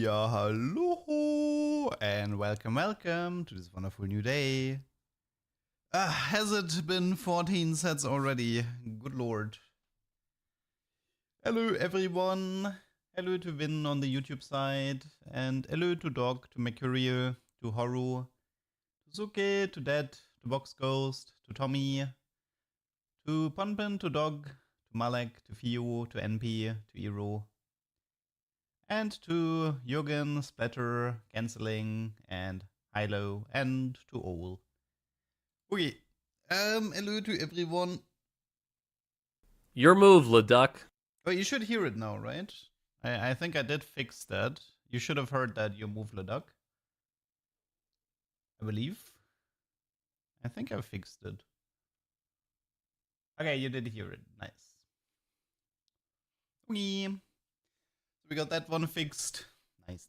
Ja, hallo and welcome to this wonderful new day. Has it been 14 sets already? Good lord. Hello everyone. Hello to Vin on the YouTube side. And hello to Dog, to Mercurial, to Horu, to Suke, to Dead, to Box Ghost, to Tommy, to Punpin, to Dog, to Malek, to Fio, to NP, to Iro. And to Jürgen, Splatter, Canceling, and Hilo, and to all. Okay, hello to everyone. Your move, LeDuck. Oh, you should hear it now, right? I think I did fix that. You should have heard that your move, LeDuck. I believe. I think I fixed it. Okay, you did hear it. Nice. Okay. So we got that one fixed. Nice.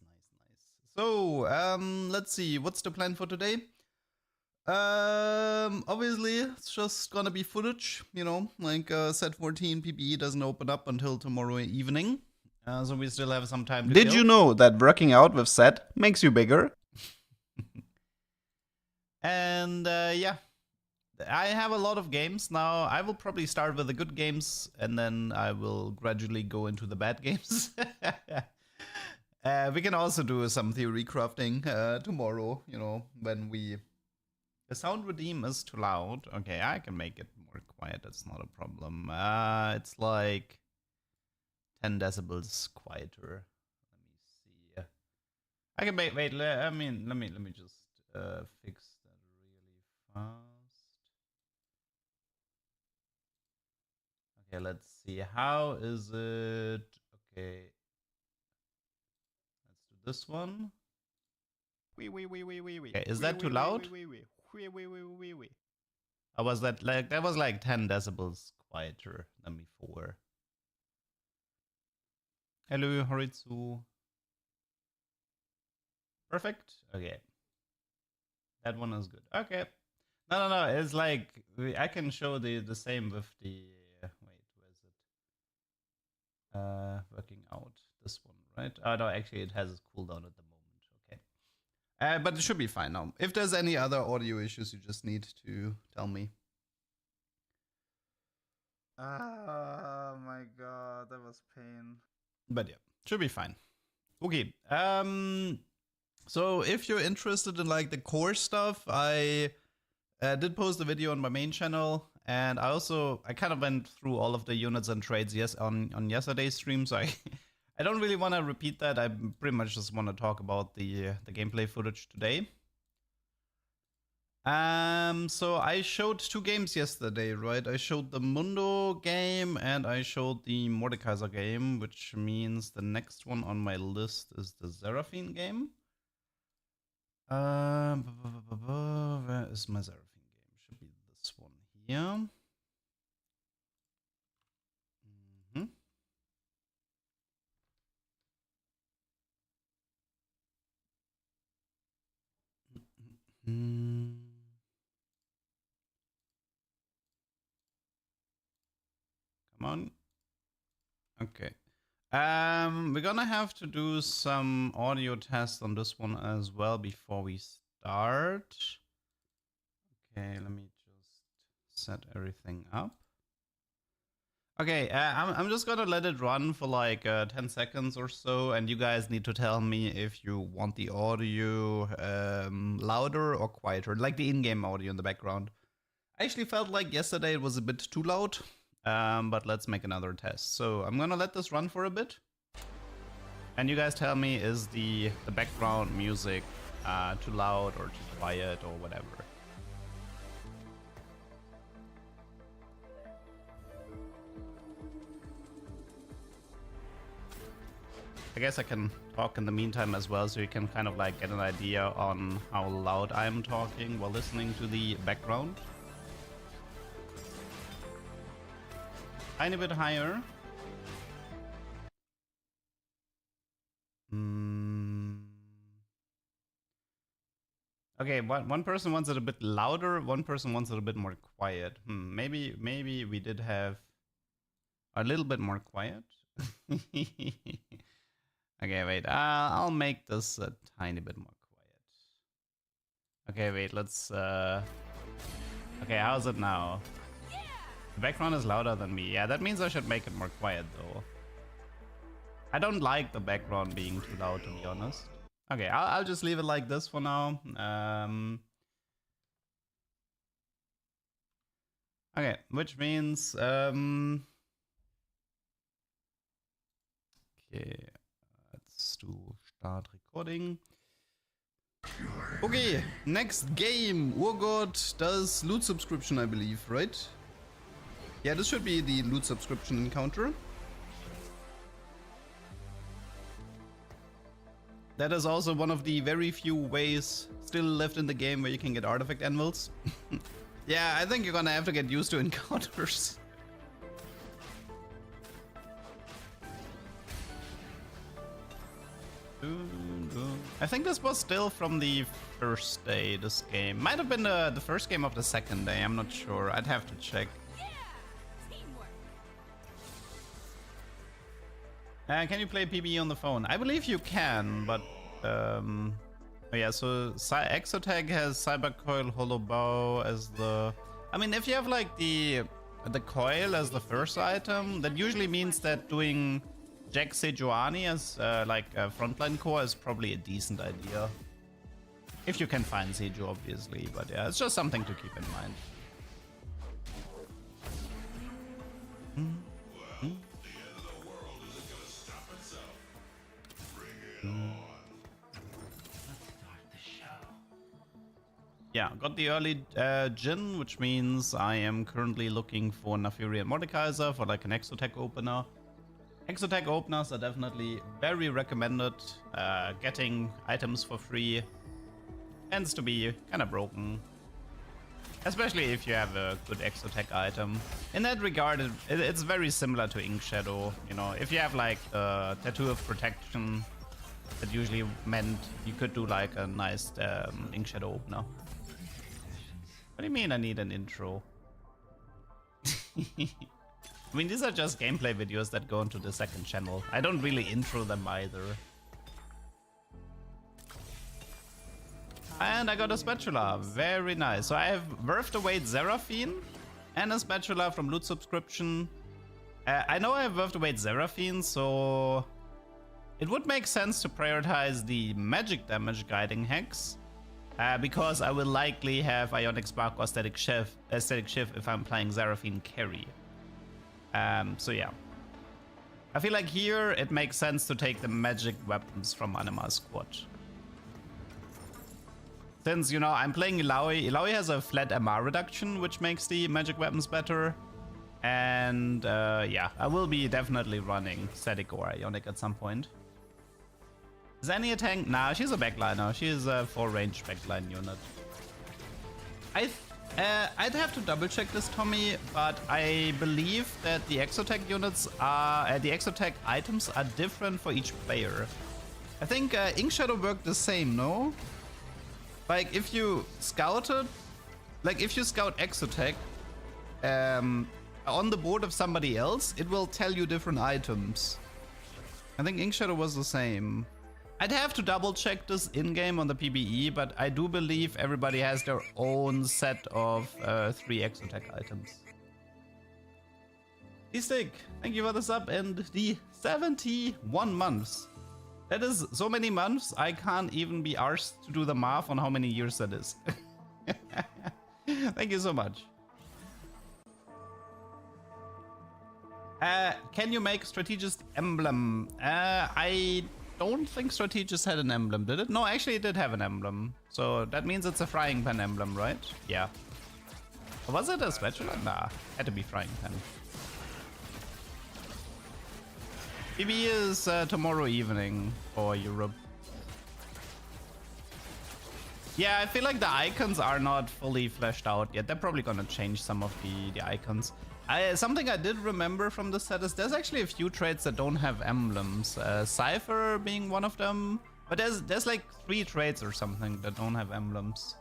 So, let's see. What's the plan for today? Obviously, it's just gonna be footage, you know, like set 14 PPE doesn't open up until tomorrow evening. So we still have some time to Did you know that working out with set makes you bigger? And yeah, I have a lot of games now. I will probably start with the good games and then I will gradually go into the bad games. We can also do some theory crafting tomorrow, you know, when we... The sound redeem is too loud. Okay, I can make it more quiet. That's not a problem. It's like 10 decibels quieter. Let me see. I can make. Wait. Let me just fix that really fast. Okay, let's see. How is it? Okay, let's do this one. Okay, is that too loud? Or was that like 10 decibels quieter than before? Hello, Horitsu. Perfect. Okay. That one is good. Okay. No. It's like I can show the same with the wait, where is it? Working out. This one, right? Oh no, actually it has a cooldown at the moment. Okay. But it should be fine now. If there's any other audio issues, you just need to tell me. Oh my god, that was pain. But yeah, should be fine. Okay. So if you're interested in like the core stuff, I did post a video on my main channel, and I kind of went through all of the units and trades on yesterday's stream. So I don't really want to repeat that. I pretty much just want to talk about the gameplay footage today. So I showed 2 games yesterday, right? I showed the Mundo game and I showed the Mordekaiser game, which means the next one on my list is the Seraphine game. Where is my Seraphine game? Should be this one here. Come on. Okay. We're gonna have to do some audio tests on this one as well before we start. Okay, let me just set everything up. Okay, I'm just gonna let it run for like 10 seconds or so, and you guys need to tell me if you want the audio louder or quieter, like the in-game audio in the background. I actually felt like yesterday it was a bit too loud, but let's make another test. So I'm gonna let this run for a bit, and you guys tell me, is the background music too loud or too quiet or whatever. I guess I can talk in the meantime as well, so you can kind of like get an idea on how loud I'm talking while listening to the background. Tiny bit higher. Okay, one person wants it a bit louder, one person wants it a bit more quiet. Maybe we did have a little bit more quiet. Okay, wait. I'll make this a tiny bit more quiet. Okay, wait. Let's. Okay, how's it now? The background is louder than me. Yeah, that means I should make it more quiet, though. I don't like the background being too loud, to be honest. Okay, I'll just leave it like this for now. Okay, which means okay, let's do start recording. Okay, next game. Urgot does loot subscription, I believe, right? Yeah, this should be the loot subscription encounter. That is also one of the very few ways still left in the game where you can get artifact anvils. Yeah, I think you're gonna have to get used to encounters. I think this was still from the first day, this game. Might have been the first game of the second day, I'm not sure. I'd have to check. Can you play PBE on the phone? I believe you can, but oh yeah, so Exotech has Cybercoil Hollow Bow as the... I mean, if you have like the coil as the first item, that usually means that doing Jack Sejuani as like a frontline core is probably a decent idea. If you can find Seju, obviously, but yeah, it's just something to keep in mind. Yeah, got the early Jin, which means I am currently looking for Nafiri and Mordekaiser for like an Exotech opener. Exotech openers are definitely very recommended. Getting items for free tends to be kind of broken. Especially if you have a good Exotech item. In that regard, it's very similar to Ink Shadow. You know, if you have like a Tattoo of Protection, that usually meant you could do like a nice Ink Shadow opener. What do you mean I need an intro? I mean, these are just gameplay videos that go into the second channel. I don't really intro them either. And I got a spatula. Very nice. So I have Worth the Wait Seraphine and a spatula from Loot Subscription. I know I have Worth the Wait Seraphine, so it would make sense to prioritize the magic damage guiding hex. Because I will likely have Ionic Spark or Static Shift if I'm playing Seraphine carry. So yeah. I feel like here it makes sense to take the magic weapons from Anima's squad. Since, you know, I'm playing Ilaoi. Ilaoi has a flat MR reduction, which makes the magic weapons better. And yeah, I will be definitely running Static or Ionic at some point. Is Annie a tank? Nah, she's a backliner. She is a 4-range backline unit. I'd have to double check this, Tommy, but I believe that the Exotech units are, the Exotech items are different for each player. I think Ink Shadow worked the same, no? Like if you scouted, like if you scout Exotech on the board of somebody else, it will tell you different items. I think Ink Shadow was the same. I'd have to double check this in-game on the PBE, but I do believe everybody has their own set of 3 Exotech items. D-Stick, thank you for the sub and the 71 months. That is so many months, I can't even be arsed to do the math on how many years that is. Thank you so much. Can you make Strategist emblem? I don't think Strategist had an emblem, did it? No, actually it did have an emblem. So that means it's a frying pan emblem, right? Yeah. Or was it a spatula? Nah, had to be frying pan. PB is tomorrow evening for Europe. Yeah, I feel like the icons are not fully fleshed out yet. They're probably gonna change some of the icons. Something I did remember from the set is there's actually a few traits that don't have emblems. Cypher being one of them. But there's like 3 traits or something that don't have emblems.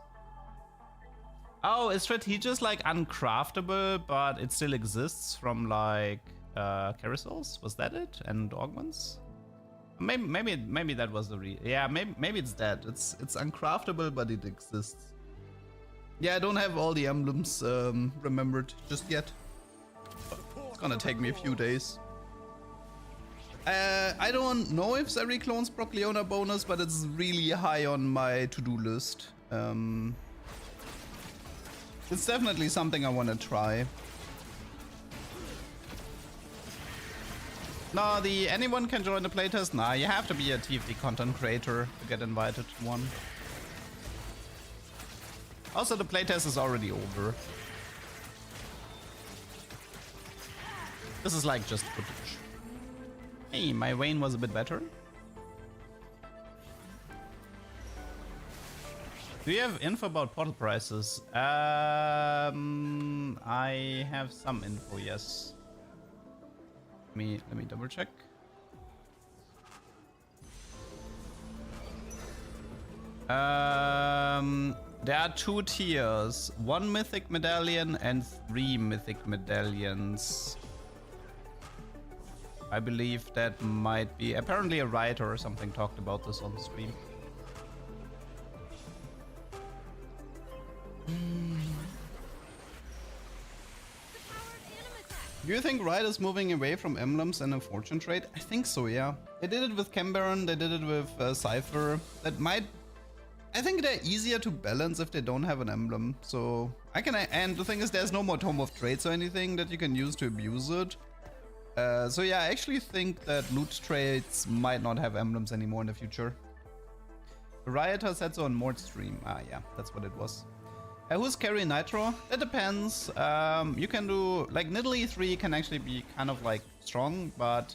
Oh, is Strategist like uncraftable, but it still exists from like carousels? Was that it? And augments? Maybe that was the yeah, maybe it's that. It's uncraftable, but it exists. Yeah, I don't have all the emblems remembered just yet. It's gonna take me a few days. I don't know if Zeri clones proc Leona bonus, but it's really high on my to-do list. It's definitely something I want to try. No, anyone can join the playtest? Nah, you have to be a TFT content creator to get invited to one. Also, the playtest is already over. This is like just footage. Hey, my Wayne was a bit better. Do you have info about portal prices? I have some info, yes. Let me double check. There are 2 tiers, 1 mythic medallion and 3 mythic medallions. I believe that might be, apparently a writer or something talked about this on the stream. Do you think Riot is moving away from emblems and a fortune trade? I think so, yeah. They did it with Cambaron, they did it with Cypher. That might... I think they're easier to balance if they don't have an emblem. So I can... And the thing is, there's no more Tome of Trades or anything that you can use to abuse it. So yeah, I actually think that loot trades might not have emblems anymore in the future. Rioter said so on Mort stream. Ah, yeah, that's what it was. Who's carry Nitro? That depends. You can do... Like, Nidalee 3 can actually be kind of, like, strong, but...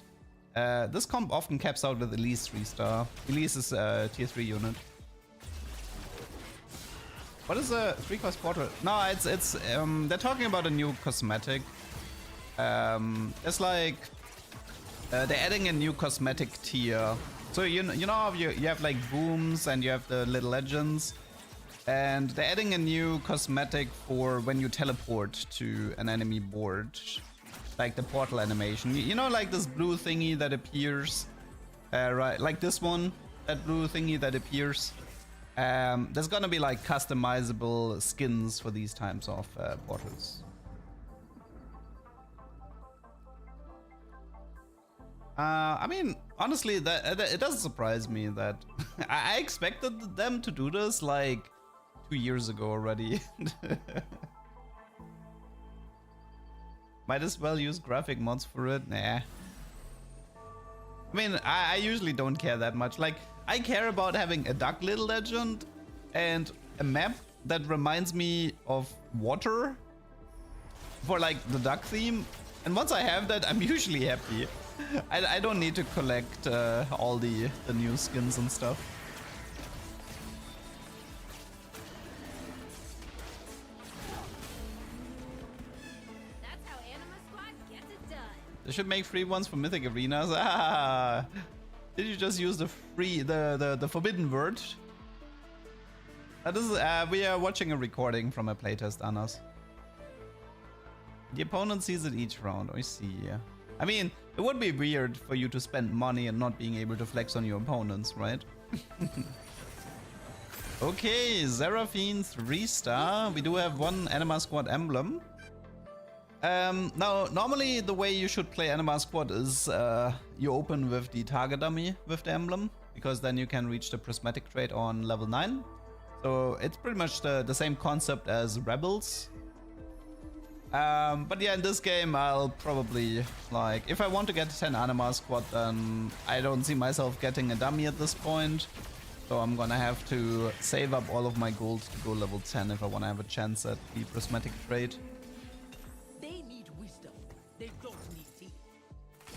this comp often caps out with Elise 3-star. Elise is a tier 3 unit. What is a 3-cost portal? No, it's they're talking about a new cosmetic. It's like... they're adding a new cosmetic tier. So, you know how you have, like, booms and you have the little legends? And they're adding a new cosmetic for when you teleport to an enemy board. Like the portal animation. You know, like this blue thingy that appears? Right, like this one. That blue thingy that appears. There's gonna be like customizable skins for these types of portals. I mean, honestly, that it doesn't surprise me that... I expected them to do this like 2 years ago already. Might as well use graphic mods for it. Nah. I mean, I usually don't care that much. Like, I care about having a duck little legend and a map that reminds me of water for like the duck theme. And once I have that, I'm usually happy. I don't need to collect all the new skins and stuff. They should make free ones for Mythic Arenas. Ah! Did you just use the free, the forbidden word? This is, we are watching a recording from a playtest, Anas. The opponent sees it each round. I see. I mean, it would be weird for you to spend money and not being able to flex on your opponents, right? Okay, Seraphine 3-star. We do have one Anima Squad emblem. Now, normally the way you should play Anima Squad is you open with the target dummy with the emblem, because then you can reach the prismatic trait on level 9. So it's pretty much the same concept as Rebels. But yeah, in this game I'll probably, like, if I want to get 10 Anima Squad, then I don't see myself getting a dummy at this point. So I'm gonna have to save up all of my gold to go level 10 if I want to have a chance at the prismatic trait.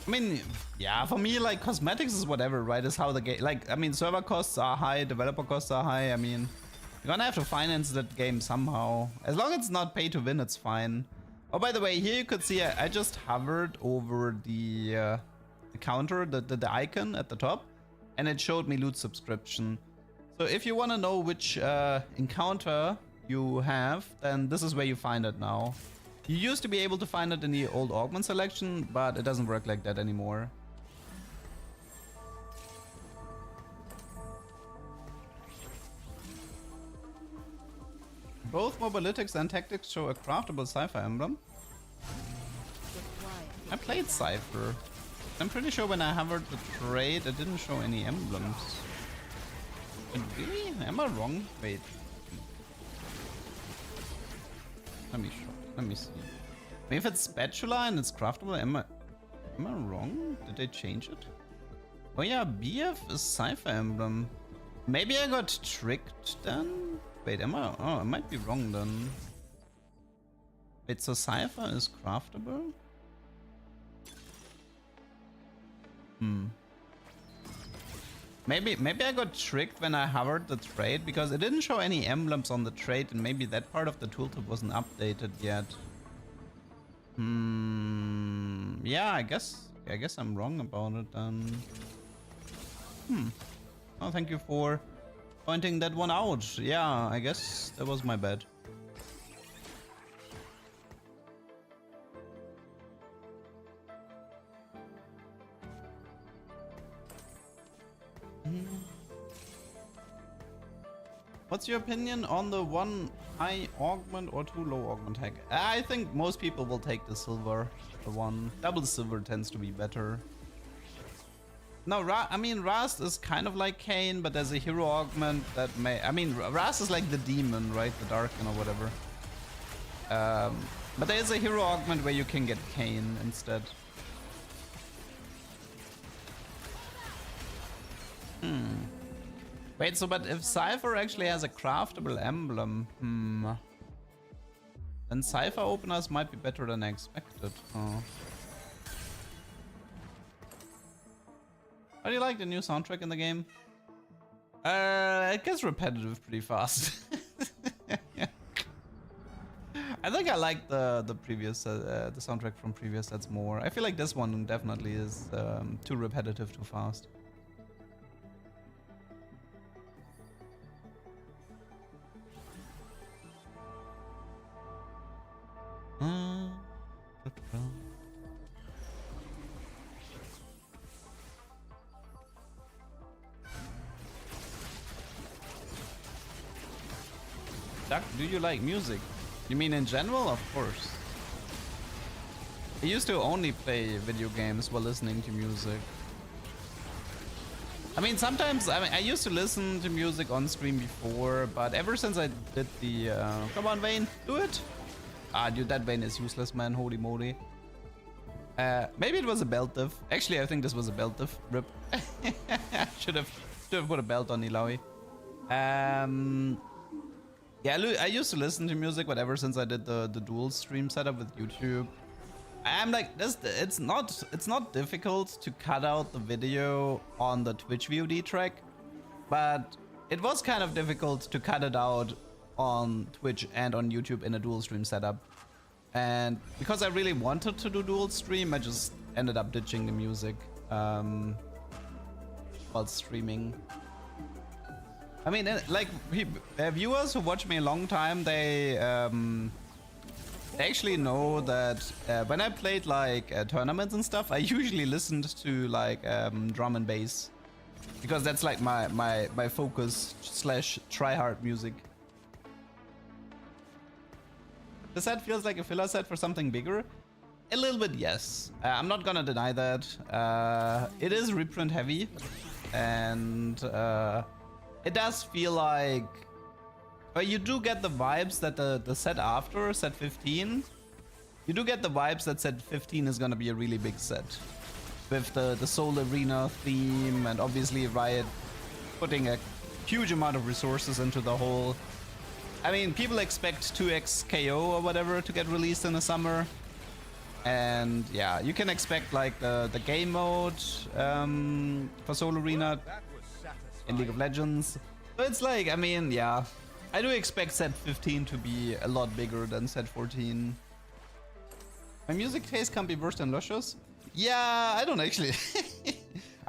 I mean, yeah, for me, like, cosmetics is whatever, right? Is how the game... Like, I mean, server costs are high, developer costs are high. I mean, you're gonna have to finance that game somehow. As long as it's not pay to win, it's fine. Oh, by the way, here you could see I just hovered over the counter, the icon at the top, and it showed me loot subscription. So if you want to know which encounter you have, then this is where you find it now. You used to be able to find it in the old augment selection, but it doesn't work like that anymore. Both Mobalytics and Tactics show a craftable Cypher emblem. I played Cypher. I'm pretty sure when I hovered the trade, it didn't show any emblems. But really? Am I wrong? Wait. Let me see. If it's spatula and it's craftable, am I wrong? Did they change it? Oh yeah, BF is Cypher emblem. Maybe I got tricked then? Wait, am I? Oh, I might be wrong then. Wait, so Cypher is craftable? Maybe I got tricked when I hovered the trade because it didn't show any emblems on the trade and maybe that part of the tooltip wasn't updated yet. Yeah, I guess I'm wrong about it then. Oh, thank you for pointing that one out. Yeah, I guess that was my bad. What's your opinion on the 1 high augment or 2 low augment hack? I think most people will take the silver, the one. Double silver tends to be better. No, I mean, Rast is kind of like Kayn, but there's a hero augment that may... I mean, Rast is like the demon, right? The Darkin or whatever. But there is a hero augment where you can get Kayn instead. Wait, so but if Cypher actually has a craftable emblem, then Cypher openers might be better than I expected. Oh. How do you like the new soundtrack in the game? It gets repetitive pretty fast. I think I like the previous the soundtrack from previous sets more. I feel like this one definitely is too repetitive, too fast. Duck, do you like music? You mean in general? Of course. I used to only play video games while listening to music. I mean, sometimes, I used to listen to music on stream before, but ever since I did the... come on, Vayne, do it! Ah, dude, that Vayne is useless, man. Holy moly. Maybe it was a belt diff. Actually, I think this was a belt diff. Rip. should have put a belt on Ilaoi. Yeah, I used to listen to music, but ever since I did the dual stream setup with YouTube, I'm like, it's not difficult to cut out the video on the Twitch VOD track, but it was kind of difficult to cut it out on Twitch and on YouTube in a dual stream setup. And because I really wanted to do dual stream, I just ended up ditching the music while streaming. I mean, like, viewers who watch me a long time, they actually know that when I played like tournaments and stuff, I usually listened to like drum and bass, because that's like my focus / try-hard music. The set feels like a filler set for something bigger. A little bit, yes. I'm not gonna deny that. It is reprint heavy, and it does feel like... But you do get the vibes that the set after, set 15, you do get the vibes that set 15 is gonna be a really big set. With the Soul Arena theme, and obviously Riot putting a huge amount of resources into the whole... I mean, people expect 2x KO or whatever to get released in the summer. And yeah, you can expect like the game mode for Soul Arena in League of Legends. So it's like, I mean, yeah, I do expect set 15 to be a lot bigger than set 14. My music taste can be worse than Lucia's. Yeah, I don't actually.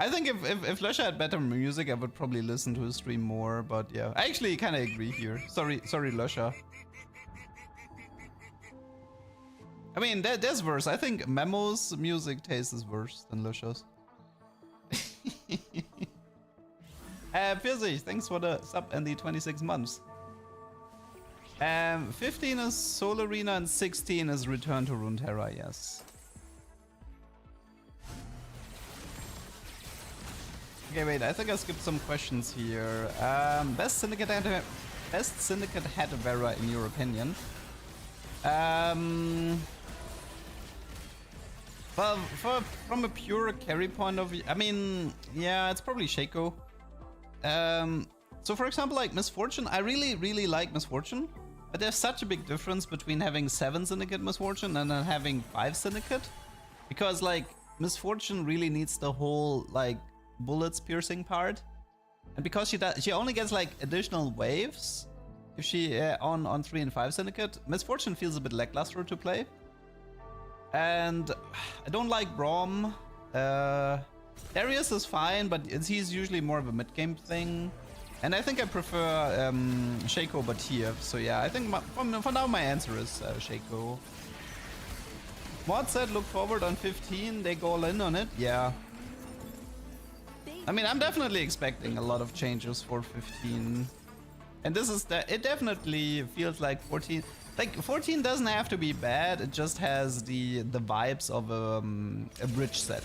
I think if Lusha had better music, I would probably listen to his stream more. But yeah, I actually kind of agree here. Sorry, Lusha. I mean, there's worse. I think Memo's music taste is worse than Lusha's. Pfirsich, thanks for the sub and the 26 months. 15 is Soul Arena and 16 is Return to Runeterra, yes. Okay, wait, I think I skipped some questions here. Best Syndicate head Vera in your opinion? Well, from a pure carry point of view, I mean, yeah, it's probably Shaco. So for example, like Misfortune, I really like Misfortune, but there's such a big difference between having 7 Syndicate Misfortune and then having 5 Syndicate, because like Misfortune really needs the whole like bullets piercing part, and because she only gets like additional waves if she on 3 and 5 Syndicate, Misfortune feels a bit lackluster to play. And I don't like Braum. Darius is fine, but he's usually more of a mid-game thing. And I think I prefer Shaco Batiev. So yeah, I think for now my answer is Shaco. Mod said look forward on 15, they go all in on it. Yeah. I mean, I'm definitely expecting a lot of changes for 15. And this is it definitely feels like 14. Like 14 doesn't have to be bad, it just has the vibes of a bridge set.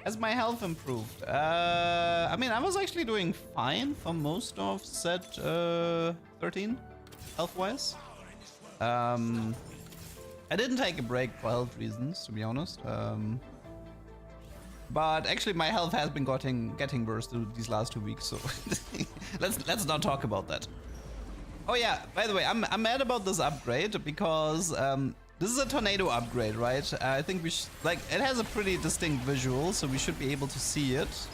Has my health improved? I mean, I was actually doing fine for most of set 13, health-wise. I didn't take a break for health reasons, to be honest. But actually, my health has been getting worse these last 2 weeks, so let's not talk about that. Oh yeah, by the way, I'm mad about this upgrade because this is a tornado upgrade, right? I think we like it has a pretty distinct visual, so we should be able to see it.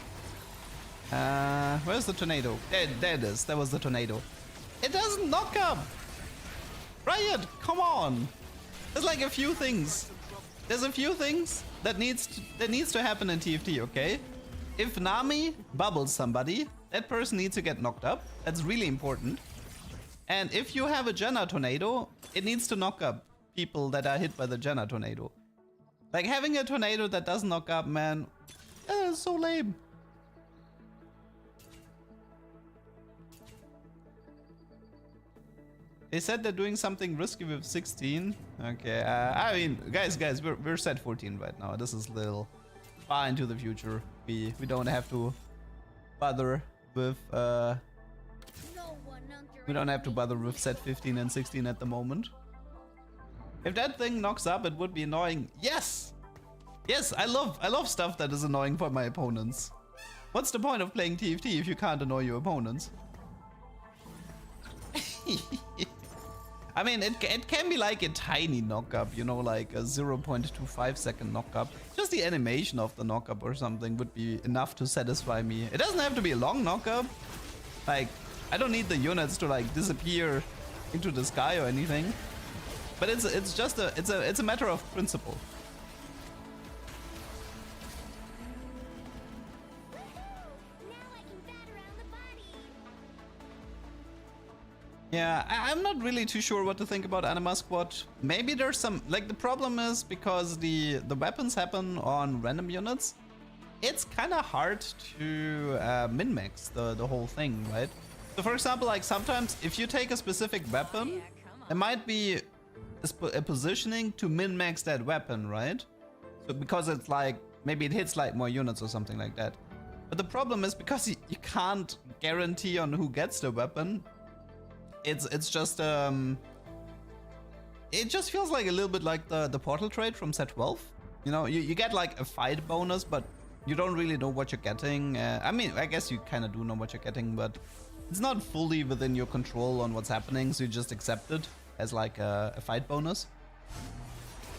Where's the tornado? There it is. That was the tornado. It doesn't knock up. Riot, come on. There's like a few things. There's a few things that needs to happen in TFT, okay? If Nami bubbles somebody, that person needs to get knocked up. That's really important. And if you have a Jenna tornado, it needs to knock up people that are hit by the Jenna tornado. Like having a tornado that doesn't knock up, man, is so lame. They said they're doing something risky with 16. Okay, I mean, guys, we're set 14 right now. This is a little far into the future. We don't have to bother with we don't have to bother with set 15 and 16 at the moment. If that thing knocks up, it would be annoying. Yes, yes, I love stuff that is annoying for my opponents. What's the point of playing TFT if you can't annoy your opponents? I mean, it can be like a tiny knockup, you know, like a 0.25 second knockup. Just the animation of the knockup or something would be enough to satisfy me. It doesn't have to be a long knockup. Like, I don't need the units to like disappear into the sky or anything. But it's just a matter of principle. Yeah, I'm not really too sure what to think about Anima Squad. Maybe there's some, like, the problem is because the weapons happen on random units, it's kind of hard to min-max the whole thing, right? So for example, like sometimes if you take a specific weapon, there might be a positioning to min-max that weapon, right? So because it's like, maybe it hits like more units or something like that. But the problem is because you can't guarantee on who gets the weapon, it's just it just feels like a little bit like the portal trade from set 12. You know, you get like a fight bonus, but you don't really know what you're getting. I mean, I guess you kind of do know what you're getting, but it's not fully within your control on what's happening, so you just accept it as like a fight bonus.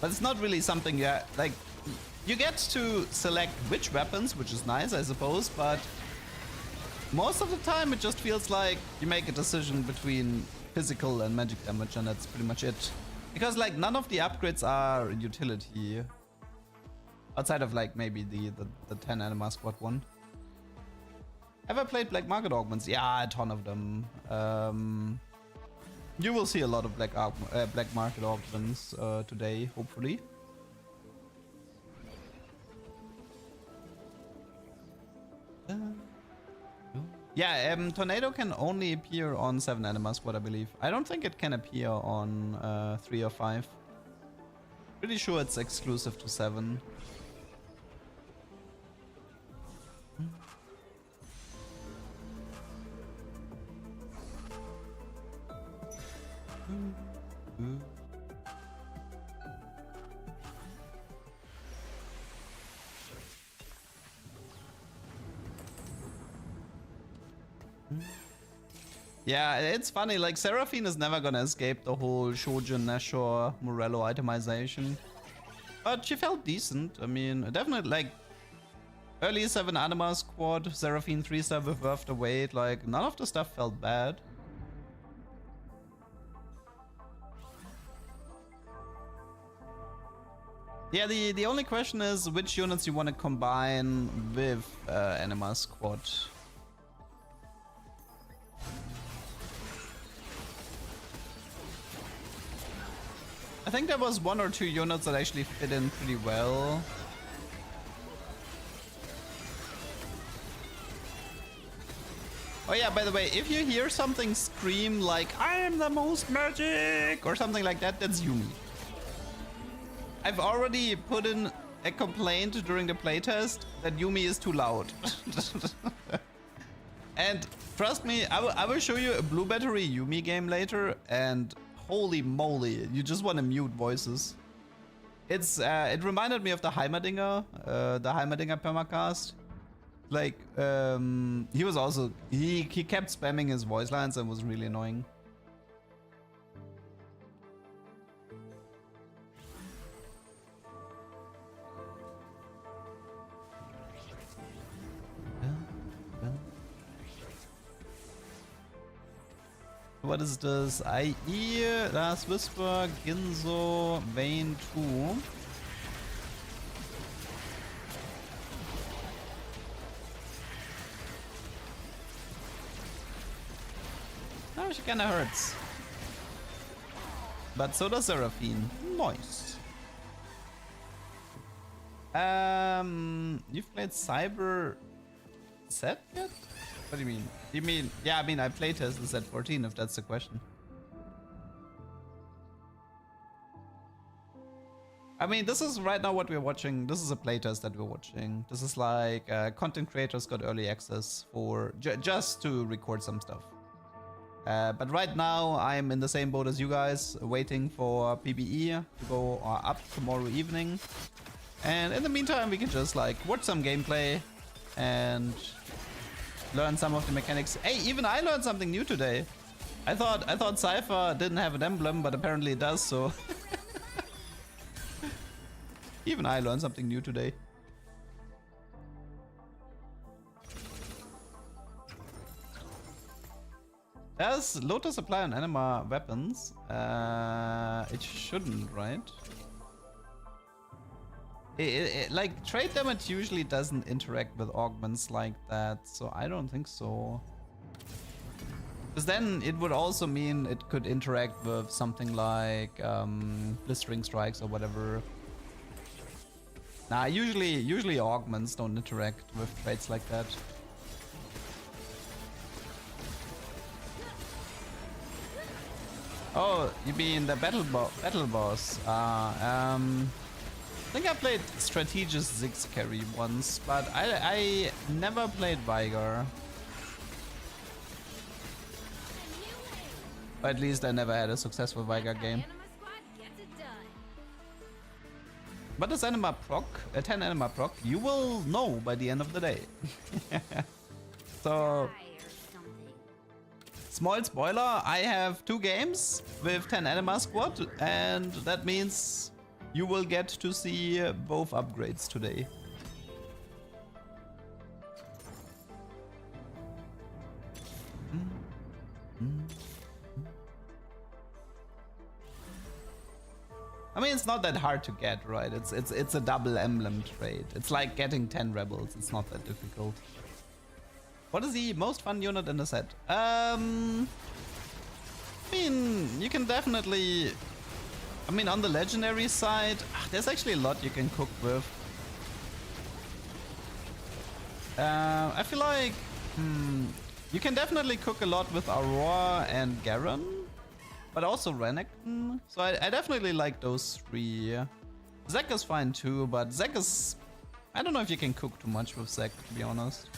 But it's not really something like you get to select which weapons, which is nice, I suppose, but most of the time it just feels like you make a decision between physical and magic damage, and that's pretty much it. Because like none of the upgrades are utility. Outside of like maybe the 10 Anima Squad one. Have I played Black Market Augments? Yeah, a ton of them. You will see a lot of Black Market Augments today, hopefully. Yeah, Tornado can only appear on 7 Anima Squad, I believe. I don't think it can appear on 3 or 5. Pretty sure it's exclusive to 7. Yeah, it's funny, like Seraphine is never gonna escape the whole Shojin, Nashor, Morello itemization. But she felt decent. I mean, definitely like early 7 Anima Squad, Seraphine 3-star with Worth the Wait, like none of the stuff felt bad. Yeah, the only question is which units you want to combine with Anima Squad. I think there was 1 or 2 units that actually fit in pretty well. Oh yeah, by the way, if you hear something scream like, I am the most magic, or something like that, that's Yumi. I've already put in a complaint during the playtest that Yumi is too loud. And trust me, I will show you a Blue Battery Yumi game later, and holy moly, you just want to mute voices. It reminded me of the Heimerdinger permacast. Like, he was also, he kept spamming his voice lines and was really annoying. What is this? IE, Last Whisper, Ginzo, Vayne 2. Oh, she kinda hurts. But so does Seraphine. Nice. You've played Cyber Set yet? What do you mean? You mean, yeah, I mean, I playtested Set 14, if that's the question. I mean, this is right now what we're watching. This is a playtest that we're watching. This is like content creators got early access for just to record some stuff. But right now, I'm in the same boat as you guys, waiting for PBE to go up tomorrow evening. And in the meantime, we can just like watch some gameplay and learn some of the mechanics. Hey, even I learned something new today. I thought Cypher didn't have an emblem, but apparently it does, so even I learned something new today. Does Lotus apply on Anima weapons? It shouldn't, right? Like, trade damage usually doesn't interact with augments like that, so I don't think so. Because then it would also mean it could interact with something like blistering strikes or whatever. Nah, usually augments don't interact with traits like that. Oh, you mean the battle boss? I think I played Strategist Ziggs carry once, but I never played Vigar. Or at least I never had a successful Vigar game. What does Anima proc? A 10 Anima proc? You will know by the end of the day. So, small spoiler, I have 2 games with 10 Anima squad, and that means you will get to see both upgrades today. I mean, it's not that hard to get, right? It's a double emblem trade. It's like getting 10 rebels. It's not that difficult. What is the most fun unit in the set? I mean, you can definitely... I mean, on the legendary side, there's actually a lot you can cook with. I feel like You can definitely cook a lot with Aurora and Garen, but also Renekton. So I definitely like those three. Zek is fine too, but Zek is... I don't know if you can cook too much with Zek, to be honest.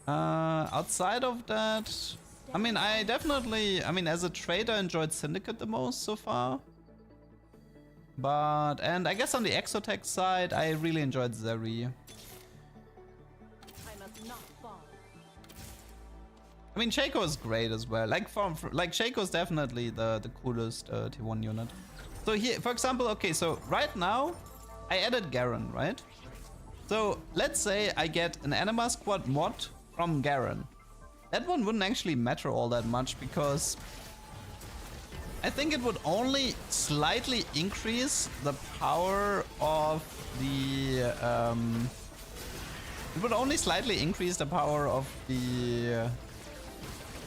Outside of that, I mean, as a trader, enjoyed Syndicate the most so far. And I guess on the Exotech side, I really enjoyed Zeri. I mean, Shaco is great as well. Like Shaco is definitely the coolest T1 unit. So here, for example, okay, so right now, I added Garen, right? So let's say I get an Anima Squad mod from Garen. That one wouldn't actually matter all that much because I think it would only slightly increase the power of the it would only slightly increase the power of the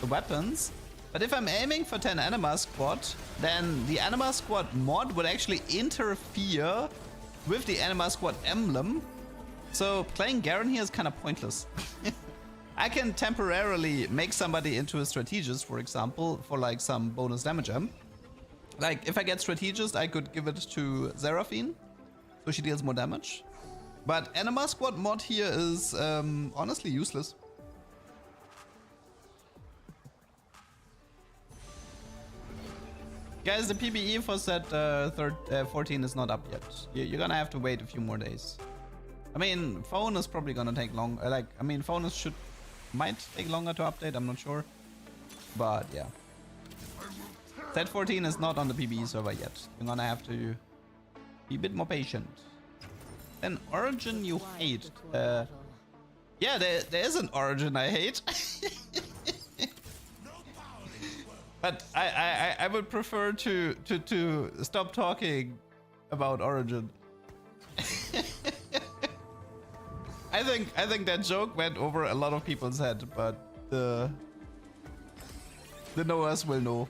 weapons. But if I'm aiming for 10 Anima Squad, then the Anima Squad mod would actually interfere with the Anima Squad emblem. So playing Garen here is kind of pointless. I can temporarily make somebody into a strategist, for example, for like some bonus damage amp. Like if I get strategist, I could give it to Seraphine, so she deals more damage. But Anima Squad mod here is honestly useless. Guys, the PBE for set 14 is not up yet. You're gonna have to wait a few more days. I mean, phone is probably gonna take long. Phone might take longer to update. I'm not sure, but yeah. Set 14 is not on the PBE server yet. You're gonna have to be a bit more patient. Then Origin you hate. Yeah, there is an Origin I hate. But I would prefer to stop talking about Origin. I think that joke went over a lot of people's head, but the knowers will know.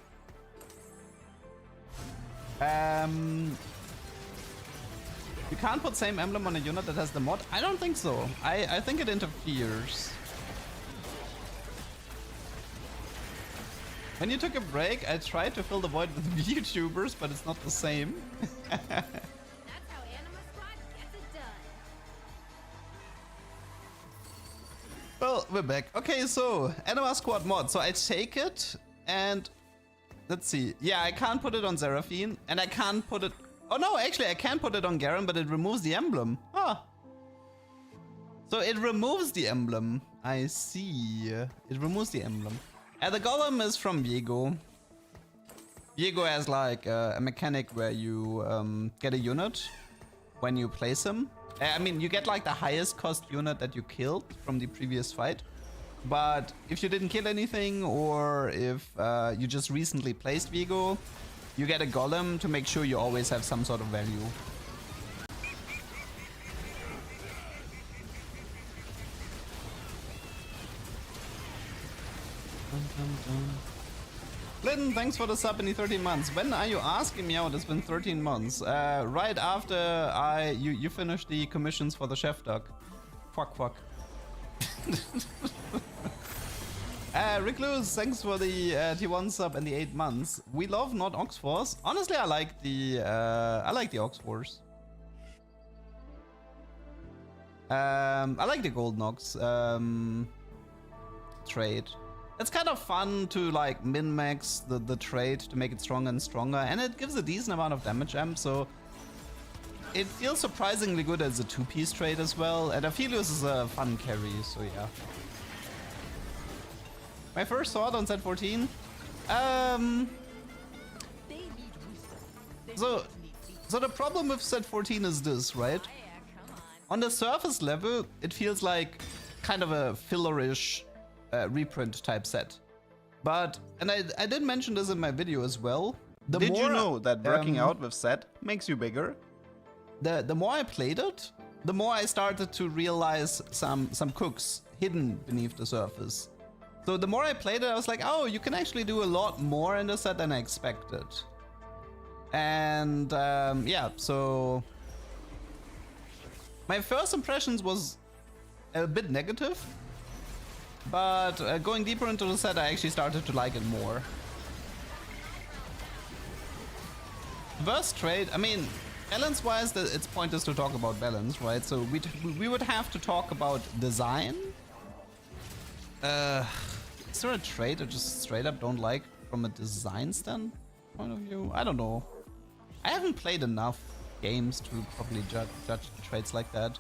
You can't put same emblem on a unit that has the mod? I don't think so. I think it interferes. When you took a break, I tried to fill the void with VTubers, but it's not the same. That's how Anima Squad gets it done. Well, we're back. Okay, so Anima Squad mod. So I take it and let's see. Yeah, I can't put it on Seraphine and I can't put it... Oh no, actually I can put it on Garen, but it removes the emblem. Ah. So it removes the emblem. I see. It removes the emblem. The golem is from Viego. Viego has like a mechanic where you get a unit when you place him. I mean, you get like the highest cost unit that you killed from the previous fight. But if you didn't kill anything, or if you just recently placed Viego, you get a golem to make sure you always have some sort of value. Lynn, thanks for the sub in the 13 months. When are you asking me out? It's been 13 months. Right after you finished the commissions for the chef duck. Fuck. Recluse, thanks for the T1 sub and the 8 months. We love not Oxforce. Honestly, I like the Oxforce. I like the Gold Nox trade. It's kind of fun to like min-max the trade to make it stronger and stronger, and it gives a decent amount of damage amp, so it feels surprisingly good as a 2-piece trade as well, and Aphelios is a fun carry, so yeah. My first thought on set 14? So the problem with set 14 is this, right? On the surface level, it feels like kind of a fillerish reprint type set. But, and I did mention this in my video as well. Did you know that working out with set makes you bigger? The more I played it, the more I started to realize some cooks hidden beneath the surface. So the more I played it, I was like, oh, you can actually do a lot more in the set than I expected. And yeah, so my first impressions was a bit negative. But going deeper into the set, I actually started to like it more. Worst trade, I mean, balance-wise, it's pointless to talk about balance, right? So we would have to talk about design. Is there a trait I just straight up don't like from a design standpoint of view? I don't know. I haven't played enough games to probably judge traits like that.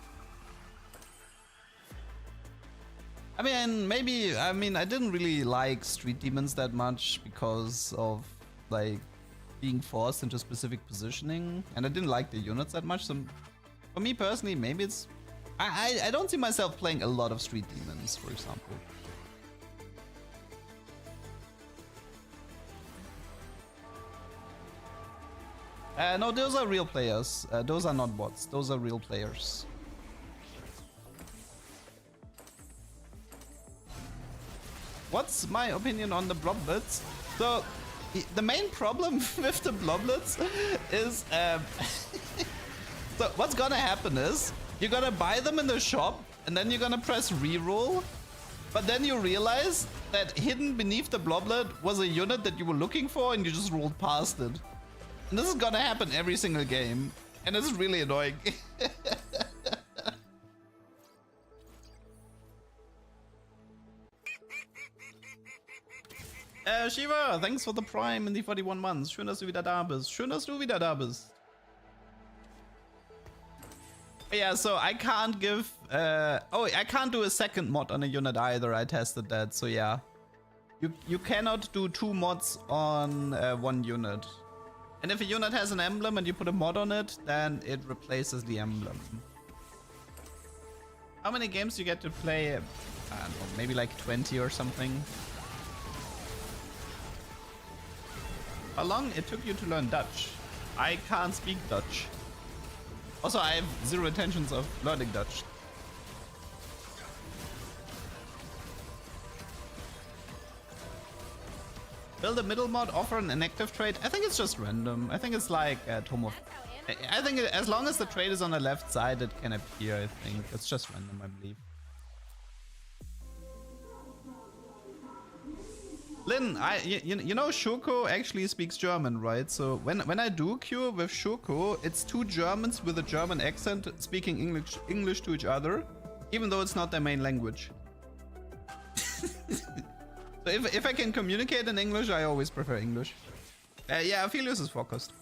I mean, maybe, I didn't really like Street Demons that much because of, like, being forced into specific positioning. And I didn't like the units that much, so for me personally, maybe it's... I don't see myself playing a lot of Street Demons, for example. No, those are real players. Those are not bots. Those are real players. What's my opinion on the bloblets? So, the main problem with the bloblets is... so, what's gonna happen is, you're gonna buy them in the shop, and then you're gonna press reroll, but then you realize that hidden beneath the bloblet was a unit that you were looking for, and you just rolled past it. And this is gonna happen every single game, and it's really annoying. Shiva, thanks for the Prime in the 41 months. Schön, dass du wieder da bist. Schön, dass du wieder da bist. Yeah, so I can't give... oh, I can't do a second mod on a unit either. I tested that, so yeah. You cannot do 2 mods on one unit. And if a unit has an emblem and you put a mod on it, then it replaces the emblem. How many games do you get to play? I don't know, maybe like 20 or something. How long it took you to learn Dutch? I can't speak Dutch. Also, I have zero intentions of learning Dutch. Will the middle mod offer an inactive trade? I think it's just random. I think it's like Tomo. I think as long as the trade is on the left side, it can appear, I think. It's just random, I believe. Lynn, you know Shoko actually speaks German, right? So when I do queue with Shoko, it's 2 Germans with a German accent speaking English to each other, even though it's not their main language. So if I can communicate in English, I always prefer English. Yeah, Aphelios is focused.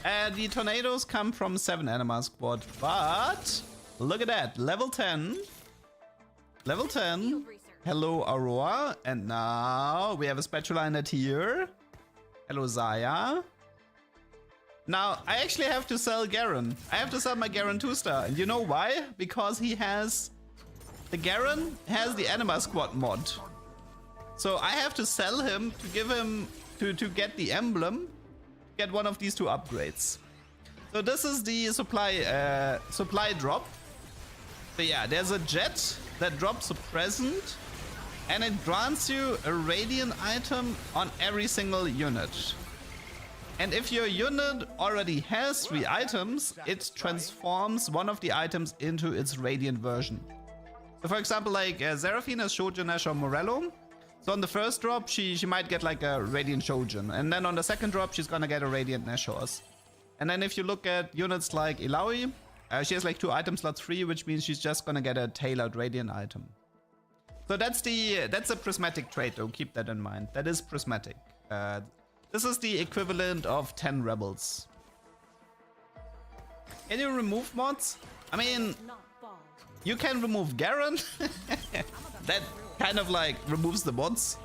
The tornadoes come from 7 Anima squad, but look at that, level 10. Level 10. Hello, Aurora. And now we have a spatula in that here. Hello, Zaya. Now, I actually have to sell Garen. I have to sell my Garen 2-star. And you know why? Because he has... The Garen has the Anima Squad mod. So I have to sell him to give him... To get the emblem. Get one of these 2 upgrades. So this is the supply drop. So yeah, there's a jet that drops a present. And it grants you a radiant item on every single unit. And if your unit already has 3 items, it transforms one of the items into its radiant version. So for example, like Seraphine has Shojin, Ash, or Morello. So on the first drop, she might get like a radiant Shojin. And then on the second drop, she's gonna get a radiant Nashor's. And then if you look at units like Ilaoi, she has like 2 item slots free, which means she's just gonna get a tailored radiant item. So that's a prismatic trait though, keep that in mind. That is prismatic. This is the equivalent of 10 rebels. Can you remove mods? I mean, you can remove Garen. That kind of like removes the mods.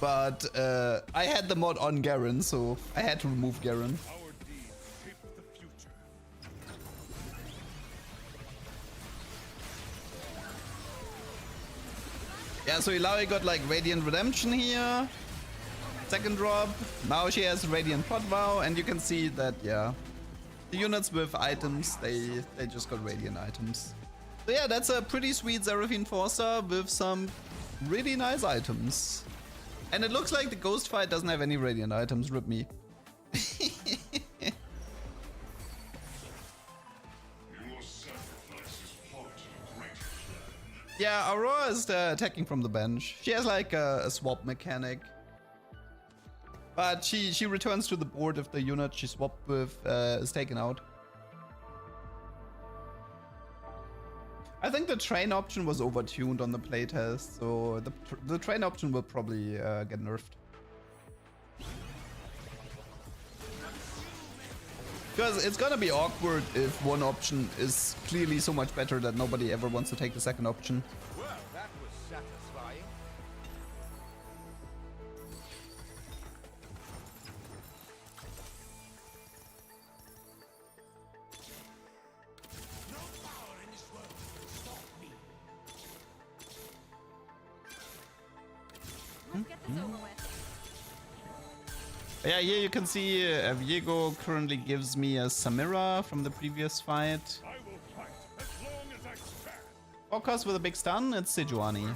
But I had the mod on Garen, so I had to remove Garen. Yeah, so Ilaoi got like Radiant Redemption here. Second drop. Now she has Radiant Pot Vow, and you can see that, yeah, the units with items, they just got Radiant items. So yeah, that's a pretty sweet Seraphine Forcer with some really nice items. And it looks like the Ghost Fight doesn't have any Radiant items, rip me. Yeah, Aurora is attacking from the bench. She has like a swap mechanic. But she returns to the board if the unit she swapped with is taken out. I think the train option was overtuned on the playtest, so the train option will probably get nerfed. Because it's gonna be awkward if one option is clearly so much better that nobody ever wants to take the second option. Well, that was satisfying. Let's get this over with. Yeah, here you can see Viego currently gives me a Samira from the previous fight. I will fight as long as I stand. Focus with a big stun, it's Sejuani.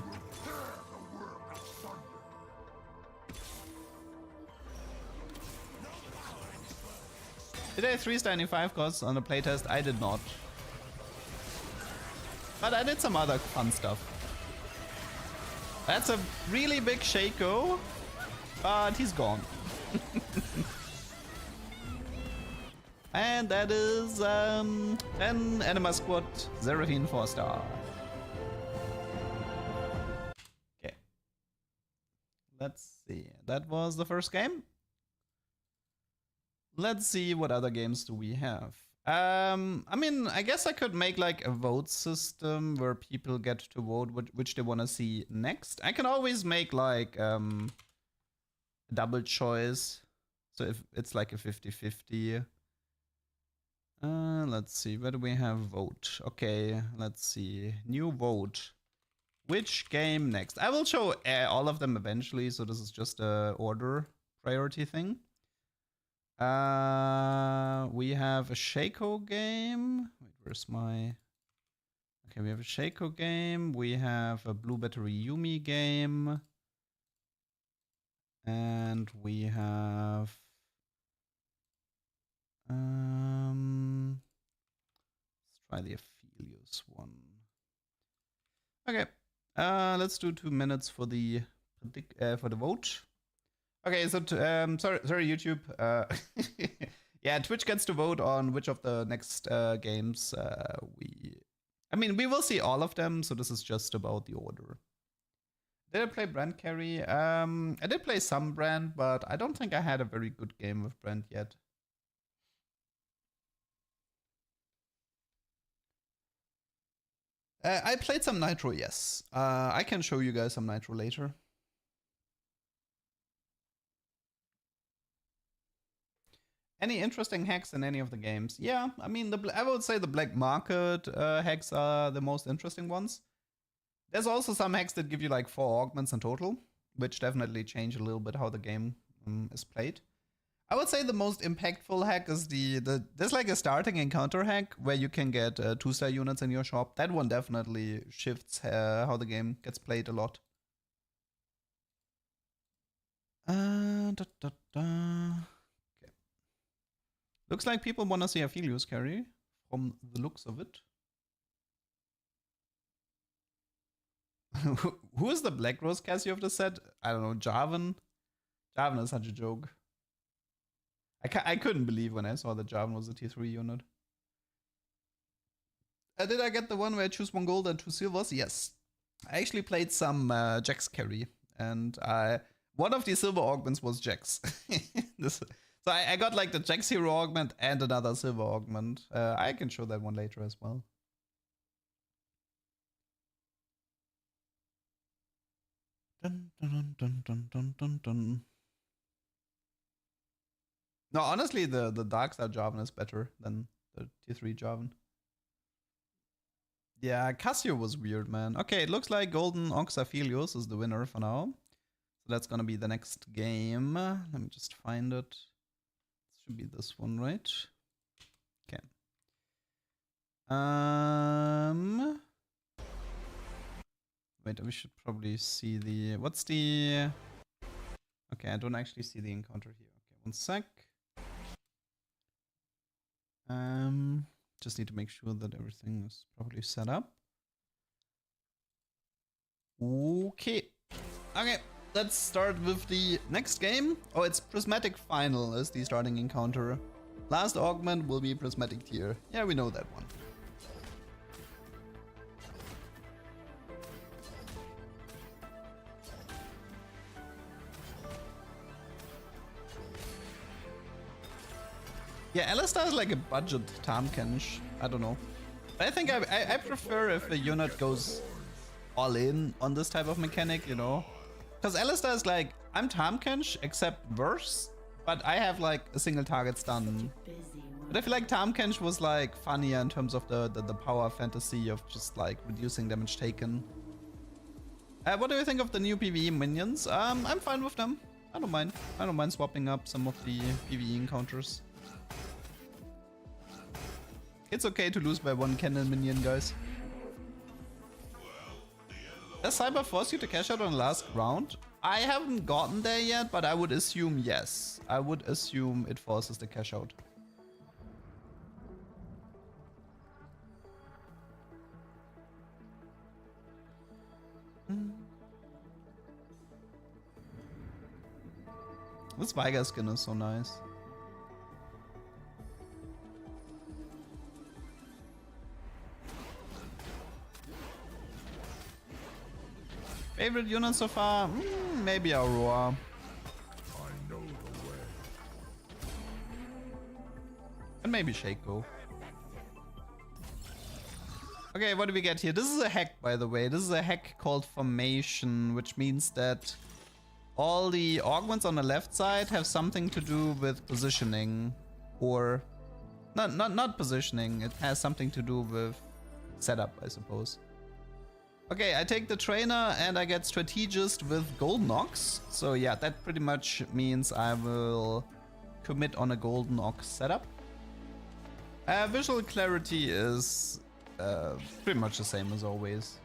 Did I 3-star any 5 costs on the playtest? I did not. But I did some other fun stuff. That's a really big Shaco, but he's gone. And that is 10 Anima Squad, Seraphine 4-star. Okay. Let's see. That was the first game. Let's see what other games do we have. I mean, I guess I could make like a vote system where people get to vote which they want to see next. I can always make like a double choice. So if it's like a 50-50. Let's see, where do we have vote? Okay, let's see. New vote. Which game next? I will show all of them eventually, so this is just a order priority thing. We have a Shaco game. Wait, where's my... Okay, we have a Shaco game. We have a Blue Battery Yumi game. And we have... let's try the Aphelios one. Okay, let's do 2 minutes for the vote. Okay, so sorry YouTube. Yeah, Twitch gets to vote on which of the next games I mean, we will see all of them, so this is just about the order. Did I play Brand Carry? I did play some Brand, but I don't think I had a very good game with Brand yet. I played some Nitro, yes. I can show you guys some Nitro later. Any interesting hacks in any of the games? Yeah, I mean, I would say the black market hacks are the most interesting ones. There's also some hacks that give you like 4 augments in total, which definitely change a little bit how the game is played. I would say the most impactful hack is there's like a starting encounter hack where you can get 2-star units in your shop. That one definitely shifts how the game gets played a lot. Okay. Looks like people want to see Aphelios carry from the looks of it. Who is the Black Rose Cassie of the set? I don't know, Jarvan? Jarvan is such a joke. I couldn't believe when I saw that Jarvan was a tier 3 unit. Did I get the one where I choose 1 gold and 2 silvers? Yes. I actually played some Jax carry, and one of the silver augments was Jax. So I got like the Jax hero augment and another silver augment. I can show that one later as well. Dun, dun, dun, dun, dun, dun, dun. No, honestly, the Darkstar Jarvan is better than the tier 3 Jarvan. Yeah, Cassio was weird, man. Okay, it looks like Golden Ox Aphelios is the winner for now. So that's gonna be the next game. Let me just find it. It should be this one, right? Okay. Wait, we should probably see the... What's the... Okay, I don't actually see the encounter here. Okay, 1 sec. Just need to make sure that everything is properly set up. Okay. Okay, let's start with the next game. Oh, it's Prismatic Final is the starting encounter. Last augment will be Prismatic Tier. Yeah, we know that one. Yeah, Alistar is like a budget Tahm-Kench. I don't know. But I think I prefer if a unit goes all in on this type of mechanic, you know? Because Alistar is like, I'm Tahm-Kench, except worse, but I have like a single target stun. But I feel like Tahm-Kench was like funnier in terms of the power fantasy of just like reducing damage taken. What do you think of the new PvE minions? I'm fine with them. I don't mind. I don't mind swapping up some of the PvE encounters. It's okay to lose by one cannon minion, guys. Does Cyber force you to cash out on the last round? I haven't gotten there yet, but I would assume yes. I would assume it forces the cash out. This Viger skin is so nice. Favorite unit so far? Maybe Aurora. I know the way. And maybe Shaco. Okay, what do we get here? This is a hack, by the way. This is a hack called Formation, which means that all the augments on the left side have something to do with positioning. Or... Not positioning. It has something to do with setup, I suppose. Okay, I take the trainer and I get strategist with Golden Ox. So yeah, that pretty much means I will commit on a Golden Ox setup. Visual clarity is pretty much the same as always.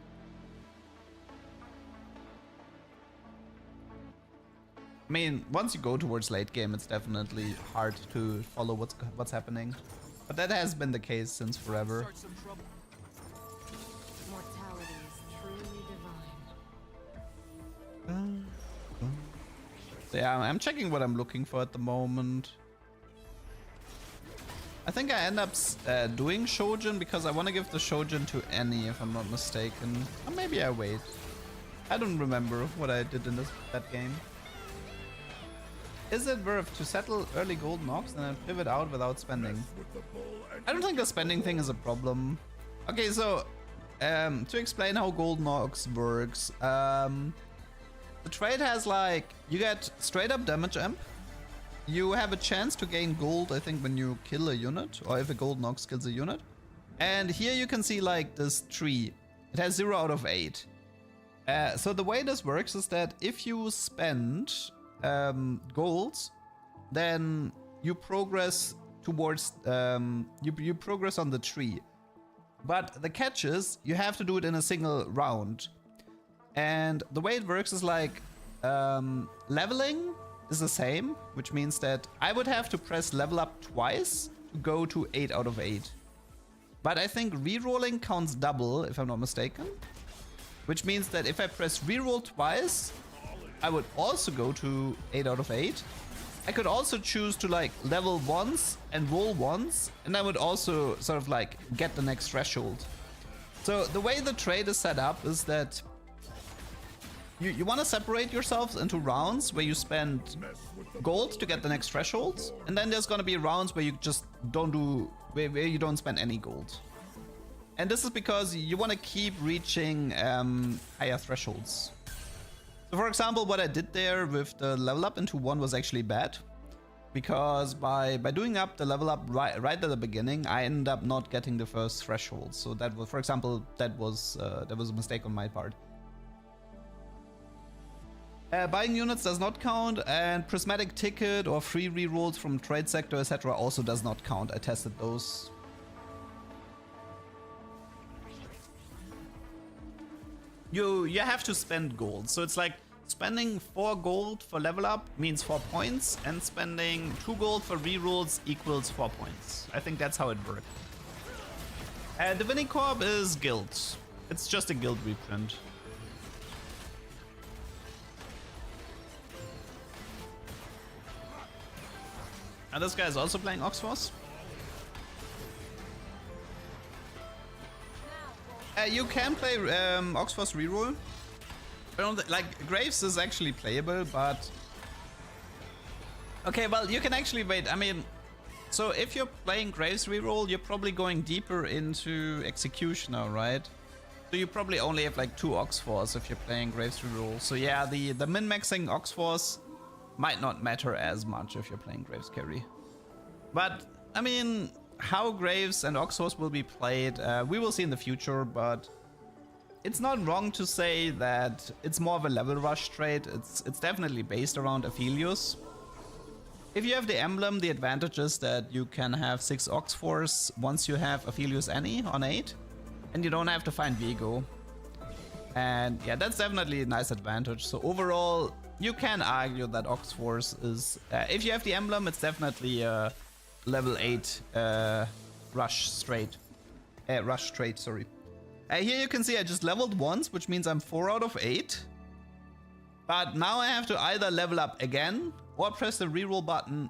I mean, once you go towards late game, it's definitely hard to follow what's happening. But that has been the case since forever. Mortality is truly divine. So yeah, I'm checking what I'm looking for at the moment. I think I end up doing Shojin because I want to give the Shojin to Annie, if I'm not mistaken. Or maybe I wait. I don't remember what I did in that game. Is it worth to settle early Golden Ox and then pivot out without spending? I don't think the spending thing is a problem. Okay, so to explain how Golden Ox works, the trade has like, you get straight up damage amp. You have a chance to gain gold, I think, when you kill a unit, or if a Golden Ox kills a unit. And here you can see like this tree. It has 0 out of 8. So the way this works is that if you spend golds, then you progress towards, you progress on the tree. But the catch is, you have to do it in a single round. And the way it works is like, leveling is the same, which means that I would have to press level up twice to go to 8 out of 8. But I think rerolling counts double, if I'm not mistaken. Which means that if I press reroll twice, I would also go to 8 out of 8. I could also choose to like level once and roll once, and I would also sort of like get the next threshold. So the way the trade is set up is that you want to separate yourselves into rounds where you spend gold to get the next thresholds, and then there's going to be rounds where you just don't do, where you don't spend any gold. And this is because you want to keep reaching higher thresholds. So for example, what I did there with the level up into 1 was actually bad, because by doing up the level up right at the beginning, I ended up not getting the first threshold. So that was, for example, that was a mistake on my part. Buying units does not count, and prismatic ticket or free rerolls from trade sector, etc. also does not count. I tested those. You have to spend gold, so it's like spending 4 gold for level up means 4 points, and spending 2 gold for rerolls equals 4 points. I think that's how it works. The winning corp is guild. It's just a guild reprint. And this guy is also playing Oxforce. You can play Oxforce reroll. I don't like Graves is actually playable, but okay, well you can actually wait. I mean, so if you're playing Graves reroll, you're probably going deeper into Executioner, right? So you probably only have like 2 Oxforce if you're playing Graves reroll. So yeah, the min-maxing Oxforce might not matter as much if you're playing Graves carry. But I mean, how Graves and Oxforce will be played, we will see in the future, but it's not wrong to say that it's more of a level rush trade. It's definitely based around Aphelios. If you have the emblem, the advantage is that you can have 6 Oxforce once you have Aphelios any on 8, and you don't have to find Viego. And yeah, that's definitely a nice advantage. So overall, you can argue that Oxforce is, if you have the emblem, it's definitely a level 8 rush trade, sorry. Here you can see I just leveled once, which means I'm 4 out of 8. But now I have to either level up again or press the reroll button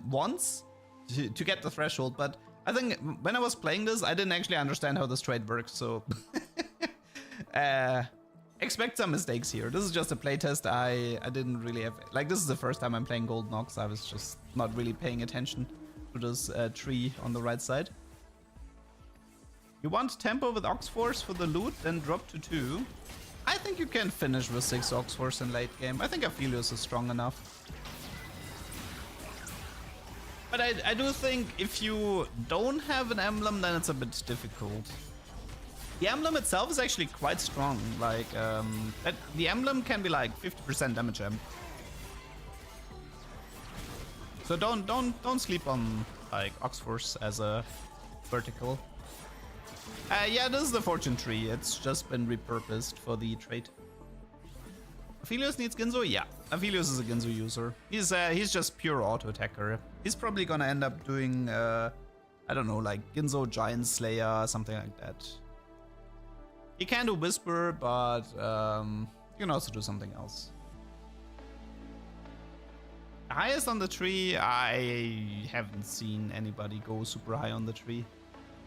once to get the threshold. But I think when I was playing this, I didn't actually understand how this trade works, so expect some mistakes here. This is just a playtest. I didn't really have, like, this is the first time I'm playing Gold Nox. I was just not really paying attention to this tree on the right side. You want tempo with Oxforce for the loot, then drop to 2. I think you can finish with 6 Oxforce in late game. I think Aphelios is strong enough. But I do think if you don't have an emblem, then it's a bit difficult. The emblem itself is actually quite strong. Like, the emblem can be like 50% damage amp. So don't sleep on like Oxforce as a vertical. Yeah, this is the fortune tree. It's just been repurposed for the trait. Aphelios needs Ginzo? Yeah, Aphelios is a Ginzo user. He's just pure auto attacker. He's probably gonna end up doing I don't know, like Ginzo Giant Slayer, something like that. He can do Whisper, but you can also do something else. Highest on the tree, I haven't seen anybody go super high on the tree.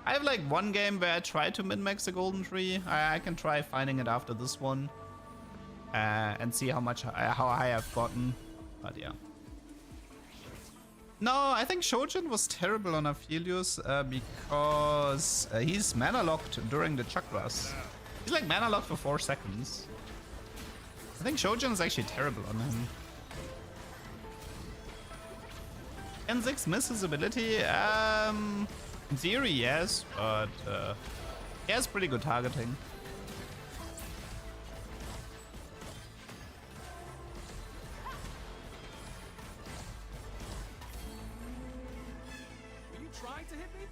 I have like one game where I tried to min-max the golden tree. I can try finding it after this one and see how high I've gotten. But yeah. No, I think Shojin was terrible on Aphelios because he's mana locked during the chakras. He's like mana locked for 4 seconds. I think Shojin is actually terrible on him. N6 miss his ability. In theory, yes, but he has pretty good targeting. Are you trying to hit me?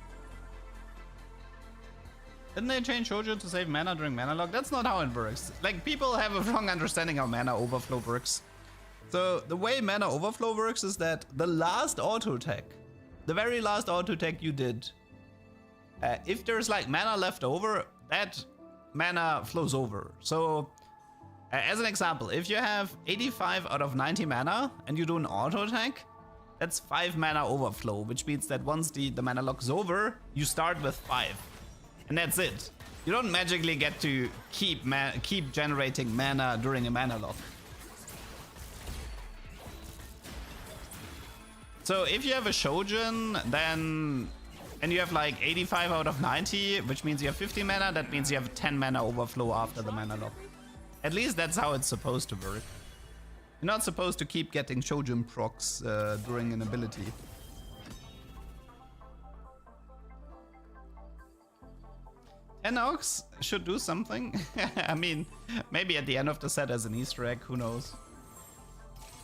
Didn't they change Shoujo to save mana during mana lock? That's not how it works. Like, people have a wrong understanding how mana overflow works. So the way mana overflow works is that the last auto attack, the very last auto attack you did, if there's like mana left over, that mana flows over. So as an example, if you have 85 out of 90 mana and you do an auto attack, that's 5 mana overflow, which means that once the mana lock is over, you start with 5. And that's it. You don't magically get to keep generating mana during a mana lock. So if you have a Shojin, then and you have like 85 out of 90, which means you have 50 mana, that means you have 10 mana overflow after the mana lock. At least that's how it's supposed to work. You're not supposed to keep getting Shojin procs during an ability. Enox should do something. I mean, maybe at the end of the set as an Easter egg, who knows?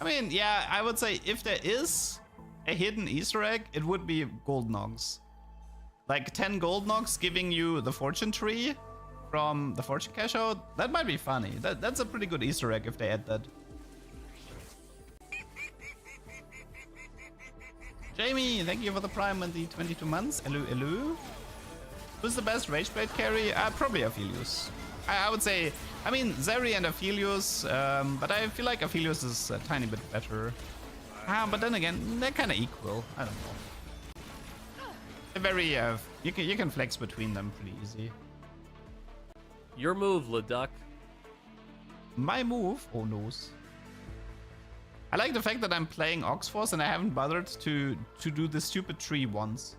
I mean, yeah, I would say if there is a hidden Easter egg, it would be gold nogs. Like 10 gold nogs giving you the fortune tree from the fortune cash out. That might be funny. That's a pretty good Easter egg if they add that. Jamie, thank you for the prime and the 22 months. Hello. Who's the best Rageblade carry? Probably Aphelios. I would say, I mean, Zeri and Aphelios, but I feel like Aphelios is a tiny bit better. But then again, they're kind of equal. I don't know. They're very, you can flex between them pretty easy. Your move, LeDuck. My move? Oh, noes. I like the fact that I'm playing Oxforce and I haven't bothered to do the stupid tree once.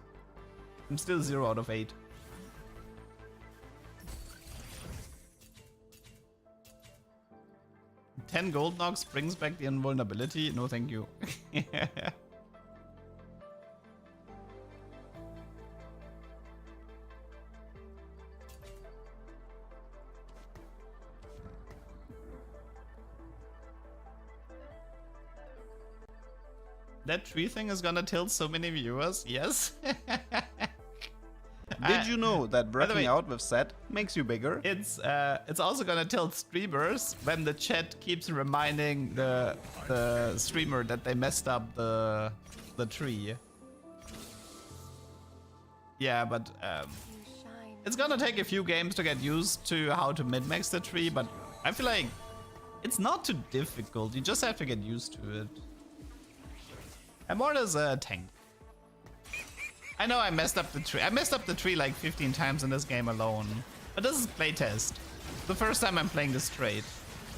I'm still 0 out of 8. $10 gold knocks brings back the invulnerability. No, thank you. That tree thing is gonna tilt so many viewers. Yes. Did you know that by the way, working out with set makes you bigger? It's also gonna tilt streamers when the chat keeps reminding the streamer that they messed up the tree. Yeah, but it's gonna take a few games to get used to how to min-max the tree, but I feel like it's not too difficult. You just have to get used to it. I'm more as a tank. I know I messed up the tree. I messed up the tree like 15 times in this game alone. But this is playtest. The first time I'm playing this trade.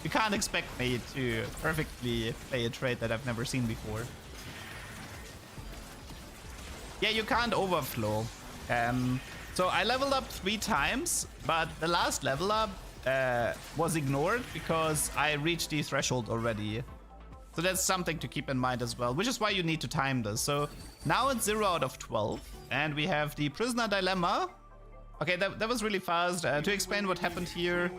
You can't expect me to perfectly play a trade that I've never seen before. Yeah, you can't overflow. So I leveled up 3 times, but the last level up was ignored because I reached the threshold already. So that's something to keep in mind as well, which is why you need to time this. So now it's 0 out of 12, and we have the prisoner dilemma. Okay, that was really fast. To explain what happened here,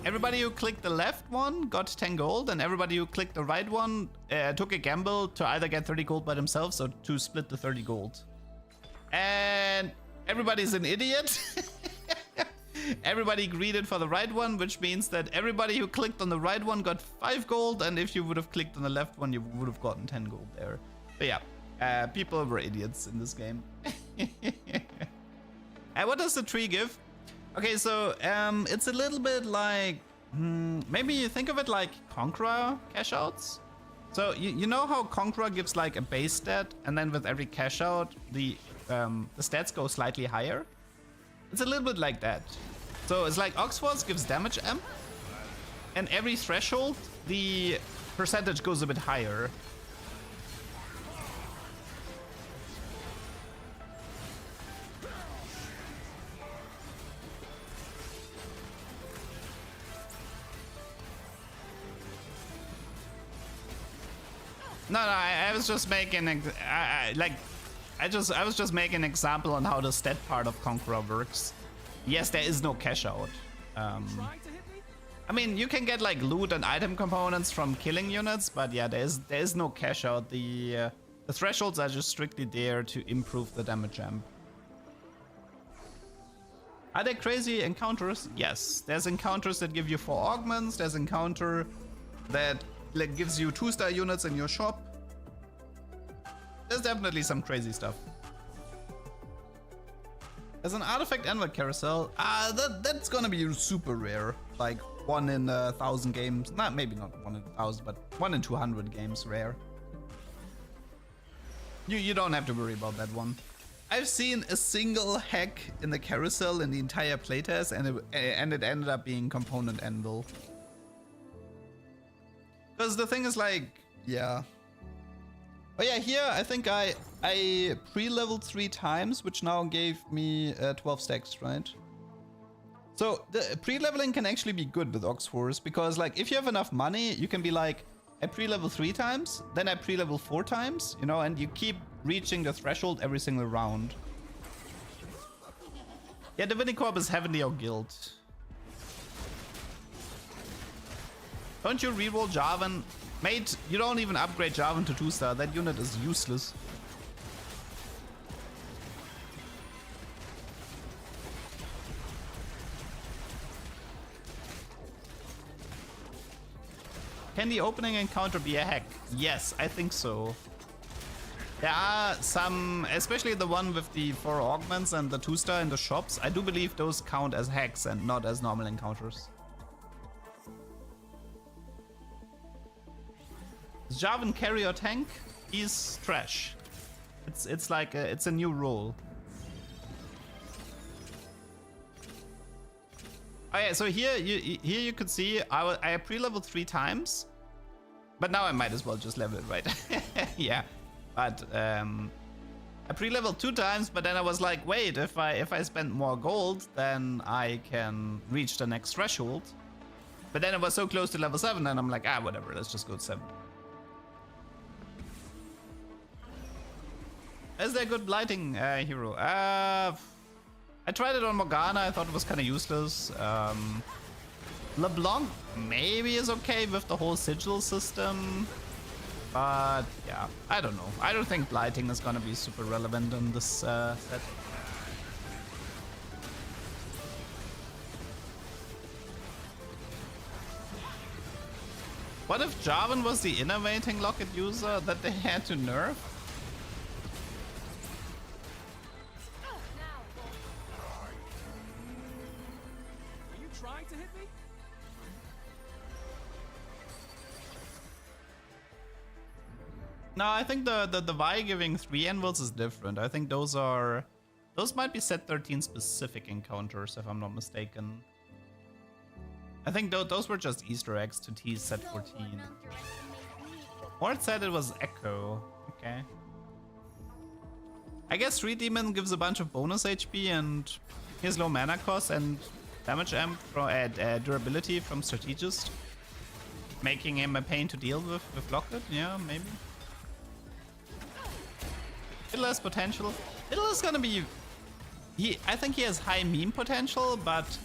everybody who clicked the left one got 10 gold, and everybody who clicked the right one took a gamble to either get 30 gold by themselves or to split the 30 gold. And everybody's an idiot. Everybody greeted for the right one, which means that everybody who clicked on the right one got 5 gold, and if you would have clicked on the left one, you would have gotten 10 gold there. But yeah, people were idiots in this game. And what does the tree give? Okay, so it's a little bit like, maybe you think of it like Conqueror cash outs. So you know how Conqueror gives like a base stat, and then with every cash out, the stats go slightly higher? It's a little bit like that. So it's like Oxforce gives damage amp, and every threshold, the percentage goes a bit higher. No, I was just making I was just making an example on how the stat part of Conqueror works. Yes, there is no cash out. I mean, you can get like loot and item components from killing units, but yeah, there is no cash out. The thresholds are just strictly there to improve the damage amp. Are there crazy encounters? Yes, there's encounters that give you 4 augments. There's encounter that like gives you 2-star units in your shop. There's definitely some crazy stuff. There's an artifact anvil carousel. That's gonna be super rare. Like 1 in 1,000 games. Maybe not 1 in 1,000, but 1 in 200 games rare. You don't have to worry about that one. I've seen a single hack in the carousel in the entire playtest, and it ended up being component anvil. Because the thing is like, yeah. Oh yeah, here I think I pre-leveled 3 times, which now gave me 12 stacks, right? So the pre-leveling can actually be good with Oxforce, because like if you have enough money, you can be like, I pre-level 3 times, then I pre-level 4 times, you know, and you keep reaching the threshold every single round. Yeah, the Vinicorp is heavily outguilt. Don't you reroll Jarvan? Mate, you don't even upgrade Jarvan to 2-star. That unit is useless. Can the opening encounter be a hack? Yes, I think so. There are some, especially the one with the 4 augments and the 2-star in the shops. I do believe those count as hacks and not as normal encounters. Does Jarvan carry or tank? He's trash. It's like it's a new rule. Oh yeah, so here you could see I pre-leveled 3 times, but now I might as well just level it, right? Yeah, but I pre-leveled 2 times, but then I was like, wait, if I spend more gold, then I can reach the next threshold. But then it was so close to level 7, and I'm like, ah, whatever, let's just go to 7. Is there a good blighting hero? I tried it on Morgana, I thought it was kind of useless. LeBlanc maybe is okay with the whole sigil system. But yeah, I don't know. I don't think blighting is gonna be super relevant in this set. What if Jarvan was the innovating Locket user that they had to nerf? Are you trying to hit me? No, I think the Vi giving 3 anvils is different. I think those might be set 13 specific encounters, if I'm not mistaken. I think those were just Easter eggs to tease set 14. Mort said it was Echo. Okay. I guess 3 Demon gives a bunch of bonus HP and he has low mana cost and damage amp from durability from Strategist, making him a pain to deal with Locket. Yeah, maybe. Fiddle has potential. Fiddle is gonna be... I think he has high meme potential, but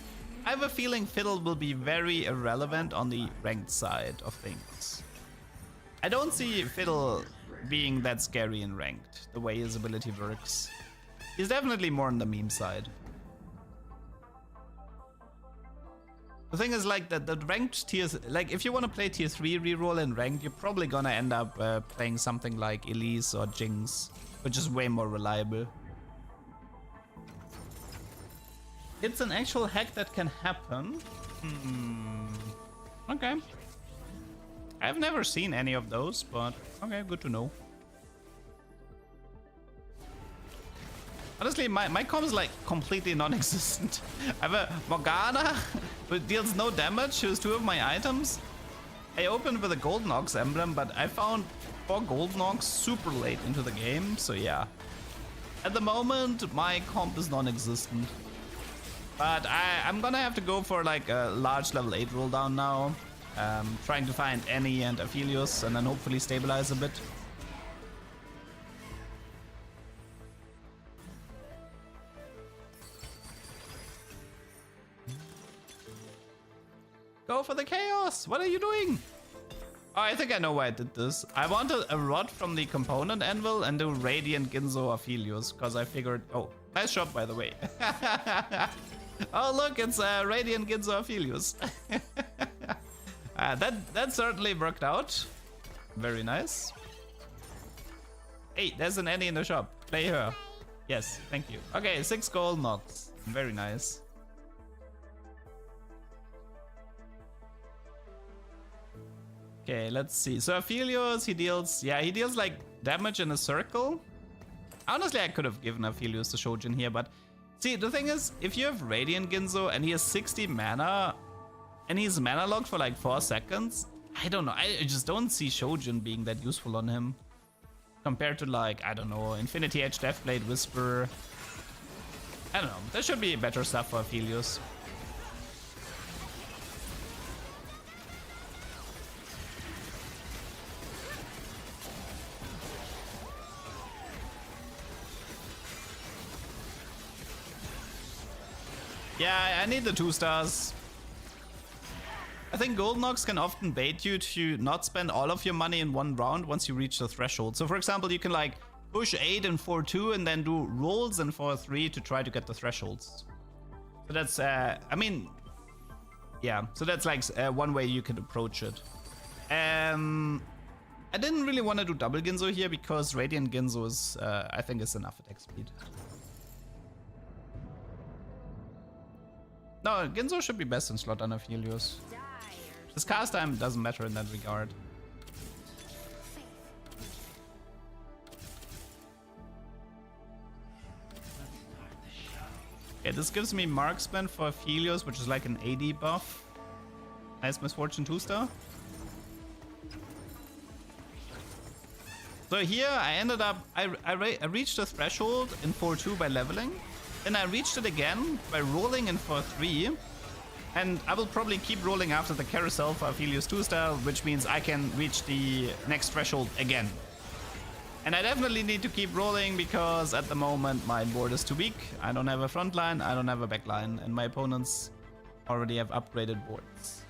I have a feeling Fiddle will be very irrelevant on the ranked side of things. I don't see Fiddle being that scary in ranked, the way his ability works. He's definitely more on the meme side. The thing is, like, the ranked tiers, like, if you want to play tier 3 reroll in ranked, you're probably gonna end up playing something like Elise or Jinx, which is way more reliable. It's an actual hack that can happen. Okay. I've never seen any of those, but okay, good to know. Honestly, my comp is like completely non-existent. I have a Morgana who deals no damage, she has 2 of my items. I opened with a Golden Ox emblem, but I found 4 Golden Ox super late into the game, so yeah. At the moment, my comp is non-existent. But I'm gonna have to go for like a large level 8 roll down now. Trying to find Annie and Aphelios and then hopefully stabilize a bit. Go for the chaos! What are you doing? Oh, I think I know why I did this. I wanted a rod from the component anvil and do Radiant Ginzo Aphelios, because I figured... Oh, nice shot, by the way. Oh, look, it's Radiant Ginzo Aphelios. That certainly worked out. Very nice. Hey, there's an Annie in the shop. Play her. Yes, thank you. Okay, 6 gold knocks. Very nice. Okay, let's see. So Aphelios, he deals like damage in a circle. Honestly, I could have given Aphelios the Shojin here, but see, the thing is, if you have Radiant Ginzo and he has 60 mana and he's mana locked for like 4 seconds, I don't know. I just don't see Shojin being that useful on him compared to, like, I don't know, Infinity Edge, Deathblade, Whisper. I don't know. There should be better stuff for Aphelios. Yeah, I need the 2 stars. I think Golden Ox can often bait you to not spend all of your money in one round once you reach the threshold. So for example, you can like push 8 and 4-2 and then do rolls and 4-3 to try to get the thresholds. So that's, I mean, yeah. So that's like one way you could approach it. I didn't really want to do double Ginzo here because Radiant Ginzo is, I think, is enough attack speed. No, Ginzo should be best in slot on Aphelios. His cast time doesn't matter in that regard. Okay, this gives me marksman for Aphelios, which is like an AD buff. Nice Misfortune 2-star. So here I ended up, I reached the threshold in 4-2 by leveling. Then I reached it again by rolling in 4-3. And I will probably keep rolling after the carousel for Aphelios 2-star, which means I can reach the next threshold again. And I definitely need to keep rolling because at the moment my board is too weak. I don't have a front line, I don't have a back line, and my opponents already have upgraded boards.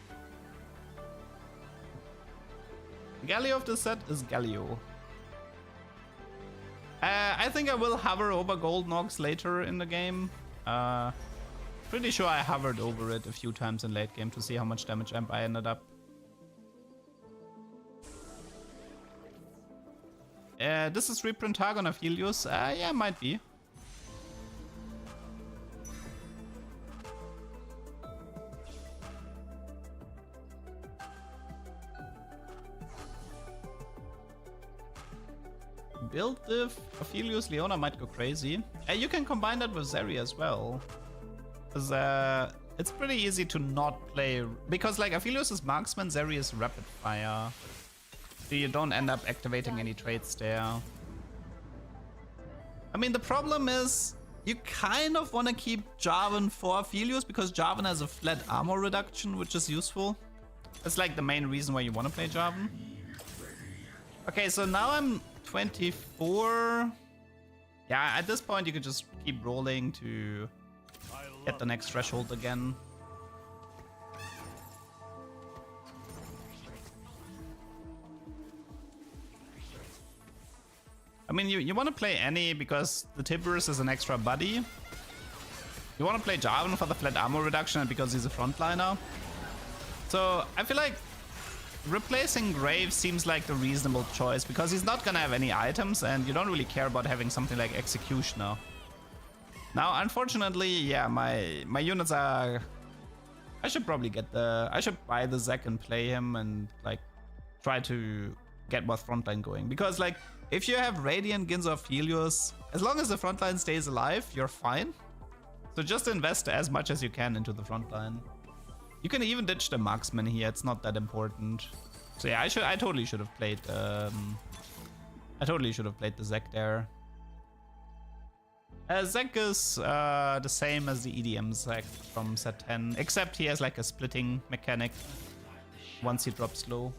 Galio of the set is Galio. I think I will hover over Gold Nox later in the game. Pretty sure I hovered over it a few times in late game to see how much damage amp I ended up. This is reprint Targon of Helios. Yeah, might be. Build diff, Aphelios, Leona might go crazy. You can combine that with Zeri as well. Because it's pretty easy to not play... Because like Aphelios is marksman, Zeri is rapid fire. So you don't end up activating any traits there. I mean, the problem is you kind of want to keep Jarvan for Aphelios because Jarvan has a flat armor reduction, which is useful. That's like the main reason why you want to play Jarvan. Okay, so now I'm 24. Yeah, at this point you could just keep rolling to get the next threshold again. I mean, you want to play any because the Tiburus is an extra buddy. You want to play Jarvan for the flat armor reduction and because he's a frontliner. So I feel like replacing Graves seems like the reasonable choice because he's not gonna have any items and you don't really care about having something like Executioner. Now, unfortunately, yeah, my units are... I should probably get the... I should buy the Zek and play him and like try to get more frontline going. Because like, if you have Radiant, Ginza, Helios, as long as the frontline stays alive, you're fine. So just invest as much as you can into the frontline. You can even ditch the marksman here, it's not that important. So yeah, I totally should have played the Zek there. Zek is the same as the EDM Zek from set 10, except he has like a splitting mechanic once he drops low.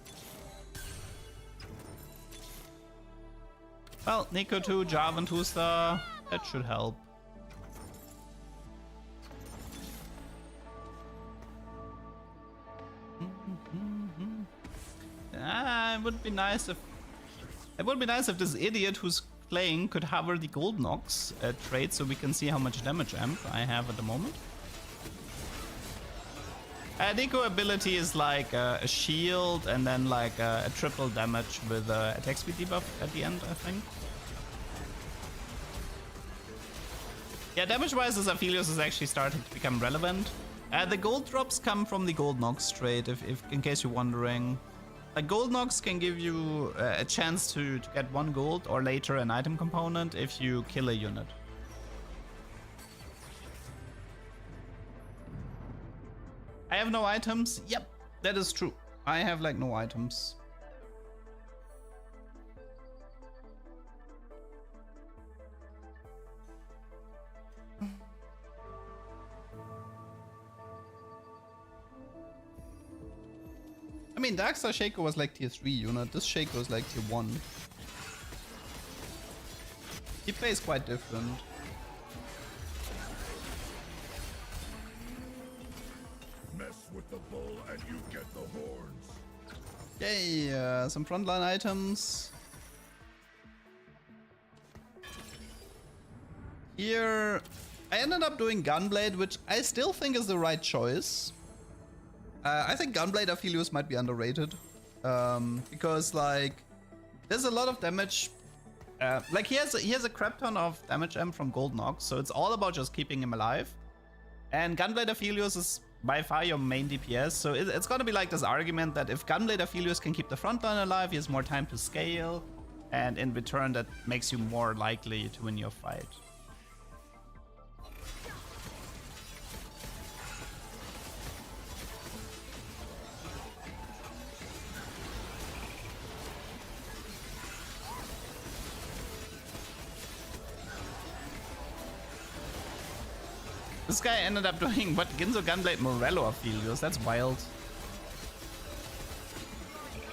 Well, Nico 2, Jarvan 2-star, that should help. It would be nice if this idiot who's playing could hover the Gold Nox trait so we can see how much damage amp I have at the moment. Nico ability is like a shield and then like a triple damage with attack speed debuff at the end, I think. Yeah, damage-wise, this Aphelios is actually starting to become relevant. The gold drops come from the Gold Nox trait, if in case you're wondering. Like Gold Nox can give you a chance to get 1 gold or later an item component if you kill a unit. I have no items. Yep, that is true. I have like no items. I mean, Darkstar Shaco was like tier 3 unit. This Shaco is like tier 1. He plays quite different. Mess with the bull and you get the horns. Yay, some frontline items. Here, I ended up doing Gunblade, which I still think is the right choice. I think Gunblade Aphelios might be underrated. Because like, there's a lot of damage. Like he has a crap ton of damage amp from Gold Nox, so it's all about just keeping him alive. And Gunblade Aphelios is by far your main DPS, so it's gonna be like this argument that if Gunblade Aphelios can keep the frontline alive, he has more time to scale, and in return that makes you more likely to win your fight. This guy ended up doing what? Ginzo Gunblade Morello Aphelios. That's wild.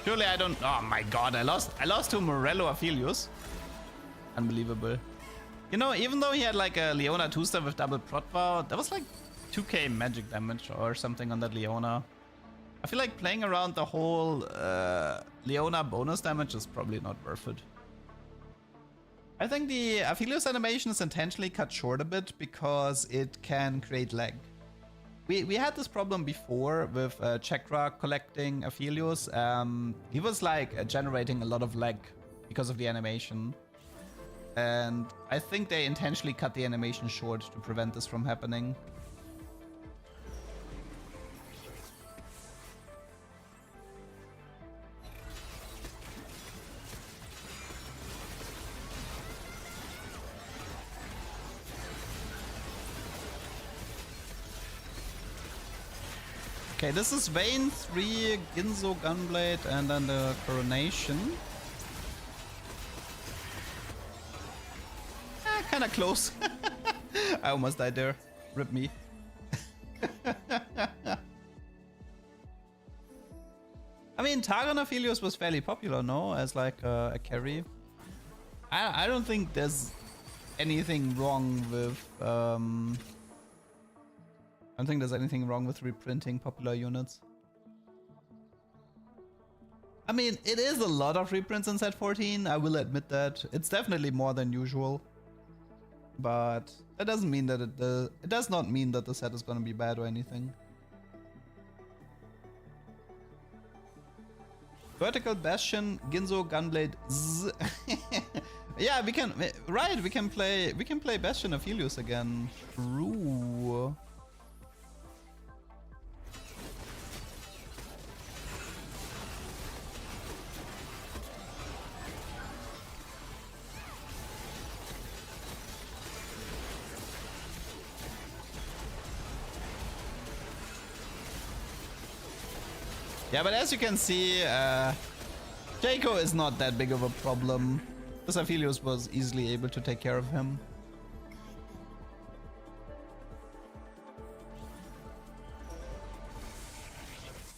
Surely I don't. Oh my god, I lost to Morello Aphelios. Unbelievable. You know, even though he had like a Leona 2-star with double prot vow, that was like 2k magic damage or something on that Leona. I feel like playing around the whole Leona bonus damage is probably not worth it. I think the Aphelios animation is intentionally cut short a bit because it can create lag. We had this problem before with Chakra collecting Aphelios. He was like generating a lot of lag because of the animation. And I think they intentionally cut the animation short to prevent this from happening. Okay, this is Vayne 3, Ginzo Gunblade, and then the Coronation. Kinda close. I almost died there. Rip me. I mean, Targon Aphelios was fairly popular, no? As like a carry. I don't think there's anything wrong with... I don't think there's anything wrong with reprinting popular units. I mean, it is a lot of reprints in set 14, I will admit that. It's definitely more than usual. But that doesn't mean that it does not mean that the set is gonna be bad or anything. Vertical Bastion, Ginzo Gunblade. Zzz. Yeah, we can play Bastion Aphelios again. True. Yeah, but as you can see, Jaco is not that big of a problem. This Aphelios was easily able to take care of him.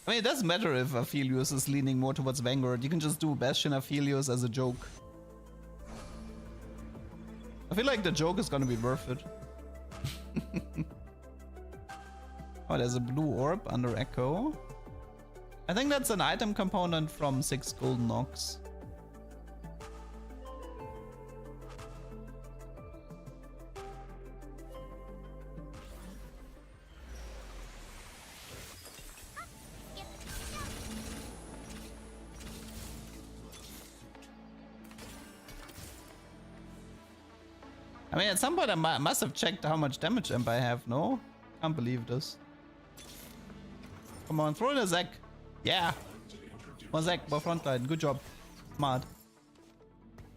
I mean, it doesn't matter if Aphelios is leaning more towards Vanguard. You can just do Bastion Aphelios as a joke. I feel like the joke is gonna be worth it. Oh, there's a blue orb under Echo. I think that's an item component from 6 Golden Ox. I mean, at some point I must have checked how much damage amp I have, no? Can't believe this. Come on, throw in a Zac. Yeah. One Zac, by frontline. Good job. Smart.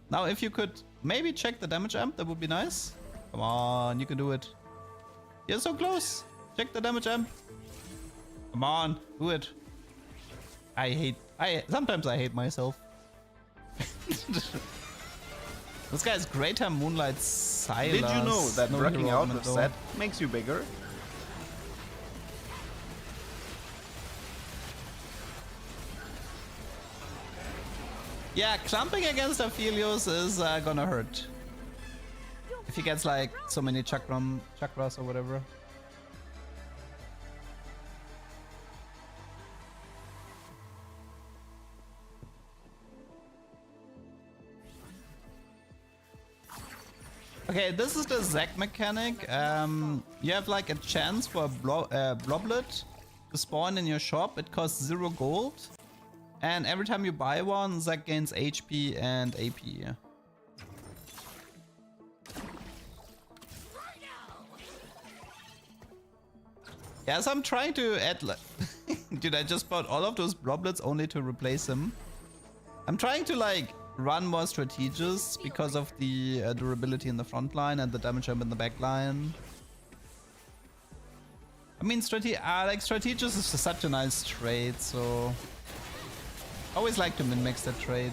Now, if you could maybe check the damage amp, that would be nice. Come on, you can do it. You're so close. Check the damage amp. Come on, do it. Sometimes I hate myself. This guy is Greater Moonlight Silas. Did you know that No working hero out with augment, though. set makes you bigger? Yeah, clumping against Aphelios is gonna hurt. If he gets like so many chakras or whatever. Okay, this is the Zac mechanic. You have like a chance for a bloblet to spawn in your shop. It costs 0 gold. And every time you buy one, Zac gains HP and AP. Yeah, so I'm trying to add... Dude, I just bought all of those bloblets only to replace them. I'm trying to like run more Strategists because of the durability in the front line and the damage amp in the back line. I mean, Strategist is such a nice trade, so... Always like to min-max that trade.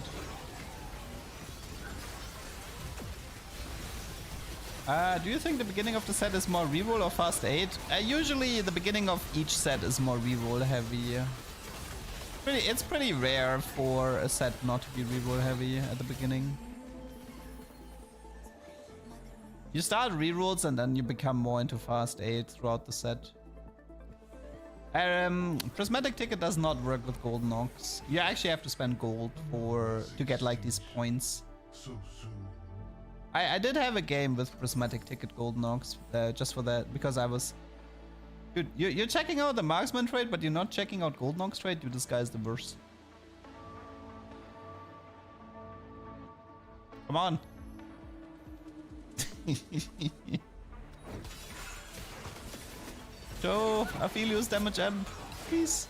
Do you think the beginning of the set is more reroll or fast 8? Usually the beginning of each set is more reroll heavy. It's pretty rare for a set not to be reroll heavy at the beginning. You start rerolls and then you become more into fast 8 throughout the set. Prismatic Ticket does not work with Golden Ox. You actually have to spend gold to get like these points. So soon. I did have a game with Prismatic Ticket Golden Ox just for that, because I was... Dude, you're checking out the Marksman trade, but you're not checking out Golden Ox trade? Dude, this guy's the worst. Come on. Joe, Aphelios damage amp, please.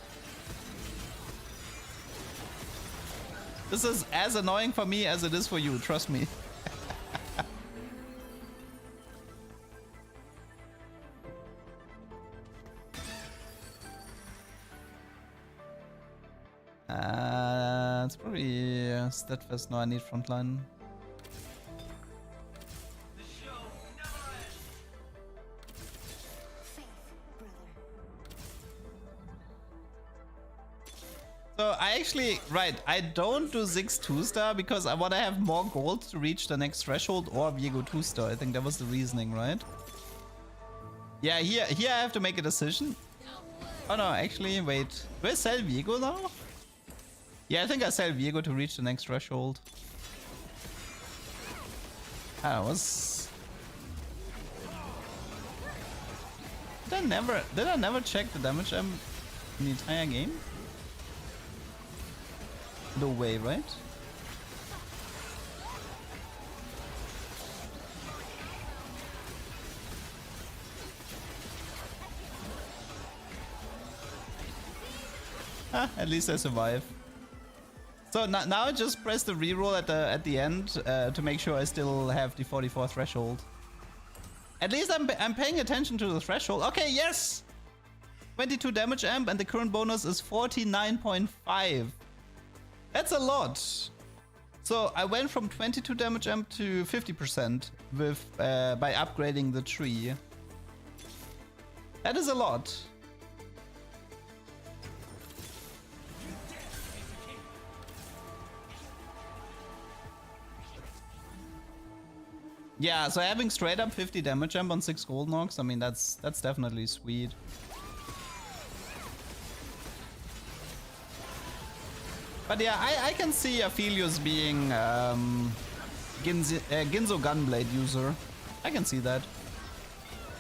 This is as annoying for me as it is for you, trust me. It's probably Steadfast. No, I need frontline. So I actually, right, I don't do Ziggs 2-star because I want to have more gold to reach the next threshold, or Viego 2-star. I think that was the reasoning, right? Yeah, here I have to make a decision. Oh no, actually, wait. Do I sell Viego now? Yeah, I think I sell Viego to reach the next threshold. I was... Did I never check the damage in the entire game? No way, right? At least I survive. So now just press the reroll at the end to make sure I still have the 44 threshold. At least I'm paying attention to the threshold. Okay, yes! 22 damage amp and the current bonus is 49.5. That's a lot. So I went from 22 damage amp to 50% with by upgrading the tree. That is a lot. Yeah, so having straight up 50 damage amp on 6 gold knocks, I mean that's definitely sweet. But yeah, I can see Aphelios being Ginzo Gunblade user. I can see that.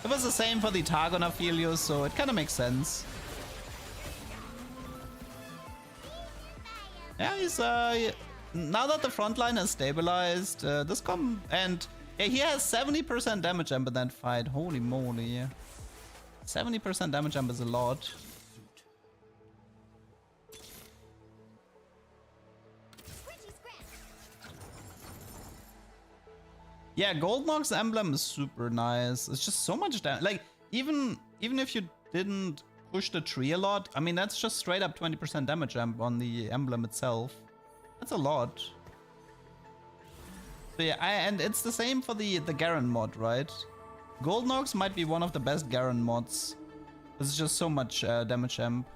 It was the same for the Targon Aphelios, so it kind of makes sense. Yeah, he's now that the front line is stabilized, and yeah, he has 70% damage amp in that fight. Holy moly. 70% damage amp is a lot. Yeah, Gold Nox emblem is super nice. It's just so much damage. Like, even if you didn't push the tree a lot, I mean, that's just straight up 20% damage amp on the emblem itself. That's a lot. So yeah, and it's the same for the Garen mod, right? Gold Nox might be one of the best Garen mods. It's just so much damage amp.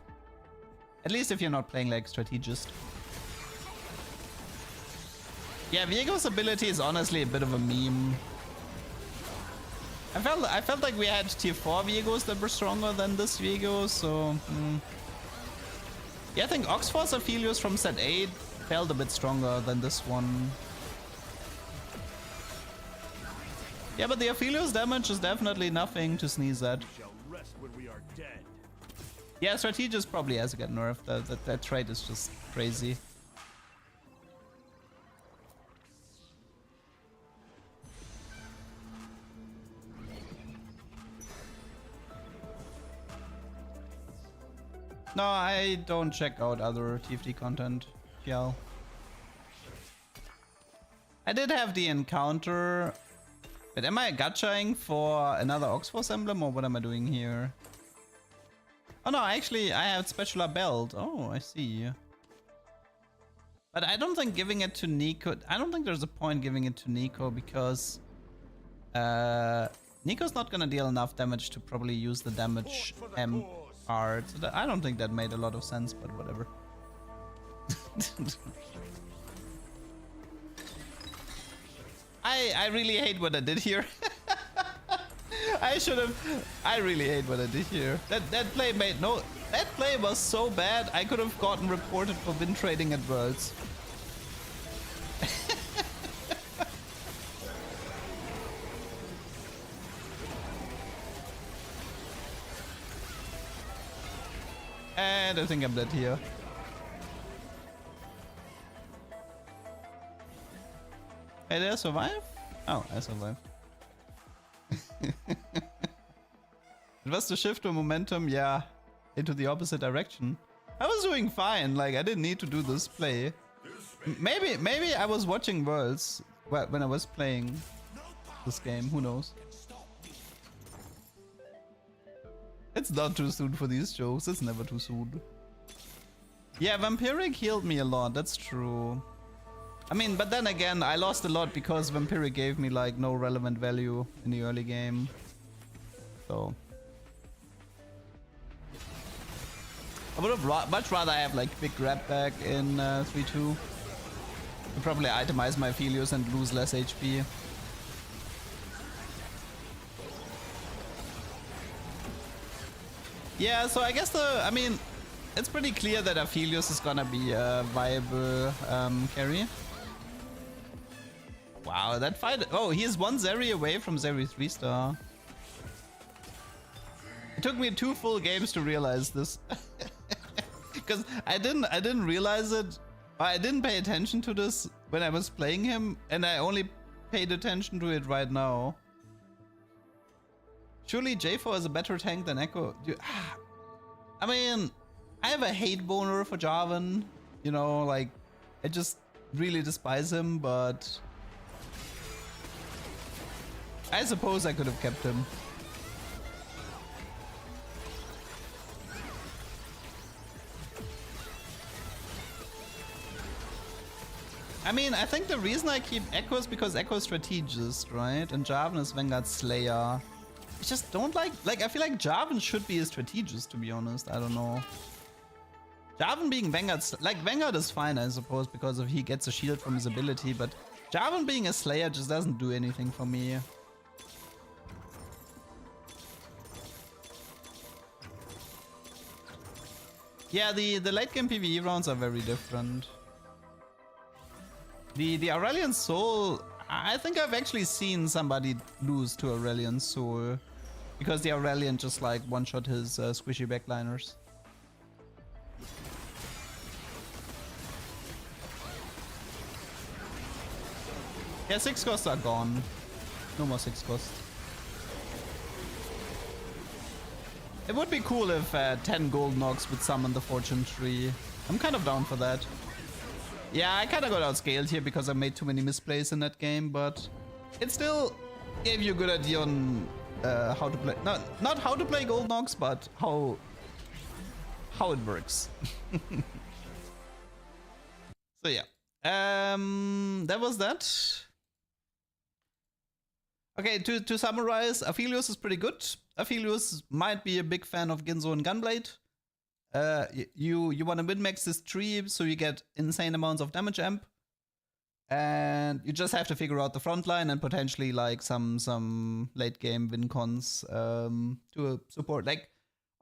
At least if you're not playing like strategist. Yeah, Viego's ability is honestly a bit of a meme. I felt like we had tier 4 Viegos that were stronger than this Viego, so... Yeah, I think Oxforce Aphelios from set 8 felt a bit stronger than this one. Yeah, but the Aphelios damage is definitely nothing to sneeze at. Yeah, Strategist probably has to get nerfed. That trait is just crazy. No, I don't check out other TFT content, PL. I did have the encounter, but am I gachaing for another Oxforce emblem or what am I doing here? Oh no, actually I have Spatula Belt. Oh, I see. But I don't think giving it to Nico, I don't think there's a point giving it to Nico because Nico's not gonna deal enough damage to probably use the damage M card. So I don't think that made a lot of sense, but whatever. I really hate what I did here. I really hate what I did here. That play made no. That play was so bad. I could have gotten reported for win trading at Worlds. And I think I'm dead here. Hey, did I survive? Oh, I survived. It was to shift the momentum, yeah, into the opposite direction. I was doing fine, like I didn't need to do this play. Maybe I was watching Worlds when I was playing this game, who knows? It's not too soon for these jokes, it's never too soon. Yeah, Vampiric healed me a lot, that's true. I mean, but then again, I lost a lot because Vampiric gave me like no relevant value in the early game. So I would have much rather have like big grab back in 3-2. To probably itemize my Phelios and lose less HP. Yeah, so I guess I mean, it's pretty clear that Aphelios is gonna be a viable carry. Wow, that fight. Oh, he is one Zeri away from Zeri 3-star. It took me 2 full games to realize this. Because I didn't realize it. I didn't pay attention to this when I was playing him, and I only paid attention to it right now. Surely J4 is a better tank than Echo. I mean, I have a hate boner for Jarvan. You know, like, I just really despise him, but I suppose I could have kept him. I mean, I think the reason I keep Echo is because Echo is strategist, right? And Jarvan is Vanguard Slayer. I just don't like, I feel like Jarvan should be a strategist, to be honest. I don't know. Jarvan being Vanguard, Vanguard is fine, I suppose, because if he gets a shield from his ability, but Jarvan being a Slayer just doesn't do anything for me. Yeah, the late game PvE rounds are very different. The Aurelion Soul, I think I've actually seen somebody lose to Aurelion Soul. Because the Aurelion just like one-shot his squishy backliners. Yeah, 6 costs are gone. No more 6 costs. It would be cool if 10 gold knocks would summon the fortune tree. I'm kind of down for that. Yeah, I kind of got outscaled here because I made too many misplays in that game, but it still gave you a good idea on how to play. Not how to play gold knocks, but how it works. So yeah, that was that. Okay, to summarize, Aphelios is pretty good. Aphelios might be a big fan of Ginzo and Gunblade. You want to min-max this tree so you get insane amounts of damage amp. And you just have to figure out the front line and potentially like some late game win cons to support. Like,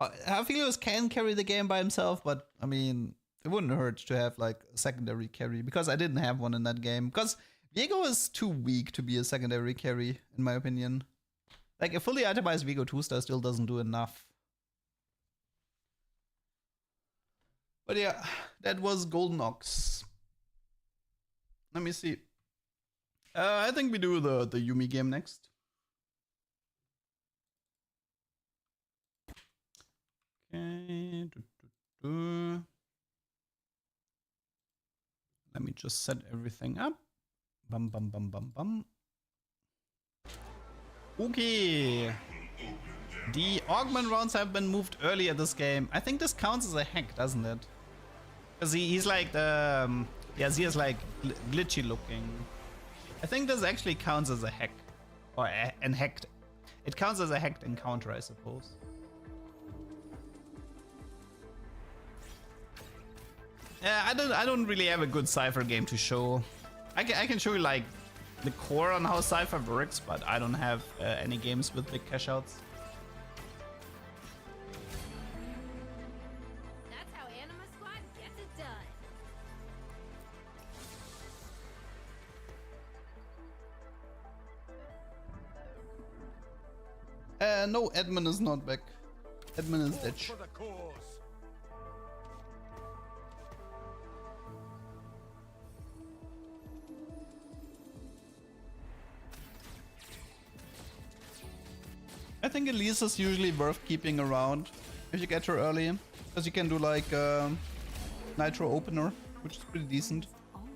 Aphelios can carry the game by himself, but I mean, it wouldn't hurt to have like a secondary carry, because I didn't have one in that game. Because Viego is too weak to be a secondary carry, in my opinion. Like, a fully itemized Viego 2-star still doesn't do enough. But yeah, that was Golden Ox. Let me see. I think we do the Yuumi game next. Okay. Let me just set everything up. Bum bum bum bum bum. Okay. The augment rounds have been moved earlier this game. I think this counts as a hack, doesn't it? Because he's like the yeah, he is like glitchy looking. I think this actually counts as a hack. Or an hacked. It counts as a hacked encounter, I suppose. Yeah, I don't really have a good Cypher game to show. I can show you like the core on how Cypher works, but I don't have any games with big cash outs. That's how Anima Squad gets it done. No, Edmund is not back. Edmund is dead. For the cause. I think Elise is usually worth keeping around if you get her early, because you can do like Nitro opener, which is pretty decent. All make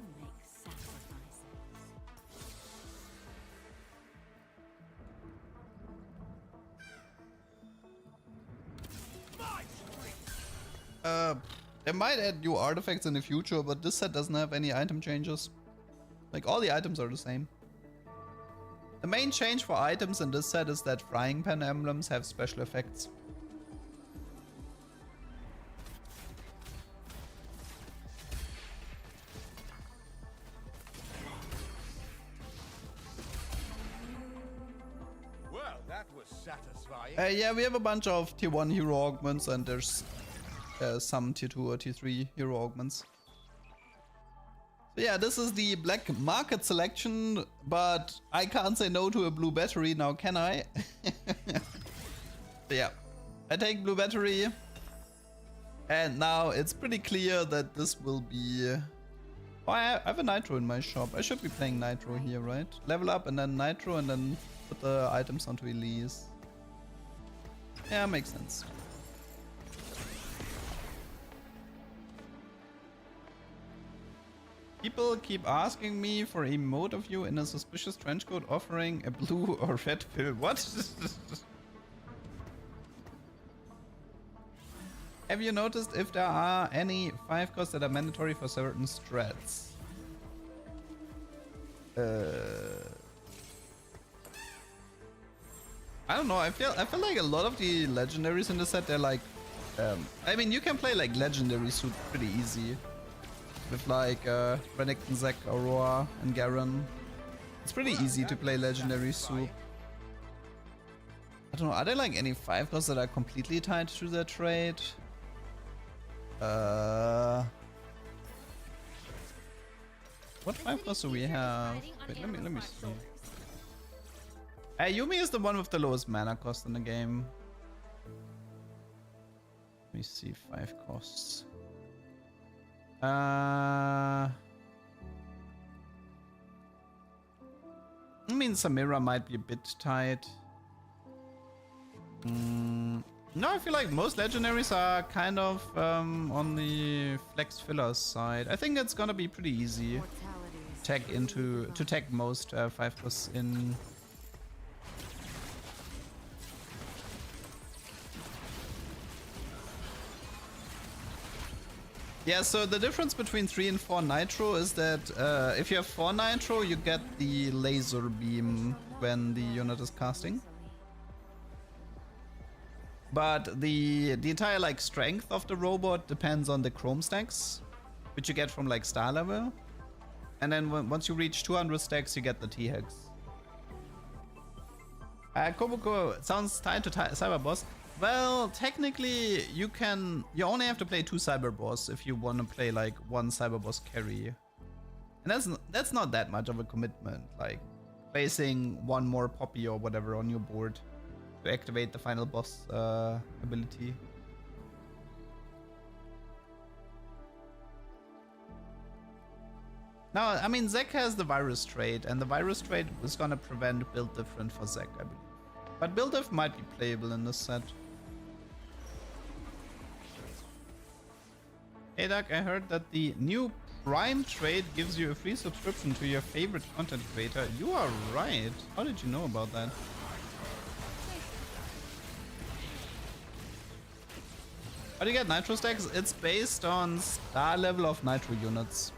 sacrifices. They might add new artifacts in the future, but this set doesn't have any item changes. Like all the items are the same. The main change for items in this set is that frying pan emblems have special effects. Well, that was satisfying. Yeah, we have a bunch of tier 1 hero augments and there's some tier 2 or tier 3 hero augments. So yeah, this is the black market selection, but I can't say no to a blue battery now, can I? So yeah, I take blue battery. And now it's pretty clear that this will be... Oh, I have a Nitro in my shop. I should be playing Nitro here, right? Level up and then Nitro and then put the items onto Elise. Yeah, makes sense. People keep asking me for a emote of you in a suspicious trench coat offering a blue or red pill. What? Have you noticed if there are any 5 costs that are mandatory for certain strats? I don't know. I feel like a lot of the legendaries in the set, they're like, I mean, you can play like legendary suit pretty easy. With like Renekton, Zac, Aurora, and Garen. It's pretty easy to play legendary soup. I don't know, are there like any 5 costs that are completely tied to their trade? What 5 costs do we have? Wait, let me see. Yumi is the one with the lowest mana cost in the game. Let me see, 5 costs. I mean, Samira might be a bit tight. No, I feel like most legendaries are kind of on the flex filler side. I think it's gonna be pretty easy to tag most 5 costs in. Yeah, so the difference between 3 and 4 Nitro is that if you have 4 Nitro, you get the laser beam when the unit is casting. But the entire like strength of the robot depends on the chrome stacks, which you get from like star level. And then once you reach 200 stacks, you get the T-Hex. Kobuko sounds tied to Cyber Boss. Well, technically, you only have to play 2 Cyber Boss if you want to play like 1 Cyber Boss carry. And that's not that much of a commitment, like placing 1 more Poppy or whatever on your board to activate the final boss ability. Now, I mean, Zac has the virus trait, and the virus trait is gonna prevent build different for Zac, I believe. But build diff might be playable in this set. Hey Duck, I heard that the new Prime trade gives you a free subscription to your favorite content creator. You are right. How did you know about that? How do you get Nitro stacks? It's based on star level of Nitro units.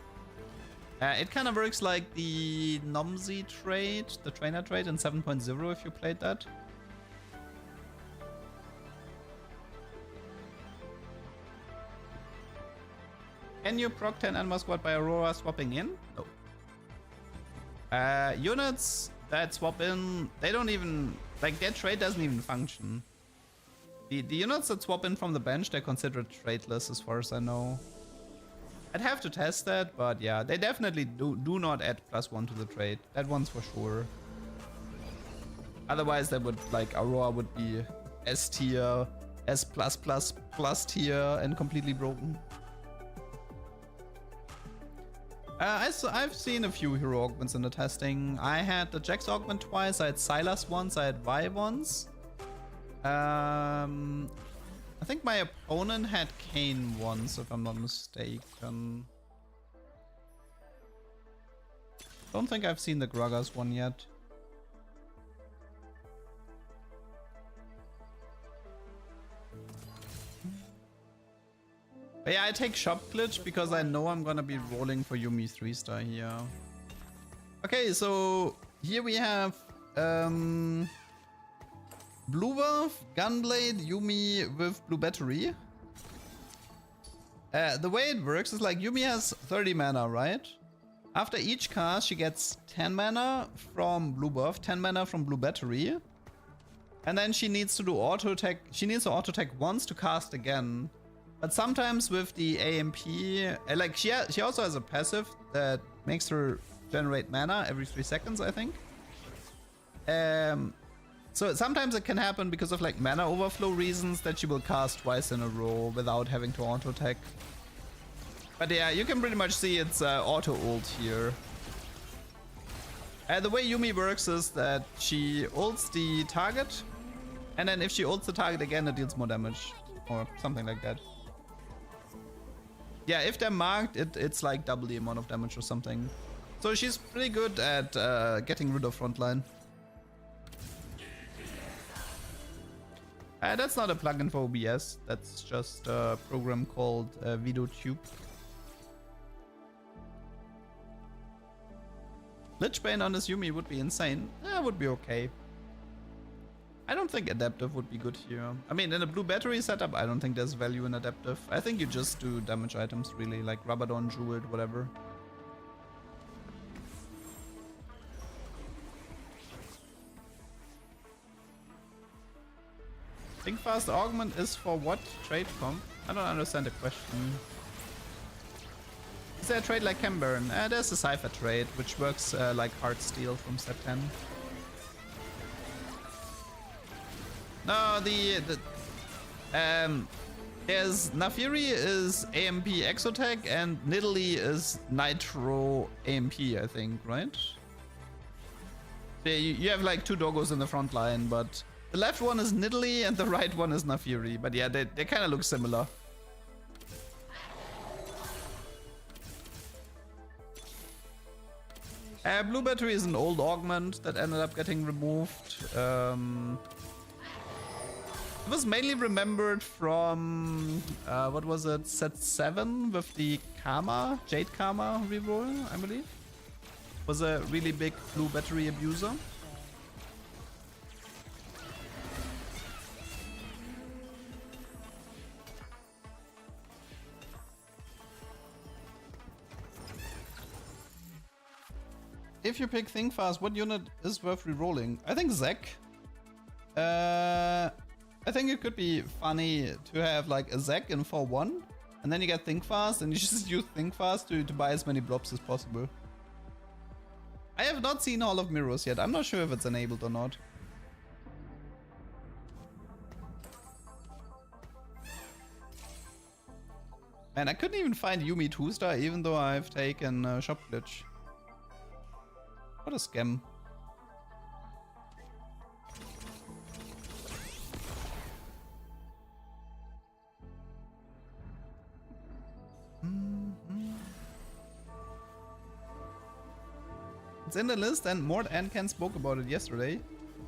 It kind of works like the Nomzi trait, the trainer trait in 7.0 if you played that. Can you proc 10 Anima Squad by Aurora swapping in? No. Units that swap in, they don't even, like their trait doesn't even function. The units that swap in from the bench, they're considered traitless as far as I know. I'd have to test that, but yeah, they definitely do not add +1 to the trait. That one's for sure. Otherwise, that would, like, Aurora would be S tier, S+++ tier, and completely broken. I've seen a few hero augments in the testing. I had the Jax augment twice, I had Silas once, I had Vi once. I think my opponent had Kane once, if I'm not mistaken. Don't think I've seen the Gragas one yet. But yeah, I take Shop Glitch because I know I'm gonna be rolling for Yuumi 3-star here. Okay, so here we have Blue Buff, Gunblade, Yuumi with Blue Battery. The way it works is like Yuumi has 30 mana, right? After each cast, she gets 10 mana from Blue Buff, 10 mana from Blue Battery. And then she needs to do auto attack. She needs to auto attack once to cast again. But sometimes with the AMP, like she also has a passive that makes her generate mana every 3 seconds, I think. So sometimes it can happen because of like mana overflow reasons that she will cast twice in a row without having to auto attack. But yeah, you can pretty much see it's auto ult here. The way Yuumi works is that she ults the target, and then if she ults the target again, it deals more damage or something like that. Yeah, if they're marked, it's like double the amount of damage or something. So she's pretty good at getting rid of frontline. That's not a plugin for OBS, that's just a program called VideoTube. Lichbane on this Yuumi would be insane. Would be okay. I don't think Adaptive would be good here. I mean, in a Blue Battery setup, I don't think there's value in Adaptive. I think you just do damage items, really, like Rabadon, Jeweled, whatever. Think Fast Augment is for what trade comp? I don't understand the question. Is there a trade like Camburn? There's a Cypher trade, which works like Heartsteel from set 10. No, there's Nafiri is AMP Exotech and Nidalee is Nitro AMP, I think, right? You have like 2 doggos in the front line, but the left one is Nidalee and the right one is Nafiri. But yeah, they kind of look similar. Blue Battery is an old augment that ended up getting removed. It was mainly remembered from, what was it, set 7 with the Karma, Jade Karma reroll, I believe. Was a really big Blue Battery abuser. If you pick Think Fast, what unit is worth rerolling? I think Zac. I think it could be funny to have like a Zac in 4-1, and then you get Think Fast, and you just use Think Fast to buy as many blobs as possible. I have not seen Hall of Mirrors yet. I'm not sure if it's enabled or not. Man, I couldn't even find Yuumi 2-star even though I've taken Shop Glitch. What a scam. It's in the list and Mort and Ken spoke about it yesterday.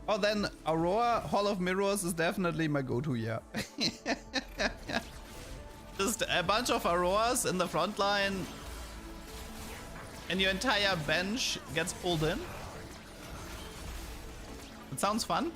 Oh, then Aurora Hall of Mirrors is definitely my go-to, yeah. Just a bunch of Auroras in the front line. and your entire bench gets pulled in. It sounds fun.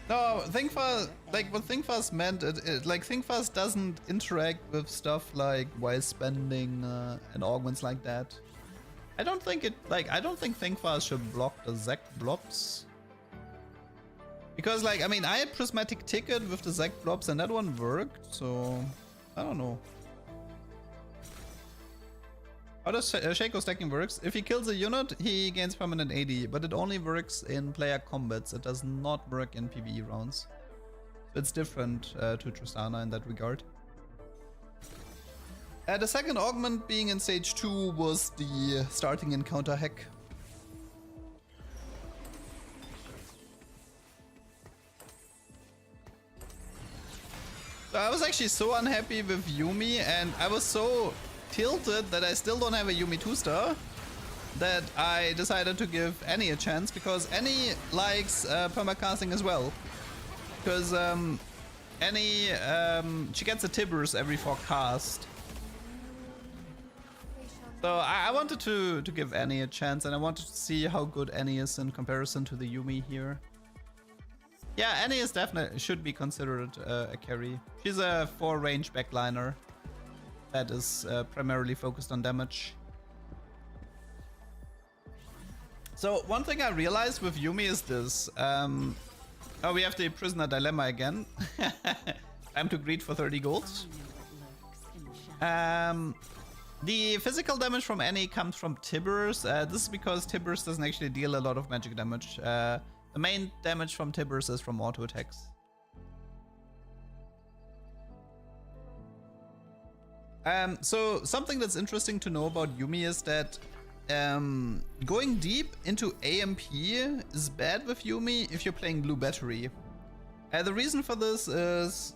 No, ThinkFast, like what ThinkFast meant, like ThinkFast doesn't interact with stuff like wise spending and augments like that. I don't think ThinkFast should block the Zek blobs. Because like, I mean, I had Prismatic Ticket with the Zek blobs and that one worked, so I don't know. How does Shaco stacking works? If he kills a unit, he gains permanent AD, but it only works in player combats. It does not work in PvE rounds. It's different to Tristana in that regard. The second augment being in stage 2 was the starting encounter hack. So I was actually so unhappy with Yuumi, and I was so tilted that I still don't have a Yuumi 2-star, that I decided to give Annie a chance, because Annie likes permacasting as well. Because Annie, she gets a Tibbers every 4 cast. So I wanted to give Annie a chance, and I wanted to see how good Annie is in comparison to the Yuumi here. Yeah, Annie is definitely should be considered a carry. She's a 4-range backliner that is primarily focused on damage. So one thing I realized with Yuumi is this. Oh, we have the prisoner dilemma again. Time to greed for 30 gold. The physical damage from Annie comes from Tibbers. This is because Tibbers doesn't actually deal a lot of magic damage. The main damage from Tibbers is from auto attacks. So something that's interesting to know about Yuumi is that going deep into AMP is bad with Yuumi if you're playing Blue Battery. The reason for this is,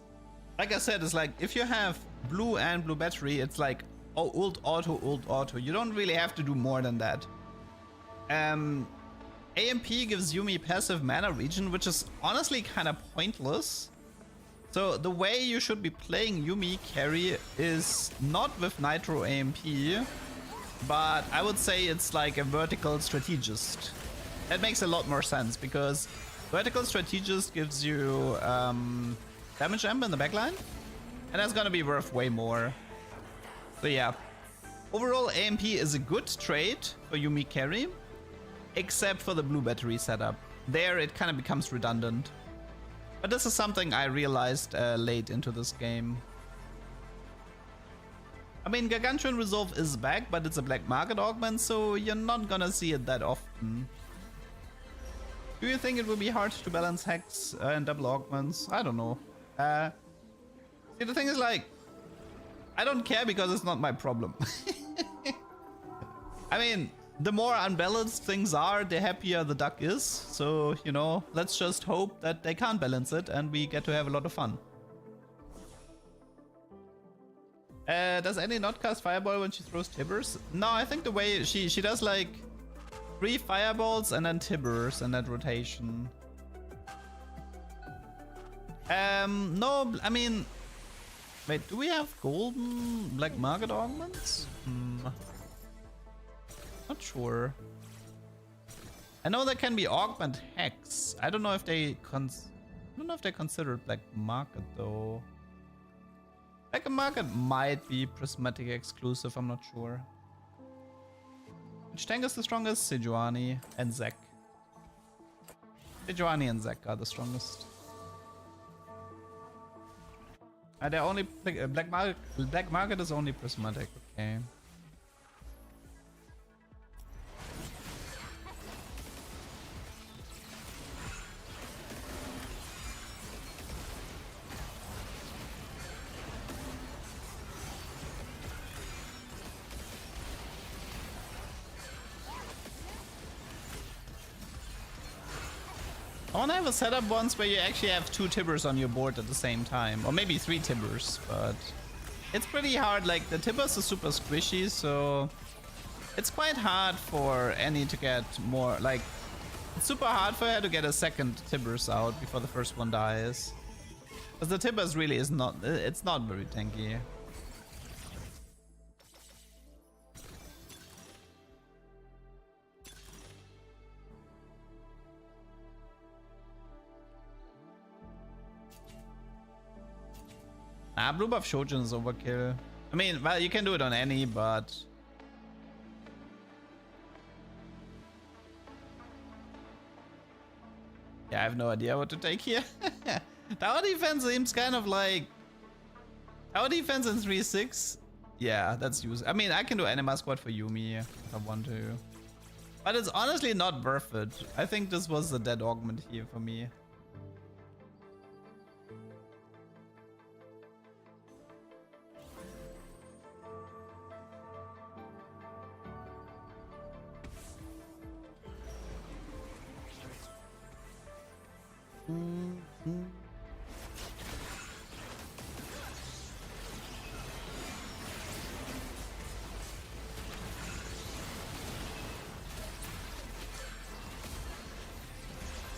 like I said, is like if you have Blue and Blue Battery, it's like ult auto. You don't really have to do more than that. AMP gives Yuumi passive mana regen, which is honestly kind of pointless. So the way you should be playing Yuumi carry is not with Nitro AMP, but I would say it's like a vertical strategist. That makes a lot more sense, because vertical strategist gives you damage amp in the backline, and that's gonna be worth way more. So yeah, overall AMP is a good trade for Yuumi carry, except for the Blue Battery setup. There it kind of becomes redundant. But this is something I realized late into this game. I mean, Gargantuan Resolve is back, but it's a black market augment, so you're not gonna see it that often. Do you think it will be hard to balance hacks and double augments? I don't know. See, the thing is, like, I don't care because it's not my problem. I mean, the more unbalanced things are, the happier the duck is. So, you know, let's just hope that they can't balance it and we get to have a lot of fun. Does Annie not cast Fireball when she throws Tibbers? No, I think the way she does like 3 Fireballs and then Tibbers in that rotation. No, I mean, wait, do we have golden black market augments? Not sure. I know there can be augment hacks. I don't know if they considered black market though. Black market might be prismatic exclusive, I'm not sure. Which tank is the strongest? Sejuani and Zek. Sejuani and Zek are the strongest. They're only black market is only prismatic, okay. I want to have a setup once where you actually have 2 Tibbers on your board at the same time. Or maybe 3 Tibbers, but it's pretty hard. Like, the Tibbers are super squishy, so it's quite hard for Annie to get more, like, It's super hard for her to get a second Tibbers out before the first one dies. Because the Tibbers really is not, it's not very tanky. Ah, blue buff Shojin is overkill. I mean, well, you can do it on any, but... Yeah, I have no idea what to take here. Tower defense seems kind of like... Tower defense in 3-6? Yeah, that's used. I mean, I can do Anima Squad for Yuumi if I want to. But it's honestly not worth it. I think this was the dead augment here for me.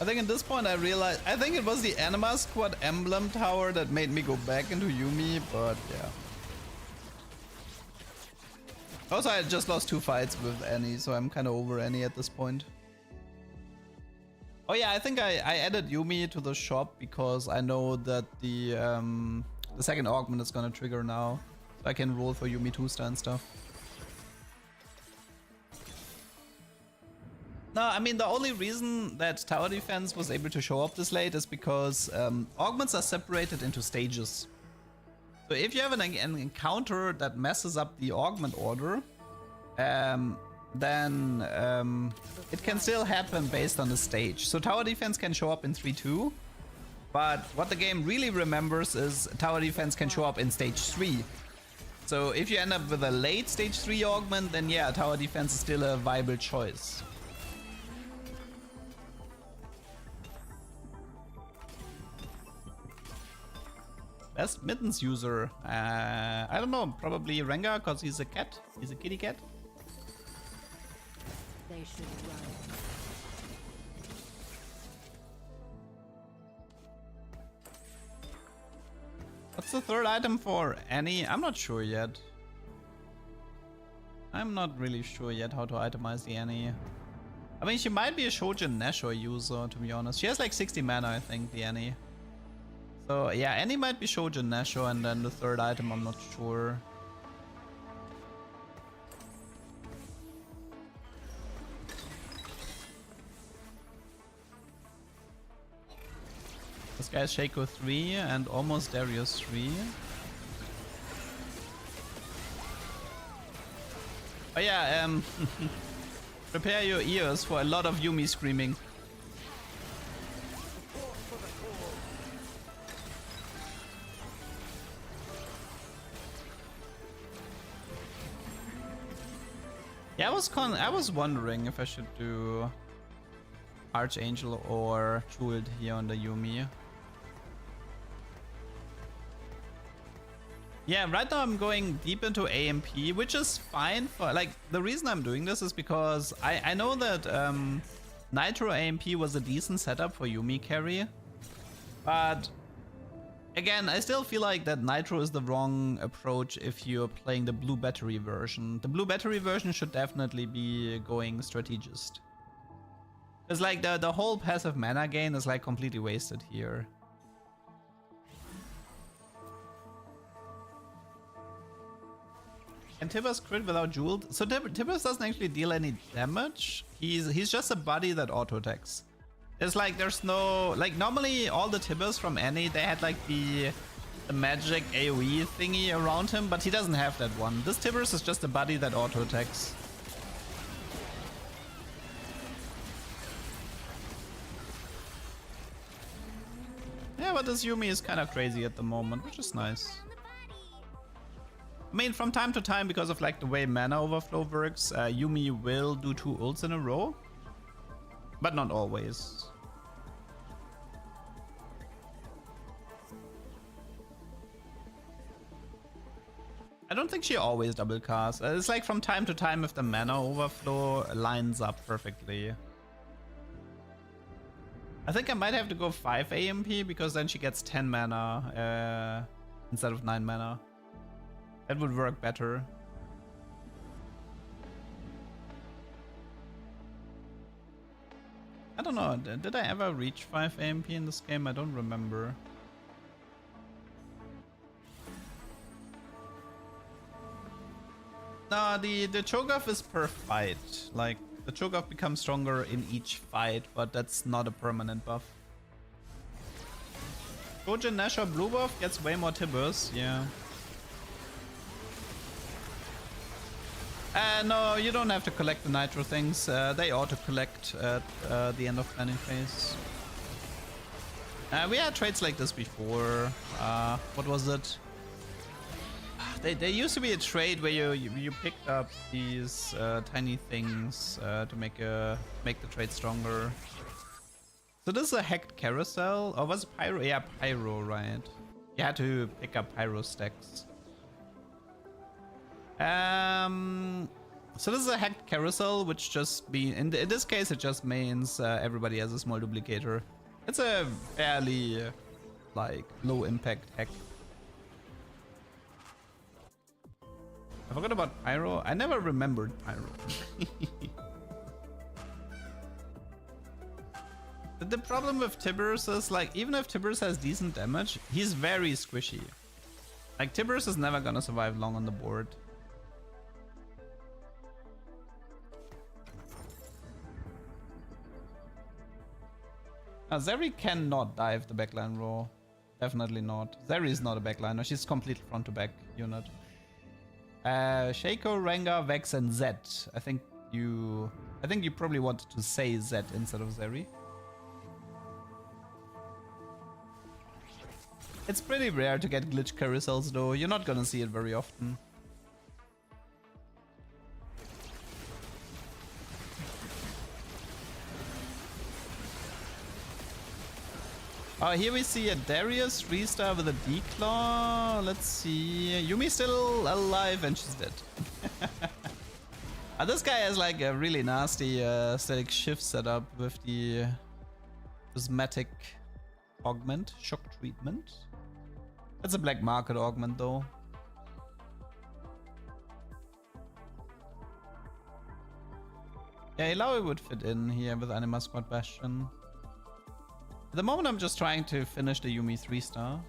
I think at this point I realized, I think it was the Anima Squad emblem tower that made me go back into Yuumi, but yeah. Also, I just lost 2 fights with Annie, so I'm kind of over Annie at this point. Oh yeah, I think I added Yuumi to the shop because I know that the second augment is gonna trigger now. So I can roll for Yuumi 2-star and stuff. No, I mean, the only reason that tower defense was able to show up this late is because augments are separated into stages. So if you have an encounter that messes up the augment order, then it can still happen based on the stage. So tower defense can show up in 3-2, but what the game really remembers is tower defense can show up in stage 3. So if you end up with a late stage 3 augment, then yeah, tower defense is still a viable choice. Best mittens user, I don't know, probably Rengar, because he's a cat. He's a kitty cat. They should run. What's the third item for Annie? I'm not sure yet. I'm not really sure yet how to itemize the Annie. I mean, she might be a Shojin Nashor user, to be honest. She has like 60 mana, I think, the Annie. So yeah, Annie might be Shojin Nashor, and then the third item, I'm not sure. This guy's Shaco 3 and almost Darius 3. Oh yeah, prepare your ears for a lot of Yuumi screaming. Yeah, I was wondering if I should do Archangel or Jeweled here on the Yuumi. Yeah, right now I'm going deep into AMP, which is fine for, like, the reason I'm doing this is because I know that Nitro AMP was a decent setup for Yuumi carry, but again, I still feel like that Nitro is the wrong approach if you're playing the blue battery version. The blue battery version should definitely be going strategist. It's like the whole passive mana gain is like completely wasted here. Can Tibbers crit without Jeweled? So Tibbers doesn't actually deal any damage. He's just a body that auto attacks. It's like there's no, like, normally all the Tibbers from Annie, they had like the magic AoE thingy around him, but he doesn't have that one. This Tibbers is just a body that auto attacks. Yeah, but this Yuumi is kind of crazy at the moment, which is nice. I mean, from time to time, because of like the way mana overflow works, Yuumi will do 2 ults in a row, but not always. I don't think she always double casts. It's like from time to time if the mana overflow lines up perfectly. I think I might have to go 5 AMP because then she gets 10 mana instead of 9 mana. That would work better. I don't know, did I ever reach 5 AMP in this game? I don't remember. No, the Cho'Gath is per fight. Like, the Cho'Gath becomes stronger in each fight, but that's not a permanent buff. Gojin, Nash or Blue buff gets way more Tibbers, yeah. No, you don't have to collect the Nitro things. They auto-collect at the end of planning phase. We had trades like this before. What was it? There used to be a trade where you picked up these tiny things to make the trade stronger. So this is a hacked carousel, or was it Pyro? Yeah, Pyro, right? You had to pick up Pyro stacks. So this is a hacked carousel, which just in this case it just means everybody has a small duplicator. It's a fairly like low impact hack. I forgot about Pyro. I never remembered Pyro. The problem with Tibbers is, like, even if Tibbers has decent damage, he's very squishy. Like, Tibbers is never gonna survive long on the board. Zeri cannot dive the backline raw. Definitely not. Zeri is not a backliner. She's completely front to back unit. Shaco, Rengar, Vex, and Zed. I think you probably wanted to say Zed instead of Zeri. It's pretty rare to get glitch carousels though. You're not gonna see it very often. Oh, here we see a Darius 3-star with a D-Claw. Let's see. Yumi's still alive and she's dead. This guy has like a really nasty static shift setup with the prismatic augment, shock treatment. That's a black market augment though. Yeah, Ilaoi would fit in here with Anima Squad Bastion. At the moment, I'm just trying to finish the Yumi 3-star.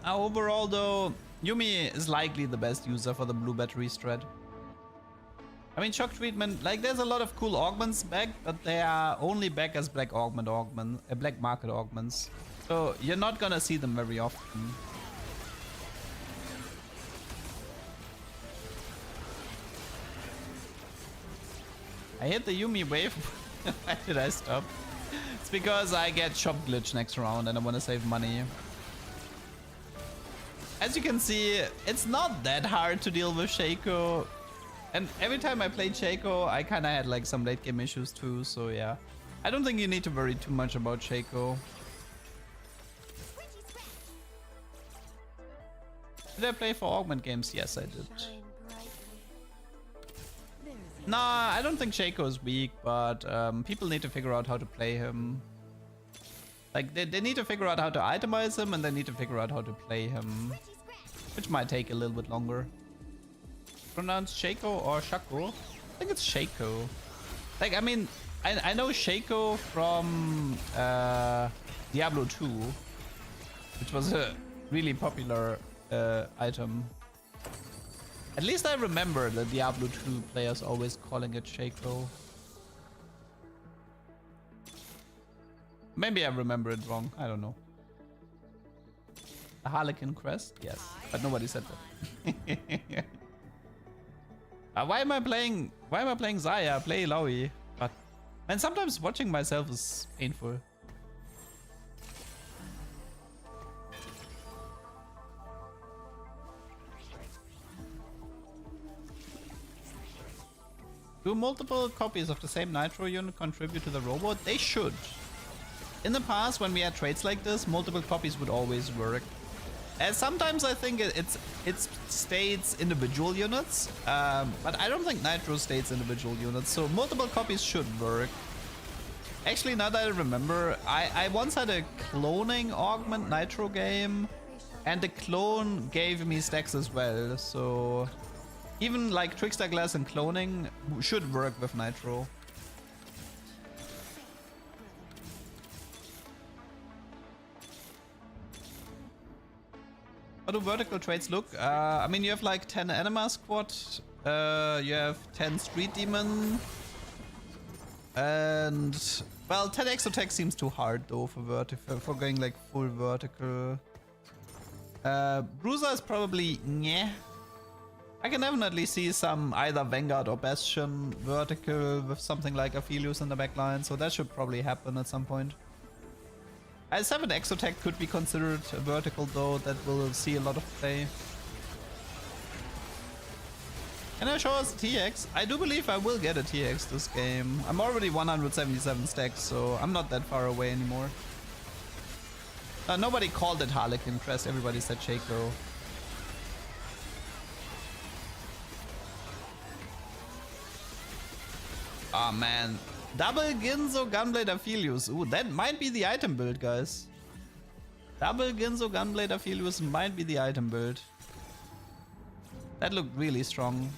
Overall though, Yumi is likely the best user for the blue battery strat. I mean, shock treatment, like there's a lot of cool augments back, but they are only back as black market augments. So you're not gonna see them very often. I hit the Yumi wave. Why did I stop? It's because I get shop glitch next round and I want to save money. As you can see, it's not that hard to deal with Shaco. And every time I played Shaco, I kind of had like some late game issues too, so yeah. I don't think you need to worry too much about Shaco. Did I play for augment games? Yes, I did. Nah, I don't think Shaco is weak, but people need to figure out how to play him. Like, they need to figure out how to itemize him, and they need to figure out how to play him. Which might take a little bit longer. Pronounced Shaco or Shaco? I think it's Shaco. Like, I mean, I know Shaco from Diablo 2, which was a really popular item. At least I remember the Diablo 2 players always calling it Shaco. Maybe I remember it wrong. I don't know. A Harlequin crest? Yes. But nobody said that. Why am I playing Xayah? Play Ilaoi. But and sometimes watching myself is painful. Do multiple copies of the same Nitro unit contribute to the robot? They should. In the past, when we had trades like this, multiple copies would always work. Sometimes I think it states individual units, but I don't think Nitro states individual units, so multiple copies should work. Actually, now that I remember, I once had a cloning augment Nitro game, and the clone gave me stacks as well, so even like Trickster Glass and cloning should work with Nitro. How do vertical trades look? I mean, you have like 10 Anima Squad, you have 10 Street Demon, and well, 10 Exotech seems too hard though for going like full vertical. Bruiser is probably nyeh. I can definitely see some either Vanguard or Bastion vertical with something like Aphelios in the backline, so that should probably happen at some point. I7 Exotech could be considered a vertical though, that will see a lot of play. Can I show us a TX? I do believe I will get a TX this game. I'm already 177 stacks, so I'm not that far away anymore. Nobody called it Harlequin Crest, everybody said Shaco. Ah man. Double Ginzo Gunblade Aphelios. Ooh, that might be the item build, guys. Double Ginzo Gunblade Aphelios might be the item build. That looked really strong.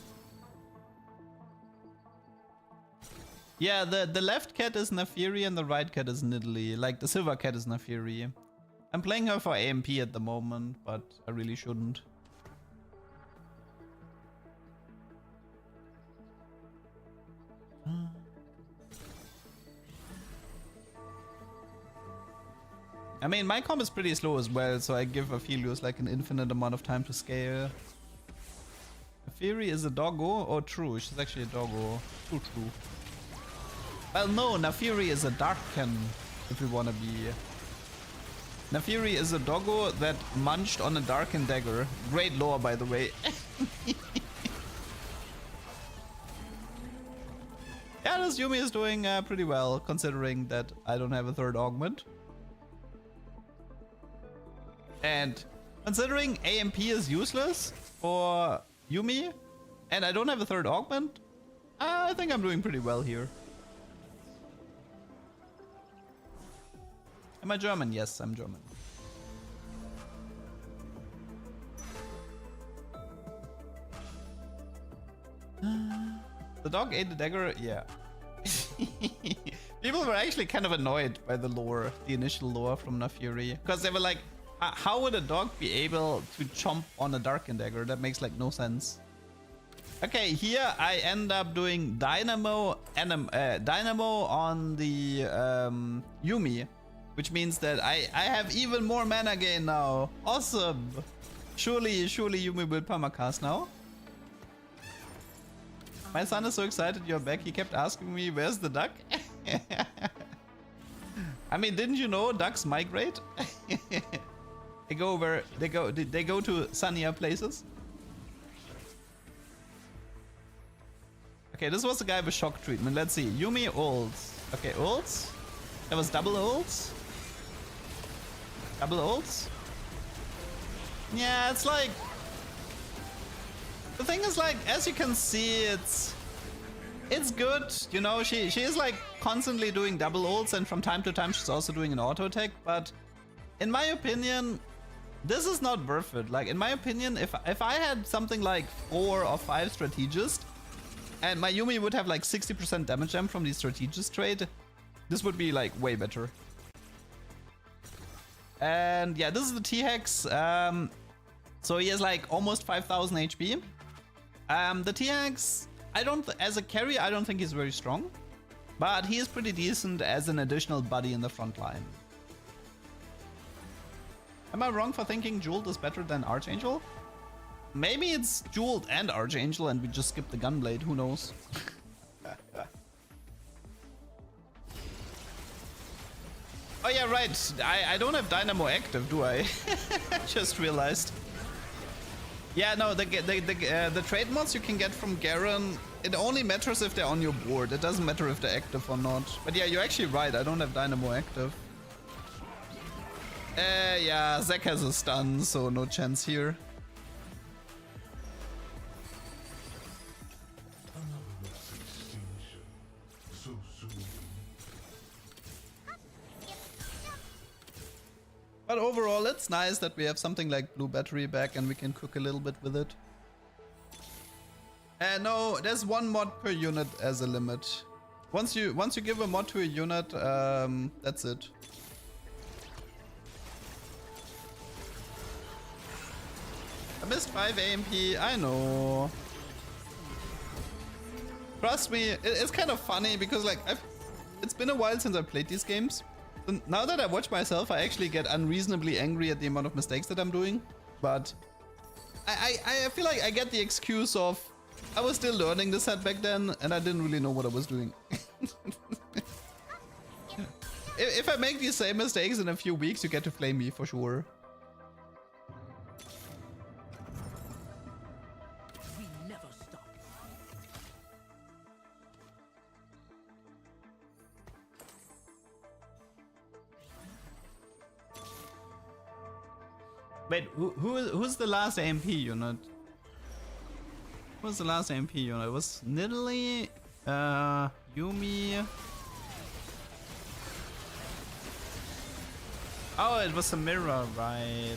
Yeah, the left cat is Nafiri and the right cat is Nidalee. Like, the silver cat is Nafiri. I'm playing her for AMP at the moment, but I really shouldn't. I mean, my comp is pretty slow as well, so I give Aphelios like an infinite amount of time to scale. Nafiri is a doggo? Oh, true, she's actually a doggo. True. Well, no, Nafiri is a Darken, if we want to be. Nafiri is a doggo that munched on a Darken dagger. Great lore, by the way. Yeah, this Yumi is doing pretty well, considering that I don't have a third augment. And considering AMP is useless for Yumi, and I don't have a third augment, I think I'm doing pretty well here. Am I German? Yes, I'm German. The dog ate the dagger? Yeah. People were actually kind of annoyed by the lore, the initial lore from Nafiri, because they were like, how would a dog be able to chomp on a Darken dagger? That makes like no sense. Okay, here I end up doing Dynamo on the Yumi, which means that I have even more mana gain now. Awesome. Surely Yumi will permacast now. My son is so excited you're back. He kept asking me, where's the duck? I mean, didn't you know ducks migrate? They go to sunnier places. Okay, this was the guy with shock treatment. Let's see. Yumi ults. Okay, ults. That was double ults. Double ults. Yeah, it's like... The thing is, like, as you can see, it's good. You know, she is like constantly doing double ults, and from time to time she's also doing an auto attack, but in my opinion, this is not worth it. Like, in my opinion, if I had something like 4 or 5 strategists, and my Yumi would have like 60% damage jump from the strategist trade, this would be like way better. And yeah, this is the T-Hex. So he has like almost 5,000 HP. The T-Hex, as a carry, I don't think he's very strong, but he is pretty decent as an additional buddy in the front line. Am I wrong for thinking Jeweled is better than Archangel? Maybe it's Jeweled and Archangel and we just skip the Gunblade, who knows? Oh yeah, right, I don't have Dynamo active, do I? Just realized. Yeah, no, the trade mods you can get from Garen, it only matters if they're on your board. It doesn't matter if they're active or not. But yeah, you're actually right. I don't have Dynamo active. Yeah, Zack has a stun, so no chance here. So soon. But overall, it's nice that we have something like Blue Battery back and we can cook a little bit with it. No, there's one mod per unit as a limit. Once you give a mod to a unit, that's it. I missed 5 AMP, I know. Trust me, it's kind of funny because like it's been a while since I played these games. And now that I watch myself, I actually get unreasonably angry at the amount of mistakes that I'm doing. But I feel like I get the excuse of I was still learning the set back then and I didn't really know what I was doing. If I make these same mistakes in a few weeks, you get to flame me for sure. We never stop. Wait, who's the last AMP unit? Who was the last AMP unit? It was Nidalee, Yuumi. Oh, it was Samira, right.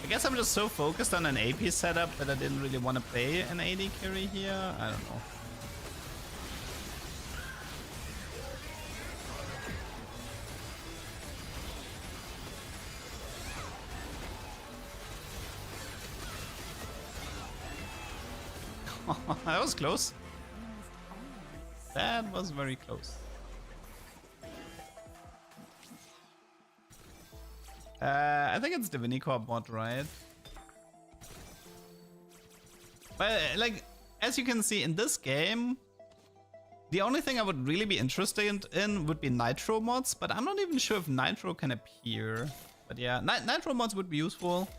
I guess I'm just so focused on an AP setup that I didn't really want to play an AD carry here. I don't know. That was close. That was very close. I think it's Divinity Corp mod, right? But like, as you can see in this game, the only thing I would really be interested in would be Nitro mods, but I'm not even sure if Nitro can appear. But yeah, Nitro mods would be useful.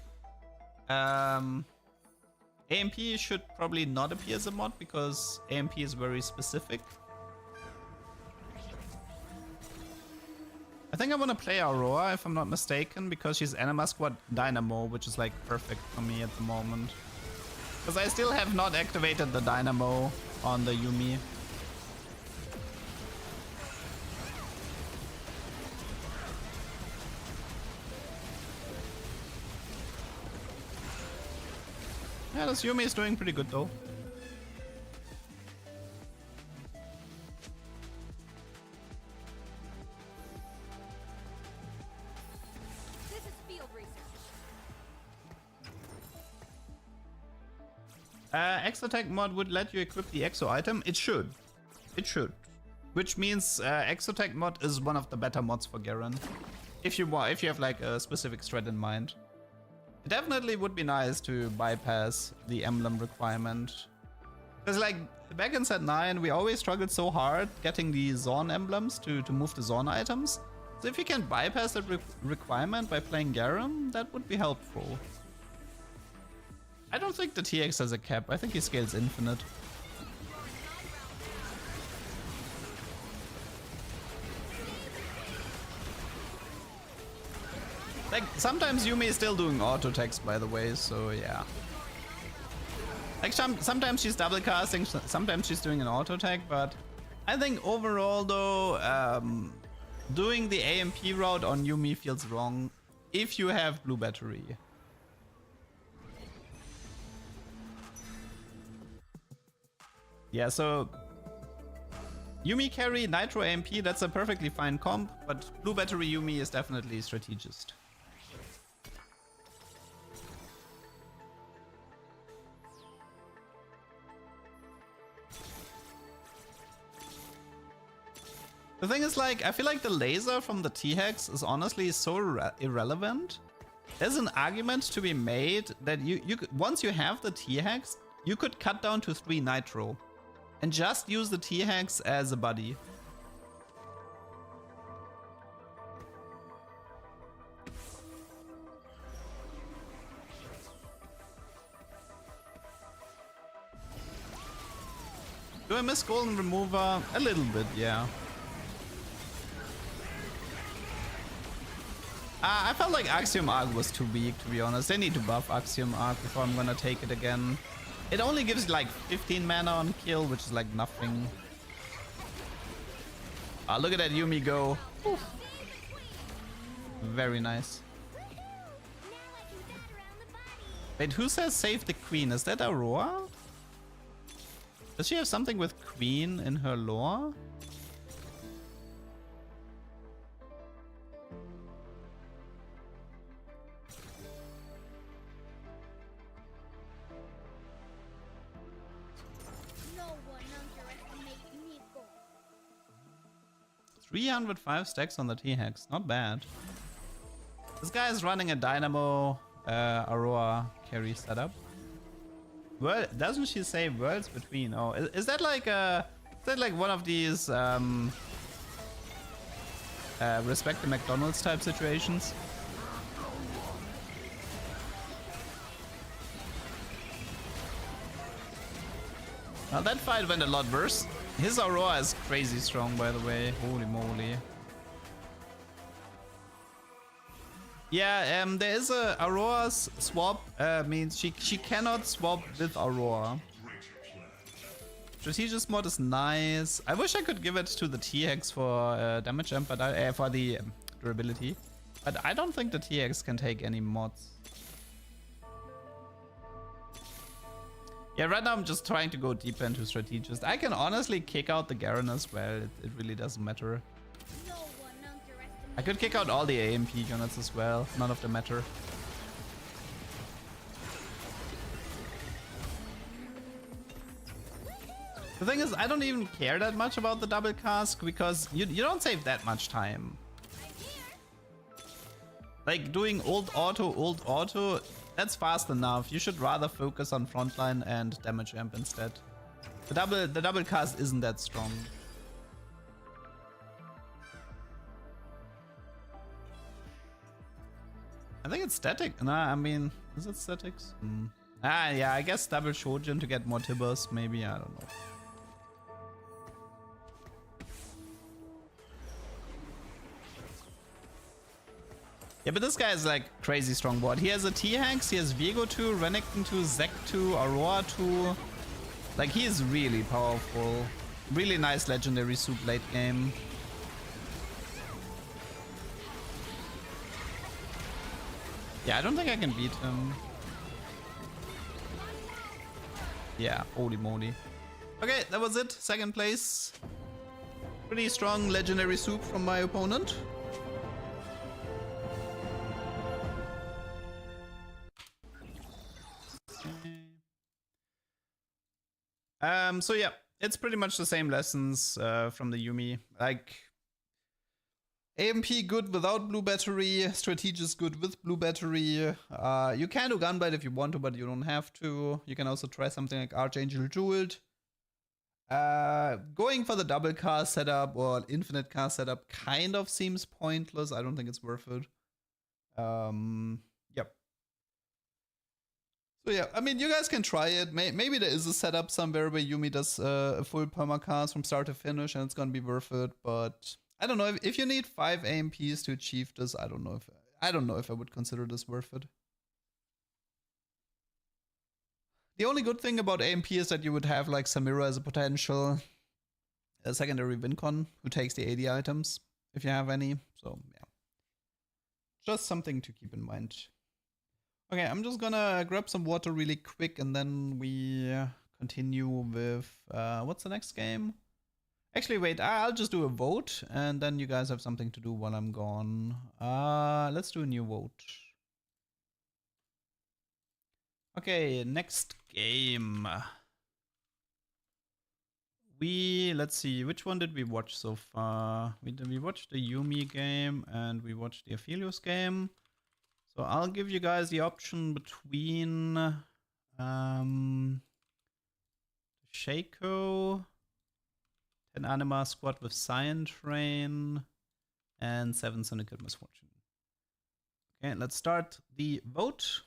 AMP should probably not appear as a mod because AMP is very specific. I think I want to play Aurora if I'm not mistaken because she's Anima Squad Dynamo, which is like perfect for me at the moment. Because I still have not activated the Dynamo on the Yuumi. Yeah, this Yuumi is doing pretty good though. This is field research. Exo Tech mod would let you equip the Exo item. It should. It should. Which means Exo Tech mod is one of the better mods for Garen. If you have like a specific strat in mind. It definitely would be nice to bypass the emblem requirement. Because like back in set 9 we always struggled so hard getting the Zorn emblems to move the Zorn items. So if you can bypass that requirement by playing Garen, that would be helpful. I don't think the TX has a cap, I think he scales infinite. Like, sometimes Yuumi is still doing auto attacks, by the way, so yeah. Like, sometimes she's double casting, sometimes she's doing an auto attack, but I think overall, though, doing the AMP route on Yuumi feels wrong if you have Blue Battery. Yeah, so Yuumi carry, Nitro AMP, that's a perfectly fine comp, but Blue Battery Yuumi is definitely strategist. The thing is, like, I feel like the laser from the T-Hex is honestly so irrelevant. There's an argument to be made that once you have the T-Hex, you could cut down to 3 Nitro and just use the T-Hex as a buddy. Do I miss Golden Remover? A little bit, yeah. I felt like Axiom Arc was too weak, to be honest. They need to buff Axiom Arc before I'm gonna take it again. It only gives like 15 mana on kill, which is like nothing. Ah, look at that Yumi go. Oof. Very nice. Wait, who says save the queen? Is that Aurora? Does she have something with queen in her lore? No one underestimates Nico. 305 stacks on the T-Hex. Not bad. This guy is running a Dynamo Aurora carry setup. Well, doesn't she say worlds between? Oh, is that like one of these respect the McDonald's type situations? Now that fight went a lot worse. His Aurora is crazy strong, by the way. Holy moly. Yeah, there is a Aurora's swap. Means she cannot swap with Aurora. Strategious mod is nice. I wish I could give it to the T-Hex for damage jump, but for the durability. But I don't think the T-Hex can take any mods. Yeah, right now I'm just trying to go deeper into strategist. I can honestly kick out the Garen as well. It really doesn't matter. No one underestimates. I could kick out all the AMP units as well. None of them matter. The thing is, I don't even care that much about the double cask because you don't save that much time. Like doing old auto, that's fast enough. You should rather focus on frontline and damage amp instead. The double cast isn't that strong. I think it's static. Nah, I mean, is it statics? Ah, yeah, I guess double Shojin to get more Tibbers, maybe, I don't know. Yeah, but this guy is like crazy strong board. He has a T-Hex, he has Viego 2, Renekton 2, Zek 2, Aurora 2. Like, he is really powerful. Really nice legendary soup late game. Yeah, I don't think I can beat him. Yeah, holy moly. Okay, that was it. Second place. Pretty strong legendary soup from my opponent. So yeah, it's pretty much the same lessons from the Yumi. Like, AMP good without blue battery, strategist good with blue battery. You can do gunblade if you want to, but you don't have to. You can also try something like Archangel Jeweled. Going for the double cast setup or infinite cast setup kind of seems pointless. I don't think it's worth it. Yep. So yeah, I mean, you guys can try it. Maybe there is a setup somewhere where Yumi does a full permacast from start to finish and it's gonna be worth it, but I don't know. If you need 5 AMPs to achieve this, I don't know if I would consider this worth it. The only good thing about AMP is that you would have like Samira as a potential secondary wincon who takes the 80 items if you have any. So yeah, just something to keep in mind. Okay, I'm just gonna grab some water really quick and then we continue with what's the next game? Actually, wait, I'll just do a vote and then you guys have something to do while I'm gone. Let's do a new vote. Okay, next game. Let's see, which one did we watch so far? We watched the Yumi game and we watched the Aphelios game. So I'll give you guys the option between Shaco, 10 Anima Squad with Cyan Train, and 7 Syndicate Misfortune. Okay, let's start the vote.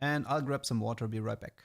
And I'll grab some water, be right back.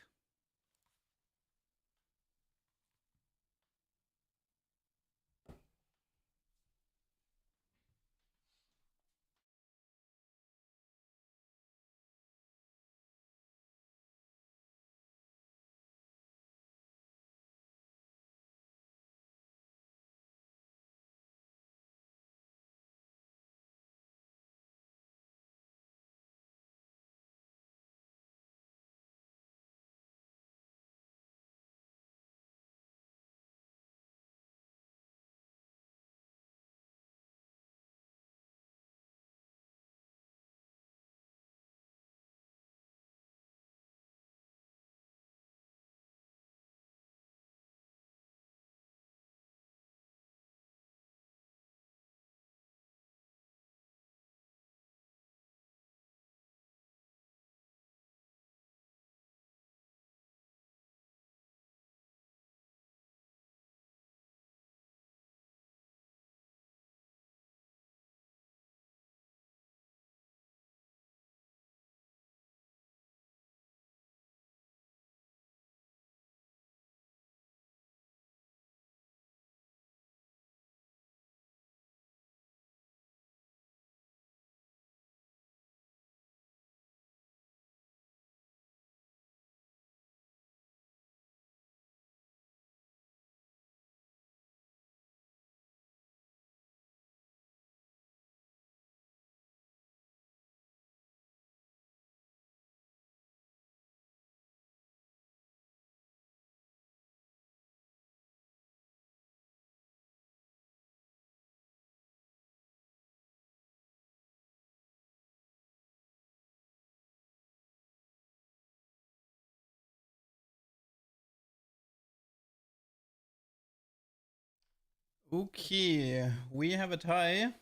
Okay, we have a tie.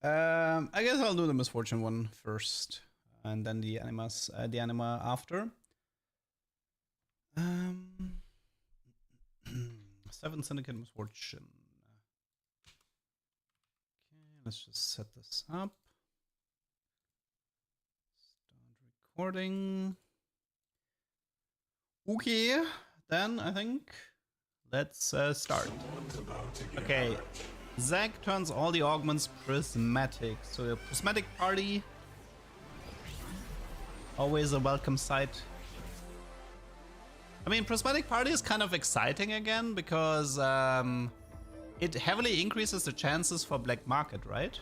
I guess I'll do the misfortune one first, and then the anima after. 7 syndicate misfortune. Okay, let's just set this up. Start recording. Okay, then I think let's start. Okay, Zach turns all the augments prismatic. So a prismatic party, always a welcome sight. I mean, prismatic party is kind of exciting again because it heavily increases the chances for black market, right?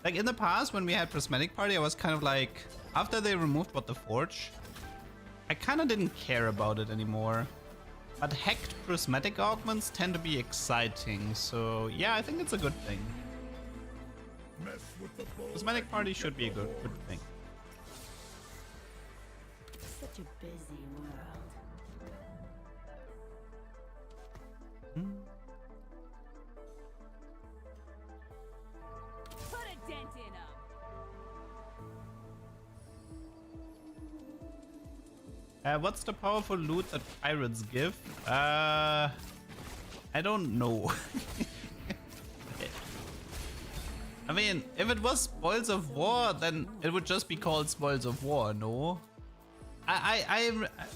Like in the past when we had prismatic party, I was kind of like, after they removed What the Forge, I kind of didn't care about it anymore. But hacked prismatic augments tend to be exciting, so yeah, I think it's a good thing. Prismatic party should be a good thing. Such a busy world. Put a dent in him. What's the powerful loot that pirates give? I don't know. I mean, if it was Spoils of War, then it would just be called Spoils of War, no?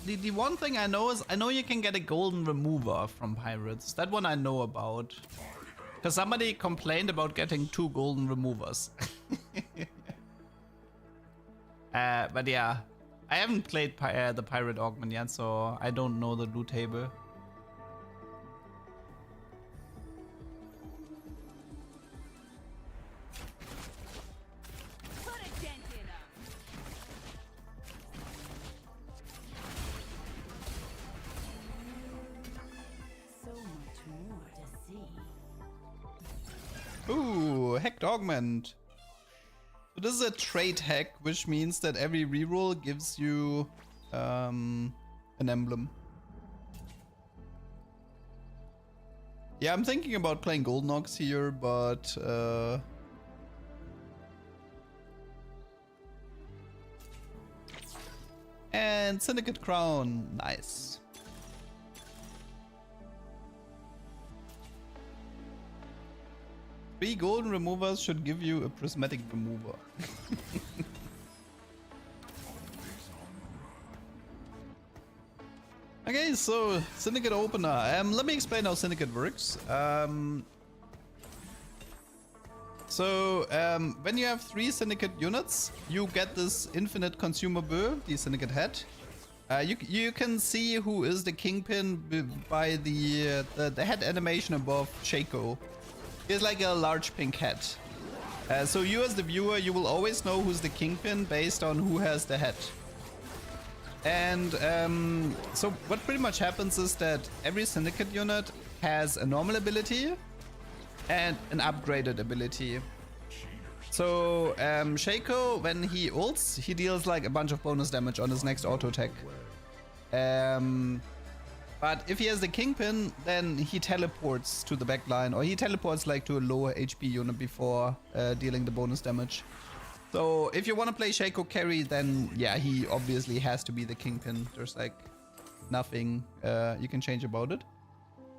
The one thing I know is I know you can get a golden remover from pirates. That one I know about. Because somebody complained about getting 2 golden removers. But yeah, I haven't played the pirate augment yet, so I don't know the loot table. Ooh, hacked augment. So this is a trait hack, which means that every reroll gives you an emblem. Yeah, I'm thinking about playing Golden Ox here, but and Syndicate Crown, nice. Three golden removers should give you a prismatic remover. Okay, so Syndicate opener. Let me explain how Syndicate works. When you have 3 Syndicate units, you get this infinite consumable, the Syndicate head. You can see who is the kingpin by the head animation above Shaco. It's like a large pink head. So you as the viewer, you will always know who's the kingpin based on who has the head. And so what pretty much happens is that every Syndicate unit has a normal ability and an upgraded ability. So Shaco, when he ults, he deals like a bunch of bonus damage on his next auto attack. But if he has the Kingpin, then he teleports to the backline, or he teleports like to a lower HP unit before dealing the bonus damage. So if you want to play Shaco carry, then yeah, he obviously has to be the Kingpin. There's like nothing you can change about it.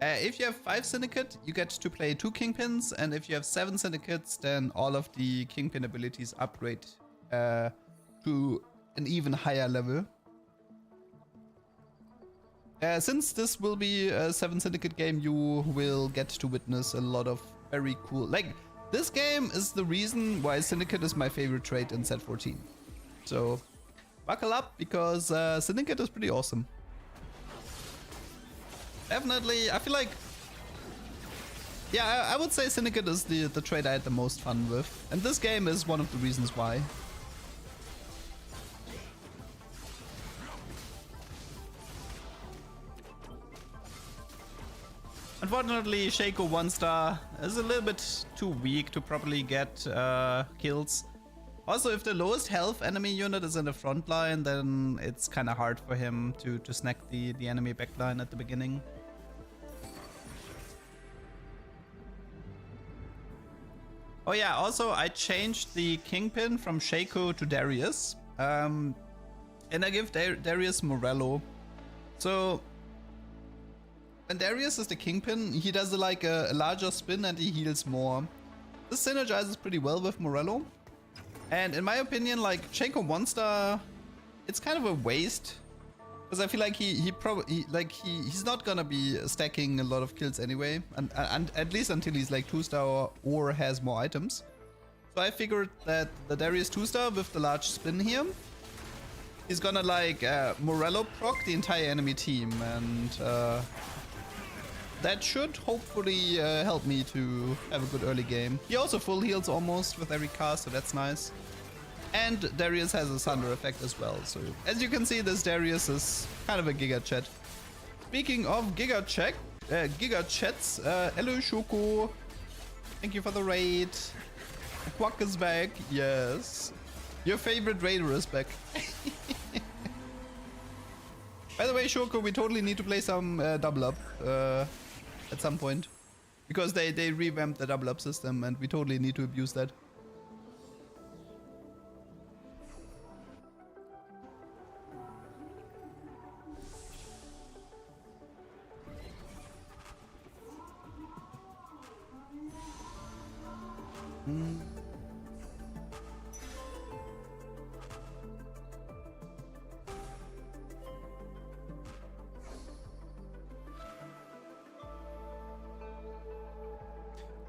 If you have 5 Syndicate, you get to play 2 Kingpins, and if you have 7 Syndicates, then all of the Kingpin abilities upgrade to an even higher level. Since this will be a 7 Syndicate game, you will get to witness a lot of very cool... Like, this game is the reason why Syndicate is my favorite trait in set 14. So, buckle up, because Syndicate is pretty awesome. Definitely, I feel like... Yeah, I would say Syndicate is the trait I had the most fun with. And this game is one of the reasons why. Unfortunately, Shaco 1-star is a little bit too weak to properly get kills. Also, if the lowest health enemy unit is in the front line, then it's kind of hard for him to snack the enemy backline at the beginning. Oh yeah, also I changed the Kingpin from Shaco to Darius. And I give Darius Morello. So when Darius is the Kingpin, he does like a larger spin and he heals more. This synergizes pretty well with Morello. And in my opinion, like Shaco 1-star, it's kind of a waste. Because I feel like he's not gonna be stacking a lot of kills anyway, and at least until he's like 2-star or has more items. So I figured that the Darius 2-star with the large spin here, he's gonna like Morello proc the entire enemy team, and that should hopefully help me to have a good early game. He also full heals almost with every cast, so that's nice. And Darius has a Sunder effect as well, so as you can see, this Darius is kind of a Giga Chat. Speaking of Giga Chats, hello Shoko, thank you for the raid. Quack is back, yes. Your favorite raider is back. By the way, Shoko, we totally need to play some double up at some point. Because they revamped the double up system and we totally need to abuse that.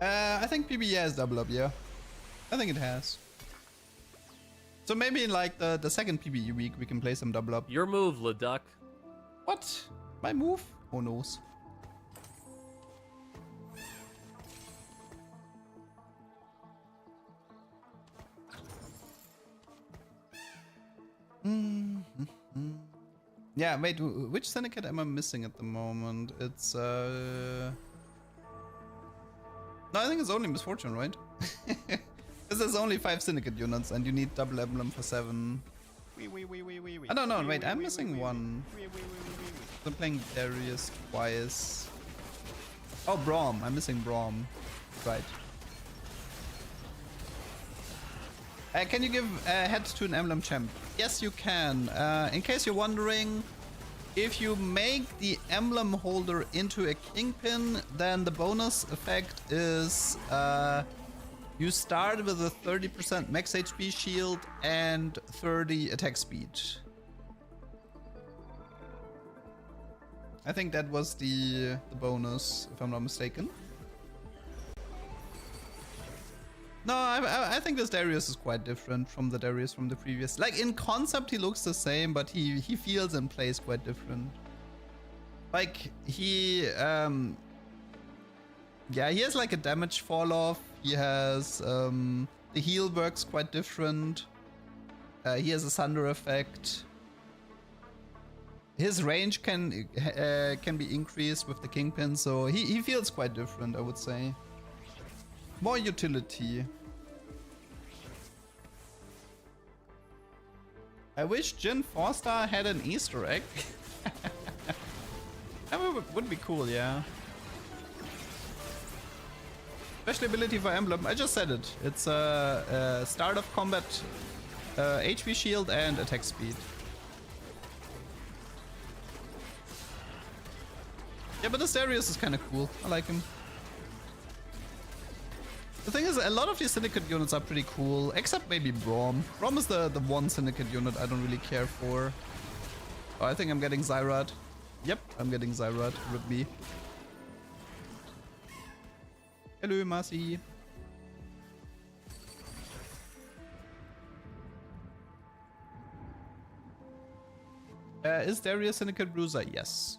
I think PBE has double up, yeah. I think it has. So maybe in like the second PBE week we can play some double up. Your move, LeDuck. What? My move? Oh no. Yeah, wait, which syndicate am I missing at the moment? It's no, I think it's only Misfortune, right? Because there's only 5 syndicate units and you need double emblem for 7. I don't know, wait, I'm missing one. I'm playing Darius twice. Oh, Braum, I'm missing Braum. Right. Can you give a head to an emblem champ? Yes, you can. In case you're wondering, if you make the emblem holder into a kingpin, then the bonus effect is you start with a 30% max HP shield and 30 attack speed. I think that was the bonus, if I'm not mistaken. No, I think this Darius is quite different from the Darius from the previous. Like, in concept, he looks the same, but he feels and plays quite different. Like, yeah, he has like a damage fall off. He has, the heal works quite different. He has a Sunder effect. His range can be increased with the Kingpin, so he feels quite different, I would say. More utility. I wish Jin 4-star had an Easter egg. That would be cool, yeah. Special ability for emblem, I just said it. It's start of combat, HP shield and attack speed. Yeah, but this Darius is kind of cool. I like him. The thing is, a lot of these syndicate units are pretty cool, except maybe Braum. Braum is the one syndicate unit I don't really care for. Oh, I think I'm getting Zyrat. Yep, I'm getting Zyrat. Rip me. Hello, Marcy. Is Darius Syndicate Bruiser? Yes.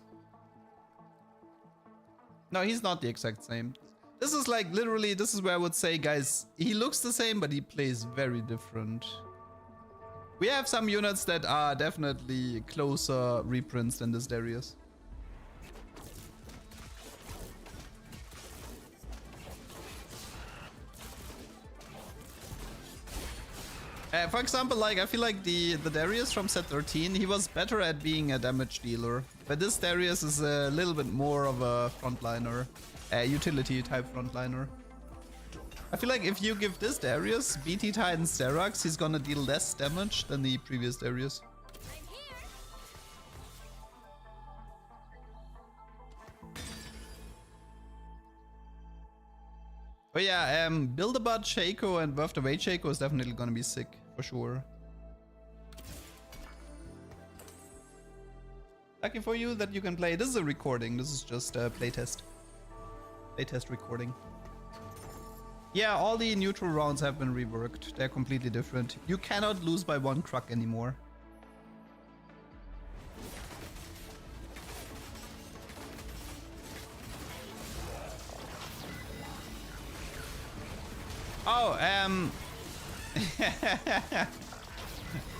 No, he's not the exact same. This is like, literally, this is where I would say, guys, he looks the same, but he plays very different. We have some units that are definitely closer reprints than this Darius. For example, like, I feel like the Darius from set 13, he was better at being a damage dealer. But this Darius is a little bit more of a frontliner. Utility type frontliner. I feel like if you give this Darius BT Titan Sterox, he's gonna deal less damage than the previous Darius. I'm here. Oh yeah, Build-A-Bot Shaco and Worth the Wait Shaco is definitely gonna be sick, for sure. Lucky for you that you can play. This is a recording, this is just a playtest. Playtest recording. Yeah, all the neutral rounds have been reworked. They're completely different. You cannot lose by 1 Kruk anymore. Oh,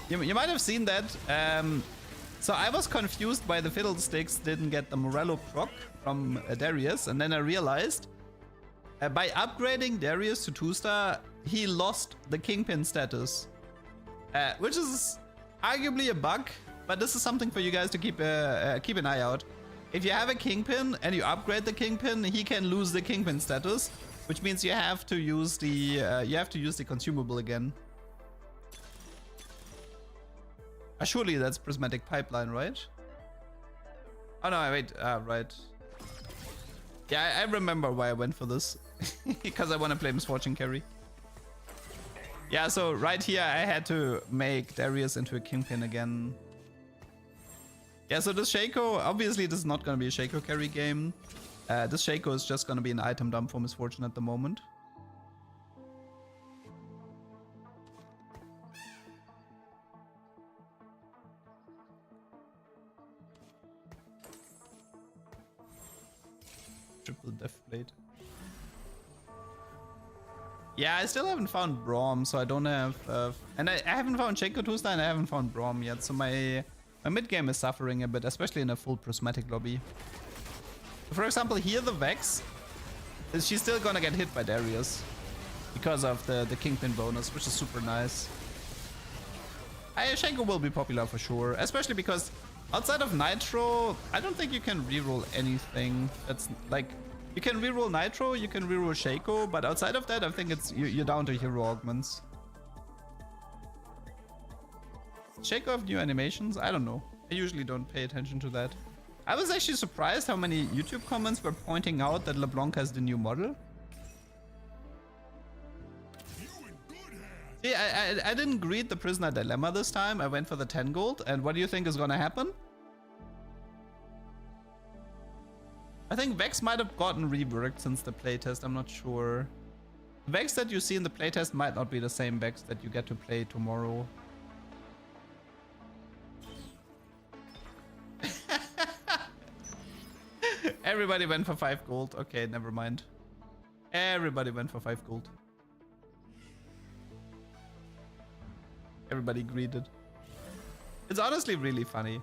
you might have seen that. So I was confused why the Fiddlesticks didn't get the Morello proc from Darius, and then I realized by upgrading Darius to 2-star, he lost the Kingpin status, which is arguably a bug, but this is something for you guys to keep an eye out. If you have a Kingpin and you upgrade the Kingpin, he can lose the Kingpin status, which means you have to use the consumable again. Surely that's Prismatic Pipeline, right? Oh no, wait, right. Yeah, I remember why I went for this. Because I want to play Misfortune Carry. Yeah, so right here I had to make Darius into a Kingpin again. Yeah, so this Shaco, obviously this is not going to be a Shaco carry game. This Shaco is just going to be an item dump for Misfortune at the moment. Triple Death Blade. Yeah, I still haven't found Braum, so I don't have... and I haven't found Shaco 2-star and I haven't found Braum yet, so my mid game is suffering a bit, especially in a full prismatic lobby. For example, here the Vex, she's still gonna get hit by Darius because of the Kingpin bonus, which is super nice. Shaco will be popular for sure, especially because outside of Nitro, I don't think you can reroll anything. That's like, you can reroll Nitro, you can reroll Shaco, but outside of that, I think you're down to hero augments. Shaco have new animations? I don't know. I usually don't pay attention to that. I was actually surprised how many YouTube comments were pointing out that LeBlanc has the new model. See, I didn't greet the Prisoner Dilemma this time. I went for the 10 gold. And what do you think is gonna happen? I think Vex might have gotten reworked since the playtest. I'm not sure. The Vex that you see in the playtest might not be the same Vex that you get to play tomorrow. Everybody went for 5 gold. Okay, never mind. Everybody went for 5 gold. Everybody greeted. It's honestly really funny.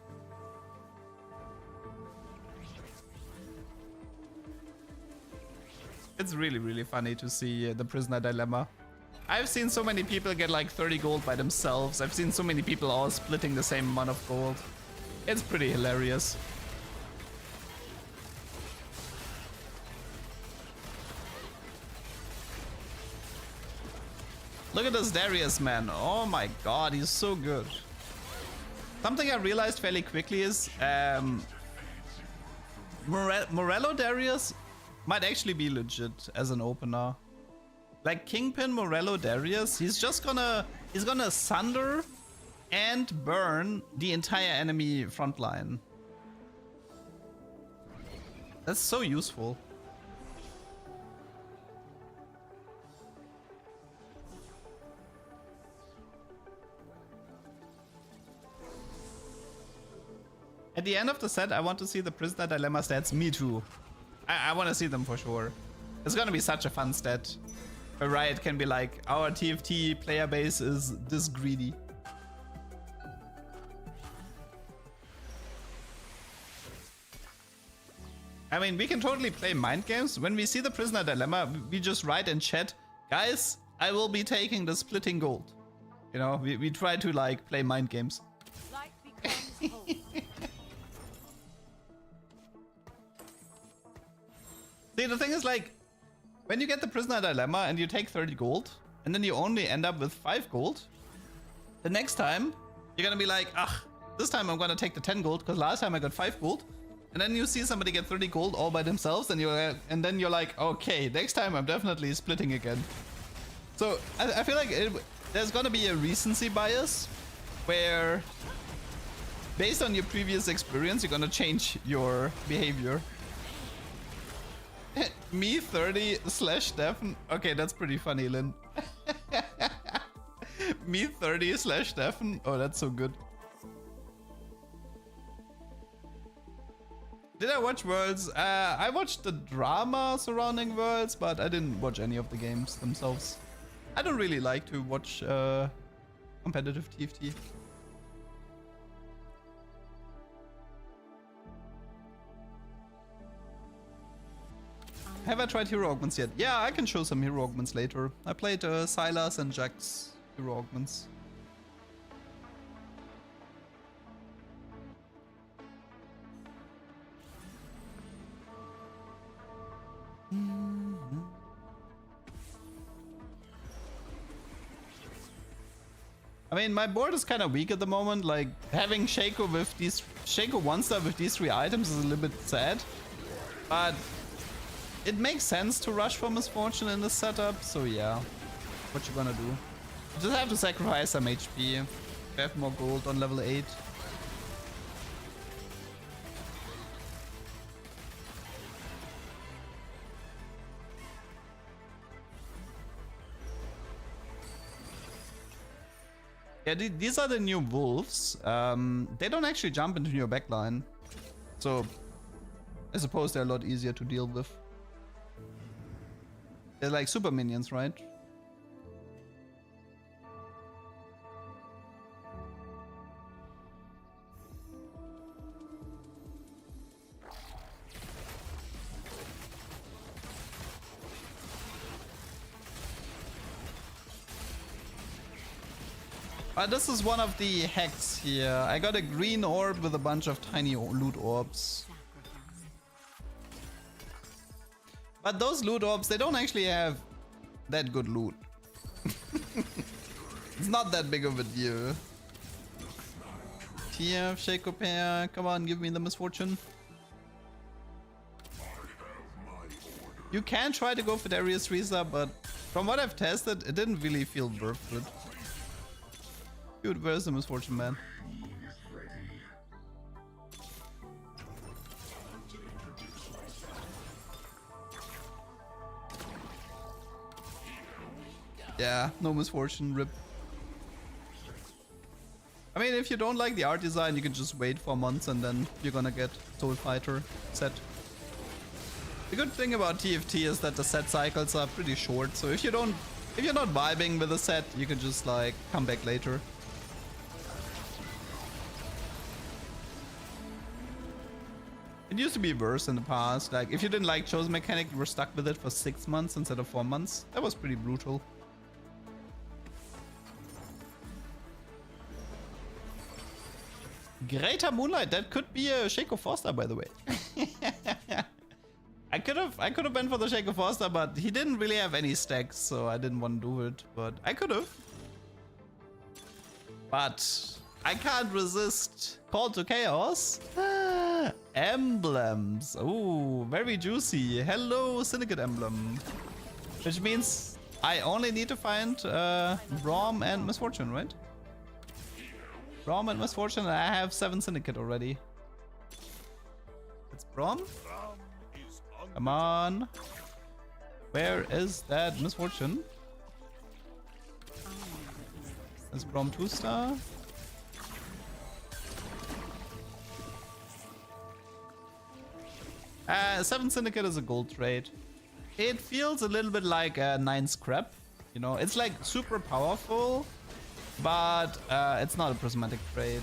It's really, really funny to see the Prisoner Dilemma. I've seen so many people get like 30 gold by themselves. I've seen so many people all splitting the same amount of gold. It's pretty hilarious. Look at this Darius, man. Oh my god, he's so good. Something I realized fairly quickly is Morello Darius might actually be legit as an opener. Like Kingpin Morello Darius, he's gonna sunder and burn the entire enemy front line. That's so useful. At the end of the set, I want to see the Prisoner Dilemma stats. Me too. I want to see them for sure. It's gonna be such a fun stat. Where Riot can be like, our TFT player base is this greedy. I mean, we can totally play mind games. When we see the Prisoner Dilemma, we just write in chat, guys, I will be taking the splitting gold. You know, we try to like play mind games. Light becomes hope. See, the thing is like, when you get the prisoner dilemma and you take 30 gold, and then you only end up with 5 gold, the next time you're gonna be like, ah, this time I'm gonna take the 10 gold because last time I got 5 gold. And then you see somebody get 30 gold all by themselves, and then you're like, okay, next time I'm definitely splitting again. So I feel like there's gonna be a recency bias where based on your previous experience, you're gonna change your behavior. Me 30 / Stefan. Okay, that's pretty funny, Lynn. Me 30 / Stefan. Oh, that's so good. Did I watch Worlds? I watched the drama surrounding Worlds, but I didn't watch any of the games themselves. I don't really like to watch competitive TFT. Have I tried hero augments yet? Yeah, I can show some hero augments later. I played Sylas and Jack's hero augments. I mean, my board is kind of weak at the moment. Like, having Shaco with these... Shaco 1-star with these 3 items is a little bit sad. But it makes sense to rush for Misfortune in this setup. So yeah, what you gonna do? You just have to sacrifice some HP. You have more gold on level 8. Yeah, these are the new wolves. They don't actually jump into your backline. So I suppose they're a lot easier to deal with. They're like super minions, right? This is one of the hacks here. I got a green orb with a bunch of tiny loot orbs. But those loot orbs, they don't actually have that good loot. It's not that big of a deal. TF, Shaco pair, come on, give me the Misfortune. You can try to go for Darius 3-star, but from what I've tested, it didn't really feel worth it. Dude, where's the Misfortune, man? Yeah, no Misfortune, rip. I mean, if you don't like the art design, you can just wait for months and then you're gonna get Soul Fighter set. The good thing about TFT is that the set cycles are pretty short, so if you're not vibing with the set, you can just like come back later. It used to be worse in the past. Like, if you didn't like Chosen Mechanic, you were stuck with it for 6 months instead of 4 months. That was pretty brutal. Greater Moonlight, that could be a Shaco 4-star, by the way. I could have been for the Shaco 4-star, but he didn't really have any stacks, so I didn't want to do it. But I could have. But I can't resist Call to Chaos. Emblems. Oh, very juicy. Hello, Syndicate Emblem. Which means I only need to find Rom and Misfortune, right? Rom and Misfortune, and I have 7 Syndicate already. It's Rom? Come on. Where is that Misfortune? Is Rom 2-star? Seven Syndicate is a gold trade. It feels a little bit like a 9 scrap. You know, it's like super powerful, but it's not a prismatic trade.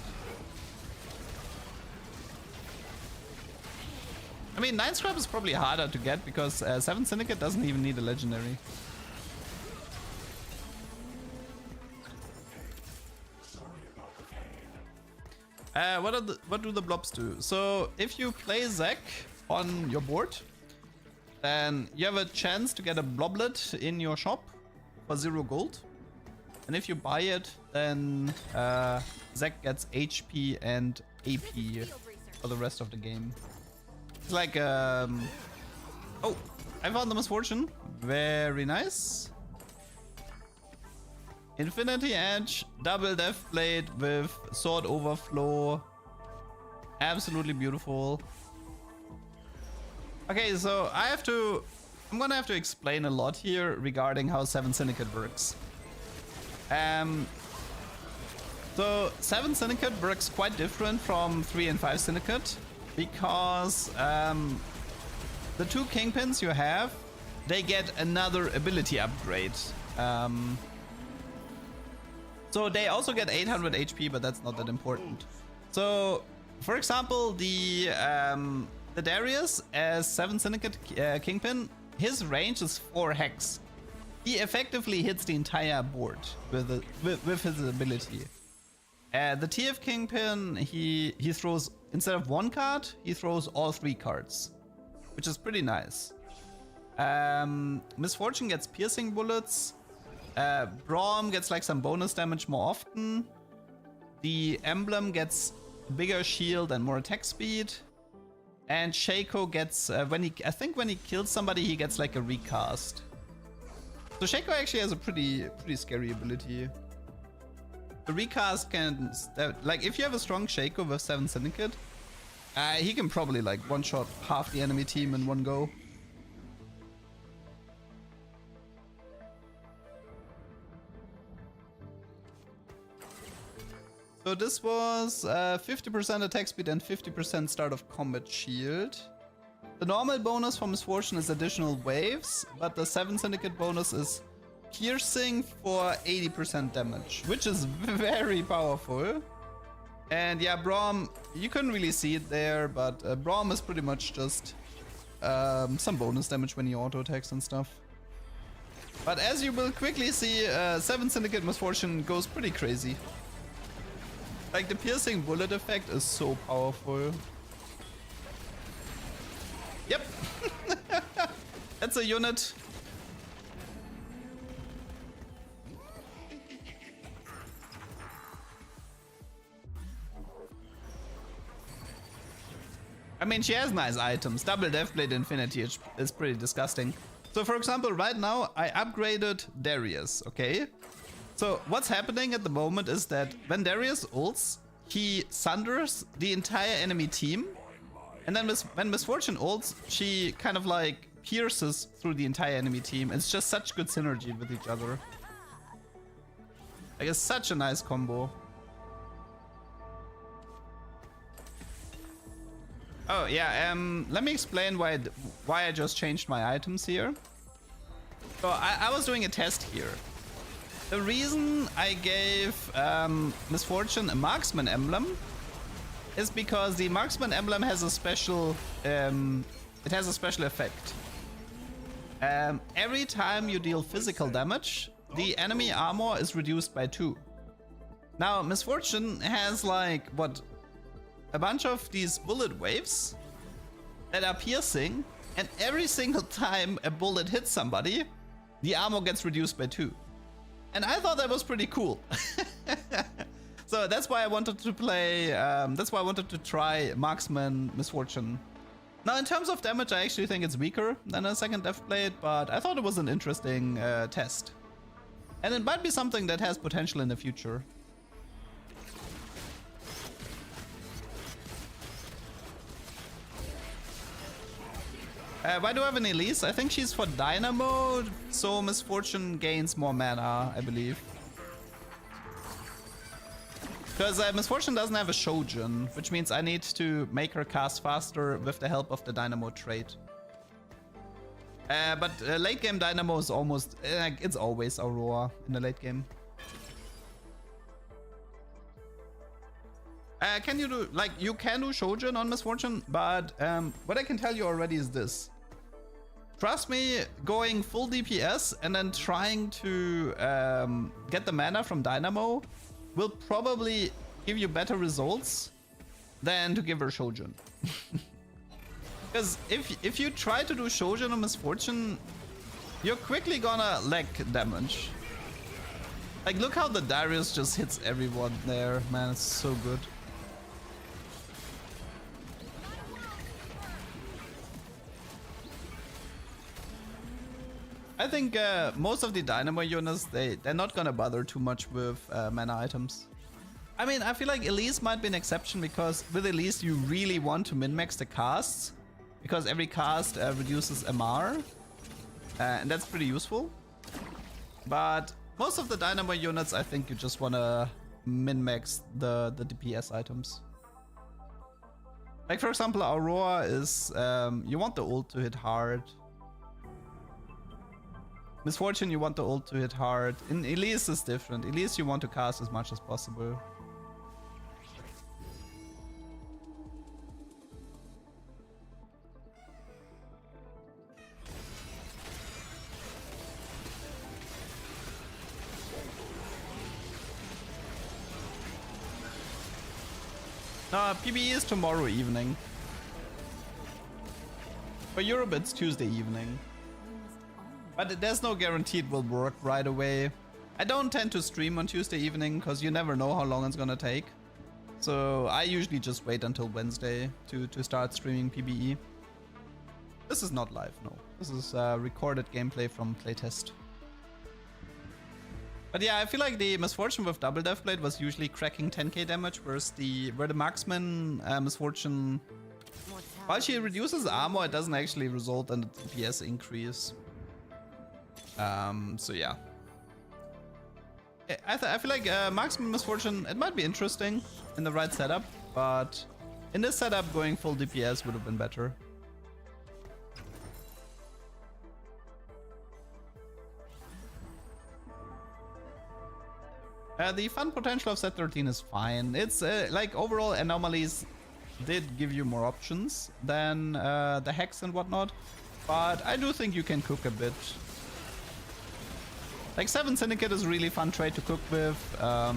I mean, 9 scrap is probably harder to get because 7 Syndicate doesn't even need a legendary. What do the blobs do? So if you play Zac on your board, then you have a chance to get a bloblet in your shop for 0 gold. And if you buy it, then Zack gets HP and AP for the rest of the game. It's like, oh, I found the misfortune. Very nice. Infinity Edge, double Death Blade with Sword Overflow. Absolutely beautiful. Okay, so I'm gonna have to explain a lot here regarding how 7 Syndicate works. So 7 Syndicate works quite different from 3 and 5 Syndicate because the 2 Kingpins you have, they get another ability upgrade. So they also get 800 HP, but that's not that important. So, for example, the Darius as 7 Syndicate Kingpin, his range is 4 hex. He effectively hits the entire board with his ability. The TF Kingpin, he throws, instead of 1 card, he throws all 3 cards, which is pretty nice. Misfortune gets piercing bullets. Braum gets like some bonus damage more often. The Emblem gets bigger shield and more attack speed. And Shaco gets, I think when he kills somebody, he gets like a recast. So Shaco actually has a pretty scary ability. The recast can, like if you have a strong Shaco with 7 Syndicate, he can probably like one-shot half the enemy team in one go. So this was 50% attack speed and 50% start of combat shield. The normal bonus for Misfortune is additional waves, but the 7 Syndicate bonus is piercing for 80% damage, which is very powerful. And yeah, Braum, you couldn't really see it there, but Braum is pretty much just some bonus damage when he auto attacks and stuff. But as you will quickly see, 7 Syndicate Misfortune goes pretty crazy. Like the piercing bullet effect is so powerful. Yep. That's a unit. I mean, she has nice items. Double Deathblade Infinity is pretty disgusting. So for example, right now I upgraded Darius, okay? So what's happening at the moment is that when Darius ults, he sunders the entire enemy team. And then when Misfortune ults, she kind of like pierces through the entire enemy team. It's just such good synergy with each other. Like it's such a nice combo. Oh yeah, let me explain why I just changed my items here. So I was doing a test here. The reason I gave Misfortune a Marksman emblem is because the Marksman emblem has a special effect. Every time you deal physical damage, the enemy armor is reduced by 2. Now Misfortune has like what, a bunch of these bullet waves that are piercing, and every single time a bullet hits somebody, the armor gets reduced by 2. And I thought that was pretty cool. So that's why I wanted to play, that's why I wanted to try Marksman Misfortune. Now in terms of damage, I actually think it's weaker than a second Deathblade, but I thought it was an interesting test. And it might be something that has potential in the future. Why do I have an Elise? I think she's for Dynamo, so Misfortune gains more mana, I believe. Because Misfortune doesn't have a Shojin, which means I need to make her cast faster with the help of the Dynamo trait. But late game Dynamo is almost, it's always Aurora in the late game. Can you do, like, you can do Shojin on Misfortune, but what I can tell you already is this. Trust me, going full DPS and then trying to get the mana from Dynamo will probably give you better results than to give her Shojin. Because if you try to do Shojin or Misfortune, you're quickly gonna lack damage. Like, look how the Darius just hits everyone there, man. It's so good. I think most of the Dynamo units, they're not gonna bother too much with mana items. I mean, I feel like Elise might be an exception because with Elise you really want to min-max the casts because every cast reduces MR and that's pretty useful. But most of the Dynamo units, I think you just want to min-max the DPS items. Like for example, Aurora is, you want the ult to hit hard. Misfortune, you want the ult to hit hard. In Elise is different. Elise you want to cast as much as possible. No, PBE is tomorrow evening. For Europe it's Tuesday evening. But there's no guarantee it will work right away. I don't tend to stream on Tuesday evening because you never know how long it's gonna take. So I usually just wait until Wednesday to start streaming PBE. This is not live, no. This is recorded gameplay from Playtest. But yeah, I feel like the Misfortune with double Deathblade was usually cracking 10k damage, whereas where the marksman Misfortune, while she reduces armor, it doesn't actually result in a DPS increase. So yeah. I feel like marksman Misfortune, it might be interesting in the right setup, but in this setup going full DPS would have been better. The fun potential of set 13 is fine. It's like overall anomalies did give you more options than the hex and whatnot, but I do think you can cook a bit. Like 7 Syndicate is a really fun trade to cook with. I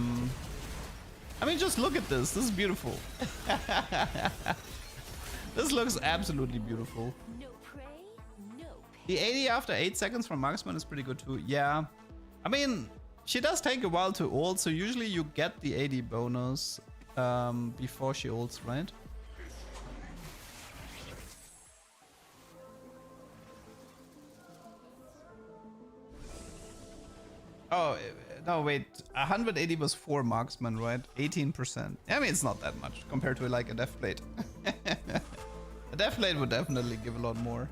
mean, just look at this. This is beautiful. This looks absolutely beautiful. No prey, no pain. The 80 after 8 seconds from Marksman is pretty good too. Yeah. I mean, she does take a while to ult, so usually you get the 80 bonus before she ults, right? Oh, no, wait. 180 was 4 marksman, right? 18%. I mean, it's not that much compared to like a Deathblade. A Deathblade would definitely give a lot more.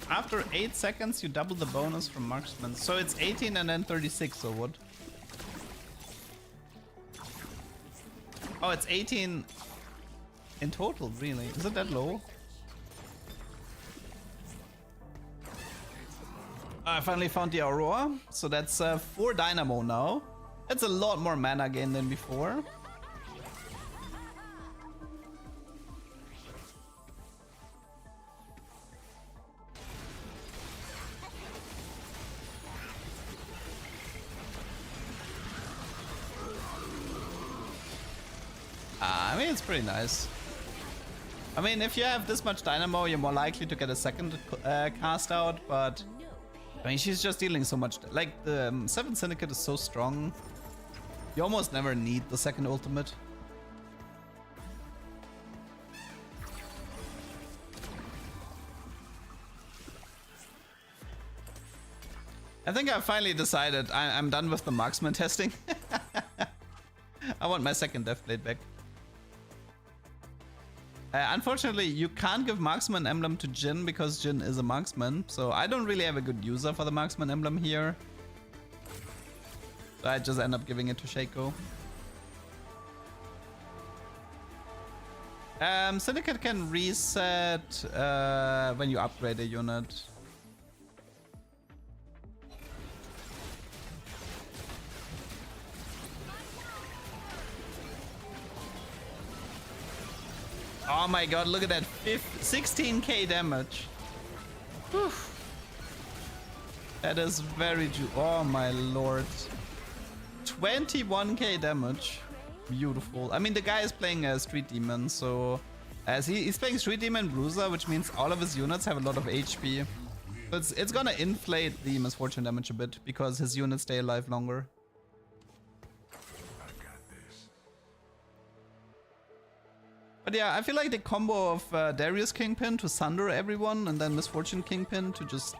After 8 seconds, you double the bonus from marksman. So it's 18 and then 36, or what? Oh, it's 18 in total, really? Is it that low? I finally found the Aurora. So that's 4 Dynamo now. That's a lot more mana gain than before. I mean, it's pretty nice. I mean, if you have this much Dynamo, you're more likely to get a second cast out, but I mean, she's just dealing so much. Like, the 7 Syndicate is so strong, you almost never need the second ultimate. I think I finally decided I'm done with the marksman testing. I want my second Deathblade back. Unfortunately, you can't give Marksman emblem to Jhin because Jhin is a marksman, so I don't really have a good user for the Marksman emblem here. So I just end up giving it to Shaco. Syndicate can reset when you upgrade a unit. Oh my god, look at that. 16k damage. Whew. That is very... Oh my lord. 21k damage. Beautiful. I mean, the guy is playing a Street Demon, so... As he's playing Street Demon Bruiser, which means all of his units have a lot of HP. But it's gonna inflate the misfortune damage a bit, because his units stay alive longer. But yeah, I feel like the combo of Darius Kingpin to sunder everyone, and then Misfortune Kingpin to just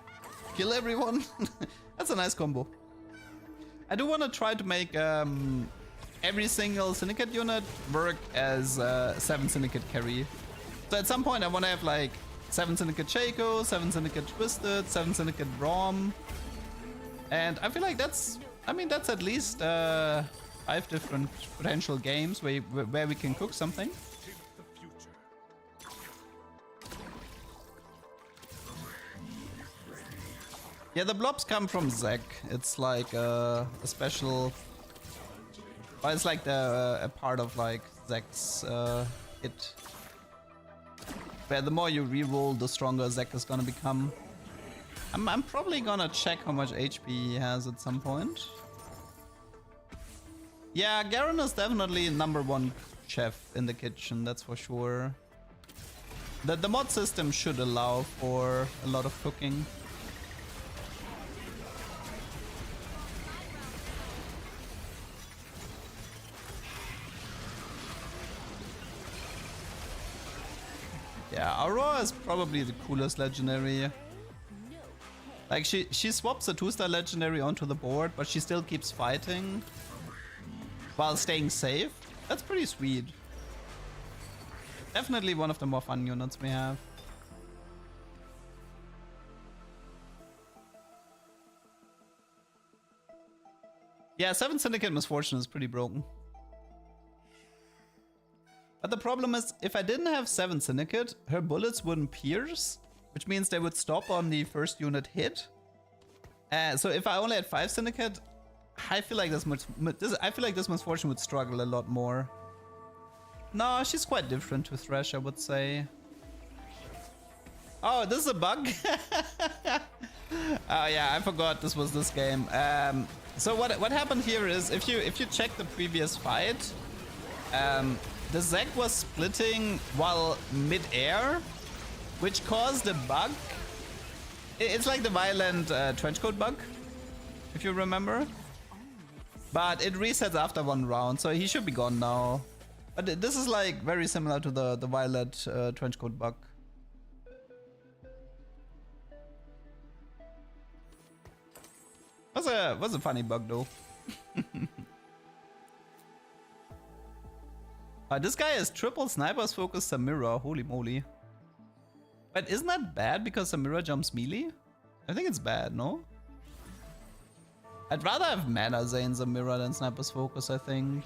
kill everyone. That's a nice combo. I do want to try to make every single Syndicate unit work as 7 Syndicate carry. So at some point I want to have like 7 Syndicate Shaco, 7 Syndicate Twisted, 7 Syndicate Rom. And I feel like that's, I mean, that's at least 5 different potential games where we can cook something. Yeah, the blobs come from Zac. It's like a special... Well, it's like a part of like Zac's hit. Where the more you reroll, the stronger Zac is gonna become. I'm probably gonna check how much HP he has at some point. Yeah, Garen is definitely #1 chef in the kitchen, that's for sure. The mod system should allow for a lot of cooking. Yeah, Aurora is probably the coolest legendary. Like she swaps a 2-star legendary onto the board, but she still keeps fighting while staying safe. That's pretty sweet. Definitely one of the more fun units we have. Yeah, 7 Syndicate Misfortune is pretty broken. But the problem is, if I didn't have 7 Syndicate, her bullets wouldn't pierce, which means they would stop on the first unit hit. So if I only had 5 Syndicate, I feel like this Misfortune would struggle a lot more. No, she's quite different to Thresh, I would say. Oh, this is a bug? Oh yeah, I forgot this was this game. So what happened here is, if you check the previous fight, the Zac was splitting while mid-air, which caused a bug. It's like the violent trenchcoat bug, if you remember. But it resets after 1 round, so he should be gone now. But this is like very similar to the violet trenchcoat bug. Was a funny bug though. This guy has triple snipers focus Samira, holy moly. But isn't that bad because Samira jumps melee? I think it's bad, no? I'd rather have Mana Zane Samira than snipers focus, I think.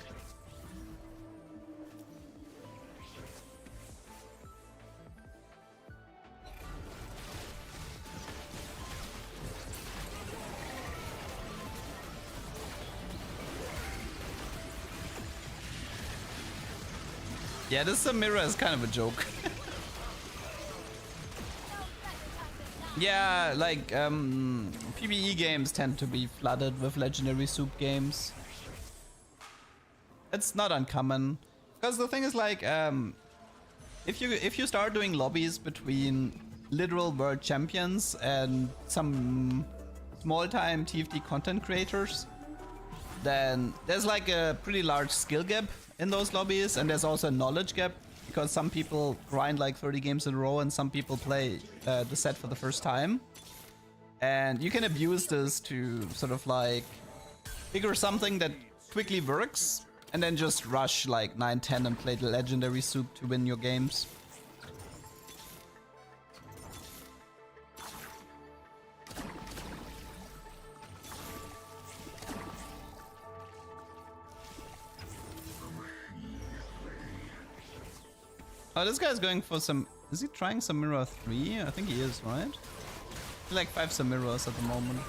Yeah, this Samira is kind of a joke. Yeah, like, PvE games tend to be flooded with legendary soup games. It's not uncommon. Because the thing is like, if you start doing lobbies between literal world champions and some small-time TFT content creators, then there's like a pretty large skill gap in those lobbies, and there's also a knowledge gap, because some people grind like 30 games in a row and some people play the set for the first time. And you can abuse this to sort of like figure something that quickly works and then just rush like 9-10 and play the legendary soup to win your games. Oh, this guy's going for some... Is he trying Samira 3? I think he is, right? Like 5 Samiras at the moment.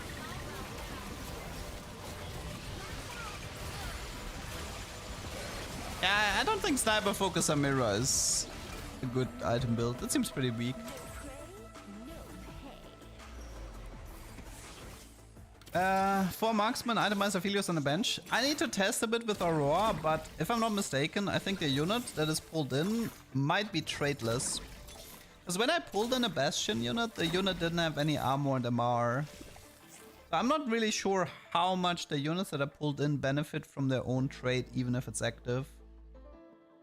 Yeah, I don't think Sniper Focus Samira is a good item build. It seems pretty weak. No prey, no pay. 4 marksman, itemize Aphelios on the bench. I need to test a bit with Aurora, but if I'm not mistaken, I think the unit that is pulled in might be traitless. Because when I pulled in a Bastion unit, the unit didn't have any armor and MR. So I'm not really sure how much the units that are pulled in benefit from their own trait, even if it's active.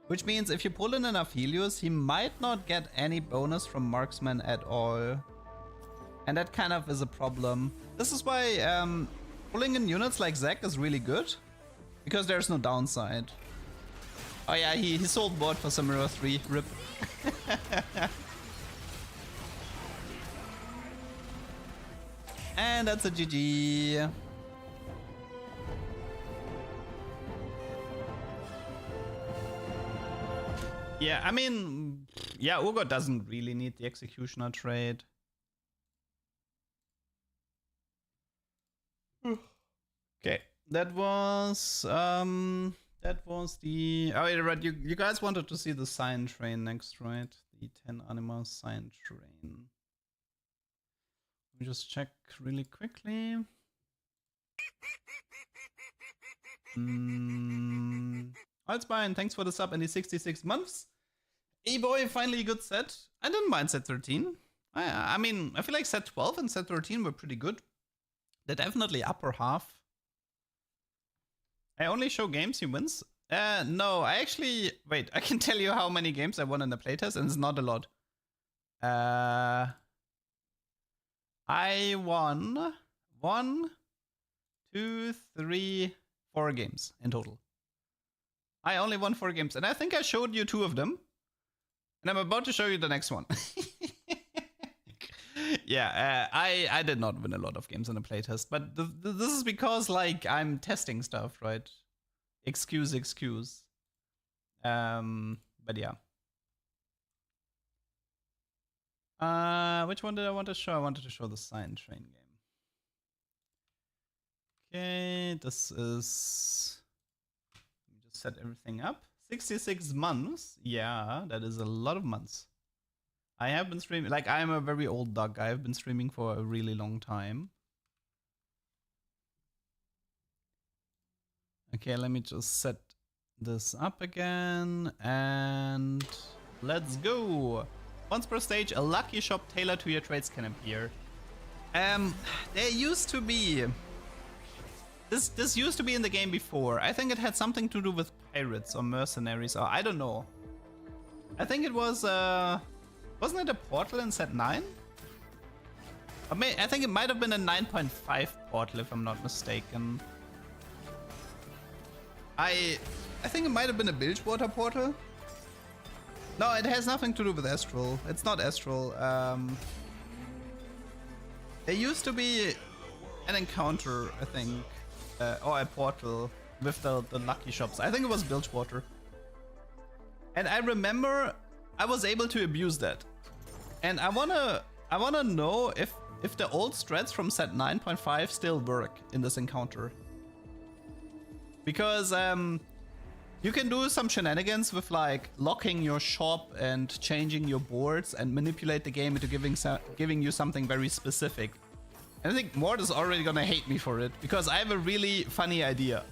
Which means if you pull in an Aphelios, he might not get any bonus from marksman at all. And that kind of is a problem. This is why pulling in units like Zac is really good. Because there's no downside. Oh yeah, he sold board for Samira 3. RIP. And that's a GG. Yeah, I mean, yeah, Urgot doesn't really need the Executioner trade. Okay, that was the. Oh, yeah, right. You guys wanted to see the sign train next, right? The 10 Anima sign train. Let me just check really quickly. Oh, it's fine. Thanks for the sub and the 66 months. Hey boy, finally a good set. I didn't mind set 13. I mean, I feel like set 12 and set 13 were pretty good. They're definitely upper half. I only show games he wins. No, I actually... Wait, I can tell you how many games I won in the playtest, and it's not a lot. I won 1, 2, 3, 4 games in total. I only won 4 games, and I think I showed you 2 of them. And I'm about to show you the next one. Yeah, I did not win a lot of games in the playtest, but this is because, like, I'm testing stuff, right? Excuse. But yeah. Which one did I want to show? I wanted to show the Sign Train game. Okay, this is... Let me just set everything up. 66 months. Yeah, that is a lot of months. I have been streaming, like, I'm a very old dog. I have been streaming for a really long time. Okay, let me just set this up again, and let's go. Once per stage, a lucky shop tailored to your traits can appear. There used to be... This used to be in the game before. I think it had something to do with pirates or mercenaries, or I don't know. I think it was, wasn't it a portal in set 9? I think it might have been a 9.5 portal, if I'm not mistaken. I think it might have been a Bilgewater portal. No, it has nothing to do with Astral. It's not Astral. There used to be an encounter, I think, or a portal with the lucky shops. I think it was Bilgewater. And I remember I was able to abuse that. And I wanna know if the old strats from set 9.5 still work in this encounter. Because you can do some shenanigans with, like, locking your shop and changing your boards and manipulate the game into giving you something very specific. And I think Mort is already gonna hate me for it, because I have a really funny idea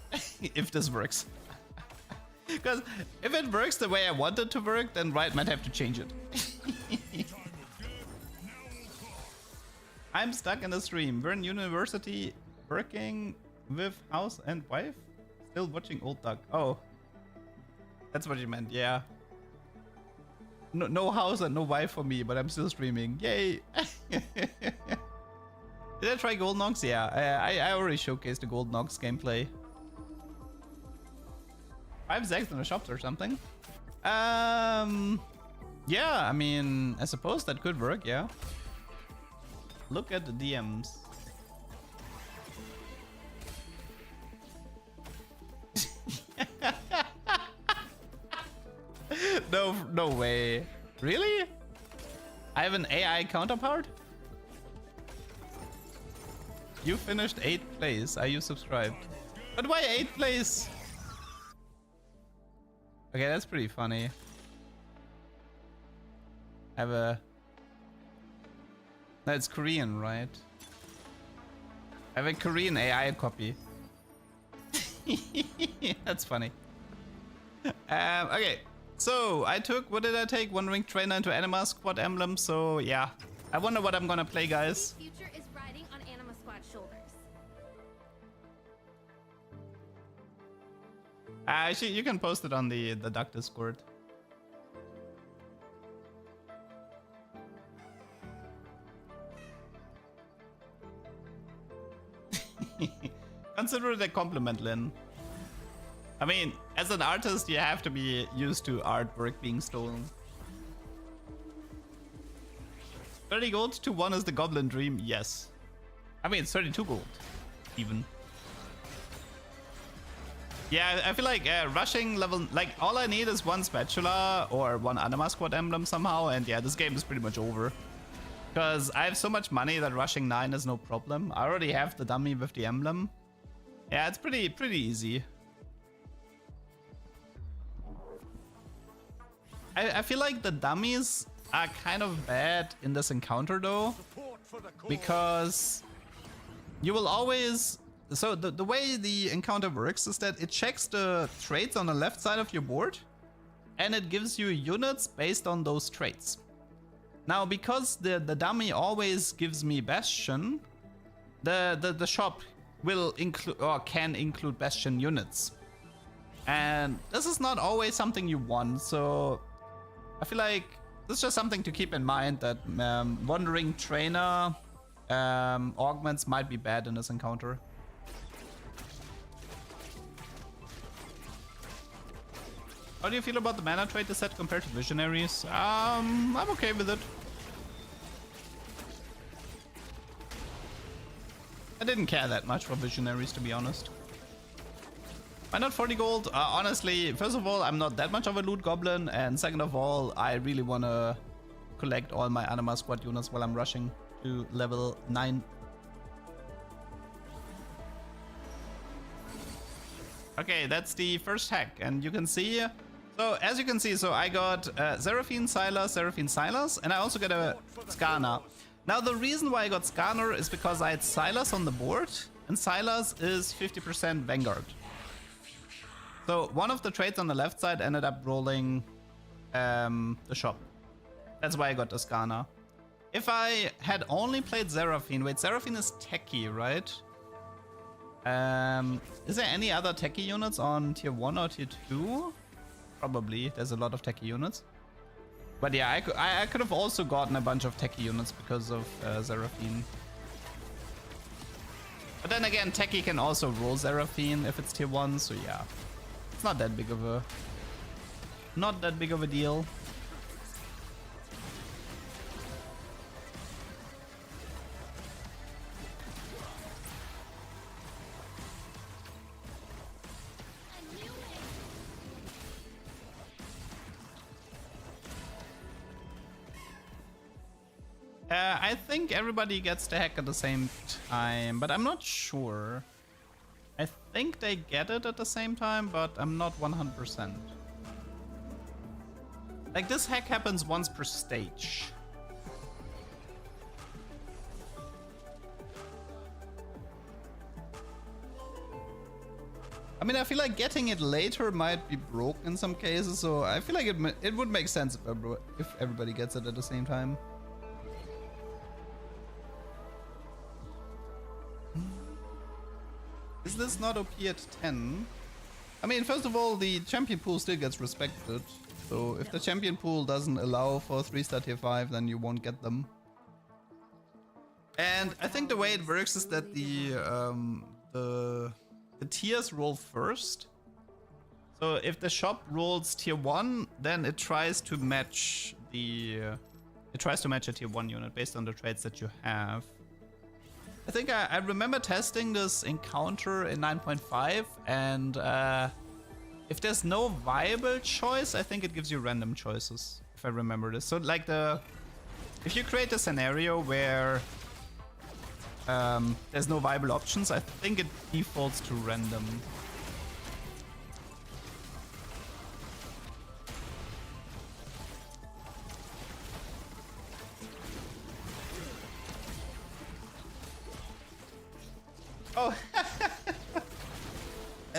if this works. Because if it works the way I want it to work, then Riot might have to change it. I'm stuck in the stream. We're in university, working with house and wife. Still watching Old Duck. Oh. That's what you meant, yeah. No house and no wife for me, but I'm still streaming. Yay! Did I try Gold Nox? Yeah, I already showcased the Gold Nox gameplay. 5 Zags in the shops or something? Yeah, I mean, I suppose that could work, yeah. Look at the DMs. No way. Really? I have an AI counterpart? You finished 8th place. Are you subscribed? But why 8th place? Okay, that's pretty funny. I have a... No, it's Korean, right? I have a Korean AI copy. That's funny. Okay, so I took, what did I take? One Ring Trainer into Anima Squad emblem, so yeah. I wonder what I'm gonna play, guys. Future is riding on Anima Squad's shoulders. Actually, you can post it on the LeDuck Discord. Consider it a compliment, Lynn. I mean, as an artist, you have to be used to artwork being stolen. 30 gold to 1 is the Goblin Dream, yes. I mean, it's 32 gold, even. Yeah, I feel like rushing level... Like, all I need is one Spatula or one Anima Squad emblem somehow, and yeah, this game is pretty much over. Because I have so much money that rushing 9 is no problem. I already have the dummy with the emblem. Yeah, it's pretty easy. I feel like the dummies are kind of bad in this encounter though, because you will always... So the way the encounter works is that it checks the traits on the left side of your board and it gives you units based on those traits. Now, because the dummy always gives me Bastion, the shop will include or can include Bastion units. And this is not always something you want, so I feel like this is just something to keep in mind, that Wandering Trainer augments might be bad in this encounter. How do you feel about the mana trait set compared to Visionaries? I'm okay with it. I didn't care that much for Visionaries, to be honest. Why not 40 gold? Honestly, first of all, I'm not that much of a loot goblin, and second of all, I really want to collect all my Anima Squad units while I'm rushing to level 9. Okay, that's the first hack, and you can see... So, as you can see, so I got Seraphine, Silas, and I also got a Skarner. Now, the reason why I got Skarner is because I had Silas on the board, and Silas is 50% Vanguard. So, one of the traits on the left side ended up rolling the shop. That's why I got the Skarner. If I had only played Seraphine... Wait, Seraphine is techie, right? Is there any other techie units on tier 1 or tier 2? Probably. There's a lot of techie units. But yeah, I could have also gotten a bunch of techie units because of Seraphine. But then again, techie can also roll Seraphine if it's tier 1, so yeah. It's not that big of a... Not that big of a deal. I think everybody gets the hack at the same time, but I'm not sure. I think they get it at the same time, but I'm not 100%. Like, this hack happens once per stage. I mean, I feel like getting it later might be broke in some cases, so I feel like it would make sense if everybody gets it at the same time. Is this not OP at 10? I mean, first of all, the champion pool still gets respected. So if the champion pool doesn't allow for 3-star tier 5, then you won't get them. And I think the way it works is that the tiers roll first. So if the shop rolls tier 1, then it tries to match a tier 1 unit based on the traits that you have. I think I remember testing this encounter in 9.5, and if there's no viable choice, I think it gives you random choices, if I remember this. So like if you create a scenario where there's no viable options, I think it defaults to random.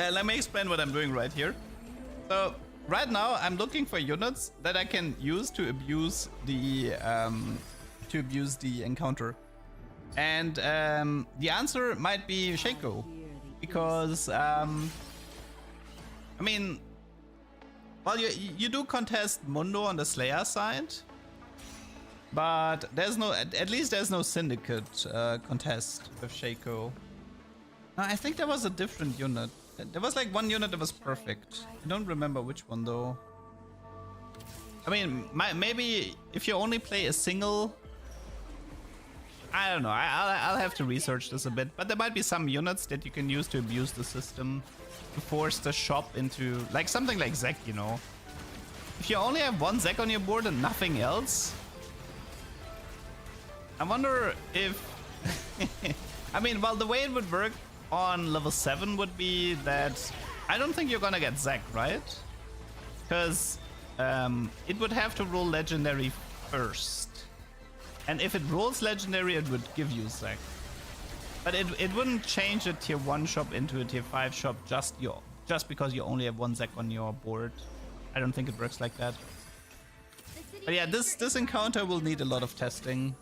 let me explain what I'm doing right here. So right now I'm looking for units that I can use to abuse the encounter, and the answer might be Shaco, because I mean, well, you do contest Mundo on the Slayer side, but there's no, at least there's no Syndicate contest with Shaco. No, I think there was a different unit. There was like one unit that was perfect. I don't remember which one though. I mean, maybe if you only play a single, I don't know. I'll have to research this a bit. But there might be some units that you can use to abuse the system, to force the shop into like something like Zek, you know. If you only have one Zek on your board and nothing else, I wonder if I mean, well, the way it would work on level 7 would be that I don't think you're gonna get Zek, right? Because it would have to roll legendary first, and if it rolls legendary it would give you Zek, but it wouldn't change a tier 1 shop into a tier 5 shop just because you only have one Zek on your board. I don't think it works like that. But yeah, this encounter will need a lot of testing.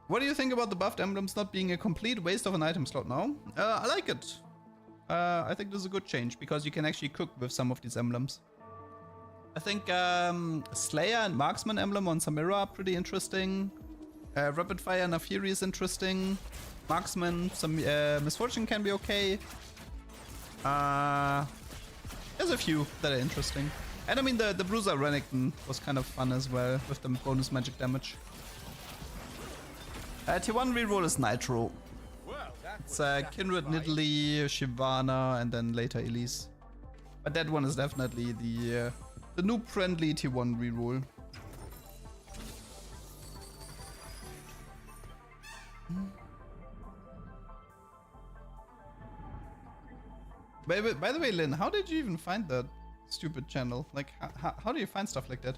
What do you think about the buffed emblems not being a complete waste of an item slot now? I like it. I think this is a good change because you can actually cook with some of these emblems. I think Slayer and Marksman emblem on Samira are pretty interesting. Rapid Fire Nafiri is interesting. Marksman, some Misfortune can be okay. There's a few that are interesting. And I mean the Bruiser Renekton was kind of fun as well with the bonus magic damage. Tier 1 reroll is Nitro. It's Kindred, Nidalee, Shyvana, and then later Elise. But that one is definitely the noob-friendly Tier 1 reroll. By the way, Lynn, how did you even find that stupid channel? Like, how do you find stuff like that?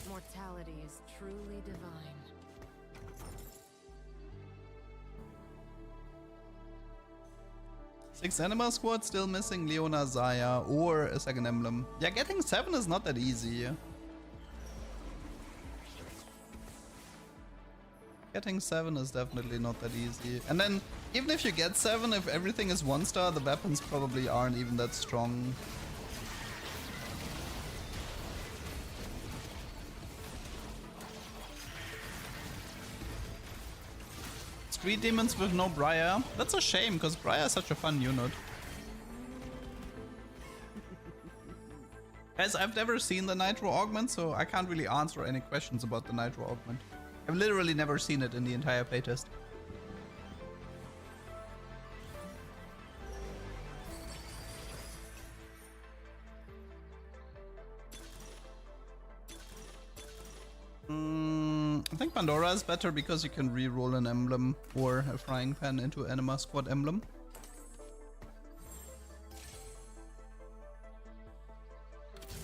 Mortality is truly divine. Six Anima Squad still missing Leona, Zaya, or a second emblem. Yeah, getting 7 is not that easy. Getting 7 is definitely not that easy. And then, even if you get 7, if everything is 1 star, the weapons probably aren't even that strong. Street Demons with no Briar. That's a shame, because Briar is such a fun unit. Guys, I've never seen the Nitro Augment, so I can't really answer any questions about the Nitro Augment. I've literally never seen it in the entire playtest. I think Pandora is better because you can re-roll an emblem or a frying pan into Anima Squad emblem.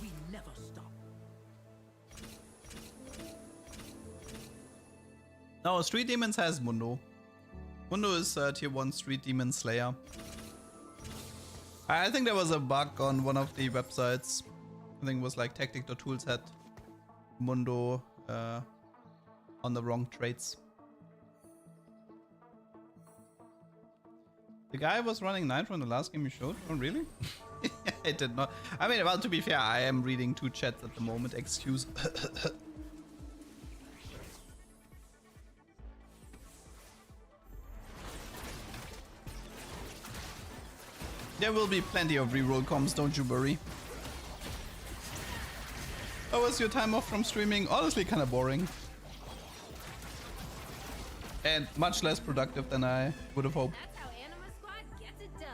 We never stop. No, Street Demons has Mundo. Mundo is tier 1 Street Demon Slayer. I think there was a bug on one of the websites. I think it was like Tactic.tools had Mundo on the wrong traits. The guy was running Nitro in the last game you showed? Oh, really? I did not. I mean, well, to be fair, I am reading 2 chats at the moment. Excuse. There will be plenty of reroll comms, don't you worry. How was your time off from streaming? Honestly, kind of boring. And much less productive than I would have hoped. That's how Anima Squad gets it done.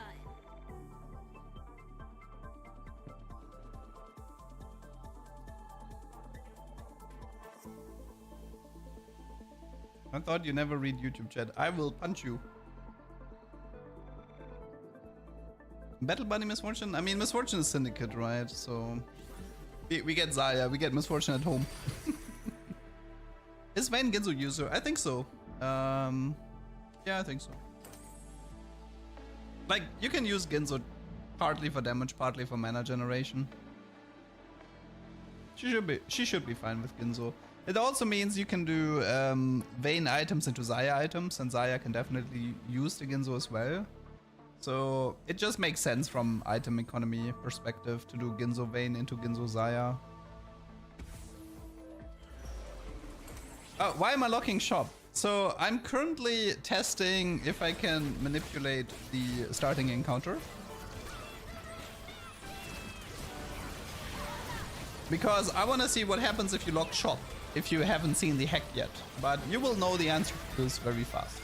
I thought you never read YouTube chat. I will punch you. Battle Bunny Misfortune? I mean, Misfortune is Syndicate, right? So we get Zaya, we get Misfortune at home. Is Vayne Ginzu user? I think so. Yeah, I think so. Like, you can use Ginzo partly for damage, partly for mana generation. She should be fine with Ginzo. It also means you can do Vayne items into Xayah items, and Xayah can definitely use the Ginzo as well. So it just makes sense from item economy perspective to do Ginzo Vayne into Ginzo Xayah. Why am I locking shop? So I'm currently testing if I can manipulate the starting encounter. Because I want to see what happens if you lock shop, if you haven't seen the hack yet. But you will know the answer to this very fast.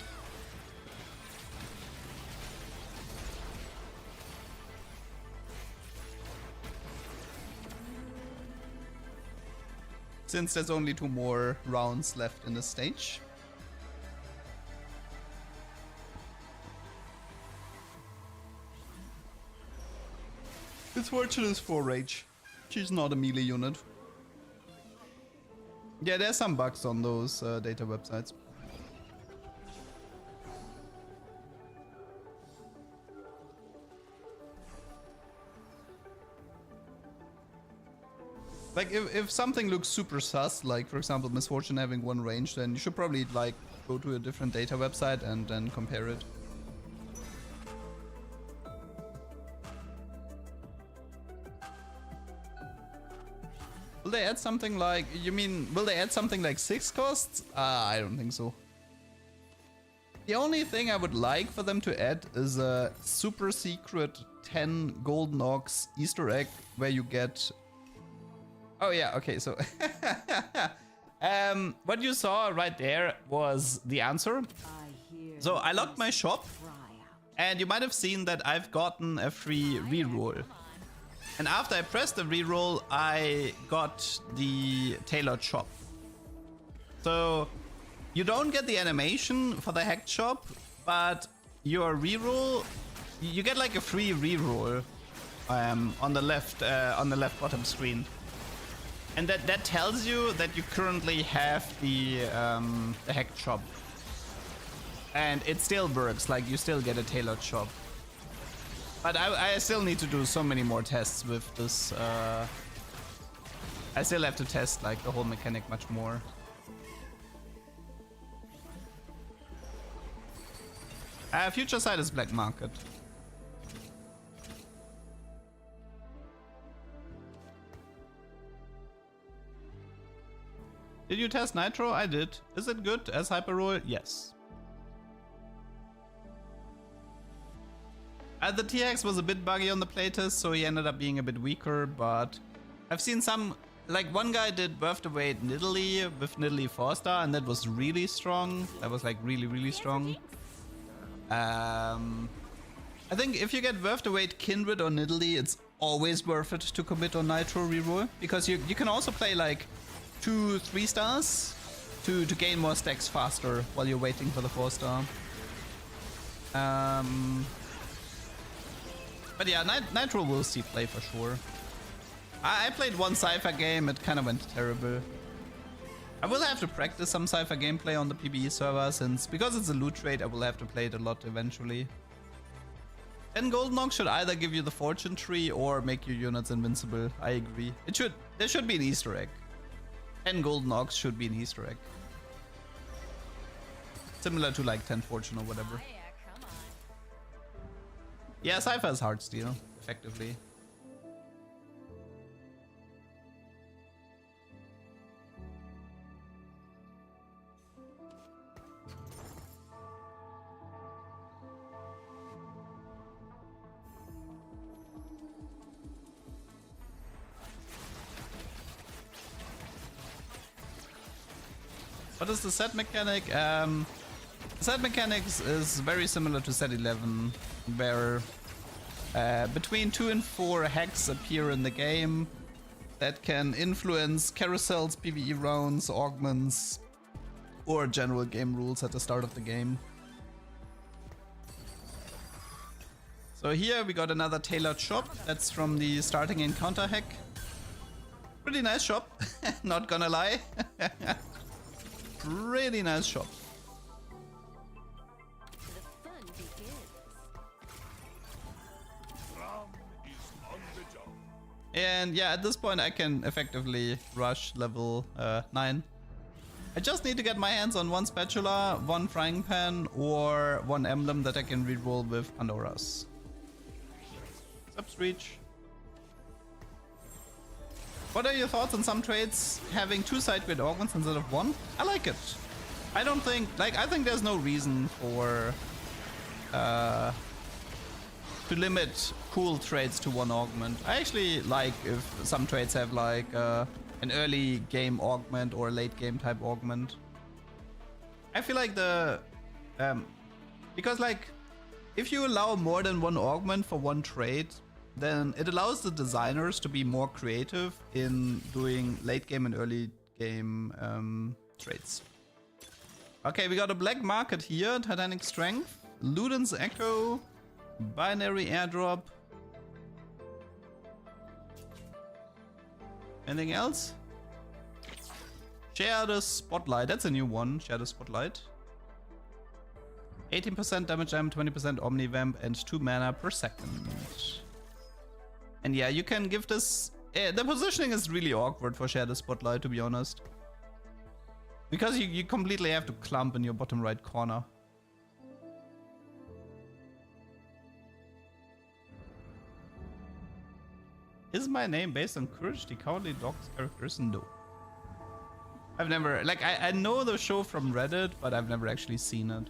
Since there's only 2 more rounds left in the stage. This fortune is for Rage. She's not a melee unit. Yeah, there's some bugs on those data websites. Like, if something looks super sus, like for example Misfortune having 1 range, then you should probably like go to a different data website and then compare it. Will they add something like, you mean, will they add something like 6 costs? I don't think so. The only thing I would like for them to add is a super secret 10 golden ox Easter egg where you get... Oh yeah, okay, so... what you saw right there was the answer. So I locked my shop, and you might have seen that I've gotten a free reroll. And after I pressed the reroll, I got the tailored shop. So you don't get the animation for the hacked shop, but your reroll, you get like a free reroll on the left bottom screen. And that tells you that you currently have the hacked shop. And it still works, like you still get a tailored shop. But I still need to do so many more tests with this. I still have to test like the whole mechanic much more. Future side is black market. Did you test Nitro? I did. Is it good as hyper roll? Yes. The TX was a bit buggy on the playtest, so he ended up being a bit weaker, but I've seen some, like one guy did Birth the Wait Nidalee with Nidalee 4-star, and that was really strong. That was like really strong. I think if you get Birth the Wait Kindred or Nidalee, it's always worth it to commit on Nitro reroll, because you can also play like 2-3 stars to gain more stacks faster while you're waiting for the 4-star. But yeah, Nitro will see play for sure. I played one Cypher game, it kind of went terrible. I will have to practice some Cypher gameplay on the PBE server, since because it's a loot trade, I will have to play it a lot eventually. 10 Golden Ox should either give you the fortune tree or make your units invincible. I agree. There should be an Easter egg. 10 Golden Ox should be an Easter egg. Similar to like 10 fortune or whatever. Yeah, Cypher is hard steal, effectively. What is the set mechanic? The set mechanics is very similar to set 11, where between 2 and 4 hacks appear in the game that can influence carousels, PvE rounds, augments, or general game rules at the start of the game. So here we got another tailored shop. That's from the starting encounter hack. Pretty nice shop, not gonna lie. Pretty nice shop. And yeah, at this point I can effectively rush level 9. I just need to get my hands on one spatula, one frying pan, or one emblem that I can reroll with Pandora's. Subs reach. What are your thoughts on some trades having 2 side-grade augments instead of 1? I like it. I don't think, like, I think there's no reason for to limit cool trades to 1 augment. I actually like if some trades have like an early game augment or late game type augment. I feel like the because like if you allow more than 1 augment for 1 trade, then it allows the designers to be more creative in doing late game and early game trades. Okay, we got a black market here, Titanic Strength, Luden's Echo, Binary Airdrop. Anything else? Share the Spotlight, that's a new one, Share the Spotlight. 18% damage jam, 20% Omnivamp, and 2 mana per second. And yeah, you can give this... the positioning is really awkward for Share the Spotlight, to be honest. Because you completely have to clump in your bottom right corner. Is my name based on Courage the Cowardly Dog's characters? No. I've never... Like, I know the show from Reddit, but I've never actually seen it.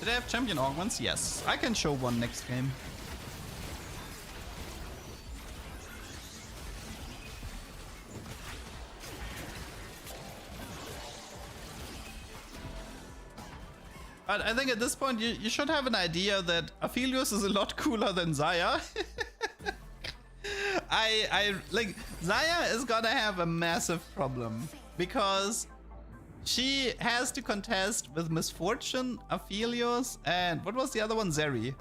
Did I have champion augments? Yes. I can show one next game. But I think at this point you should have an idea that Aphelios is a lot cooler than Xayah. I like Xayah is gonna have a massive problem because she has to contest with Misfortune, Aphelios, and what was the other one? Zeri.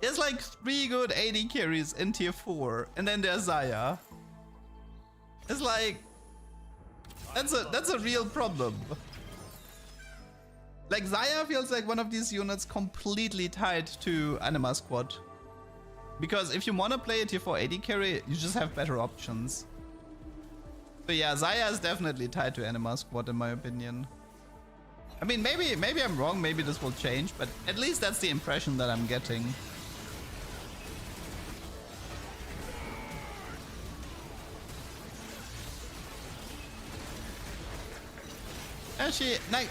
There's like 3 good AD carries in tier 4, and then there's Xayah. It's like that's a real problem. Like Xayah feels like one of these units completely tied to Anima Squad. Because if you want to play a tier 4 AD carry, you just have better options. So yeah, Xayah is definitely tied to Anima Squad in my opinion. I mean, maybe I'm wrong, maybe this will change, but at least that's the impression that I'm getting. And she, like,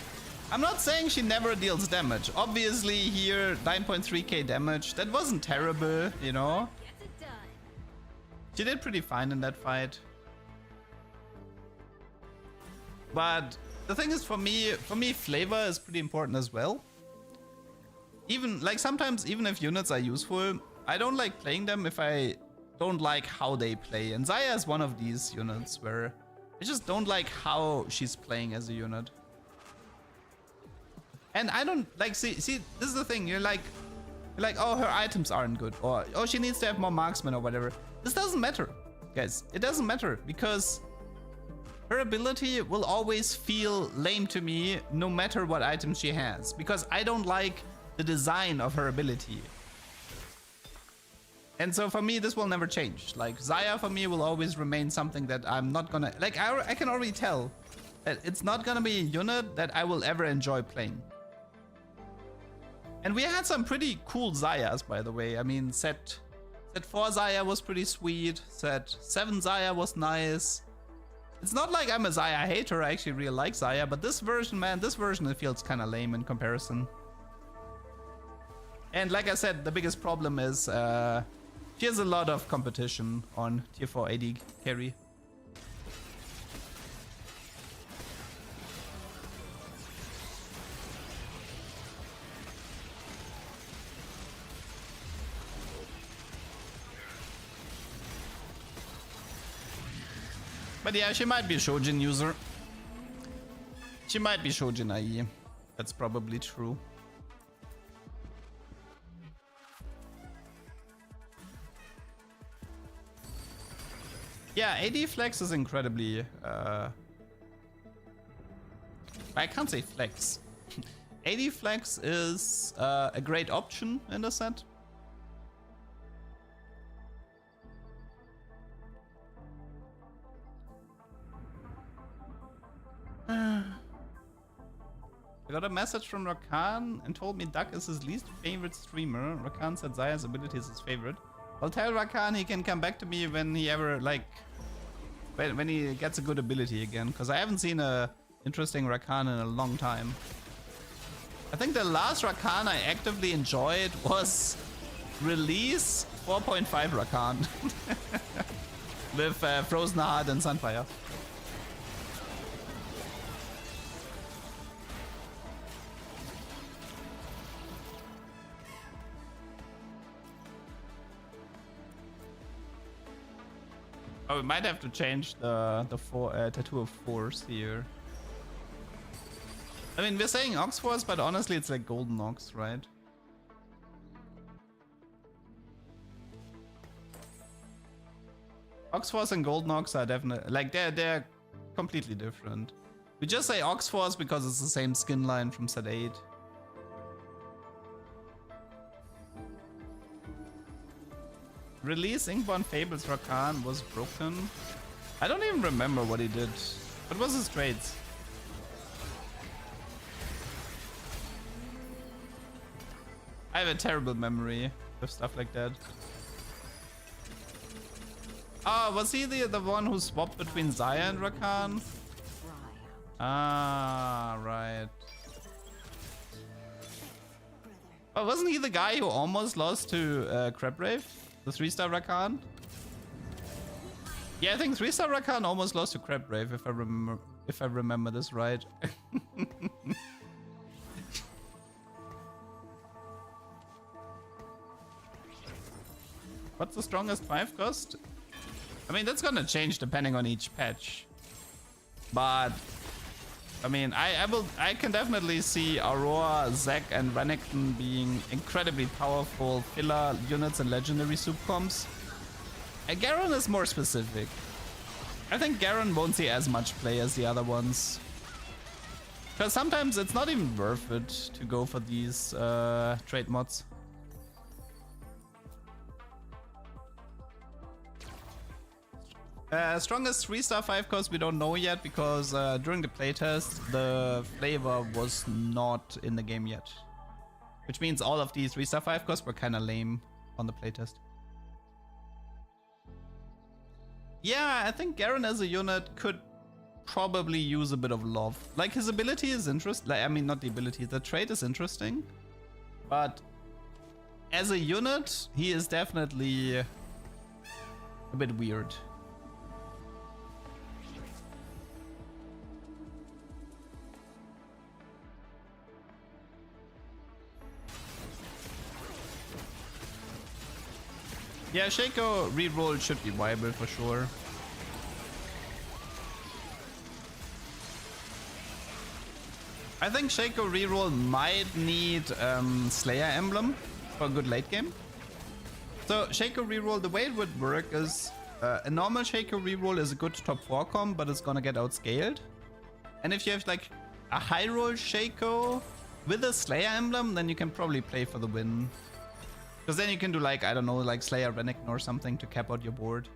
I'm not saying she never deals damage. Obviously here, 9.3k damage, that wasn't terrible, you know? Gets it done. She did pretty fine in that fight. But the thing is, for me, flavor is pretty important as well. Even, like, sometimes, even if units are useful, I don't like playing them if I don't like how they play. And Xayah is one of these units where I just don't like how she's playing as a unit. And I don't, like, see, this is the thing, you're like, oh, her items aren't good, or, oh, she needs to have more marksman or whatever. This doesn't matter, guys. It doesn't matter, because her ability will always feel lame to me no matter what items she has, because I don't like the design of her ability. And so for me, this will never change. Like, Xayah for me will always remain something that I'm not gonna, like, I can already tell that it's not gonna be a unit that I will ever enjoy playing. And we had some pretty cool Xayahs, by the way. I mean, set 4 Xayah was pretty sweet. Set 7 Xayah was nice. It's not like I'm a Xayah hater. I actually really like Xayah, but this version, man, it feels kind of lame in comparison. And like I said, the biggest problem is she has a lot of competition on tier 4 AD carry. But yeah, she might be a Shojin user. She might be Shojin IE. That's probably true. Yeah, AD flex is incredibly... I can't say flex. AD Flex is a great option in the set. I got a message from Rakan and told me Duck is his least favorite streamer. Rakan said Zaya's ability is his favorite. I'll tell Rakan he can come back to me when he ever, like, when he gets a good ability again. Because I haven't seen a interesting Rakan in a long time. I think the last Rakan I actively enjoyed was Release 4.5 Rakan. With Frozen Heart and Sunfire. Oh, we might have to change the tattoo of Force here. I mean, we're saying Ox Force, but honestly, it's like Golden Ox, right? Ox Force and Golden Ox are definitely like they're completely different. We just say Ox Force because it's the same skin line from set 8. Release Inkborn Fables Rakan was broken. I don't even remember what he did. What was his trades? I have a terrible memory of stuff like that. Oh, was he the one who swapped between Zaya and Rakan? Ah, right. Oh, wasn't he the guy who almost lost to Crabbrave? The 3-star Rakan? Yeah, I think 3-star Rakan almost lost to Crabbrave if I remember this right. What's the strongest 5 cost? I mean, that's gonna change depending on each patch. But I mean, I can definitely see Aurora, Zac, and Renekton being incredibly powerful filler units and legendary soup comps. And Garen is more specific. I think Garen won't see as much play as the other ones. Because sometimes it's not even worth it to go for these trade mods. Strongest 3-star 5 cost we don't know yet because during the playtest the flavor was not in the game yet. Which means all of these 3-star 5 costs were kinda lame on the playtest. Yeah, I think Garen as a unit could probably use a bit of love. Like his ability is interesting. Like, I mean, not the ability, the trait is interesting. But as a unit, he is definitely a bit weird. Yeah, Shaco reroll should be viable for sure. I think Shaco reroll might need Slayer Emblem for a good late game. So Shaco reroll, the way it would work is a normal Shaco reroll is a good top 4 comp, but it's gonna get outscaled. And if you have like a high roll Shaco with a Slayer Emblem, then you can probably play for the win. Because then you can do like, I don't know, like Slayer Renekton or something to cap out your board.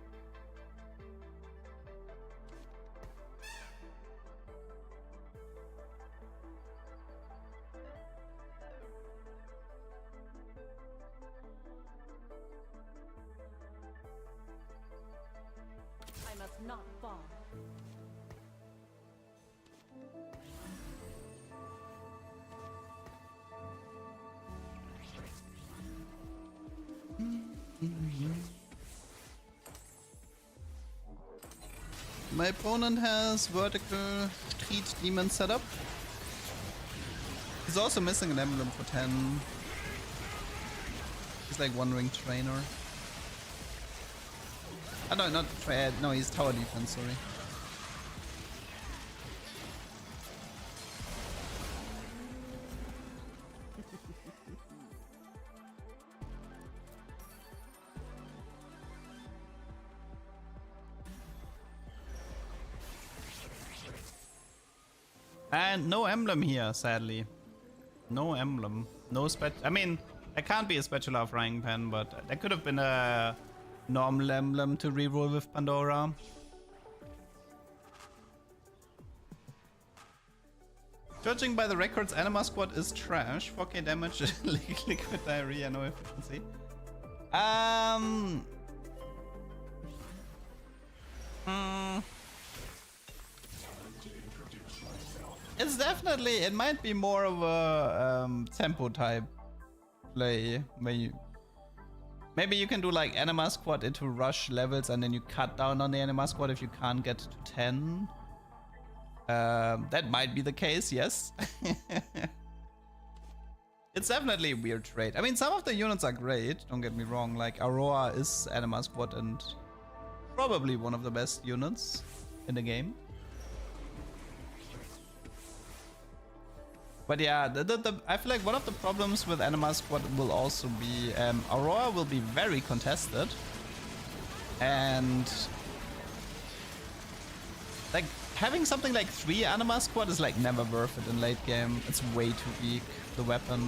I must not fall. My opponent has vertical treat demon setup. He's also missing an emblem for 10. He's like one ring trainer. Oh no, not no, he's tower defense, sorry. And no emblem here, sadly. No emblem. No I mean, there can't be a spatula frying pan, but there could have been a normal emblem to reroll with Pandora. Judging by the records, Anima Squad is trash. 4k damage, liquid diarrhea, no efficiency. It's definitely, it might be more of a tempo type play where you maybe you can do like Anima Squad into rush levels and then you cut down on the Anima Squad if you can't get to 10. That might be the case, yes. It's definitely a weird trade. I mean, some of the units are great, don't get me wrong. Like Aurora is Anima Squad and probably one of the best units in the game. But yeah, I feel like one of the problems with Anima Squad will also be Aurora will be very contested. And like having something like 3 Anima Squad is like never worth it in late game. It's way too weak, the weapon.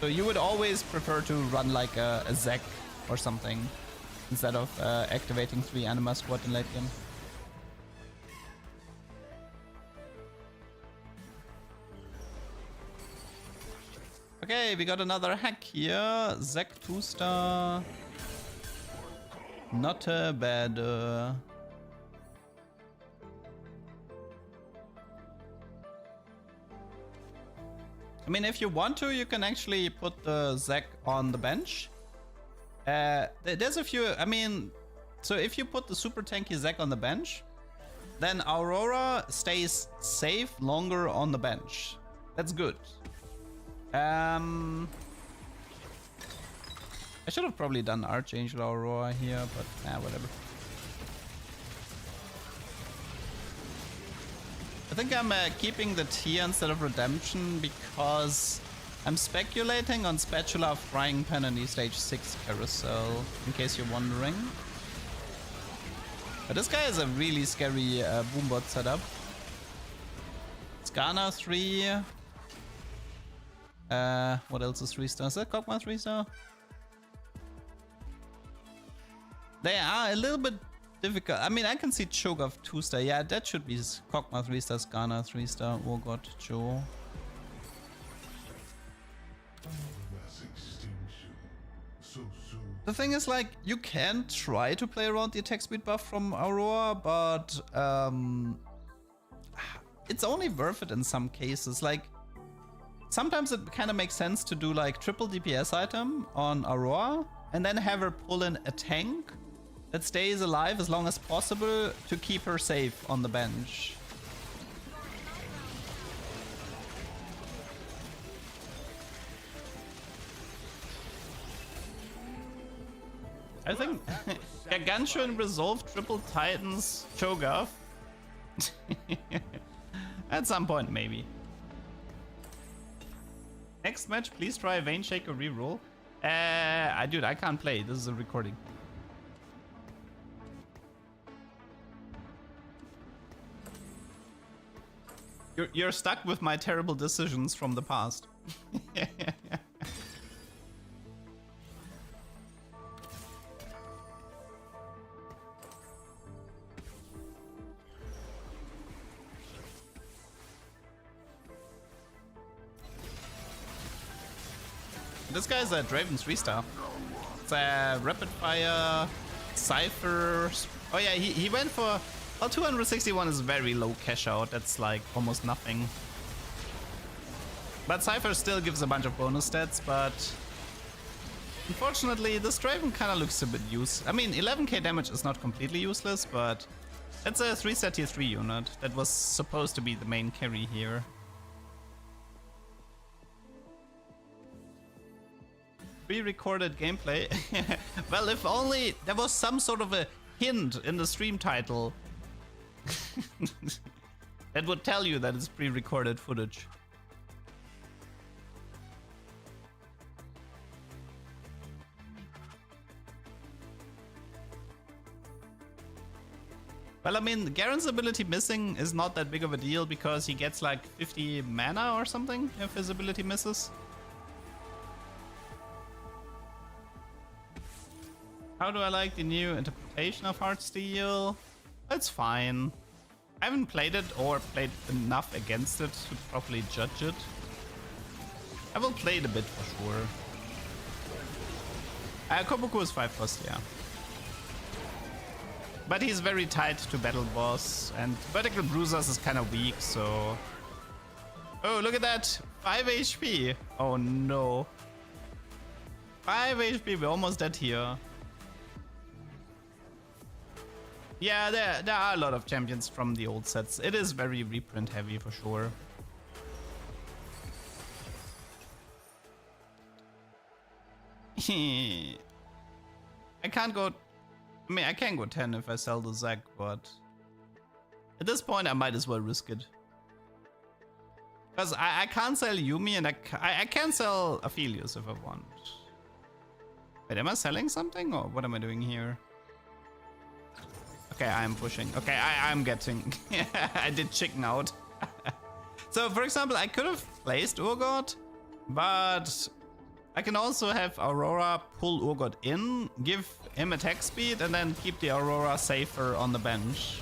So you would always prefer to run like a Zek or something instead of activating 3 Anima Squad in late game. Okay, we got another hack here. Zek 2-star. Not bad. I mean, if you want to, you can actually put the Zek on the bench. There's a few, I mean, so if you put the super tanky Zek on the bench, then Aurora stays safe longer on the bench. That's good. I should have probably done Archangel Aurora here, but whatever. I think I'm keeping the Tia instead of Redemption because I'm speculating on Spatula, Frying Pan, and the stage 6 carousel, in case you're wondering. But this guy is a really scary boombot setup. Skana 3. What else is 3-star? Is that Kog'Maw 3-star? They are a little bit difficult. I mean, I can see Cho'Gath 2-star. Yeah, that should be Kog'Maw 3-star, Skana 3-star. Oh god, Joe. The thing is, like, you can try to play around the attack speed buff from Aurora, but it's only worth it in some cases. Like, sometimes it kind of makes sense to do like triple DPS item on Aurora and then have her pull in a tank that stays alive as long as possible to keep her safe on the bench. I think Gargantuan Resolve Triple Titans Cho'Gath. At some point, maybe. Next match, please try a Vein Shaker reroll. Dude, I can't play. This is a recording. You're stuck with my terrible decisions from the past. This guy's a Draven 3-star. It's a rapid fire, Cypher. Oh yeah, he went for... Well, 261 is very low cash out. That's like almost nothing. But Cypher still gives a bunch of bonus stats, but... Unfortunately, this Draven kind of looks a bit useless. I mean, 11k damage is not completely useless, but... It's a 3-star tier 3 unit that was supposed to be the main carry here. Pre-recorded gameplay. Well, if only there was some sort of a hint in the stream title that would tell you that it's pre-recorded footage. Well, I mean, Garen's ability missing is not that big of a deal because he gets like 50 mana or something if his ability misses. How do I like the new interpretation of Heartsteel? It's fine. I haven't played it or played enough against it to properly judge it. I will play it a bit for sure. Koboku is 5+, yeah. But he's very tied to Battle Boss, and Vertical Bruisers is kind of weak, so... Oh, look at that! 5 HP! Oh no. 5 HP, we're almost dead here. Yeah, there are a lot of champions from the old sets. It is very reprint heavy for sure. I can't go... I mean, I can go 10 if I sell the Zac, but... At this point, I might as well risk it. Because I can't sell Yumi and I can sell Aphelios if I want. Wait, am I selling something or what am I doing here? Okay, I'm pushing. Okay, I'm getting... I did chicken out. So, for example, I could have placed Urgot, but... I can also have Aurora pull Urgot in, give him attack speed, and then keep the Aurora safer on the bench.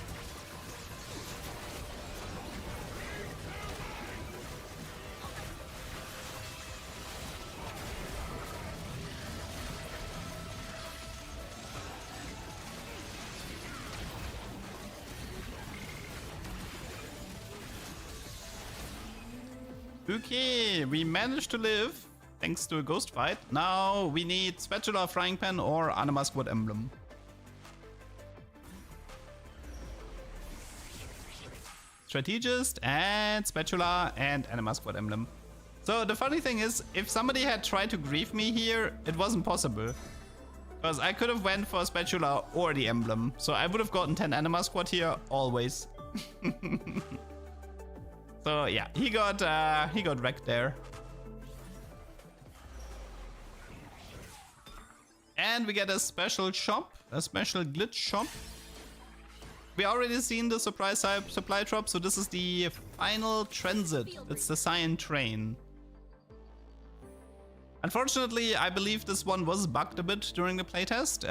Okay, we managed to live. Thanks to a ghost fight. Now we need Spatula, Frying Pan, or Anima's Wood Emblem. Strategist and Spatula and Anima's Wood Emblem. So the funny thing is, if somebody had tried to grief me here, it wasn't possible. Because I could have went for Spatula or the Emblem. So I would have gotten 10 Anima Squad here, always. So yeah, he got wrecked there. And we get a special shop, a special glitch shop. We already seen the surprise supply drop, so this is the final transit. It's the Cyan train. Unfortunately, I believe this one was bugged a bit during the playtest.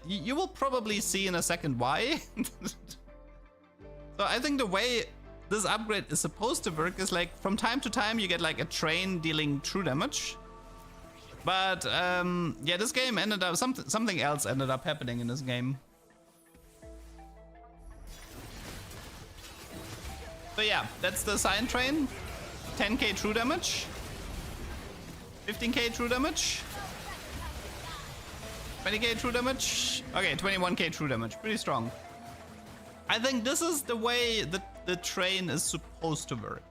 You will probably see in a second why. So I think the way this upgrade is supposed to work is like from time to time you get like a train dealing true damage. But yeah, this game ended up something else ended up happening in this game. So yeah, that's the Cyan train. 10k true damage. 15k true damage. 20k true damage. Okay, 21k true damage. Pretty strong. I think this is the way that the train is supposed to work.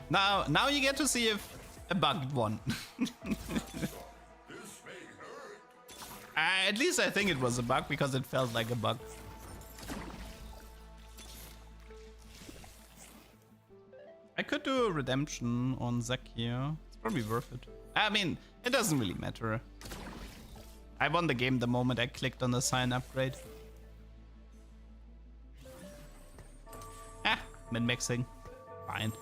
Now you get to see if a bugged one. At least I think it was a bug because it felt like a bug. I could do a redemption on Zac here. It's probably worth it. I mean, it doesn't really matter. I won the game the moment I clicked on the Cyan upgrade. Ah, min-mixing. Fine.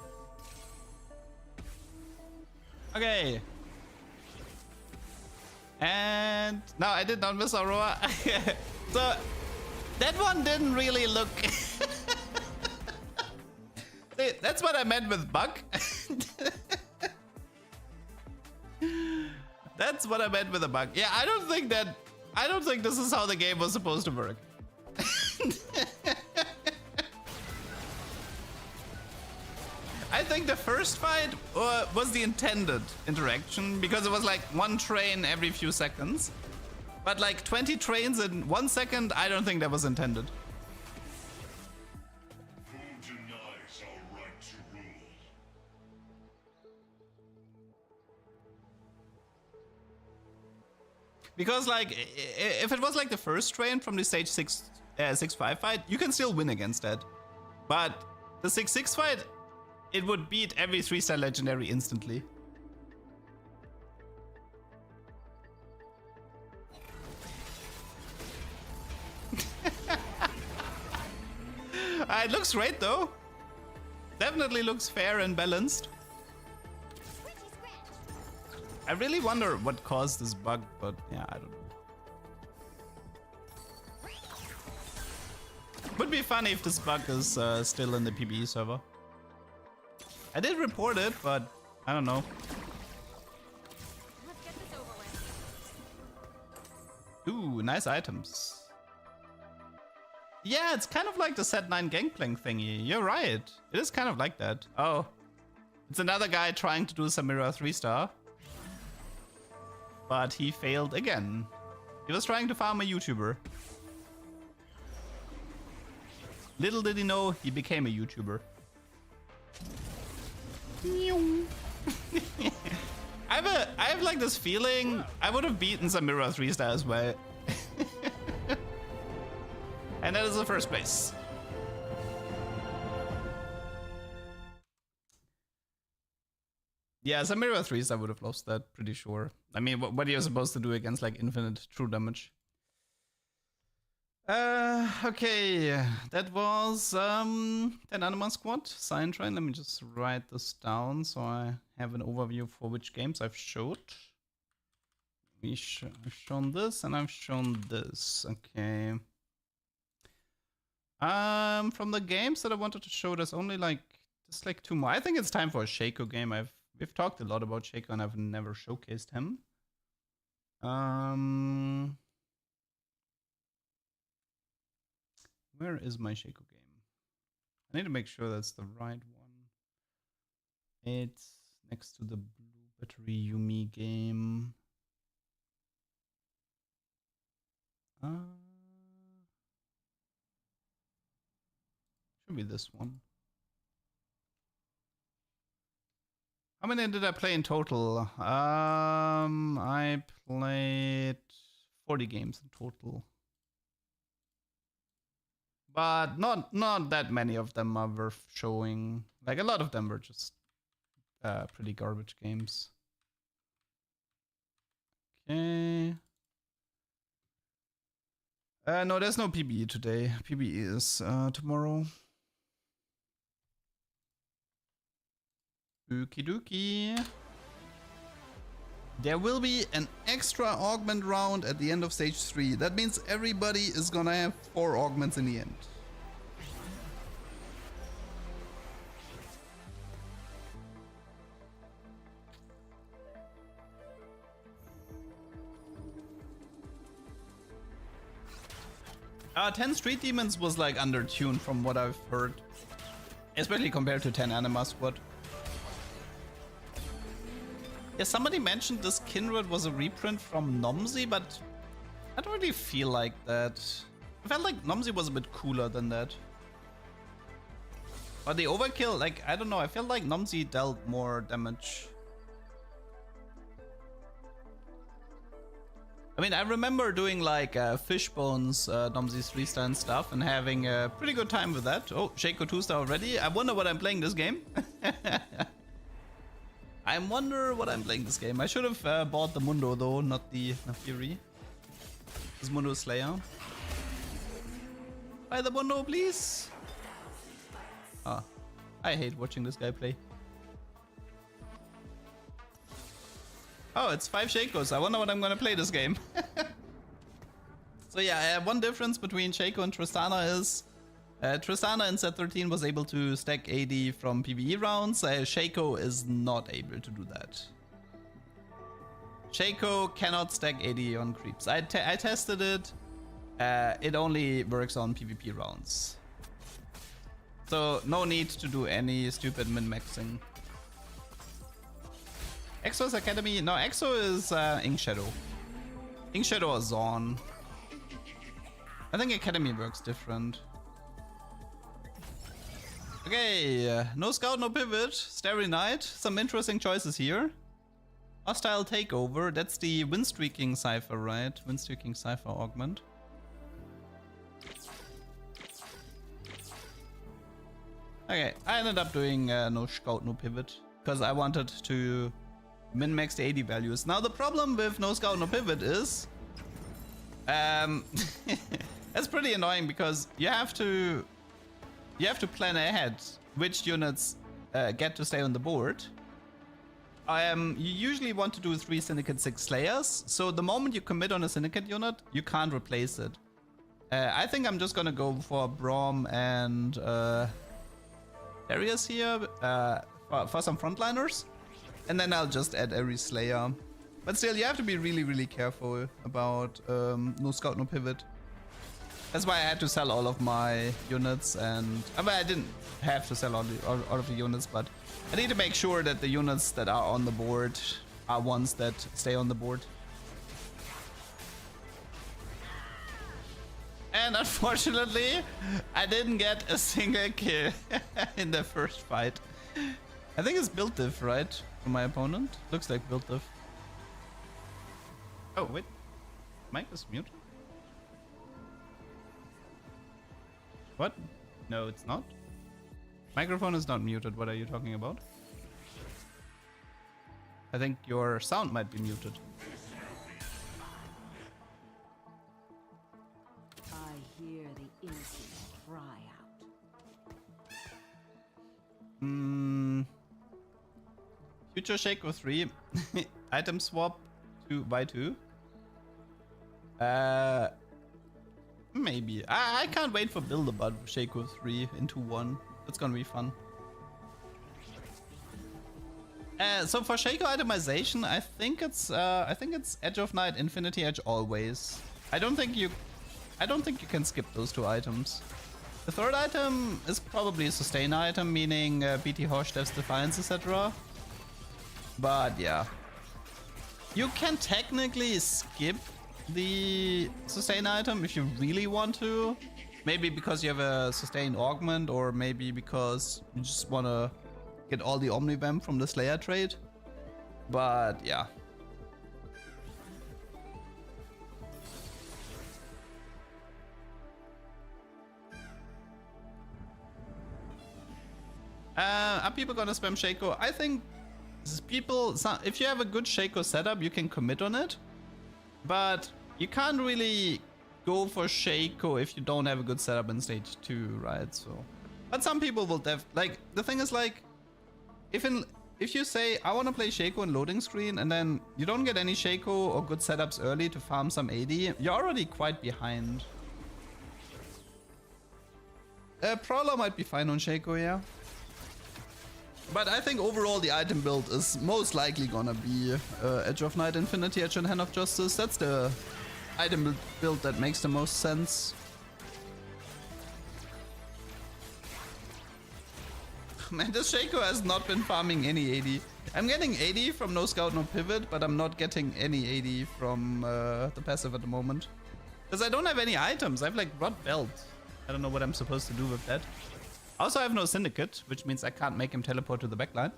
Okay. And no, I did not miss Aurora. So that one didn't really look. That's what I meant with bug. That's what I meant with a bug. Yeah, I don't think this is how the game was supposed to work. I think the first fight was the intended interaction because it was like one train every few seconds. But like 20 trains in 1 second, I don't think that was intended. Who denies our right to rule? Because like, if it was like the first train from the stage 6-5 fight, you can still win against that. But the 6-6 fight, it would beat every 3-star legendary instantly. It looks great though. Definitely looks fair and balanced. I really wonder what caused this bug, but yeah, I don't know. Would be funny if this bug is still in the PBE server. I did report it, but I don't know. Let's get this over with. Ooh, nice items. Yeah, it's kind of like the set 9 Gangplank thingy. You're right. It is kind of like that. Oh. It's another guy trying to do Samira 3-star. But he failed again. He was trying to farm a YouTuber. Little did he know, he became a YouTuber. I have like this feeling I would have beaten Samira 3-star as well. And that is the first place. Yeah, Samira 3-star would have lost that, pretty sure. I mean, what are you supposed to do against like infinite true damage? Okay, that was 10 Anima Squad, Sign Train. Let me just write this down so I have an overview for which games I've showed. I've shown this and I've shown this. Okay. From the games that I wanted to show, there's only like just like 2 more. I think it's time for a Shaco game. We've talked a lot about Shaco and I've never showcased him. Where is my Shaco game? I need to make sure that's the right one. It's next to the Blue Battery Yumi game. Should be this one. How many did I play in total? I played 40 games in total. But not that many of them are worth showing. Like, a lot of them were just pretty garbage games. Okay. No, there's no PBE today. PBE is tomorrow. Okie dokie. There will be an extra augment round at the end of stage 3. That means everybody is gonna have 4 augments in the end. Uh, 10 Street Demons was like undertuned from what I've heard. Especially compared to 10 Anima Squad. Yeah, somebody mentioned this Kindred was a reprint from Nomzi, but I don't really feel like that. I felt like Nomzi was a bit cooler than that. But the overkill, like, I don't know, I felt like Nomzi dealt more damage. I mean, I remember doing like Fishbones, Nomzi's 3-star and stuff, and having a pretty good time with that. Oh, Shaco 2-star already. I wonder what I'm playing this game. I wonder what I'm playing this game. I should have bought the Mundo though, not the Fury. This Mundo Slayer. Buy the Mundo, please. Ah, I hate watching this guy play. Oh, it's 5 Shakos. I wonder what I'm gonna play this game. So yeah, one difference between Shaco and Tristana is Tristana in set 13 was able to stack AD from PvE rounds. Shaco is not able to do that. Shaco cannot stack AD on creeps. I tested it. It only works on PvP rounds. So no need to do any stupid min-maxing. Exo's Academy? No, Exo is Ink Shadow. Ink Shadow or Zorn. I think Academy works different. Okay, no scout, no pivot. Starry Night. Some interesting choices here. Hostile Takeover. That's the Windstreaking Cypher, right? Windstreaking Cypher augment. Okay, I ended up doing no scout, no pivot. Because I wanted to min-max the AD values. Now the problem with no scout, no pivot is... that's pretty annoying because you have to you have to plan ahead which units get to stay on the board. You usually want to do 3 Syndicate 6 Slayers, so the moment you commit on a Syndicate unit, you can't replace it. I think I'm just gonna go for Braum and Darius here for some frontliners, and then I'll just add every Slayer. But still, you have to be really careful about no scout, no pivot. That's why I had to sell all of my units, and I mean, I didn't have to sell all of the units, but I need to make sure that the units that are on the board are ones that stay on the board. And unfortunately, I didn't get a single kill in the first fight. I think it's build diff, right? For my opponent. Looks like build diff. Oh, wait. Mic is muted? What? No, it's not. Microphone is not muted. What are you talking about? I think your sound might be muted. I hear the innocent cry out. Future Shaco 3. Item swap 2 by 2. Maybe. I can't wait for Build-A-Bud Shaco 3 into 1. That's gonna be fun. So for Shaco itemization, I think it's Edge of Night, Infinity Edge always. I don't think you can skip those 2 items. The third item is probably a sustain item, meaning BT Horse, Dev's Defiance, etc. But yeah. You can technically skip the sustain item if you really want to. Maybe because you have a sustain augment, or maybe because you just want to get all the Omnivamp from the Slayer trade. But yeah. Are people gonna spam Shaco? I think if you have a good Shaco setup, you can commit on it. But you can't really go for Shaco if you don't have a good setup in stage 2, right? So, but some people will like, the thing is, like, if you say I want to play Shaco in loading screen and then you don't get any Shaco or good setups early to farm some AD, you're already quite behind. Prowler might be fine on Shaco, yeah. But I think overall the item build is most likely gonna be Edge of Night, Infinity Edge, and Hand of Justice. That's the item build that makes the most sense. Man, this Shaco has not been farming any AD. I'm getting AD from No Scout, No Pivot, but I'm not getting any AD from the passive at the moment. Because I don't have any items. I have like Rod Belt. I don't know what I'm supposed to do with that. Also, I have no Syndicate, which means I can't make him teleport to the backline.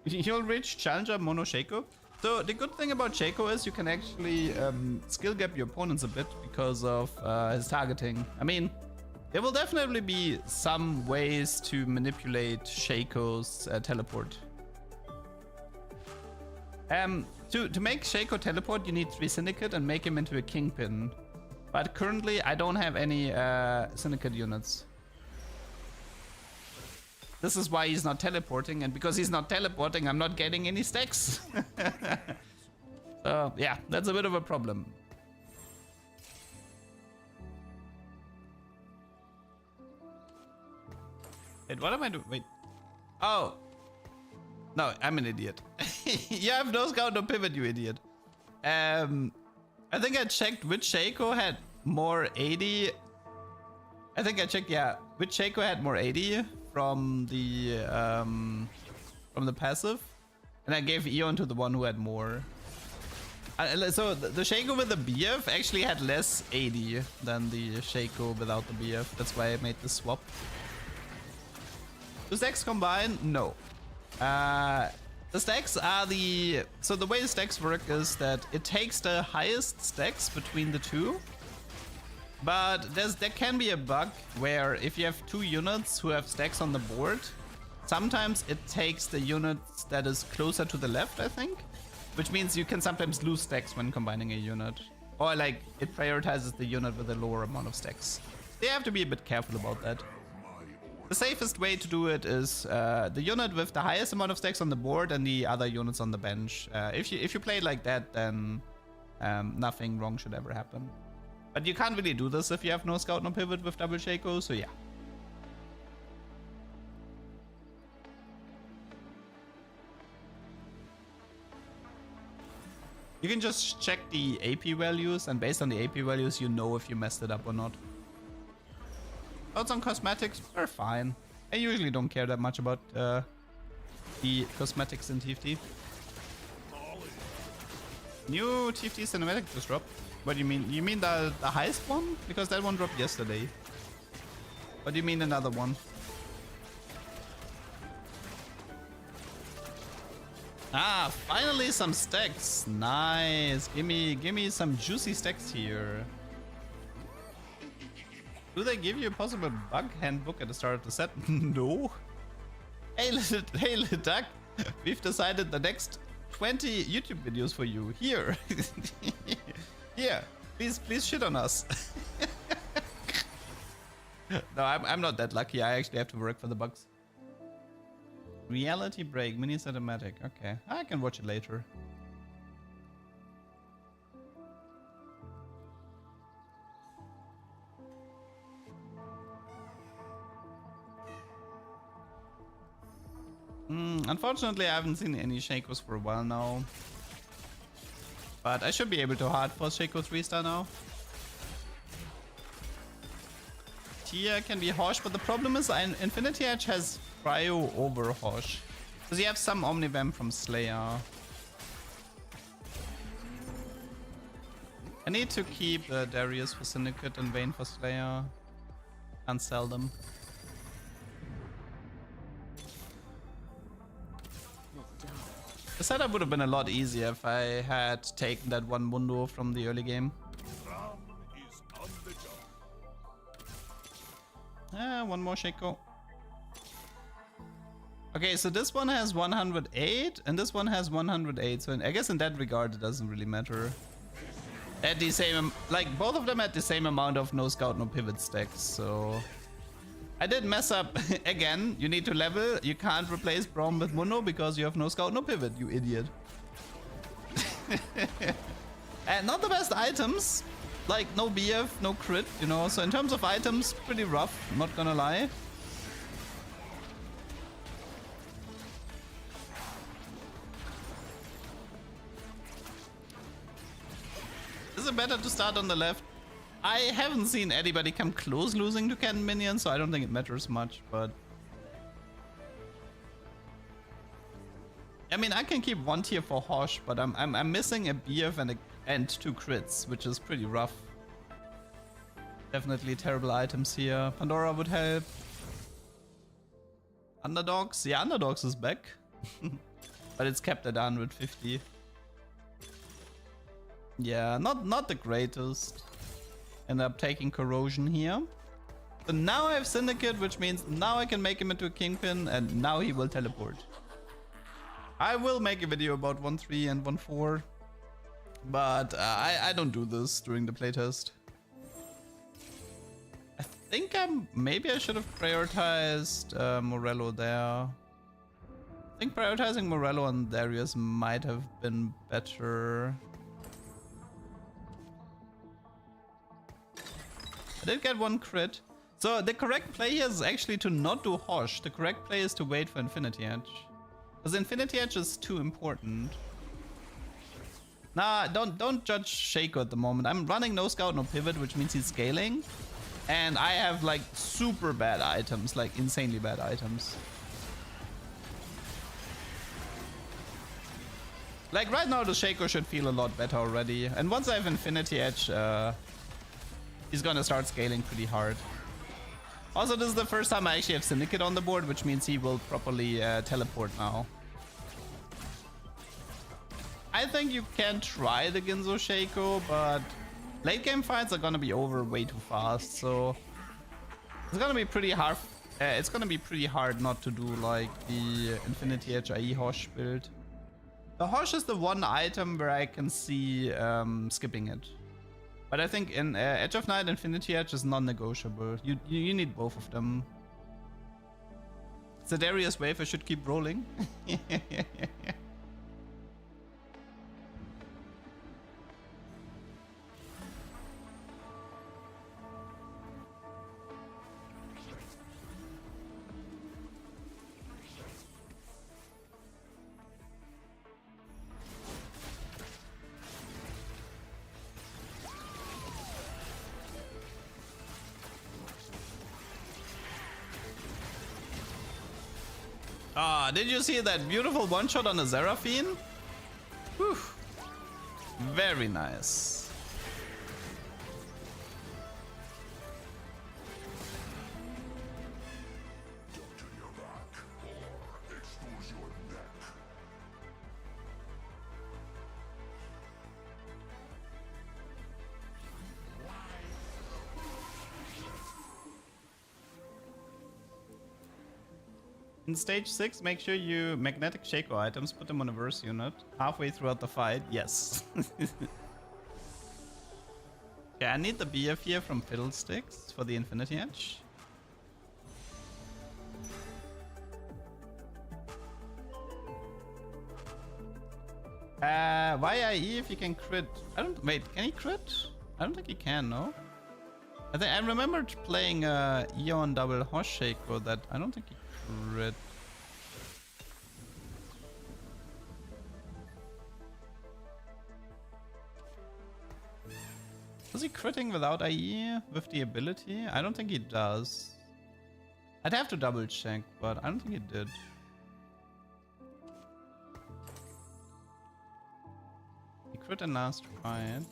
You'll reach Challenger Mono Shaco. So the good thing about Shaco is you can actually skill gap your opponents a bit because of his targeting. I mean, there will definitely be some ways to manipulate Shaco's teleport. To make Shaco teleport, you need 3 Syndicate and make him into a Kingpin. But currently, I don't have any Syndicate units. This is why he's not teleporting, and because he's not teleporting, I'm not getting any stacks. So, yeah, that's a bit of a problem. Wait, what am I doing? Wait. Oh. No, I'm an idiot. You have no scout, no pivot, you idiot. I think I checked which Shaco had more 80. I think I checked, yeah, which Shaco had more 80 from the passive, and I gave Eon to the one who had more. So the Shaco with the BF actually had less 80 than the Shaco without the BF. That's why I made the swap. Do stacks combine? No. The stacks are so the way the stacks work is that it takes the highest stacks between the two. But there can be a bug where if you have 2 units who have stacks on the board, sometimes it takes the unit that is closer to the left, I think. Which means you can sometimes lose stacks when combining a unit. Or like it prioritizes the unit with a lower amount of stacks. They have to be a bit careful about that. The safest way to do it is the unit with the highest amount of stacks on the board and the other units on the bench. If you play it like that, then nothing wrong should ever happen. But you can't really do this if you have no scout, no pivot with double Shaco, so yeah. You can just check the AP values, and based on the AP values, you know if you messed it up or not. Thoughts on cosmetics are fine. I usually don't care that much about the cosmetics in TFT. New TFT cinematic just dropped. What do you mean? You mean the highest one? Because that one dropped yesterday. What do you mean another one? Ah, finally some stacks. Nice. Give me some juicy stacks here. Do they give you a possible bug handbook at the start of the set? No. Hey, LeDuck, we've decided the next 20 YouTube videos for you. Here. Here. Please shit on us. No, I'm not that lucky. I actually have to work for the bugs. Reality break, mini cinematic. Okay, I can watch it later. Unfortunately, I haven't seen any Shakos for a while now. But I should be able to hard force Shaco 3-star now. Tia can be Hosh, but the problem is Infinity Edge has Cryo over Hosh. Because you have some Omnivamp from Slayer. I need to keep Darius for Syndicate and Vayne for Slayer. Can't sell them. The setup would have been a lot easier if I had taken that one Mundo from the early game. One more Shaco. Okay, so this one has 108 and this one has 108. So I guess in that regard, it doesn't really matter. At the same, like both of them had the same amount of no scout, no pivot stacks. So I did mess up again. You need to level. You can't replace Braum with Mundo because you have no scout, no pivot, you idiot. And not the best items. Like no BF, no crit, you know. So in terms of items, pretty rough, not gonna lie. Is it better to start on the left? I haven't seen anybody come close losing to cannon minions, so I don't think it matters much, but I mean, I can keep one tier for Hosh, but I'm missing a BF and 2 crits, which is pretty rough. Definitely terrible items here. Pandora would help. Underdogs? Yeah, Underdogs is back. But it's kept at 150. Yeah, not the greatest. End up taking Corrosion here. So now I have Syndicate, which means now I can make him into a Kingpin, and now he will teleport. I will make a video about 1-3 and 1-4, but I don't do this during the playtest. I think maybe I should have prioritized Morello there. I think prioritizing Morello and Darius might have been better. I did get 1 crit. So the correct play here is actually to not do Hosh. The correct play is to wait for Infinity Edge. Because Infinity Edge is too important. Nah, don't judge Shaco at the moment. I'm running no scout, no pivot, which means he's scaling. And I have like super bad items, like insanely bad items. Like right now the Shaco should feel a lot better already. And once I have Infinity Edge, he's gonna start scaling pretty hard. Also, this is the first time I actually have Syndicate on the board, which means he will properly teleport now. I think you can try the Ginzo Shaco, but late game fights are gonna be over way too fast, so it's gonna be pretty hard. It's gonna be pretty hard not to do like the Infinity Edge IE Hosh build. The Hosh is the one item where I can see skipping it. But I think in Edge of Night, Infinity Edge is non-negotiable. You need both of them. Zedarius wave, I should keep rolling. Ah, did you see that beautiful one-shot on the Seraphine? Whew. Very nice. In stage 6, make sure you magnetic Shaco items, put them on a verse unit. Halfway throughout the fight, yes. Okay, I need the BF here from Fiddlesticks for the Infinity Edge. YIE if he can crit. Wait, can he crit? I don't think he can, no? I remembered playing Eon double Horse Shaco that I don't think he crit. Was he critting without IE with the ability? I don't think he does. I'd have to double check, but I don't think he did. He crit in last fight.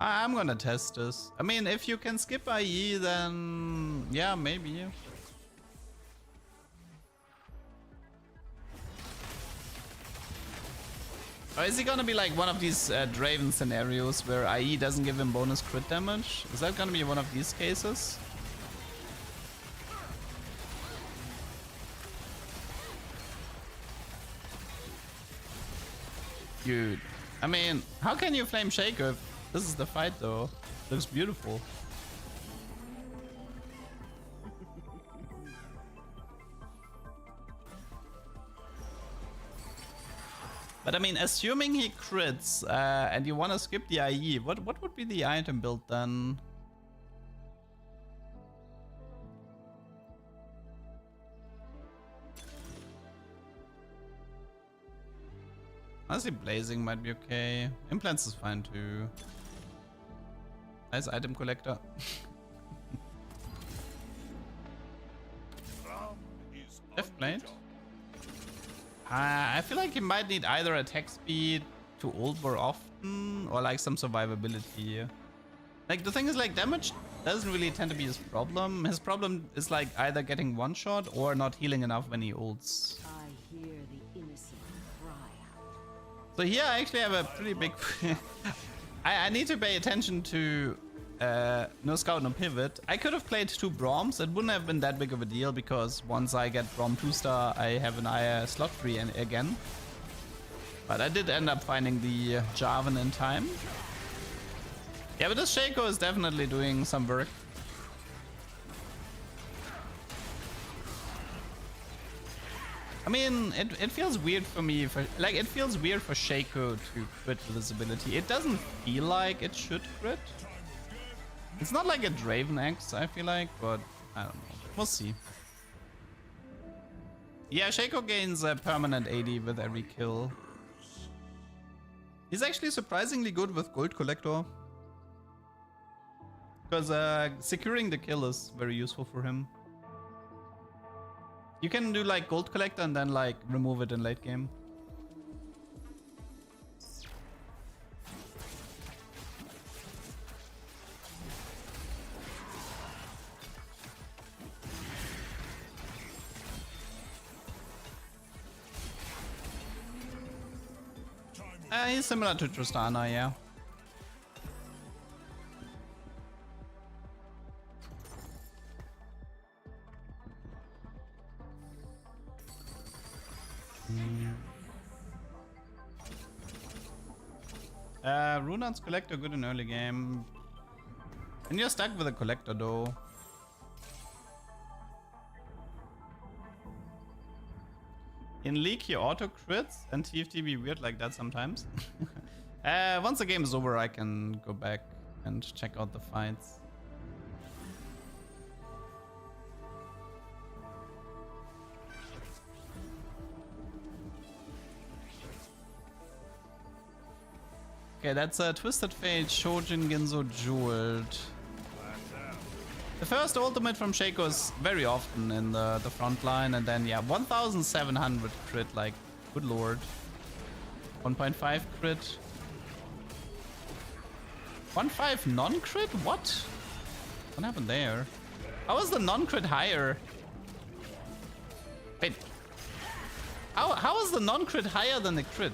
I'm gonna test this. I mean, if you can skip IE, then yeah, maybe. Or is he gonna be like one of these Draven scenarios where IE doesn't give him bonus crit damage? Is that gonna be one of these cases? Dude, I mean, how can you flame Shaco if this is the fight though? Looks beautiful. But I mean, assuming he crits and you want to skip the IE, what would be the item build then? Honestly, Blazing might be okay. Implants is fine too. Nice item collector. Left plate. I feel like he might need either attack speed to ult more often or like some survivability. Like the thing is, like, damage doesn't really tend to be his problem. His problem is like either getting one shot or not healing enough when he ults. I hear the innocent cry out. So here I actually have a pretty big... I need to pay attention to no scout, no pivot. I could have played 2 Broms. It wouldn't have been that big of a deal because once I get Brom 2-star, I have an slot free again. But I did end up finding the Jarvan in time. Yeah, but this Shaco is definitely doing some work. I mean, it feels weird for me. It feels weird for Shaco to crit with this ability. It doesn't feel like it should crit. It's not like a Draven X, I feel like, but I don't know. We'll see. Yeah, Shaco gains a permanent 80 with every kill. He's actually surprisingly good with Gold Collector. Because securing the kill is very useful for him. You can do like Gold Collector and then like remove it in late game. He's similar to Tristana, yeah. Runar's Collector good in early game. And you're stuck with a Collector though. In League he auto crits and TFT be weird like that sometimes. Once the game is over I can go back and check out the fights. Okay, that's a Twisted Fate, Shojin Ginzo Jeweled. The first ultimate from Shaco is very often in the front line, and then yeah, 1700 crit, like, good lord. 1.5 crit. 1.5 non-crit? What? What happened there? How is the non-crit higher? Wait. How is the non-crit higher than the crit?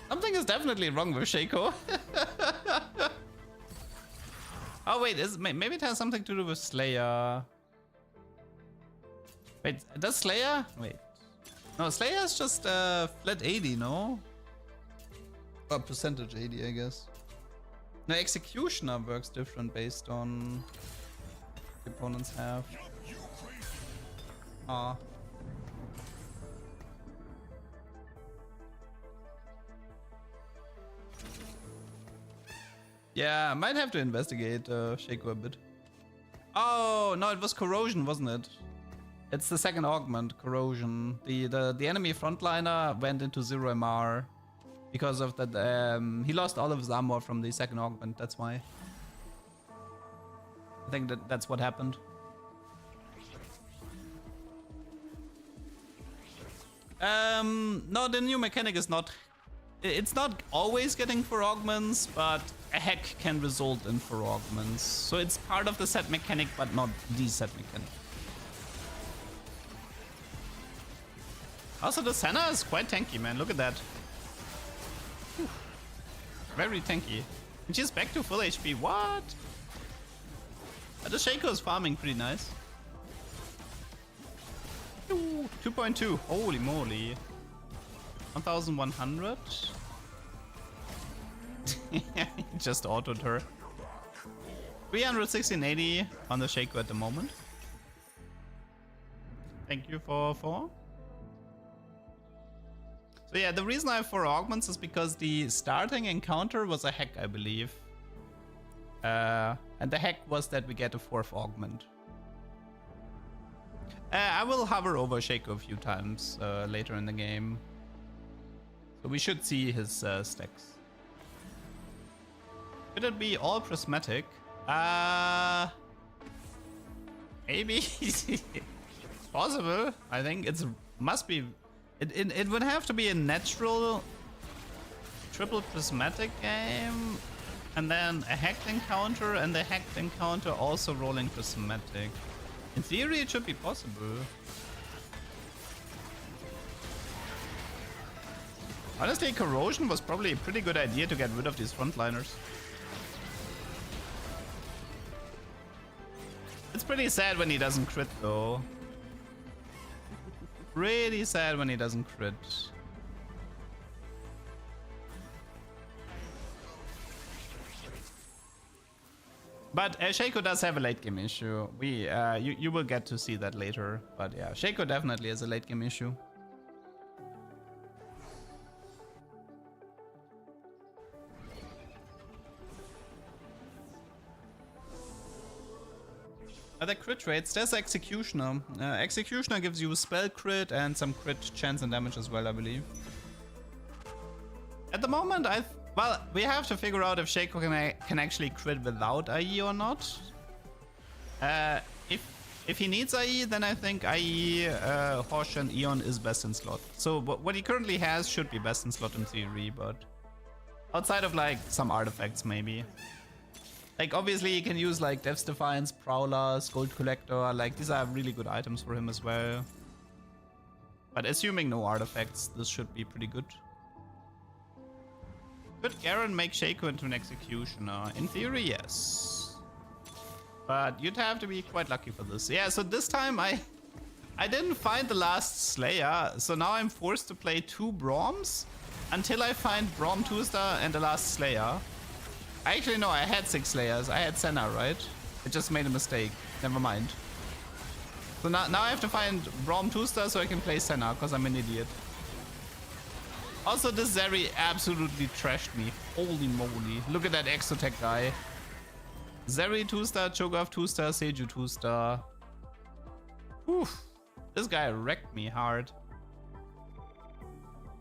Something is definitely wrong with Shaco. Oh wait, maybe it has something to do with Slayer. Wait, does Slayer? Wait. No, Slayer is just flat 80, no? Or percentage 80, I guess. No, Executioner works different based on the opponents have. Ah. Yeah, I might have to investigate Shaco a bit. Oh, no, it was Corrosion, wasn't it? It's the second augment, Corrosion. The enemy frontliner went into 0 MR because of that. He lost all of his armor from the second augment, that's why. I think that's what happened. No, the new mechanic is not... It's not always getting 4 augments, but a hack can result in 4 augments. So it's part of the set mechanic, but not the set mechanic. Also, the Senna is quite tanky, man. Look at that. Whew. Very tanky. And she's back to full HP. What? The Shaco is farming pretty nice. 2.2. Holy moly. 1100. Just autoed her. 316.80 on the Shaco at the moment. Thank you for 4. So yeah, the reason I have 4 augments is because the starting encounter was a hack, I believe. And the hack was that we get a 4th augment. I will hover over Shaco a few times later in the game. So we should see his stacks. Could it be all prismatic? Maybe. It's possible. I think it must be. It would have to be a natural triple prismatic game, and then a hacked encounter, and the hacked encounter also rolling prismatic. In theory, it should be possible. Honestly, Corrosion was probably a pretty good idea to get rid of these frontliners. It's pretty sad when he doesn't crit though. Pretty sad when he doesn't crit. But Shaco does have a late game issue. You will get to see that later. But yeah, Shaco definitely has a late game issue. Other crit rates, there's Executioner. Executioner gives you a spell crit and some crit chance and damage as well, I believe. At the moment, well, we have to figure out if Shaco can actually crit without IE or not. If he needs IE, then I think IE, Hosh and Eon is best in slot. So what he currently has should be best in slot in theory, but outside of like some artifacts maybe. Like, obviously, you can use, like, Death's Defiance, Prowler, Gold Collector. Like, these are really good items for him as well. But assuming no artifacts, this should be pretty good. Could Garen make Shaco into an Executioner? In theory, yes. But you'd have to be quite lucky for this. Yeah, so this time I didn't find the last Slayer. So now I'm forced to play 2 Broms. until I find Braum 2-star and the last Slayer. Actually, no, I had 6 Slayers. I had Senna, right? I just made a mistake. Never mind. So now I have to find Braum 2-star so I can play Senna, because I'm an idiot. Also, this Zeri absolutely trashed me. Holy moly. Look at that Exotech guy. Zeri 2-star, Cho'Gath 2-star, Seju 2-star. Whew. This guy wrecked me hard.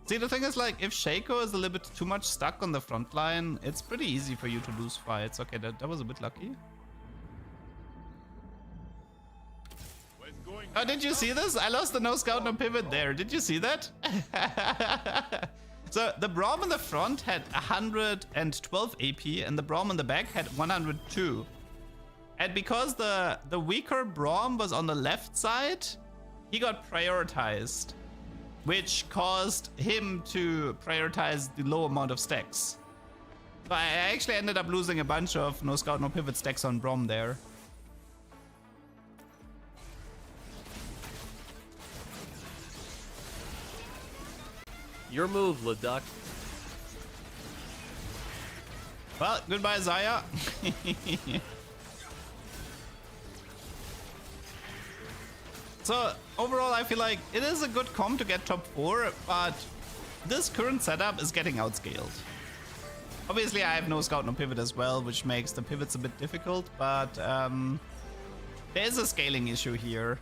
See, the thing is, like, if Shaco is a little bit too much stuck on the front line, it's pretty easy for you to lose fights. Okay, that was a bit lucky. Oh, did you see this? I lost the no scout, no pivot there. Did you see that? So the Braum in the front had 112 AP and the Braum in the back had 102. And because the weaker Braum was on the left side, he got prioritized, which caused him to prioritize the low amount of stacks. So I actually ended up losing a bunch of no scout, no pivot stacks on Braum there. Your move, LeDuck. Well, goodbye, Zaya. So, overall, I feel like it is a good comp to get top 4, but this current setup is getting outscaled. Obviously, I have no scout, no pivot as well, which makes the pivots a bit difficult, but there is a scaling issue here.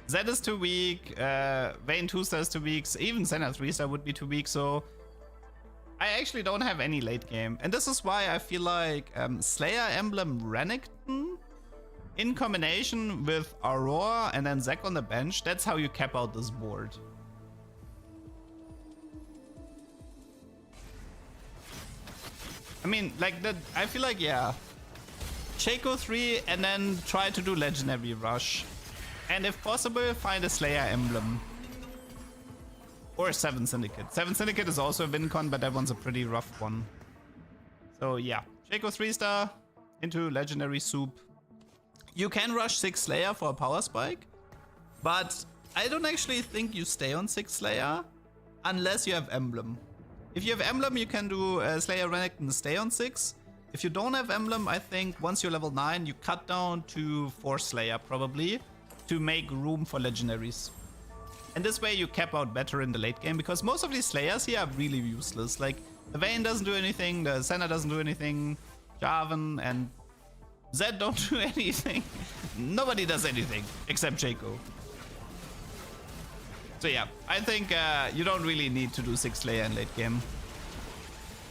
Zed is too weak, Vayne 2-star is too weak, even Senna 3-star would be too weak, so I actually don't have any late game. And this is why I feel like Slayer Emblem Renekton in combination with Aurora and then Zac on the bench, that's how you cap out this board. I mean, like that, I feel like, yeah, Shaco 3 and then try to do Legendary Rush. And if possible, find a Slayer Emblem. Or 7 Syndicate. 7 Syndicate is also a win con, but that one's a pretty rough one. So yeah, Shaco 3-star into Legendary Soup. You can rush 6 Slayer for a power spike, but I don't actually think you stay on 6 Slayer unless you have Emblem. If you have Emblem, you can do Slayer Renekton and stay on 6. If you don't have Emblem, I think once you're level 9, you cut down to 4 Slayer probably, to make room for legendaries. And this way you cap out better in the late game, because most of these Slayers here are really useless. Like, the Vayne doesn't do anything, the Senna doesn't do anything, Jarvan and Zed don't do anything. Nobody does anything, except Shaco. So yeah, I think you don't really need to do 6 Slayer in late game.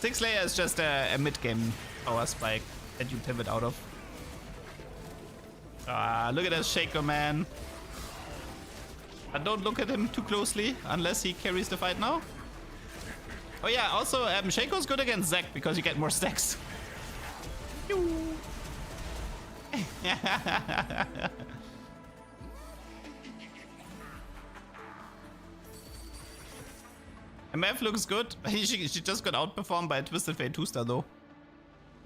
6 Slayer is just a mid-game power spike that you pivot out of. Look at that Shaco, man. Don't look at him too closely unless he carries the fight now. Oh yeah, also Shaco's good against Zac because you get more stacks. MF looks good. She just got outperformed by a Twisted Fate 2-star though.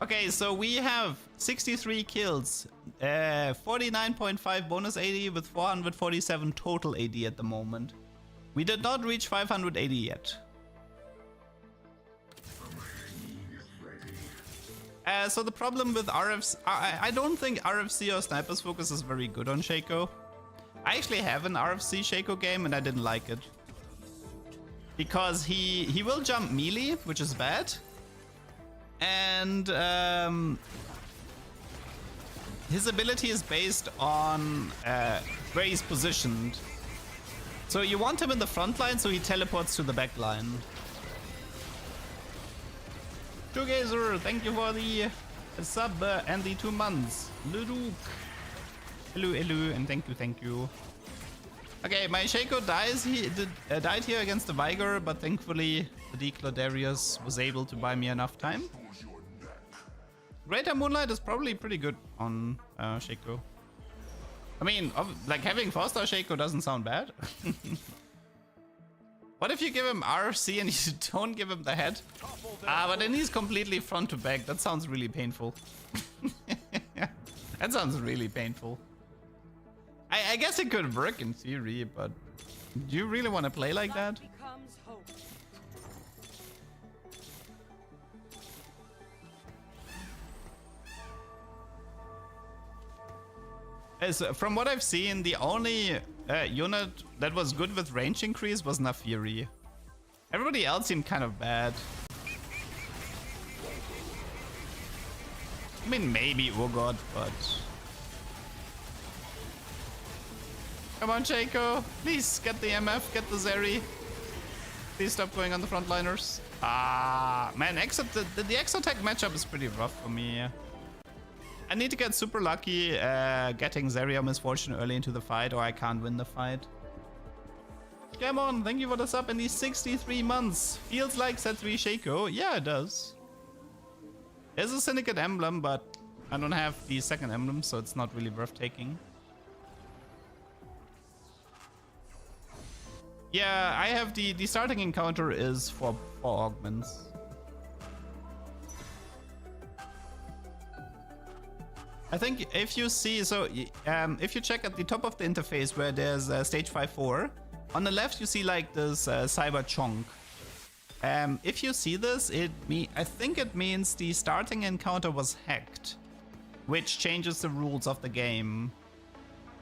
Okay, so we have 63 kills, 49.5 bonus AD with 447 total AD at the moment. We did not reach 580 yet. So the problem with RFC, I don't think RFC or Sniper's Focus is very good on Shaco. I actually have an RFC Shaco game and I didn't like it. Because he will jump melee, which is bad. And his ability is based on where he's positioned. So you want him in the front line so he teleports to the back line. Shoegazer, thank you for the sub and the 2 months. LeDuck. Hello, hello, and thank you. Okay, my Shaco died here against the Viger, but thankfully the Declodarius was able to buy me enough time. Greater Moonlight is probably pretty good on Shaco. I mean, like having 4-star Shaco doesn't sound bad. What if you give him RFC and you don't give him the head? But then he's completely front to back. That sounds really painful. That sounds really painful. I guess it could work in theory, but do you really want to play like that? As from what I've seen, the only unit that was good with range increase was Nafiri. Everybody else seemed kind of bad. I mean, maybe Urgot, but... Come on, Shaco. Please get the MF, get the Zeri. Please stop going on the frontliners. Ah, man, the Exotech matchup is pretty rough for me. I need to get super lucky getting Zeri or Misfortune early into the fight, or I can't win the fight. Come on, thank you for the sub in these 63 months. Feels like set 3 Shaco. Yeah, it does. There's a Syndicate emblem, but I don't have the second emblem, so it's not really worth taking. Yeah, I have the starting encounter is for augments. I think if you see, so if you check at the top of the interface where there's stage 5-4, on the left you see like this cyber chunk. If you see this, I think it means the starting encounter was hacked, which changes the rules of the game.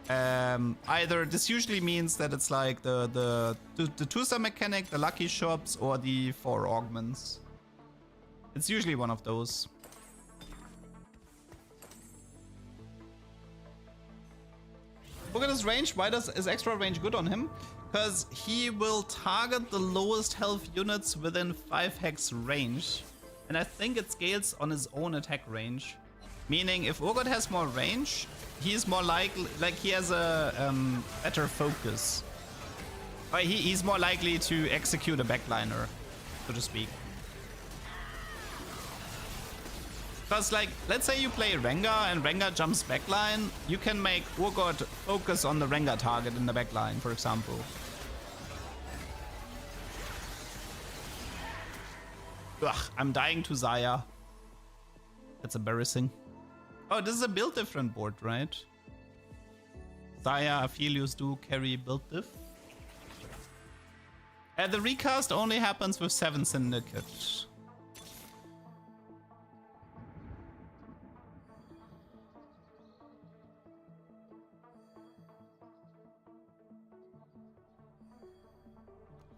Either this usually means that it's like the two-star mechanic, the lucky shops, or the 4 augments. It's usually one of those. Look at his range. Why is extra range good on him? Because he will target the lowest health units within 5 hex range. And I think it scales on his own attack range. Meaning if Urgot has more range, he's more likely, like he has a better focus. Or he's more likely to execute a backliner, so to speak. Because like, let's say you play Rengar and Rengar jumps backline, you can make Urgot focus on the Rengar target in the backline, for example. Ugh, I'm dying to Xayah. That's embarrassing. Oh, this is a build different board, right? Xayah, Aphelios do carry build diff. The recast only happens with 7 Syndicate.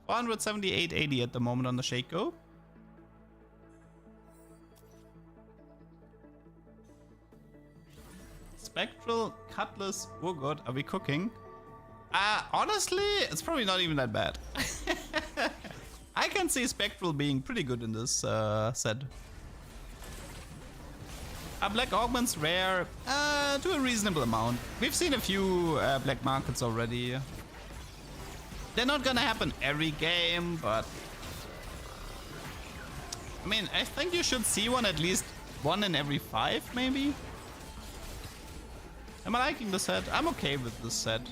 $478.80 at the moment on the Shaco. Spectral, Cutlass, Urgot, are we cooking? Honestly, it's probably not even that bad. I can see Spectral being pretty good in this set. Are black augments rare? To a reasonable amount. We've seen a few black markets already. They're not gonna happen every game, but... I mean, I think you should see one at least one in every 5, maybe? Am I liking the set? I'm okay with this set.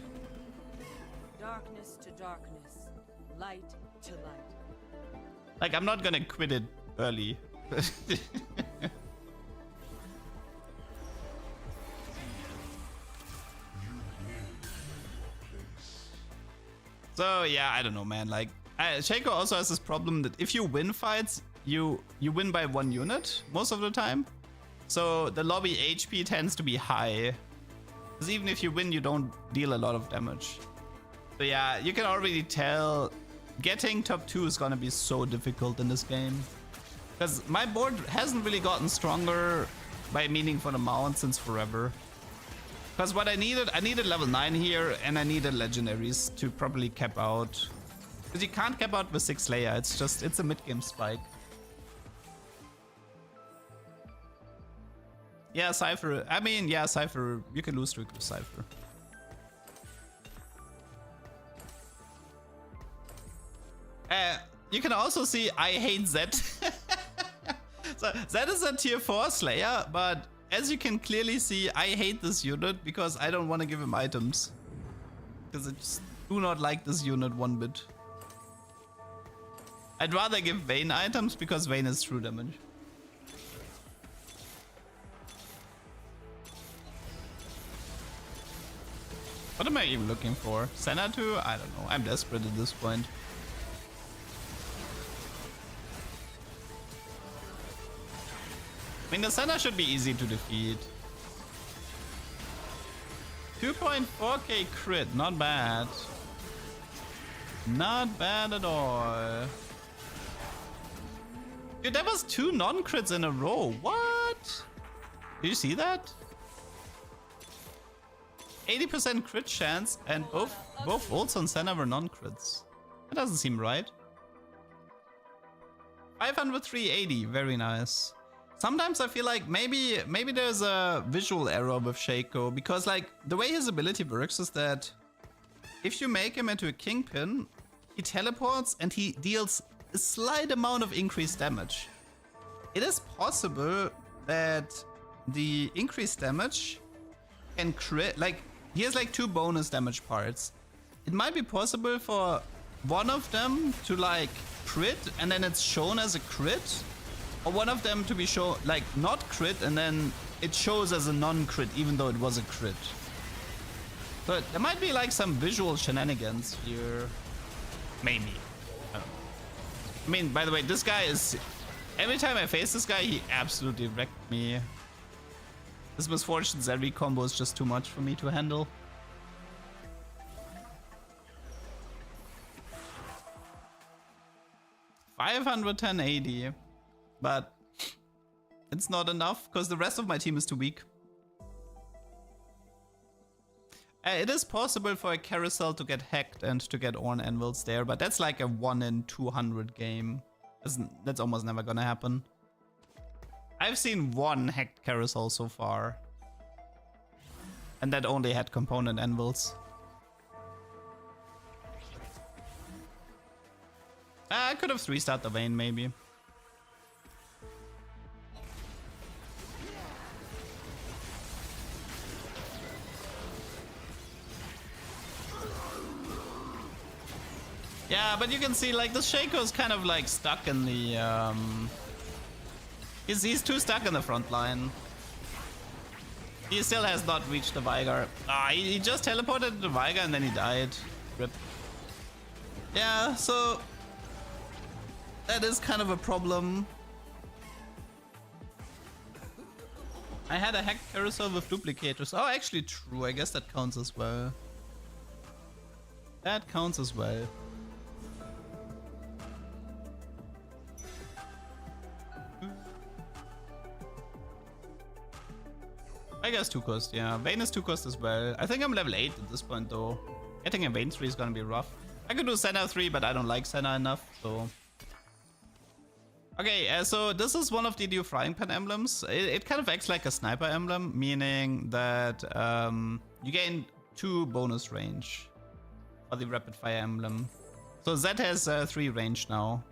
Darkness to darkness, light to light. Like, I'm not gonna quit it early. So yeah, I don't know, man. Like, Shaco also has this problem that if you win fights, you win by 1 unit most of the time. So the lobby HP tends to be high. Because even if you win, you don't deal a lot of damage. So yeah, you can already tell getting top 2 is gonna be so difficult in this game. Because my board hasn't really gotten stronger by meaningful amount since forever. Because what I needed level 9 here, and I needed legendaries to properly cap out. Because you can't cap out with 6 Slayer, it's a mid-game spike. Yeah, Cypher, I mean, yeah, Cypher, you can lose streak with Cypher. You can also see I hate Zed. So Zed is a tier 4 Slayer, but as you can clearly see, I hate this unit because I don't want to give him items. Because I just do not like this unit one bit. I'd rather give Vayne items because Vayne is true damage. What am I even looking for? Senna 2? I don't know. I'm desperate at this point. I mean, the Senna should be easy to defeat. 2.4k crit, not bad. Not bad at all. Dude, that was 2 non-crits in a row. What? Did you see that? 80% crit chance and both ults on Senna were non-crits. That doesn't seem right. 503.80, very nice. Sometimes I feel like maybe there's a visual error with Shaco, because like the way his ability works is that if you make him into a kingpin, he teleports and he deals a slight amount of increased damage. It is possible that the increased damage can crit, like he has like 2 bonus damage parts. It might be possible for one of them to like crit and then it's shown as a crit, or one of them to be shown like not crit and then it shows as a non-crit even though it was a crit. But there might be like some visual shenanigans here. Maybe. I don't know. I mean, by the way, this guy is... Every time I face this guy, he absolutely wrecked me. This Misfortune Zeri combo is just too much for me to handle. $510.80, but it's not enough because the rest of my team is too weak. It is possible for a carousel to get hacked and to get Ornn Anvils there, but that's like a 1 in 200 game. That's almost never gonna happen. I've seen 1 hacked carousel so far, and that only had component anvils. I could have 3-starred the Vayne maybe. Yeah, but you can see like the Shaco is kind of like stuck in the he's too stuck in the front line. He still has not reached the Veigar. He just teleported to the Veigar and then he died. Rip. Yeah, so that is kind of a problem. I had a hacked carousel with duplicators. Oh, actually true. I guess that counts as well. That counts as well. I guess 2 cost, yeah. Vayne is 2 cost as well. I think I'm level 8 at this point though. Getting a Vayne 3 is gonna be rough. I could do Senna 3, but I don't like Senna enough, so... Okay, so this is one of the new frying pan emblems. It kind of acts like a sniper emblem, meaning that you gain 2 bonus range for the rapid fire emblem. So Zed has 3 range now.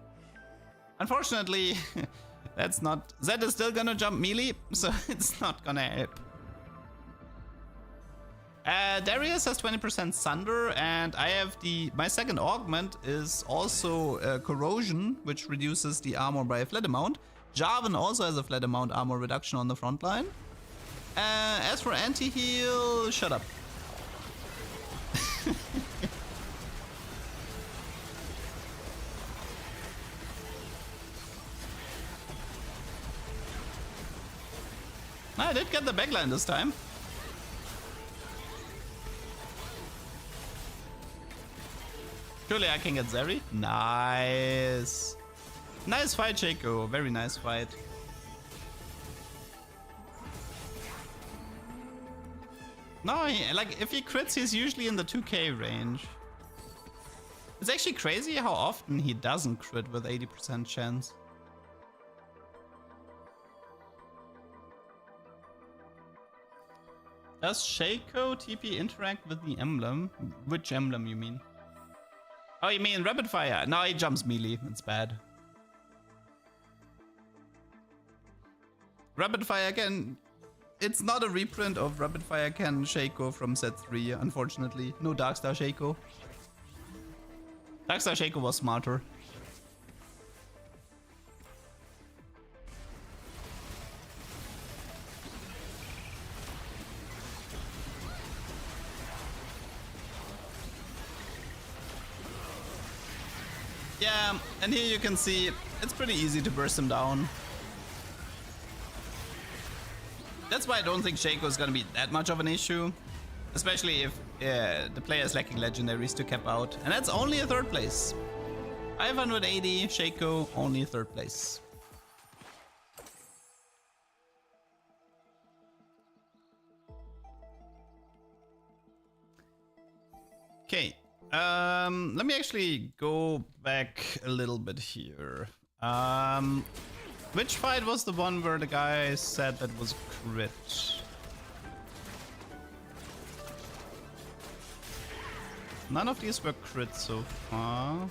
Unfortunately, that's not... Zed is still gonna jump melee, so it's not gonna help. Darius has 20% Sunder, and I have my second augment is also Corrosion, which reduces the armor by a flat amount. Jarvan also has a flat amount armor reduction on the front line. As for anti-heal, shut up. I did get the backline this time. Surely I can get Zeri. Nice. Nice fight, Shaco. Very nice fight. No, like if he crits, he's usually in the 2k range. It's actually crazy how often he doesn't crit with 80% chance. Does Shaco TP interact with the emblem? Which emblem you mean? Oh, you mean rapid fire? No, he jumps melee. It's bad. Rapid fire can... It's not a reprint of rapid fire can Shaco from set 3, unfortunately. No Darkstar Shaco. Darkstar Shaco was smarter. Yeah, and here you can see it's pretty easy to burst him down. That's why I don't think Shaco is gonna be that much of an issue. Especially if the player is lacking legendaries to cap out. And that's only a third place. 580, Shaco, only third place. Okay, let me actually go back a little bit here. Which fight was the one where the guy said that was crit? None of these were crit so far.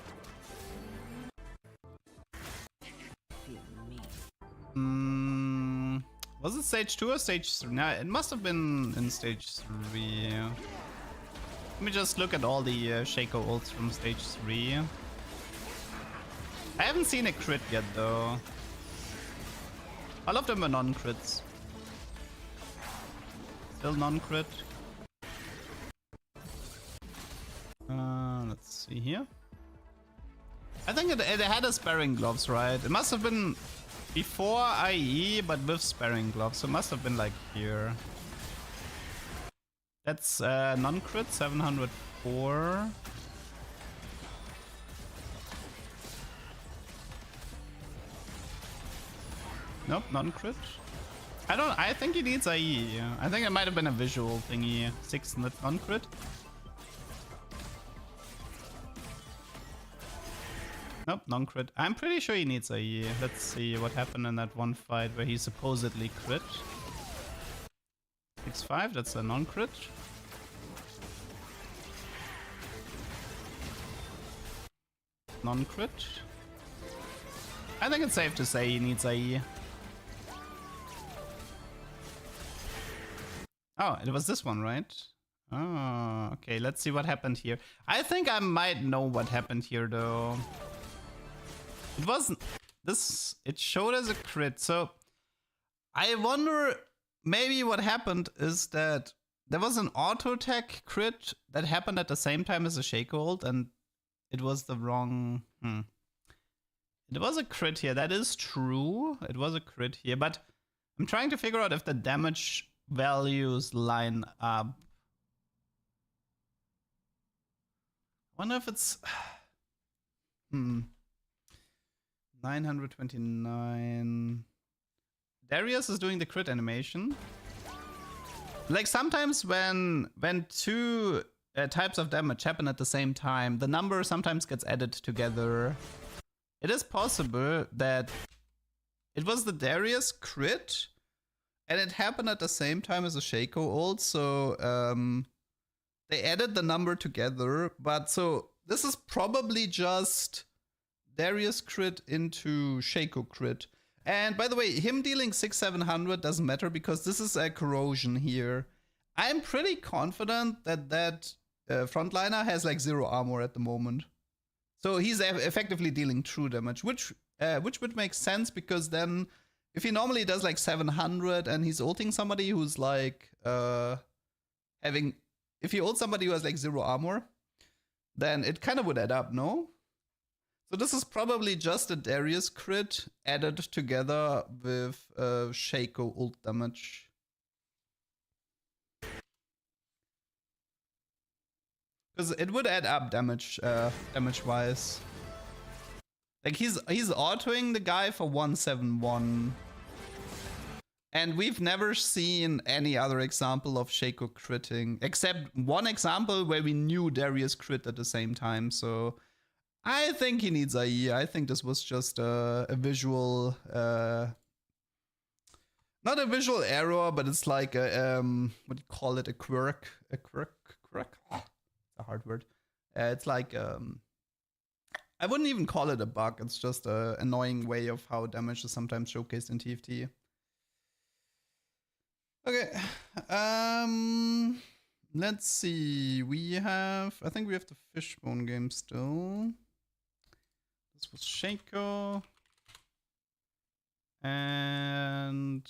Was it stage 2 or stage 3? Nah, it must have been in stage 3. Let me just look at all the Shaco ults from stage 3. I haven't seen a crit yet though. All of them are non-crits. Still non-crit. Let's see here. I think it had a sparring gloves, right? It must have been before IE, but with sparring gloves. So it must have been like here. That's non-crit, 704. Nope, non-crit. I think he needs IE. I think it might have been a visual thingy. 6 non-crit. Nope, non-crit. I'm pretty sure he needs IE. Let's see what happened in that one fight where he supposedly crit. 6-5, that's a non-crit. Non-crit. I think it's safe to say he needs IE. Oh, it was this one, right? Oh, okay, let's see what happened here. I think I might know what happened here, though. It wasn't... It showed as a crit, so... I wonder... Maybe what happened is that there was an auto attack crit that happened at the same time as a Shaco ult, and it was the wrong... It was a crit here, that is true. It was a crit here, but I'm trying to figure out if the damage values line up. I wonder if it's... 929... Darius is doing the crit animation. Like sometimes when two types of damage happen at the same time, the number sometimes gets added together. It is possible that it was the Darius crit and it happened at the same time as a Shaco ult, so they added the number together, but so this is probably just Darius crit into Shaco crit. And by the way, him dealing 600-700 doesn't matter because this is a corrosion here. I'm pretty confident that frontliner has like 0 armor at the moment. So he's effectively dealing true damage, which would make sense because then if he normally does like 700 and he's ulting somebody who's like if he ults somebody who has like 0 armor, then it kind of would add up, no? So this is probably just a Darius crit added together with Shaco ult damage. Because it would add up damage wise. Like he's autoing the guy for 171. And we've never seen any other example of Shaco critting. Except one example where we knew Darius crit at the same time, so... I think he needs IE. I think this was just a visual, not a visual error, but it's like a, what do you call it? A quirk? A quirk? Oh, it's a hard word. It's like, I wouldn't even call it a bug. It's just an annoying way of how damage is sometimes showcased in TFT. Okay. Let's see. I think we have the Fishbone game still. This was Shaco. And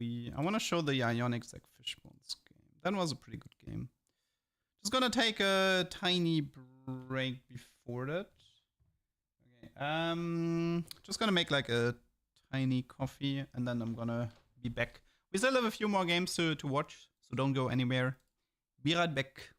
I want to show the Ionic Zack Fishbones game. That was a pretty good game. Just gonna take a tiny break before that. Okay. Just gonna make like a tiny coffee and then I'm gonna be back. We still have a few more games to watch, so don't go anywhere. Be right back.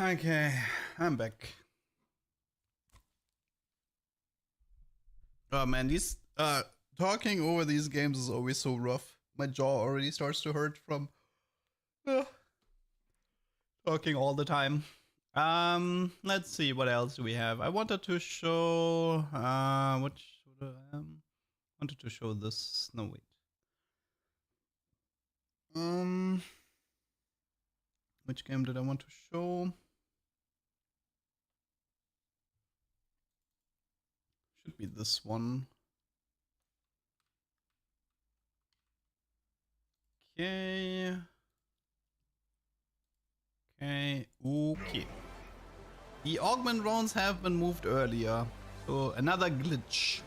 Okay, I'm back. Oh man, these talking over these games is always so rough. My jaw already starts to hurt from uh, talking all the time. Let's see what else do we have. I wanted to show what should I wanted to show this. No wait. Which game did I want to show? Should be this one. Okay. Okay. The augment rounds have been moved earlier. So another glitch.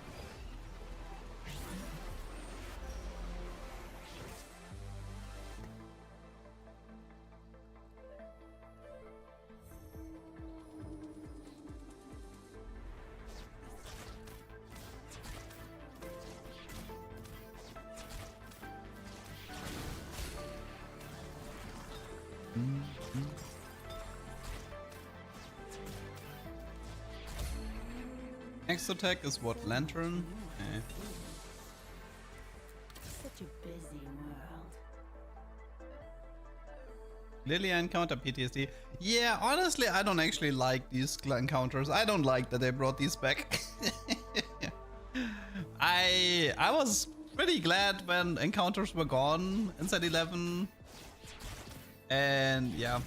Next attack is what? Lantern? Eh. Such a busy world. Lilia encounter PTSD. Yeah, honestly, I don't actually like these encounters. I don't like that they brought these back. I was pretty glad when encounters were gone in set 11. And yeah,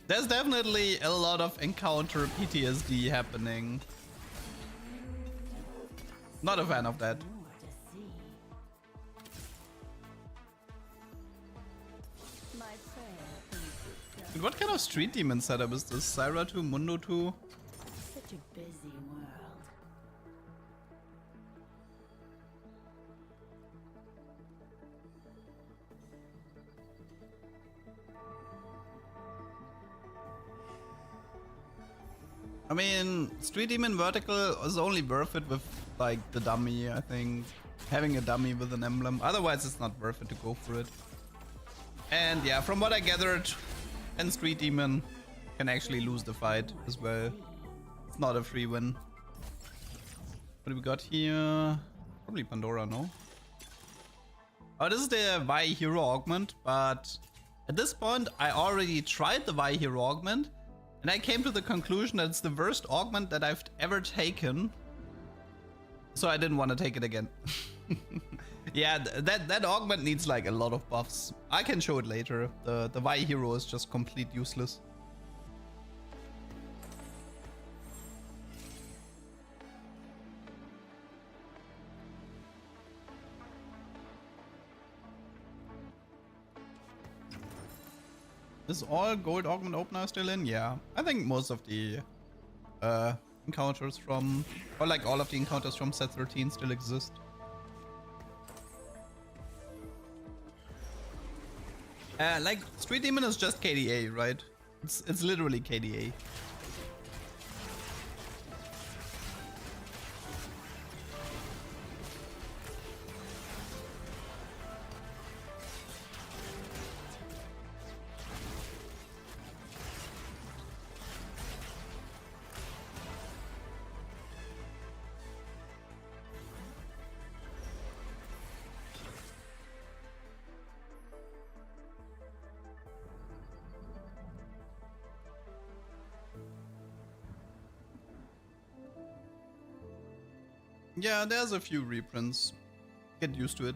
there's definitely a lot of encounter PTSD happening. Not a fan of that. More to see. My prayer is itself. Dude, what kind of street demon setup is this? Syra 2, Mundo 2? Such a busy world. I mean, Street Demon Vertical is only worth it with like the dummy, I think. Having a dummy with an emblem. Otherwise it's not worth it to go for it. And yeah, from what I gathered, and Street Demon can actually lose the fight as well. It's not a free win. What do we got here? Probably Pandora, no? Oh, this is the Vi Hero Augment, but at this point I already tried the Vi Hero Augment. And I came to the conclusion that it's the worst augment that I've ever taken. So I didn't want to take it again. Yeah, that augment needs like a lot of buffs. I can show it later. The Vi hero is just complete useless. Is all gold augment opener still in? Yeah, I think most of the encounters from, or like all of the encounters from set 13 still exist. Like Street Demon is just KDA, right? It's literally KDA. Yeah, there's a few reprints. Get used to it.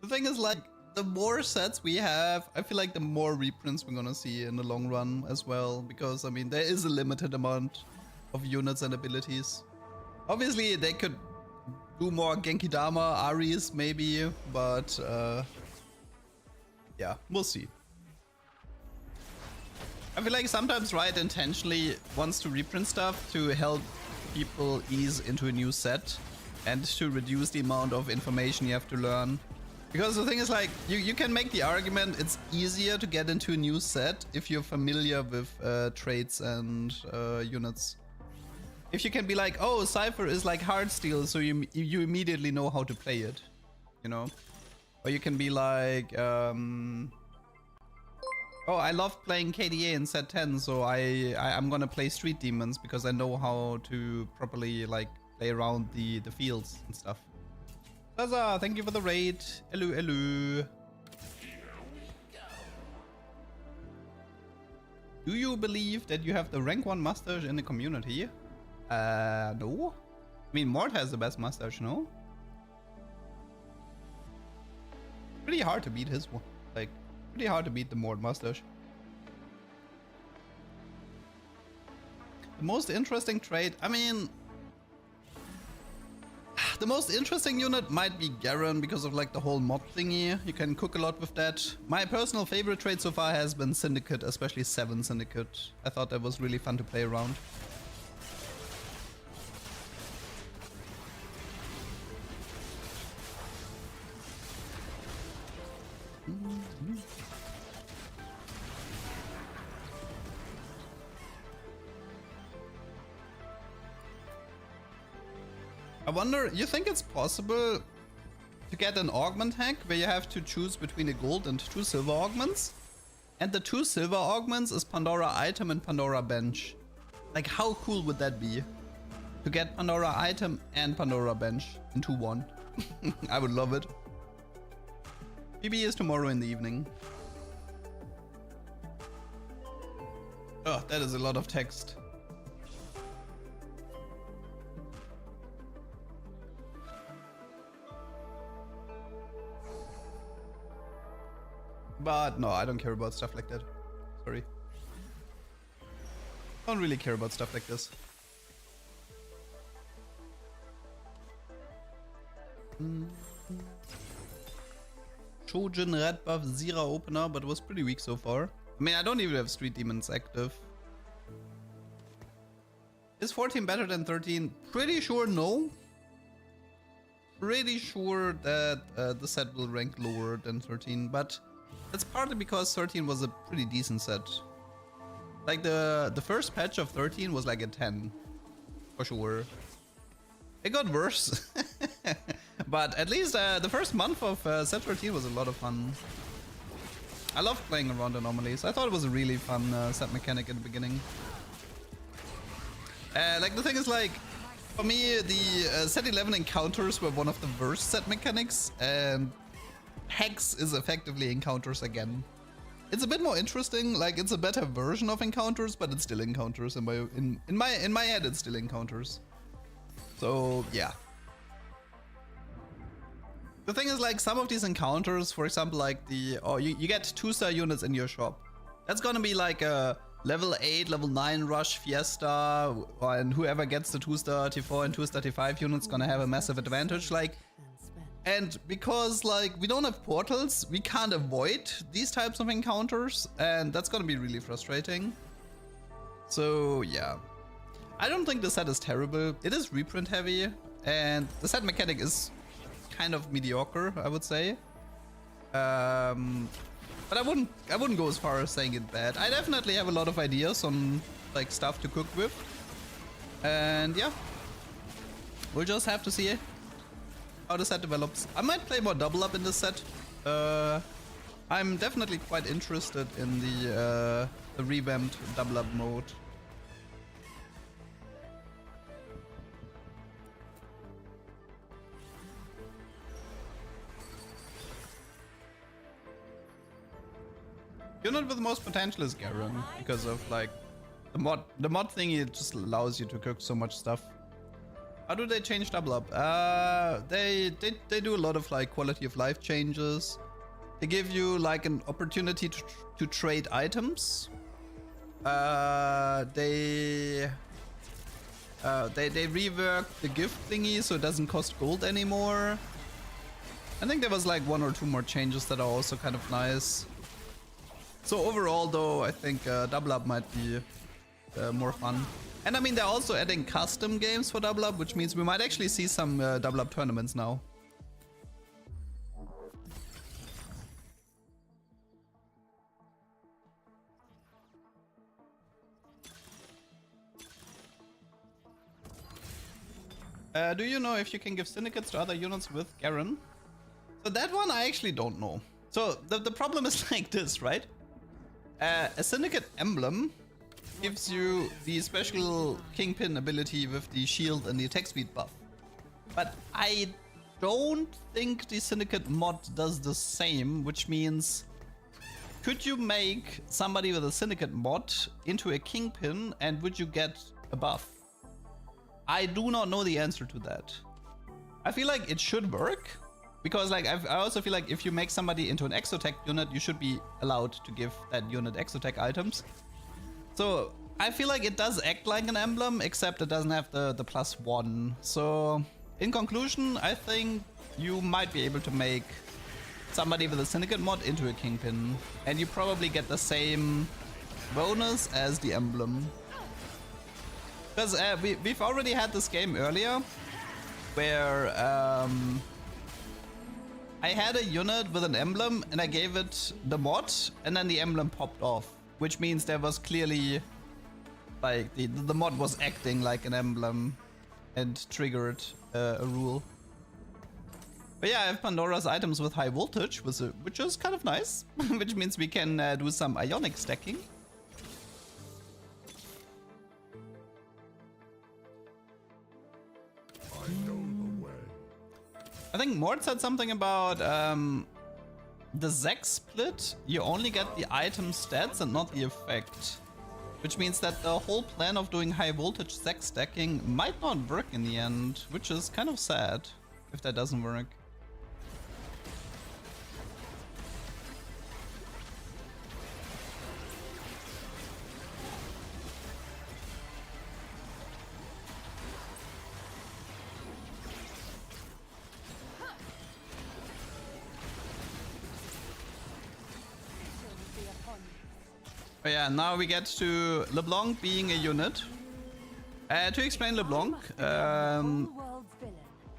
The thing is, like, the more sets we have, I feel like the more reprints we're gonna see in the long run as well. Because, I mean, there is a limited amount of units and abilities. Obviously, they could do more Genkidama, Aris, maybe. But, yeah, we'll see. I feel like sometimes Riot intentionally wants to reprint stuff to help people ease into a new set and to reduce the amount of information you have to learn. Because the thing is, like, you can make the argument it's easier to get into a new set if you're familiar with traits and units. If you can be like, oh, Cypher is like Heartsteel, so you immediately know how to play it, you know? Or you can be like, oh, I love playing KDA in set 10, so I'm gonna play Street Demons because I know how to properly like play around the fields and stuff. Zaza, thank you for the raid. Hello, hello. Do you believe that you have the rank 1 mustache in the community? No. I mean, Mort has the best mustache, no? Pretty hard to beat his one. Like, pretty hard to beat the Mort mustache. The most interesting trait, I mean, the most interesting unit might be Garen because of like the whole mob thingy. You can cook a lot with that. My personal favorite trait so far has been Syndicate, especially 7 Syndicate. I thought that was really fun to play around. I wonder, you think it's possible to get an augment hack where you have to choose between a gold and 2 silver augments? And the 2 silver augments is Pandora item and Pandora bench. Like, how cool would that be? to get Pandora item and Pandora bench into one. I would love it. PB is tomorrow in the evening. Oh, that is a lot of text. But no, I don't care about stuff like that. Sorry. Don't really care about stuff like this. Shojin red buff Zira opener, but was pretty weak so far. I mean, I don't even have Street Demons active. Is 14 better than 13? Pretty sure no. Pretty sure that the set will rank lower than 13, but that's partly because 13 was a pretty decent set. Like the first patch of 13 was like a 10, for sure. It got worse, but at least the first month of set 13 was a lot of fun. I loved playing around anomalies. I thought it was a really fun set mechanic at the beginning. Like the thing is, like, for me the set 11 encounters were one of the worst set mechanics, and Hex is effectively encounters again. It's a bit more interesting, like it's a better version of encounters, but it's still encounters. In my head, it's still encounters. So yeah. The thing is, like, some of these encounters, for example, like you get 2-star units in your shop. That's gonna be like a level 8, level 9 rush fiesta, and whoever gets the 2-star T4 and 2-star T5 units gonna have a massive advantage. Like, and because like we don't have portals, we can't avoid these types of encounters, and that's gonna be really frustrating. So yeah, I don't think the set is terrible. It is reprint heavy, and the set mechanic is kind of mediocre, I would say. But I wouldn't go as far as saying it bad. I definitely have a lot of ideas on like stuff to cook with, and yeah, we'll just have to see how the set develops. I might play more double up in this set. I'm definitely quite interested in the revamped double up mode. Unit with the most potential is Garen, because of like the mod thingy. It just allows you to cook so much stuff. How do they change double up? They do a lot of like quality of life changes. They give you like an opportunity to trade items. They rework the gift thingy so it doesn't cost gold anymore. I think there was like 1 or 2 more changes that are also kind of nice. So overall though, I think double up might be more fun. And I mean, they're also adding custom games for double up, which means we might actually see some double up tournaments now. Do you know if you can give syndicates to other units with Garen? So that one I actually don't know. So the problem is like this, right? A syndicate emblem gives you the special Kingpin ability with the shield and the attack speed buff. But I don't think the syndicate mod does the same, which means could you make somebody with a syndicate mod into a Kingpin and would you get a buff? I do not know the answer to that. I feel like it should work, because like I also feel like if you make somebody into an exotech unit, you should be allowed to give that unit exotech items. So I feel like it does act like an emblem, except it doesn't have the +1. So in conclusion, I think you might be able to make somebody with a syndicate mod into a Kingpin, and you probably get the same bonus as the emblem. Because we've already had this game earlier, where I had a unit with an emblem and I gave it the mod, and then the emblem popped off, which means there was clearly like the mod was acting like an emblem and triggered a rule. But yeah, I have Pandora's items with high voltage, which is kind of nice, which means we can do some ionic stacking. think Mort said something about the Zek split. You only get the item stats and not the effect. Which means that the whole plan of doing high voltage Zek stacking might not work in the end, which is kind of sad if that doesn't work. But yeah, now we get to LeBlanc being a unit. To explain LeBlanc,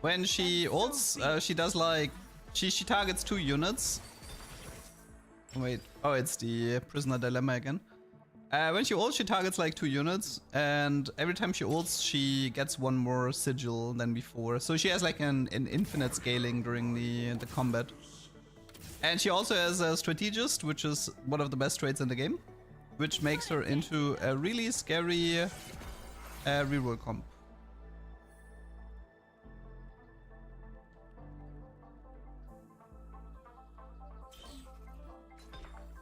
when she ults, she does like she targets 2 units. Wait, oh, it's the prisoner dilemma again. When she ults, she targets like 2 units, and every time she ults, she gets 1 more sigil than before. So she has like an infinite scaling during the combat. And she also has a strategist, which is one of the best traits in the game, which makes her into a really scary reroll comp.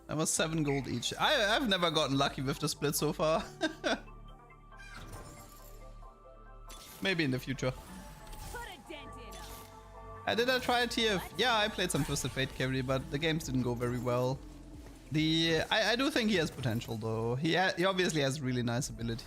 That was 7 gold each. I've never gotten lucky with the split so far. Maybe in the future. Did I try a TF? Yeah, I played some Twisted Fate carry, but the games didn't go very well. I do think he has potential though. He obviously has really nice ability.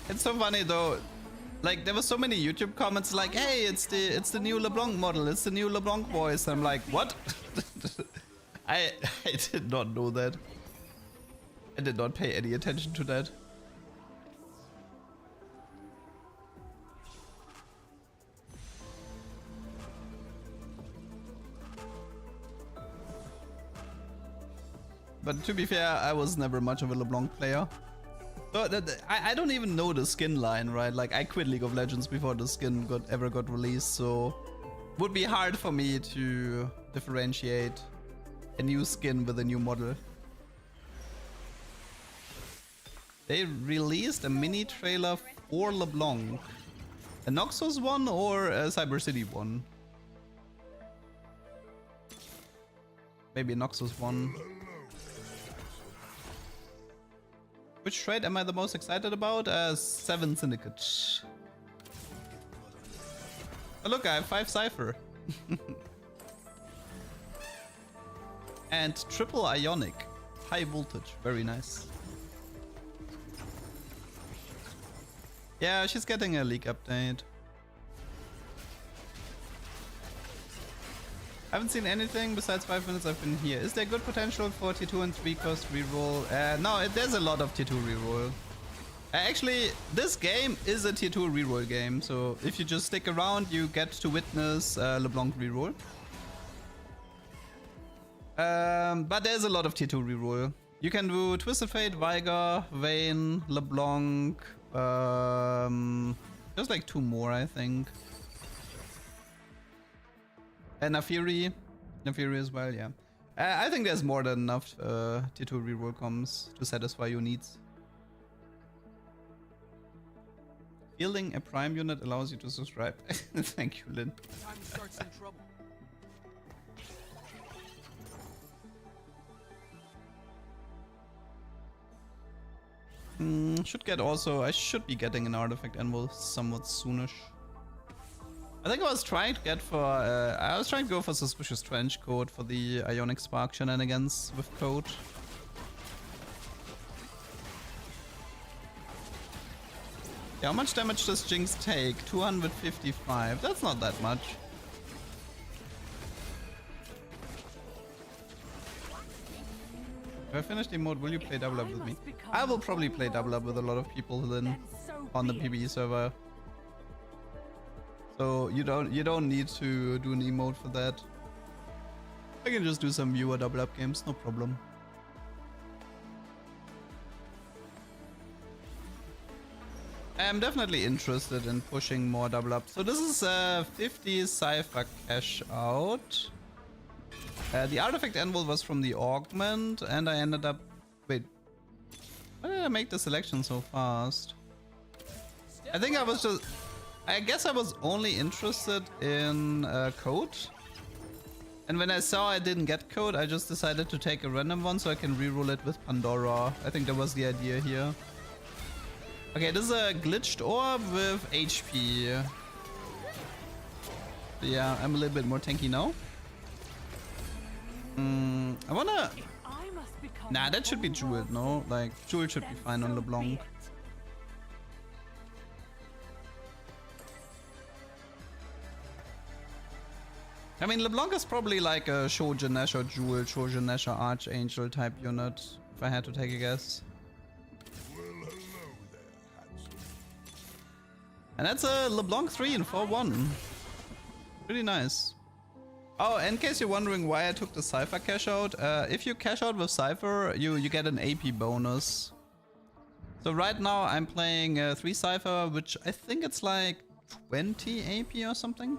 It's so funny though. Like there were so many YouTube comments like, "Hey, it's the new LeBlanc model. It's the new LeBlanc voice." I'm like, "What?" I did not know that. I did not pay any attention to that. But to be fair, I was never much of a LeBlanc player. So I don't even know the skin line, right? Like I quit League of Legends before the skin ever got released, so would be hard for me to differentiate a new skin with a new model. They released a mini trailer for LeBlanc. A Noxus one or a Cyber City one? Maybe a Noxus one. Which trade am I the most excited about? 7 Syndicate. Oh look, I have 5 Cypher. And triple Ionic. High voltage, very nice. Yeah, she's getting a league update. Haven't seen anything besides 5 minutes I've been here. Is there good potential for tier 2 and 3 cost reroll? No, there's a lot of tier 2 reroll. Actually, this game is a tier 2 reroll game, so if you just stick around, you get to witness LeBlanc reroll. But there's a lot of tier 2 reroll. You can do Twisted Fate, Viger, Vayne, LeBlanc, there's like 2 more, I think. And Nafiri as well, yeah. I think there's more than enough tier 2 reroll comms to satisfy your needs. Fielding a prime unit allows you to subscribe. Thank you, Lynn. Time to start some trouble. Should get also, I should be getting an artifact anvil somewhat soonish. I think I was trying to get for, I was trying to go for Suspicious Trench Coat for the Ionic Spark shenanigans with code. Yeah, how much damage does Jinx take? 255. That's not that much. If I finish the mode, will you play double up with me? I will probably play double up with a lot of people then on the PvE server. So you don't need to do an emote for that. I can just do some viewer double up games, no problem. am definitely interested in pushing more double up. So this is a 50 Cypher cash out. The artifact anvil was from the augment, and I ended up... Wait. Why did I make the selection so fast? I think I was just... I guess I was only interested in code. And when I saw I didn't get code, I just decided to take a random one so I can reroll it with Pandora. I think that was the idea here. Okay, this is a glitched orb with HP. Yeah, I'm a little bit more tanky now. I wanna... Nah, that should be jeweled, no? Like, jeweled should be fine on LeBlanc. I mean, LeBlanc is probably like a Shoujo Nesho Jewel, Shoujo Nesho Archangel type unit, if I had to take a guess. Well, hello there, handsome. And that's a LeBlanc 3 in 4-1. Pretty nice. Oh, in case you're wondering why I took the Cypher cash out, if you cash out with Cypher, you get an AP bonus. So right now I'm playing 3 Cypher, which I think it's like 20 AP or something.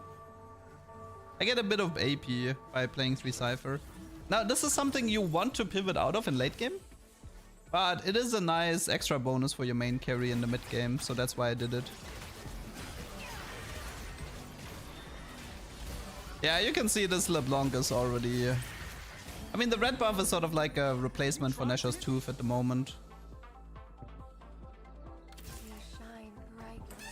I get a bit of AP by playing 3 Cypher. Now, this is something you want to pivot out of in late game, but it is a nice extra bonus for your main carry in the mid game, so that's why I did it. Yeah, you can see this LeBlanc is already... I mean, the red buff is sort of like a replacement for Nesho's Tooth at the moment. You shine brightly.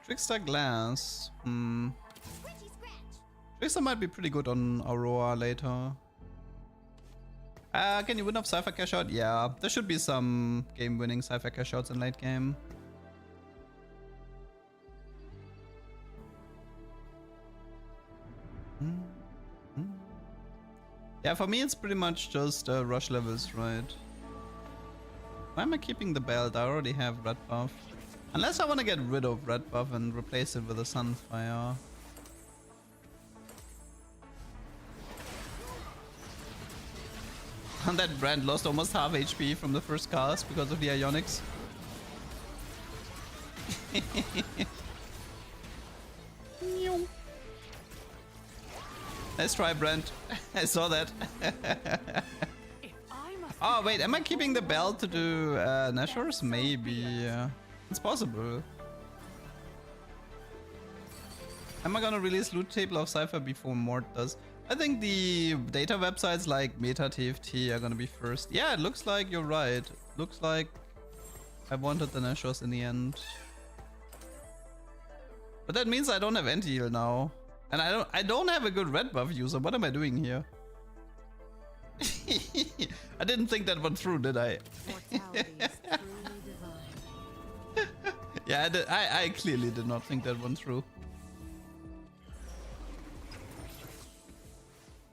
Trickster Glass. Scratchy scratch. Trickster might be pretty good on Aurora later. Can you win off Cypher cash out? Yeah, there should be some game-winning Cypher cash outs in late game. Yeah, for me it's pretty much just rush levels, right? Why am I keeping the belt? I already have red buff. Unless I want to get rid of red buff and replace it with a Sunfire. And that brand lost almost half HP from the first cast because of the Ionics. Nice try, Brent. I saw that. Oh, wait, am I keeping the belt to do Nashors? Maybe. It's possible. Am I gonna release loot table of Cypher before Mort does? I think the data websites like Meta TFT are gonna be first. Yeah, it looks like you're right. Looks like I wanted the Nashors in the end. But that means I don't have anti-heal now. And I don't have a good red buff user. What am I doing here? I didn't think that one through, did I? Yeah, I clearly did not think that one through.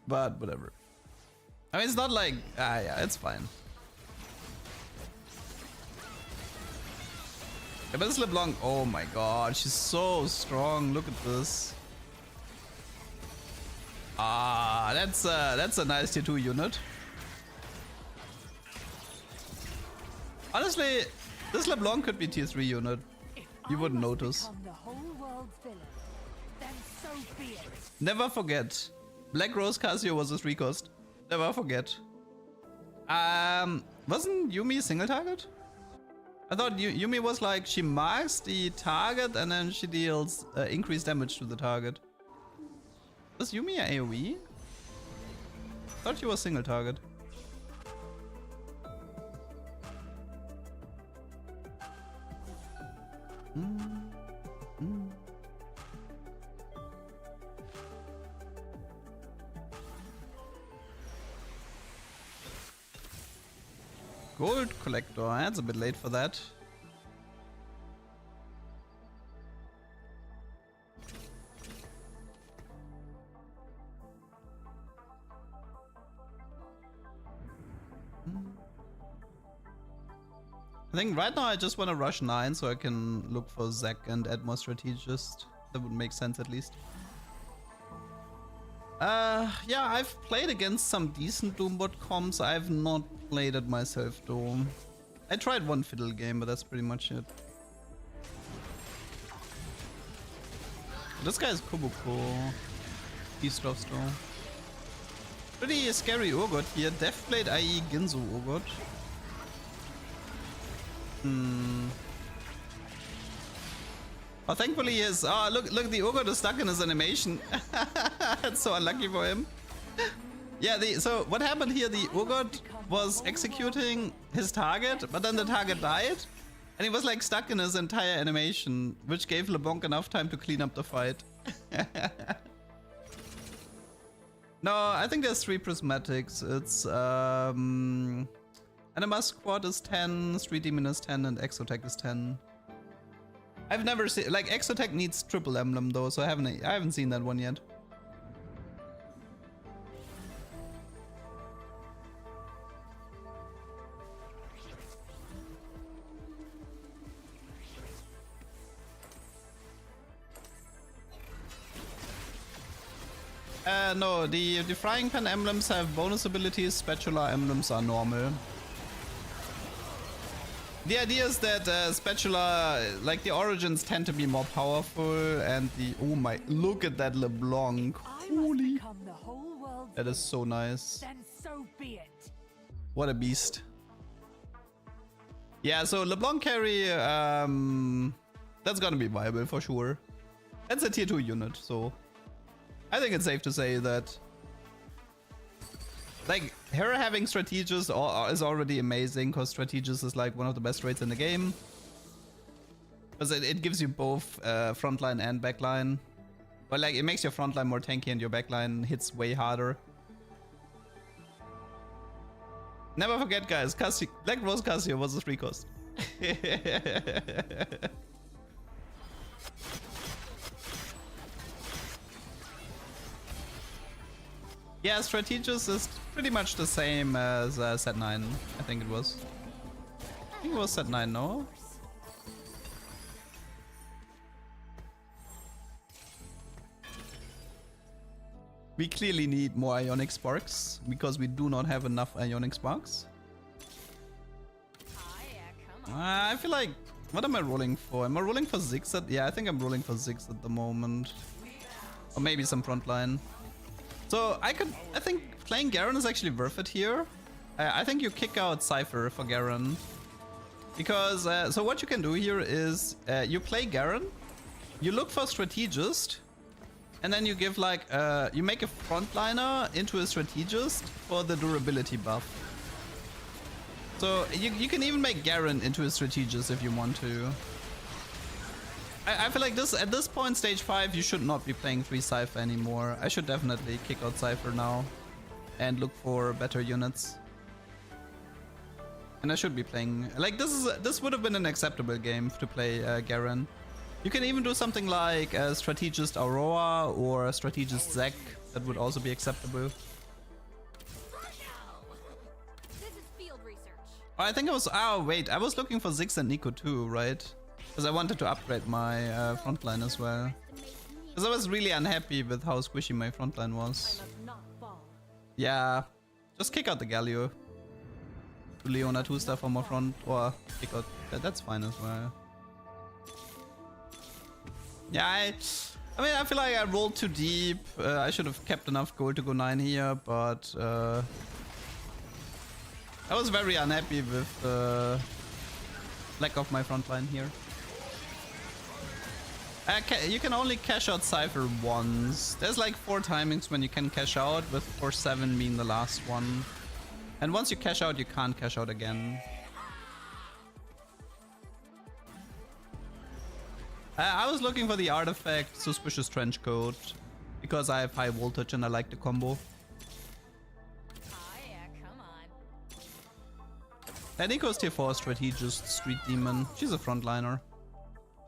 But whatever. I mean, it's not like... yeah, it's fine. Yeah, but this LeBlanc... Oh my god, she's so strong. Look at this. Ah, that's a nice tier 2 unit. Honestly, this LeBlanc could be tier 3 unit. You wouldn't notice. Never forget. Black Rose Casio was a 3 cost. Never forget. Wasn't Yumi single target? I thought Yumi was like, she marks the target and then she deals increased damage to the target. Was Yumi a AoE? I thought she was single target. Gold collector, that's a bit late for that. I think right now I just want to rush 9 so I can look for Zac and add more strategist. That would make sense at least. Yeah, I've played against some decent Doombot comps. I've not played it myself though. I tried one fiddle game, but that's pretty much it. This guy is Koboko. He stuffs though. Pretty scary Urgot here. Deathblade IE Ginzo Urgot. Oh, thankfully he is. Oh, look, the Urgot is stuck in his animation. That's so unlucky for him. Yeah, so what happened here, the Urgot was executing his target, but then the target died. And he was like stuck in his entire animation, which gave LeBlanc enough time to clean up the fight. No, I think there's 3 prismatics. It's Anima Squad is 10, Street Demon is 10, and Exotech is 10. I've never seen, like, Exotech needs triple emblem though, so I haven't seen that one yet. No, the frying pan emblems have bonus abilities, spatula emblems are normal. The idea is that spatula, like the origins tend to be more powerful and the, oh my, look at that LeBlanc, holy, that is so nice. Then so be it. What a beast. Yeah, so LeBlanc carry, that's gonna be viable for sure. That's a tier 2 unit, so I think it's safe to say that, like, her having Strategist is already amazing, because Strategist is like one of the best rates in the game. Because it gives you both frontline and backline. But like, it makes your frontline more tanky and your backline hits way harder. Never forget, guys, Black Rose Cassio was a 3 cost. Yeah, Strategist is pretty much the same as set 9, I think it was. I think it was set 9, no? We clearly need more Ionic Sparks, because we do not have enough Ionic Sparks. I feel like, what am I rolling for? Am I rolling for Ziggs at, yeah, I think I'm rolling for Ziggs at the moment. Or maybe some frontline. So I think playing Garen is actually worth it here. I think you kick out Cypher for Garen. Because, so what you can do here is, you play Garen, you look for Strategist, and then you give like, you make a frontliner into a Strategist for the durability buff. So you can even make Garen into a Strategist if you want to. I feel like this at this point, stage 5, you should not be playing 3 Cypher anymore. I should definitely kick out Cypher now and look for better units. And I should be playing, like, this would have been an acceptable game to play Garen. You can even do something like a Strategist Aurora or a Strategist Zac. That would also be acceptable. This is field research. Oh, I think I was, oh wait, I was looking for Ziggs and Nico too, right? Because I wanted to upgrade my frontline as well. Because I was really unhappy with how squishy my frontline was. Yeah, just kick out the Galio. Do Leona 2-star for more front, or kick out, that's fine as well. Yeah, I mean, I feel like I rolled too deep. I should have kept enough gold to go 9 here, but I was very unhappy with the lack of my frontline here. You can only cash out Cypher once. There's like 4 timings when you can cash out, with 4-7 being the last one. And once you cash out, you can't cash out again. I was looking for the artifact Suspicious Trenchcoat, because I have high voltage and I like the combo. And Nico's tier 4 Strategist Street Demon. She's a frontliner.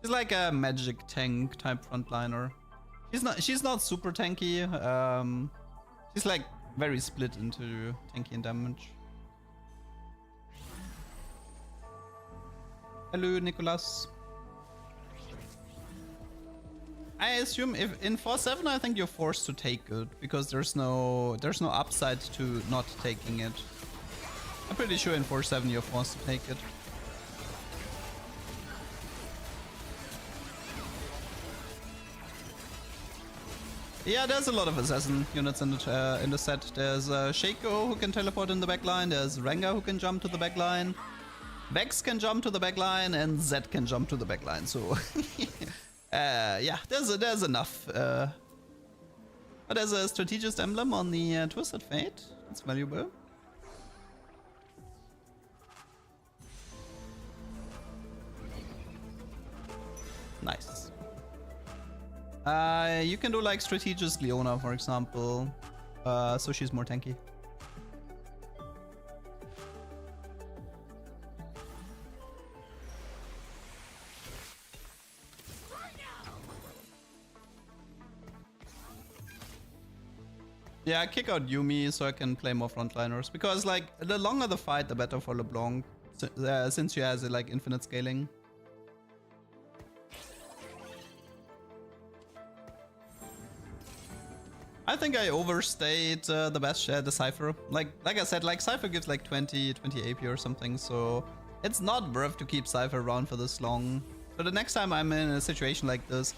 She's like a magic tank type frontliner. She's not super tanky. She's like very split into tanky and damage. Hello, Nicholas. I assume if in 4-7, I think you're forced to take it because there's no upside to not taking it. I'm pretty sure in 4-7 you're forced to take it. Yeah, there's a lot of assassin units in the set. There's Shaco who can teleport in the backline. There's Rengar who can jump to the backline. Vex can jump to the backline, and Zed can jump to the backline. So, yeah, there's enough. But there's a strategist emblem on the Twisted Fate. It's valuable. Nice. You can do like strategist Leona, for example. So she's more tanky. Yeah, kick out Yumi so I can play more frontliners. Because like the longer the fight, the better for LeBlanc, since she has like infinite scaling. I think I overstayed the best the Cypher. Like I said, like Cypher gives like 20 AP or something, so it's not worth to keep Cypher around for this long. So the next time I'm in a situation like this,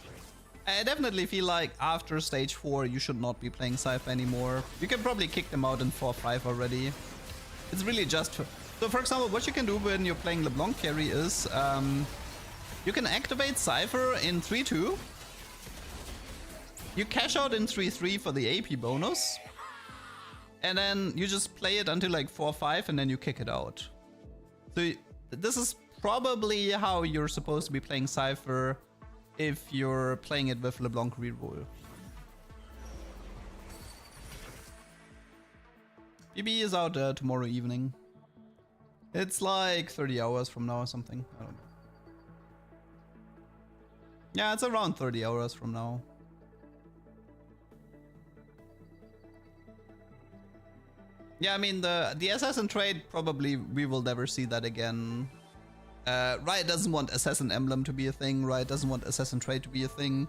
I definitely feel like after stage 4 you should not be playing Cypher anymore. You can probably kick them out in 4-5 already. It's really just... So for example, what you can do when you're playing LeBlanc carry is you can activate Cypher in 3-2. You cash out in 3-3 for the AP bonus. And then you just play it until like 4-5 and then you kick it out. So this is probably how you're supposed to be playing Cypher if you're playing it with LeBlanc reroll. BB is out tomorrow evening. It's like 30 hours from now or something. I don't know. Yeah, it's around 30 hours from now. Yeah, I mean, the assassin trade, probably we will never see that again. Riot doesn't want assassin emblem to be a thing. Riot doesn't want assassin trade to be a thing.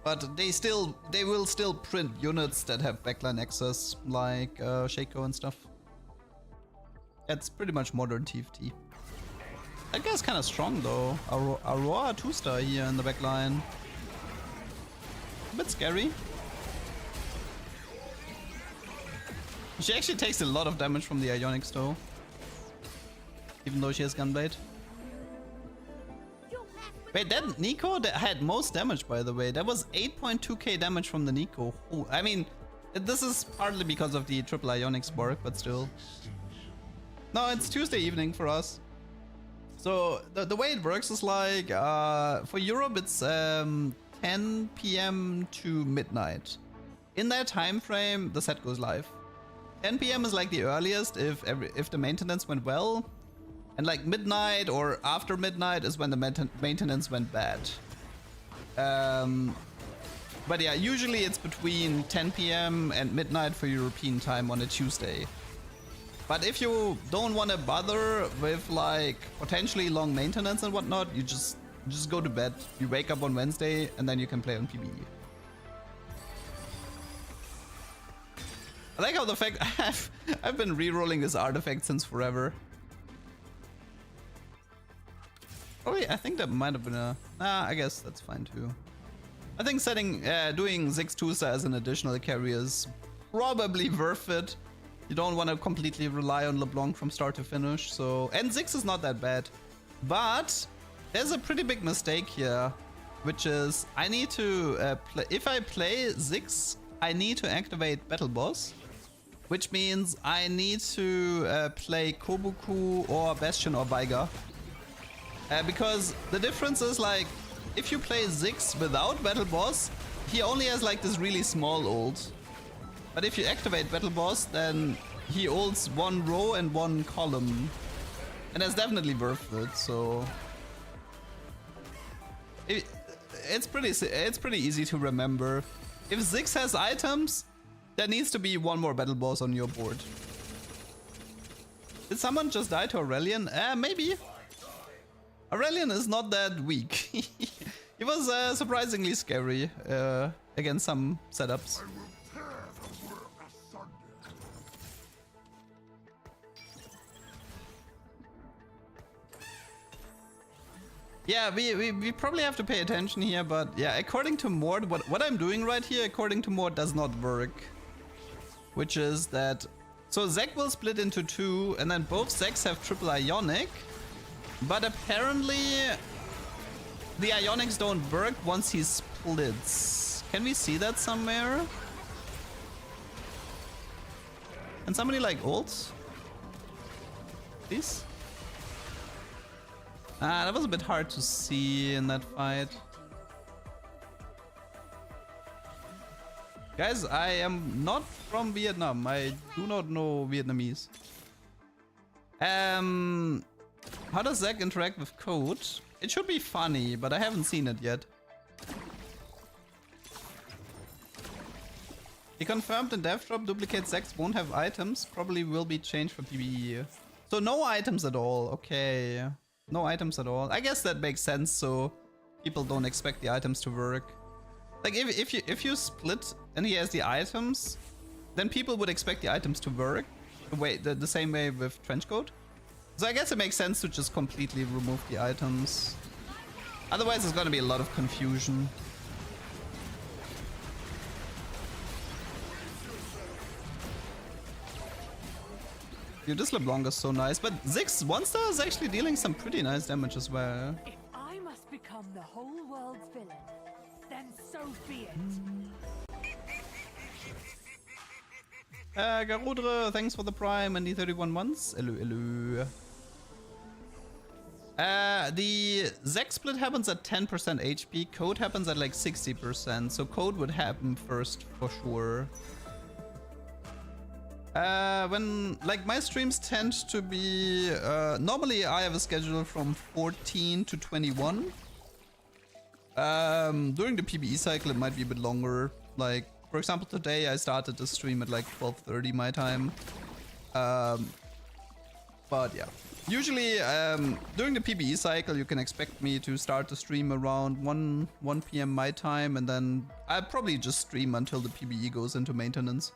But they will still print units that have backline access, like Shaco and stuff. That's pretty much modern TFT. That guy's kind of strong though. Aurora 2-star here in the backline. A bit scary. She actually takes a lot of damage from the Ionics though. Even though she has Gunblade. Wait, that Nico that had most damage, by the way. That was 8.2k damage from the Nico. Ooh, I mean, this is partly because of the triple Ionic Spark, but still. No, it's Tuesday evening for us. So the way it works is like, for Europe it's 10 PM to midnight. In that time frame, the set goes live. 10 PM is like the earliest if the maintenance went well. And like midnight or after midnight is when the maintenance went bad. But yeah, usually it's between 10 PM and midnight for European time on a Tuesday. But if you don't want to bother with like potentially long maintenance and whatnot, you just go to bed. You wake up on Wednesday and then you can play on PBE. I like how the fact I've been re-rolling this artifact since forever. Oh yeah, I think that might have been a... Nah, I guess that's fine too. I think doing Ziggs 2-star as an additional carry is probably worth it. You don't want to completely rely on LeBlanc from start to finish, so... And Ziggs is not that bad. But there's a pretty big mistake here, which is I need to... if I play Ziggs, I need to activate Battle Boss. Which means I need to play Kobuku or Bastion or Veigar. Because the difference is like, if you play Ziggs without Battle Boss, he only has like this really small ult. But if you activate Battle Boss, then he ults one row and one column. And that's definitely worth it, so... It's pretty easy to remember. If Ziggs has items, there needs to be one more Battle Boss on your board. Did someone just die to Aurelion? Maybe. Aurelion is not that weak. He was surprisingly scary against some setups. I will tear the world asunder. Yeah, we probably have to pay attention here, but yeah, according to Mord, what I'm doing right here, according to Mord, does not work. Which is that... So Zek will split into two, and then both Zeks have triple Ionic. But apparently... the Ionics don't work once he splits. Can we see that somewhere? Can somebody like ult? Please? Ah, that was a bit hard to see in that fight. Guys, I am not from Vietnam. I do not know Vietnamese. How does Zek interact with code? It should be funny, but I haven't seen it yet. He confirmed in Death Drop duplicate Zeks won't have items. Probably will be changed for PvE. So no items at all. Okay. No items at all. I guess that makes sense, so people don't expect the items to work. Like if you split and he has the items, then people would expect the items to work the same way with Trenchcoat. So I guess it makes sense to just completely remove the items. Otherwise there's gonna be a lot of confusion. Dude, this LeBlanc is so nice, but Ziggs 1-star is actually dealing some pretty nice damage as well. If I must become the whole world's villain, then so be it. Garudre, thanks for the prime and the 31 months. Hello, hello. The Zek split happens at 10% HP. Code happens at like 60%, so code would happen first for sure. When like my streams tend to be normally I have a schedule from 14 to 21. During the PvE cycle it might be a bit longer. Like for example today I started the stream at like 12:30 my time. But yeah, usually during the PvE cycle you can expect me to start the stream around 1 PM my time, and then I'll probably just stream until the PvE goes into maintenance.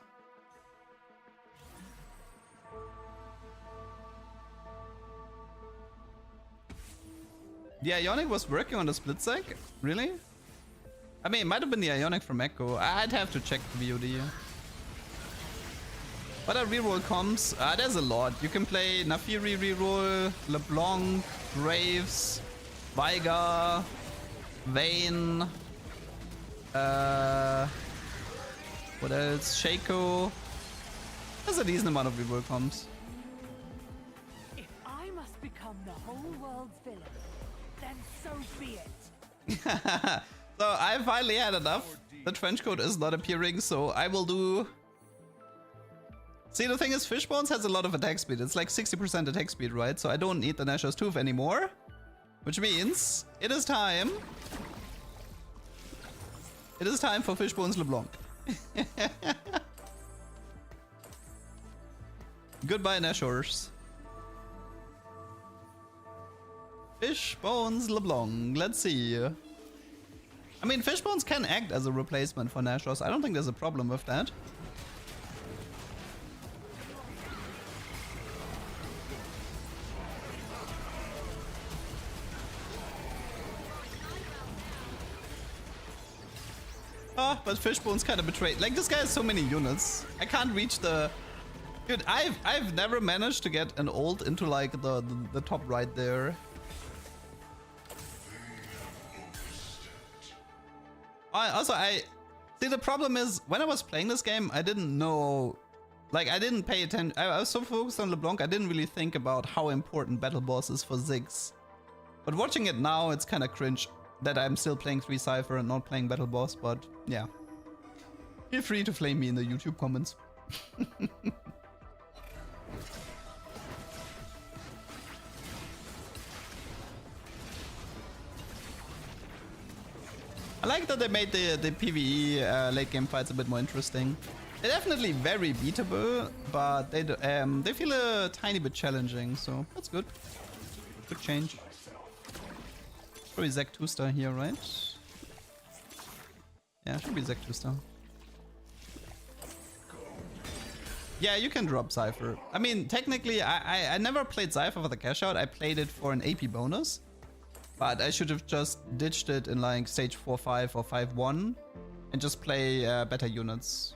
The Ionic was working on the split sec? Really? I mean, it might have been the Ionic from Echo. I'd have to check the VOD. What are reroll comms? There's a lot. You can play Nafiri reroll, LeBlanc, Graves, Veigar, Vayne. What else? Shaco. There's a decent amount of reroll comms. If I must become the whole world's villain, then so be it. So I finally had enough. The trenchcoat is not appearing, so I will do... See, the thing is, Fishbones has a lot of attack speed. It's like 60% attack speed, right? So I don't need the Nashor's Tooth anymore. Which means it is time. It is time for Fishbones LeBlanc. Goodbye, Nashors. Fishbones LeBlanc. Let's see. I mean, Fishbones can act as a replacement for Nashors. I don't think there's a problem with that. Ah, but Fishbones kind of betrayed. Like, this guy has so many units. I can't reach the... Dude, I've never managed to get an ult into like the top right there. Also, see, the problem is when I was playing this game, I didn't know, like, I didn't pay attention. I was so focused on LeBlanc, I didn't really think about how important battle boss is for Ziggs. But watching it now, it's kind of cringe that I'm still playing 3 Cypher and not playing battle boss. But yeah, feel free to flame me in the YouTube comments. I like that they made the PvE late game fights a bit more interesting. They're definitely very beatable, but they feel a tiny bit challenging, so that's good. Good change. Probably Zac 2-star here, right? Yeah, should be Zek 2-star. Yeah, you can drop Cypher. I mean, technically, I never played Cypher for the cash out. I played it for an AP bonus. But I should have just ditched it in like stage 4-5 or 5-1 and just play better units.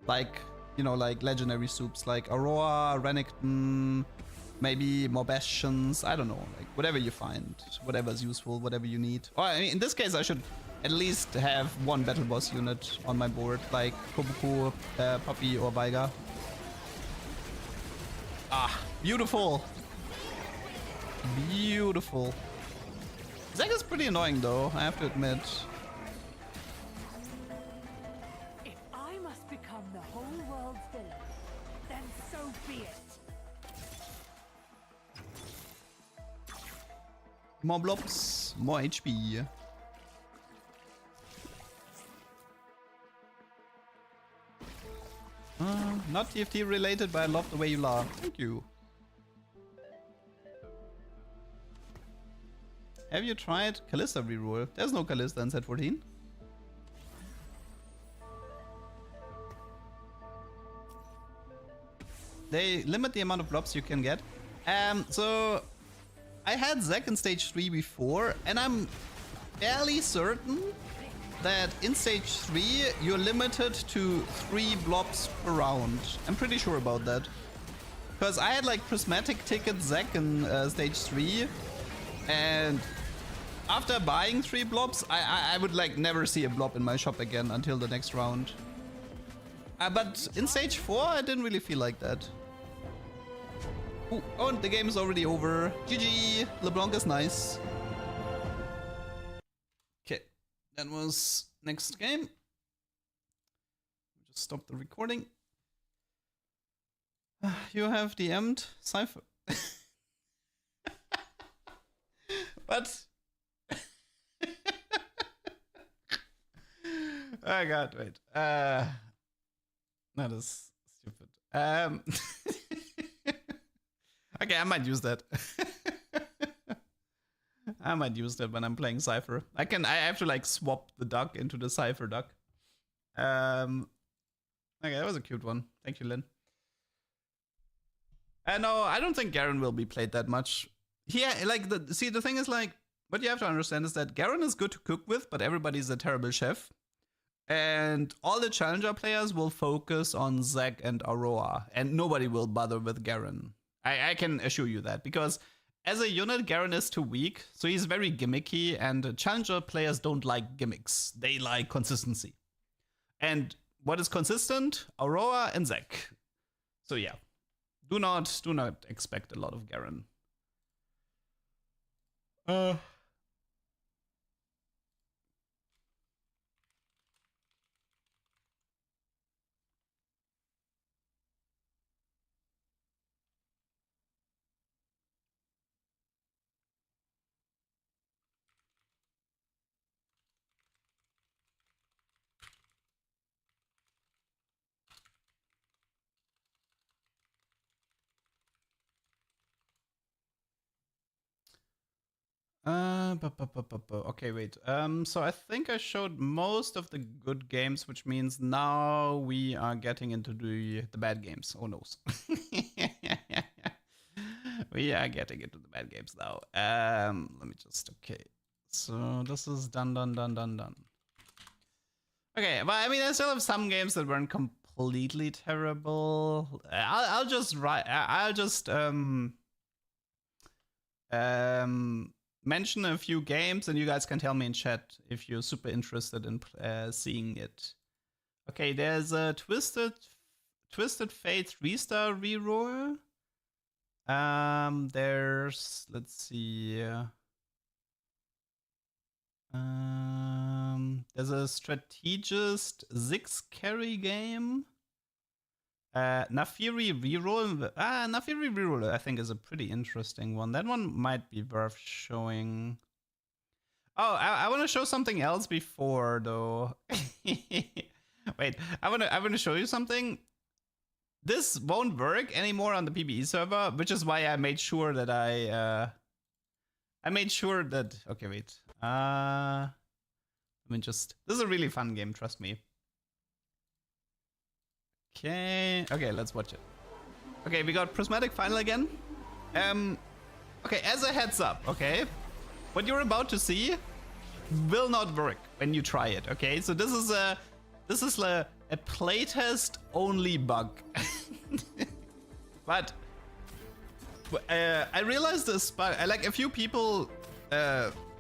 Like, you know, like legendary soups like Aurora, Renekton, maybe more Bastions. I don't know, like whatever you find, whatever's useful, whatever you need. Or I mean, in this case, I should at least have one battle boss unit on my board, like Kobuko, Poppy, or Veigar. Ah, beautiful. Beautiful. Zek is pretty annoying though, I have to admit. If I must become the whole world's villain, then so be it. More blobs, more HP. Not TFT related, but I love the way you laugh. Thank you. Have you tried Kalista reroll? There's no Kalista in set 14. They limit the amount of blobs you can get. So I had Zek in stage 3 before, and I'm fairly certain that in stage 3 you're limited to 3 blobs per round. I'm pretty sure about that. Because I had like prismatic ticket Zek in stage 3, and after buying 3 blobs, I would like never see a blob in my shop again until the next round. But in stage 4, I didn't really feel like that. Ooh, oh, and the game is already over. GG! LeBlanc is nice. Okay, that was next game. Just stop the recording. You have DM'd Cypher. But oh god, wait. That is stupid. Okay, I might use that. I might use that when I'm playing Cypher. I have to like swap the duck into the Cypher duck. Okay, that was a cute one. Thank you, Lynn. No, I don't think Garen will be played that much. Yeah, like the thing is like, what you have to understand is that Garen is good to cook with, but everybody's a terrible chef. And all the challenger players will focus on Zek and Aurora, and nobody will bother with Garen. I can assure you that, because as a unit, Garen is too weak, so he's very gimmicky, and challenger players don't like gimmicks. They like consistency. And what is consistent? Aurora and Zek. So yeah, do not expect a lot of Garen. Okay, wait. So I think I showed most of the good games, which means now we are getting into the bad games. Oh no. We are getting into the bad games now. Let me just, okay. So this is done. Okay, but I mean, I still have some games that weren't completely terrible. I'll just mention a few games, and you guys can tell me in chat if you're super interested in seeing it. Okay, there's a Twisted Fate 3-star reroll. There's, let's see. There's a strategist 6 carry game. Nafiri reroll. Nafiri reroll I think is a pretty interesting one. That one might be worth showing. Oh, I want to show something else before though. Wait, I want to show you something. This won't work anymore on the PBE server, which is why I made sure that I made sure that, okay, wait. I mean, this is a really fun game, trust me. Okay, let's watch it. Okay, we got Prismatic Final again. Okay, as a heads up, okay? What you're about to see will not work when you try it, okay? So this is a playtest only bug. But I realized this bug. Like a few people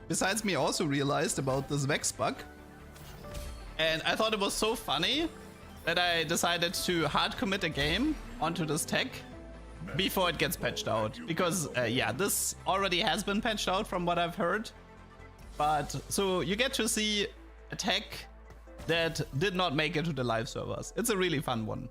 besides me also realized about this Vex bug. And I thought it was so funny that I decided to hard commit a game onto this tech before it gets patched out. Because, yeah, this already has been patched out from what I've heard. But, so you get to see a tech that did not make it to the live servers. It's a really fun one.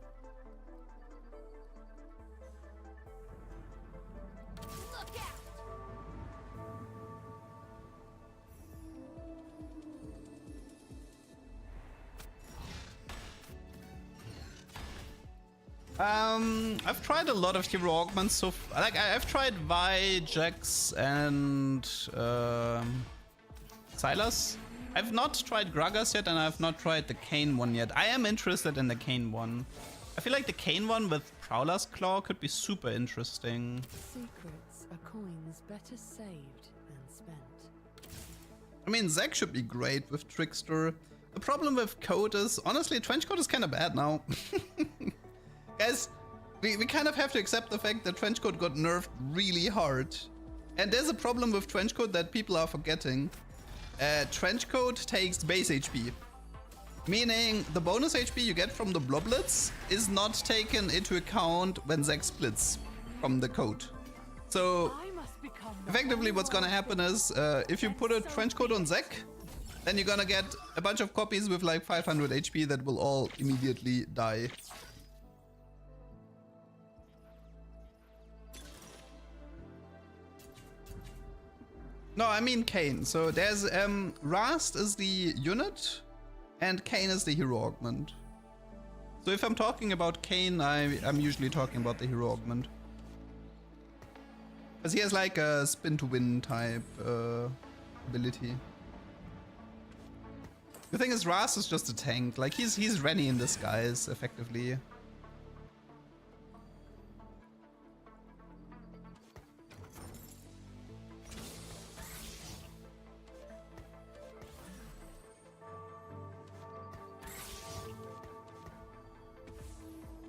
I've tried a lot of hero augments, so like I've tried Vi, Jax, and Silas. I've not tried Gragas yet, and I've not tried the Kayn one yet. I am interested in the Kayn one. I feel like the Kayn one with Prowler's Claw could be super interesting. Secrets are coins better saved than spent. I mean, Zac should be great with Trickster. The problem with Code is, honestly, Trenchcoat is kind of bad now. Guys, we kind of have to accept the fact that Trenchcoat got nerfed really hard. And there's a problem with Trenchcoat that people are forgetting. Trenchcoat takes base HP. Meaning the bonus HP you get from the Bloblets is not taken into account when Zac splits from the code. So effectively what's gonna happen is if you put a Trenchcoat on Zac, then you're gonna get a bunch of copies with like 500 HP that will all immediately die. No, I mean Kayn. So there's Rast is the unit and Kayn is the hero augment. So if I'm talking about Kayn, I'm usually talking about the hero augment. Because he has like a spin to win type ability. The thing is, Rast is just a tank. Like he's Rennie in disguise, effectively.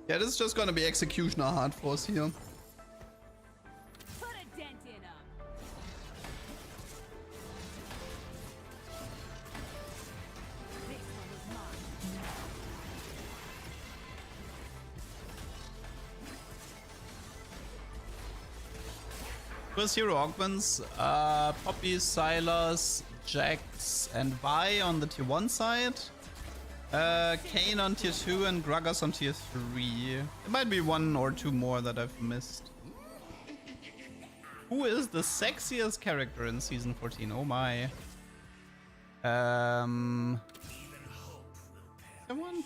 Yeah, this is just gonna be Executioner hard force here. Put a dent in 'em. This one is mine. First hero augments, Poppy, Silas, Jax, and Vi on the tier 1 side. Kayn on tier 2 and Gragas on tier 3. There might be one or two more that I've missed. Who is the sexiest character in season 14? Oh my. Someone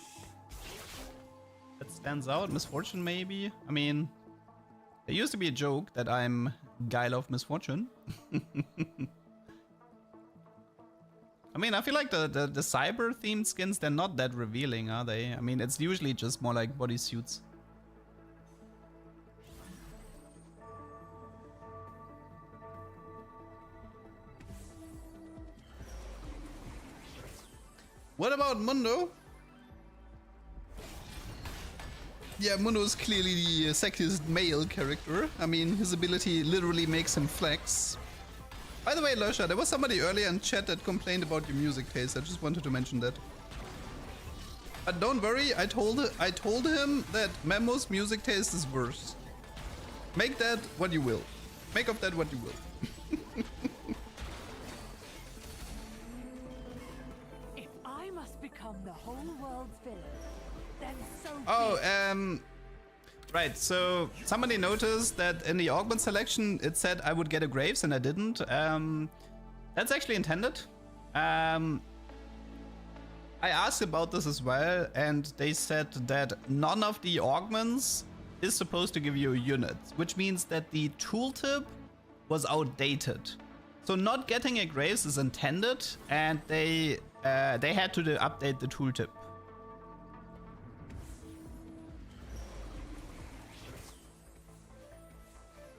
that stands out? Misfortune maybe? I mean, there used to be a joke that I'm Guile of Misfortune. I mean, I feel like the cyber themed skins, they're not that revealing, are they? I mean, it's usually just more like bodysuits. What about Mundo? Yeah, Mundo is clearly the sexiest male character. I mean, his ability literally makes him flex. By the way, Lusha, there was somebody earlier in chat that complained about your music taste. I just wanted to mention that. But don't worry, I told him that Memo's music taste is worse. Make that what you will. Make of that what you will. If I must become the whole world's villain, then so Oh, right, so somebody noticed that in the augment selection it said I would get a Graves and I didn't. That's actually intended. I asked about this as well and they said that none of the augments is supposed to give you units, which means that the tooltip was outdated. So not getting a Graves is intended and they they had to update the tooltip.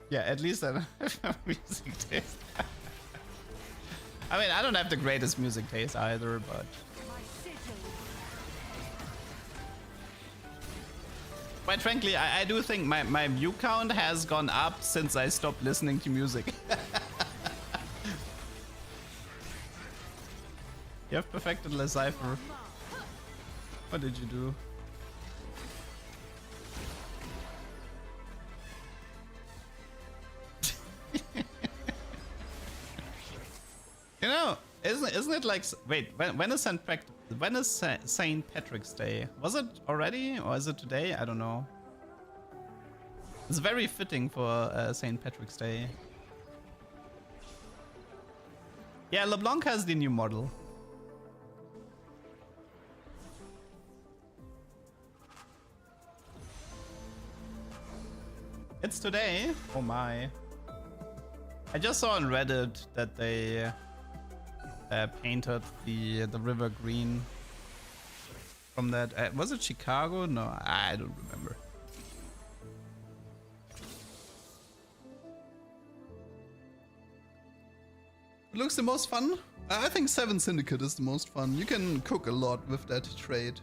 Yeah, at least I don't have music taste. I mean, I don't have the greatest music taste either, but... Quite frankly, I do think my view count has gone up since I stopped listening to music. You have perfected the cipher. What did you do? You know, isn't it like, wait, when is Saint Patrick's Day? Was it already or is it today? I don't know. It's very fitting for Saint Patrick's Day. Yeah, LeBlanc has the new model. It's today? Oh my. I just saw on Reddit that they painted the river green from that. Was it Chicago? No, I don't remember. It looks the most fun. I think 7 Syndicate is the most fun. You can cook a lot with that trade.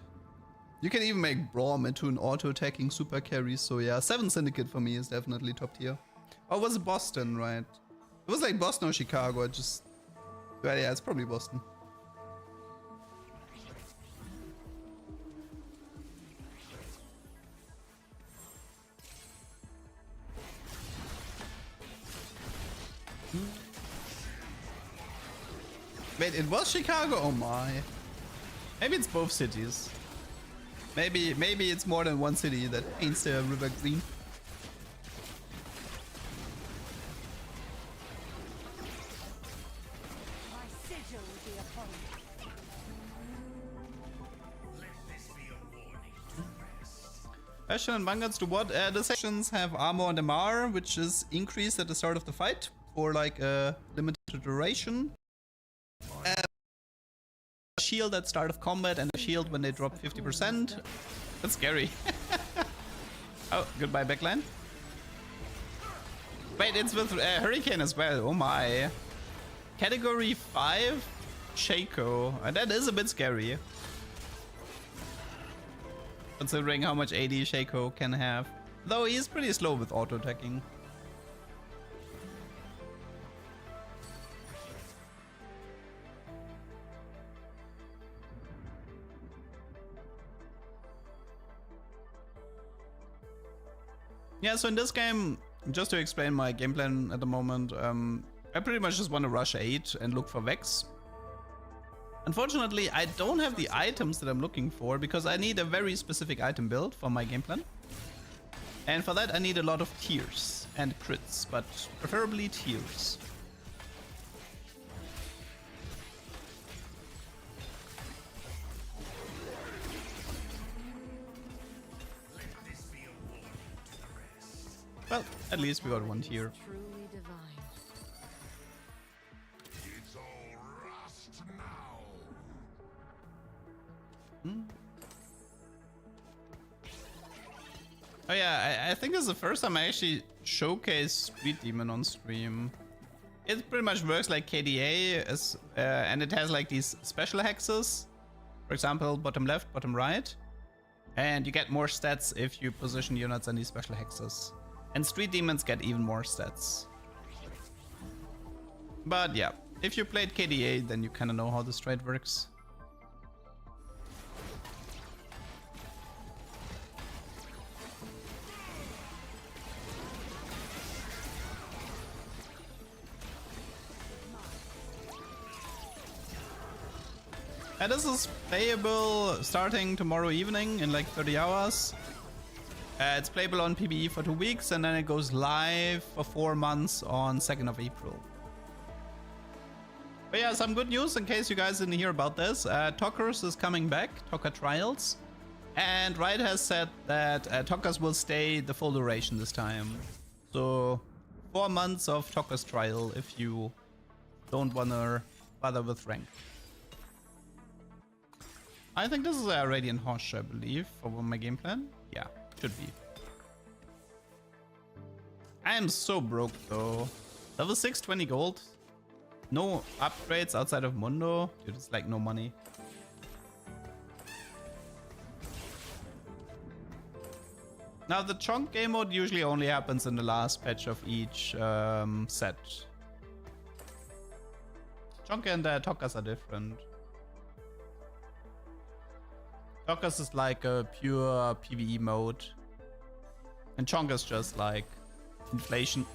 You can even make Braum into an auto-attacking super carry. So yeah, 7 Syndicate for me is definitely top tier. Or was it Boston, right? It was like Boston or Chicago. Well, yeah, it's probably Boston. Wait, it was Chicago? Oh my. Maybe it's both cities. Maybe it's more than one city that paints the river green. Bastion and Vanguards do what? The sections have armor on MR, which is increased at the start of the fight for like a limited duration. Shield at start of combat and a shield when they drop 50%. That's scary. Oh, goodbye backline. Wait, it's with Hurricane as well. Oh my. Category 5 Shaco. That is a bit scary. Considering how much AD Shaco can have. Though he is pretty slow with auto-attacking. Yeah, so in this game, just to explain my game plan at the moment, I pretty much just want to rush 8 and look for Vex. Unfortunately, I don't have the items that I'm looking for because I need a very specific item build for my game plan. And for that I need a lot of tiers and crits, but preferably tiers. Well, at least we got one tier. Truly divine. It's all rust now. Oh yeah, I think this is the first time I actually showcase Street Demon on stream. It pretty much works like KDA, and it has like these special hexes. For example, bottom left, bottom right. And you get more stats if you position units in these special hexes. And Street Demons get even more stats. But yeah, if you played KDA, then you kind of know how this trade works. This is playable starting tomorrow evening in like 30 hours. It's playable on PBE for 2 weeks and then it goes live for 4 months on 2nd of April. But yeah, some good news in case you guys didn't hear about this. Talkers is coming back, Talker Trials. And Riot has said that Talkers will stay the full duration this time. So 4 months of Talkers Trial if you don't wanna bother with rank. I think this is a Radiant Horse, I believe, for my game plan. Yeah, should be. I am so broke though. Level 6, 20 gold. No upgrades outside of Mundo. Dude, it's like no money. Now the chunk game mode usually only happens in the last patch of each set. Chunk and Tokas are different. Tokas is like a pure PvE mode. And Chunk is just like inflation.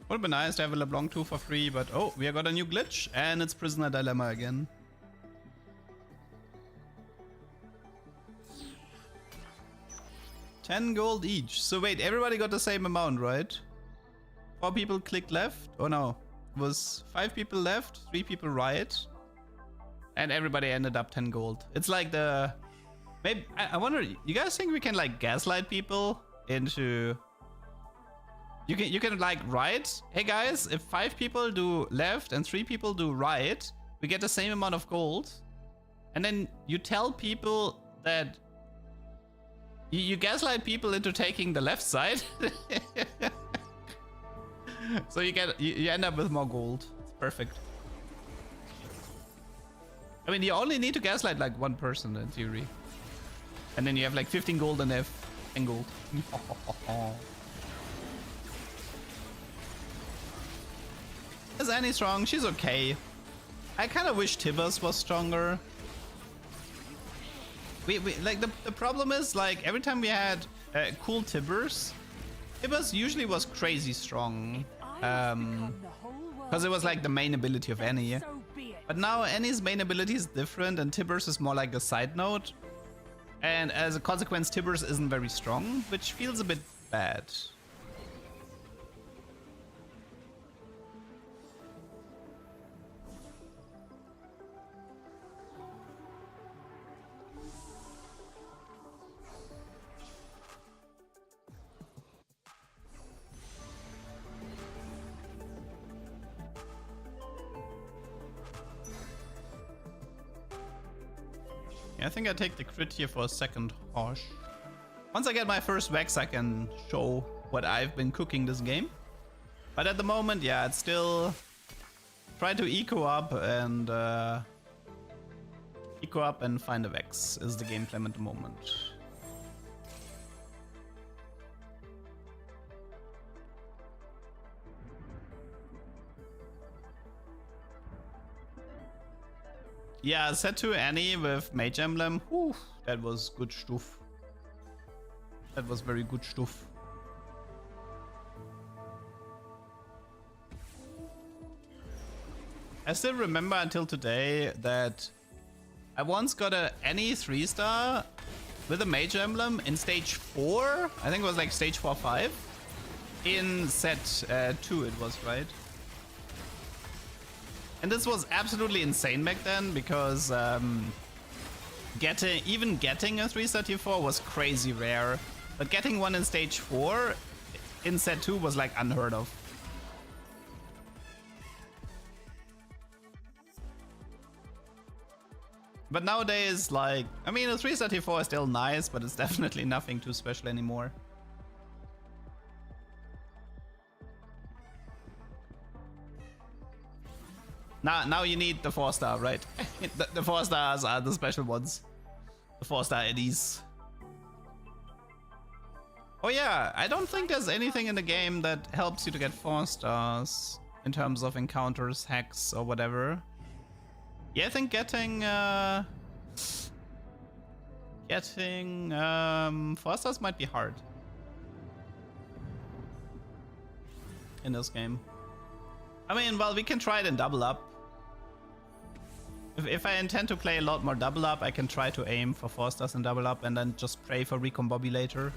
Would be nice to have a LeBlanc 2 for free, but oh, we got a new glitch and it's Prisoner Dilemma again. $10 gold each. So wait, everybody got the same amount, right? 4 people clicked left. Oh no, it was 5 people left, 3 people right, and everybody ended up 10 gold. It's like the maybe I wonder. You guys think we can like gaslight people into? You can like write, hey guys, if 5 people do left and 3 people do right, we get the same amount of gold. And then you tell people that you gaslight people into taking the left side. So you end up with more gold. It's perfect. I mean, you only need to gaslight like one person in theory. And then you have like 15 gold and they have 10 gold. Is Annie strong? She's okay. I kind of wish Tibbers was stronger. We like the problem is like every time we had cool Tibbers usually was crazy strong. Because it was like the main ability of Annie. But now Annie's main ability is different and Tibbers is more like a side note. And as a consequence, Tibbers isn't very strong, which feels a bit bad. Yeah, I think I take the crit here for a second Hosh. Once I get my first Vex, I can show what I've been cooking this game. But at the moment, yeah, it's still try to eco up and find a Vex is the game plan at the moment. Yeah, set to Annie with Mage Emblem. Whew, that was good stuff. That was very good stuff. I still remember until today that I once got a Annie 3-star with a Mage Emblem in stage 4. I think it was like stage 4-5. In set 2 it was, right? And this was absolutely insane back then because getting a 3-star tier 4 was crazy rare. But getting one in stage 4 in set 2 was like unheard of. But nowadays, like, I mean, a 3-star tier 4 is still nice, but it's definitely nothing too special anymore. Now you need the 4-star, right? the 4 stars are the special ones. The 4-star eddies. Oh yeah, I don't think there's anything in the game that helps you to get 4 stars in terms of encounters, hacks, or whatever. Yeah, I think getting 4 stars might be hard in this game. I mean, well, we can try it in double up. If I intend to play a lot more double up, I can try to aim for 4 stars in double up and then just pray for Recon Bobby later.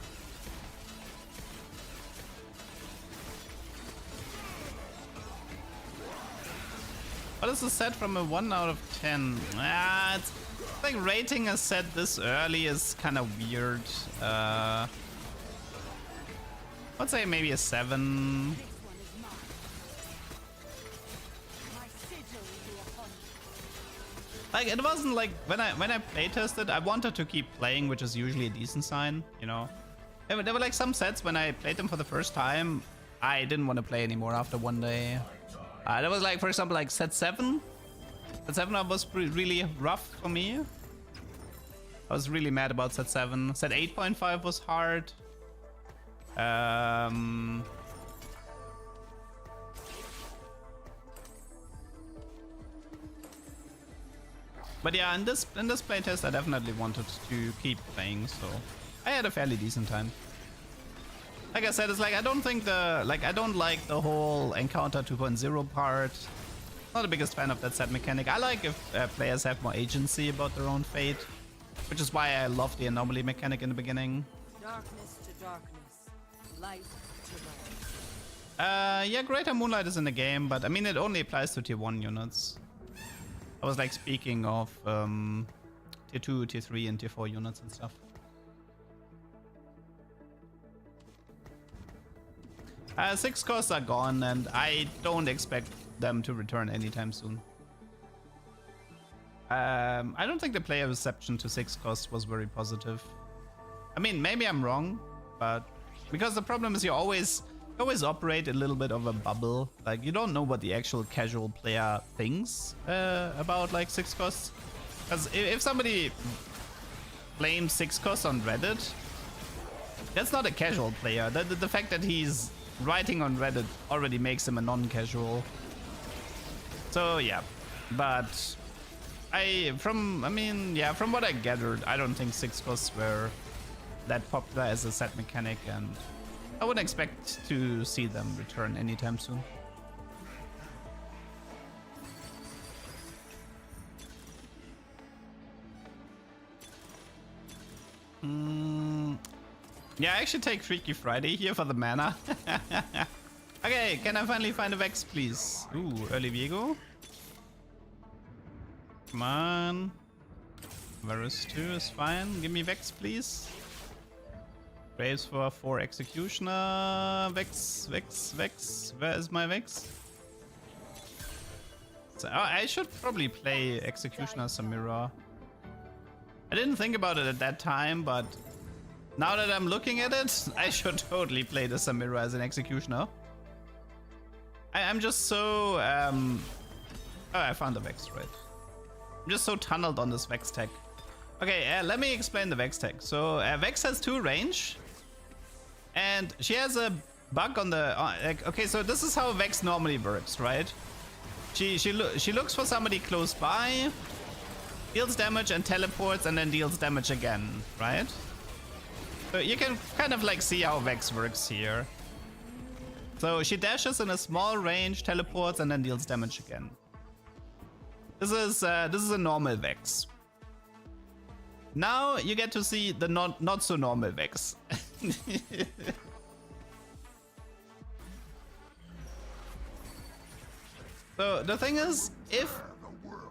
What is the set from a 1 out of 10? It's like rating a set this early is kind of weird. I'd say maybe a 7. Like, it wasn't like when I playtested, I wanted to keep playing, which is usually a decent sign, you know. There were like some sets when I played them for the first time, I didn't want to play anymore after one day. That was like, for example, like set 7. Set 7 was really rough for me. I was really mad about set 7. Set 8.5 was hard. But yeah, in this playtest, I definitely wanted to keep playing, so I had a fairly decent time. Like I said, it's like I don't like the whole Encounter 2.0 part. Not the biggest fan of that set mechanic. I like if players have more agency about their own fate, which is why I love the anomaly mechanic in the beginning. Darkness to darkness, light to light. Yeah, Greater Moonlight is in the game, but I mean it only applies to tier 1 units. I was like speaking of tier 2, tier 3, and tier 4 units and stuff. 6 costs are gone, and I don't expect them to return anytime soon. I don't think the player reception to 6 costs was very positive. I mean, maybe I'm wrong, but because the problem is you always operate a little bit of a bubble. Like, you don't know what the actual casual player thinks about like 6 costs. Because if somebody blames 6 costs on Reddit, that's not a casual player. The fact that he's writing on Reddit already makes him a non-casual. So yeah, but from what I gathered, I don't think 6 costs were that popular as a set mechanic, and I wouldn't expect to see them return anytime soon. Yeah, I should take Freaky Friday here for the mana. Okay, can I finally find a Vex, please? Ooh, early Viego. Come on. Varus 2 is fine. Give me Vex, please. Graves for 4 Executioner. Vex. Where is my Vex? So, I should probably play Executioner Samira. I didn't think about it at that time, but now that I'm looking at it, I should totally play the Samira as an Executioner. I'm just so... oh, I found the Vex, right. I'm just so tunneled on this Vex tech. Okay, let me explain the Vex tech. So, Vex has 2 range. And she has a bug on the... okay, so this is how Vex normally works, right? She looks for somebody close by, deals damage and teleports, and then deals damage again, right? So you can kind of like see how Vex works here. So she dashes in a small range, teleports, and then deals damage again. This is a normal Vex. Now you get to see the not so normal Vex. So the thing is, if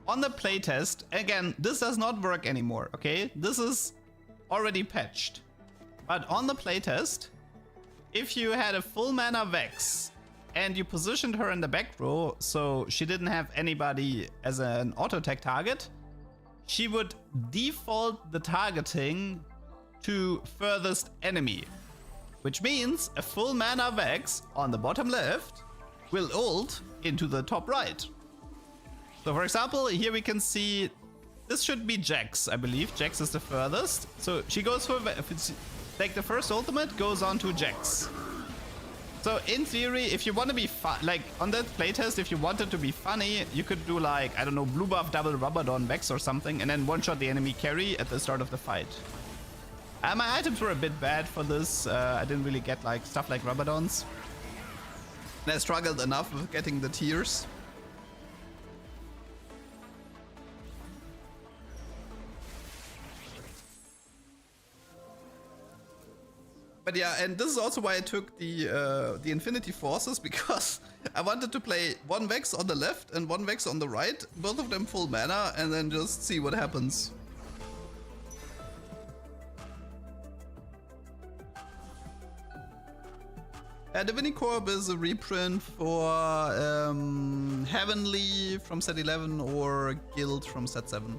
on the playtest, again, this does not work anymore, okay? This is already patched. But on the playtest, if you had a full mana Vex and you positioned her in the back row so she didn't have anybody as an auto attack target, she would default the targeting to furthest enemy. Which means a full mana Vex on the bottom left will ult into the top right. So for example, here we can see this should be Jax, I believe. Jax is the furthest. So she goes for, like, the first ultimate goes on to Jax. So in theory, if you want to be like on that playtest, if you wanted to be funny, you could do like, I don't know, blue buff double Rabadon Vex or something, and then one-shot the enemy carry at the start of the fight. My items were a bit bad for this. I didn't really get like stuff like Rabadons. And I struggled enough with getting the tiers. But yeah, and this is also why I took the Infinity Forces, because I wanted to play one Vex on the left and one Vex on the right, both of them full mana, and then just see what happens. Divinity Corp is a reprint for Heavenly from set 11 or Guild from set 7.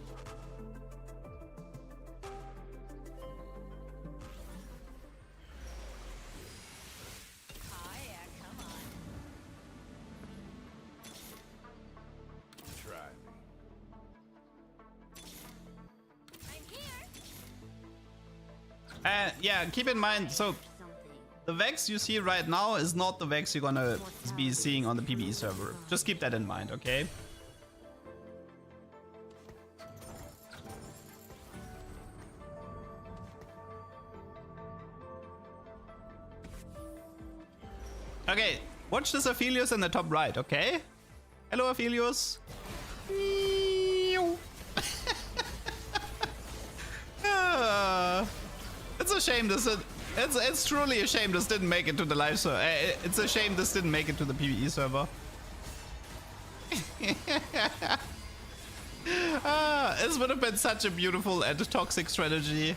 Yeah, keep in mind, so the Vex you see right now is not the Vex you're gonna be seeing on the PvE server. Just keep that in mind, okay? Okay, watch this Aphelios in the top right, okay? Hello, Aphelios. It's a shame this. It's truly a shame this didn't make it to the live server. It's a shame this didn't make it to the PvE server. This would have been such a beautiful and toxic strategy.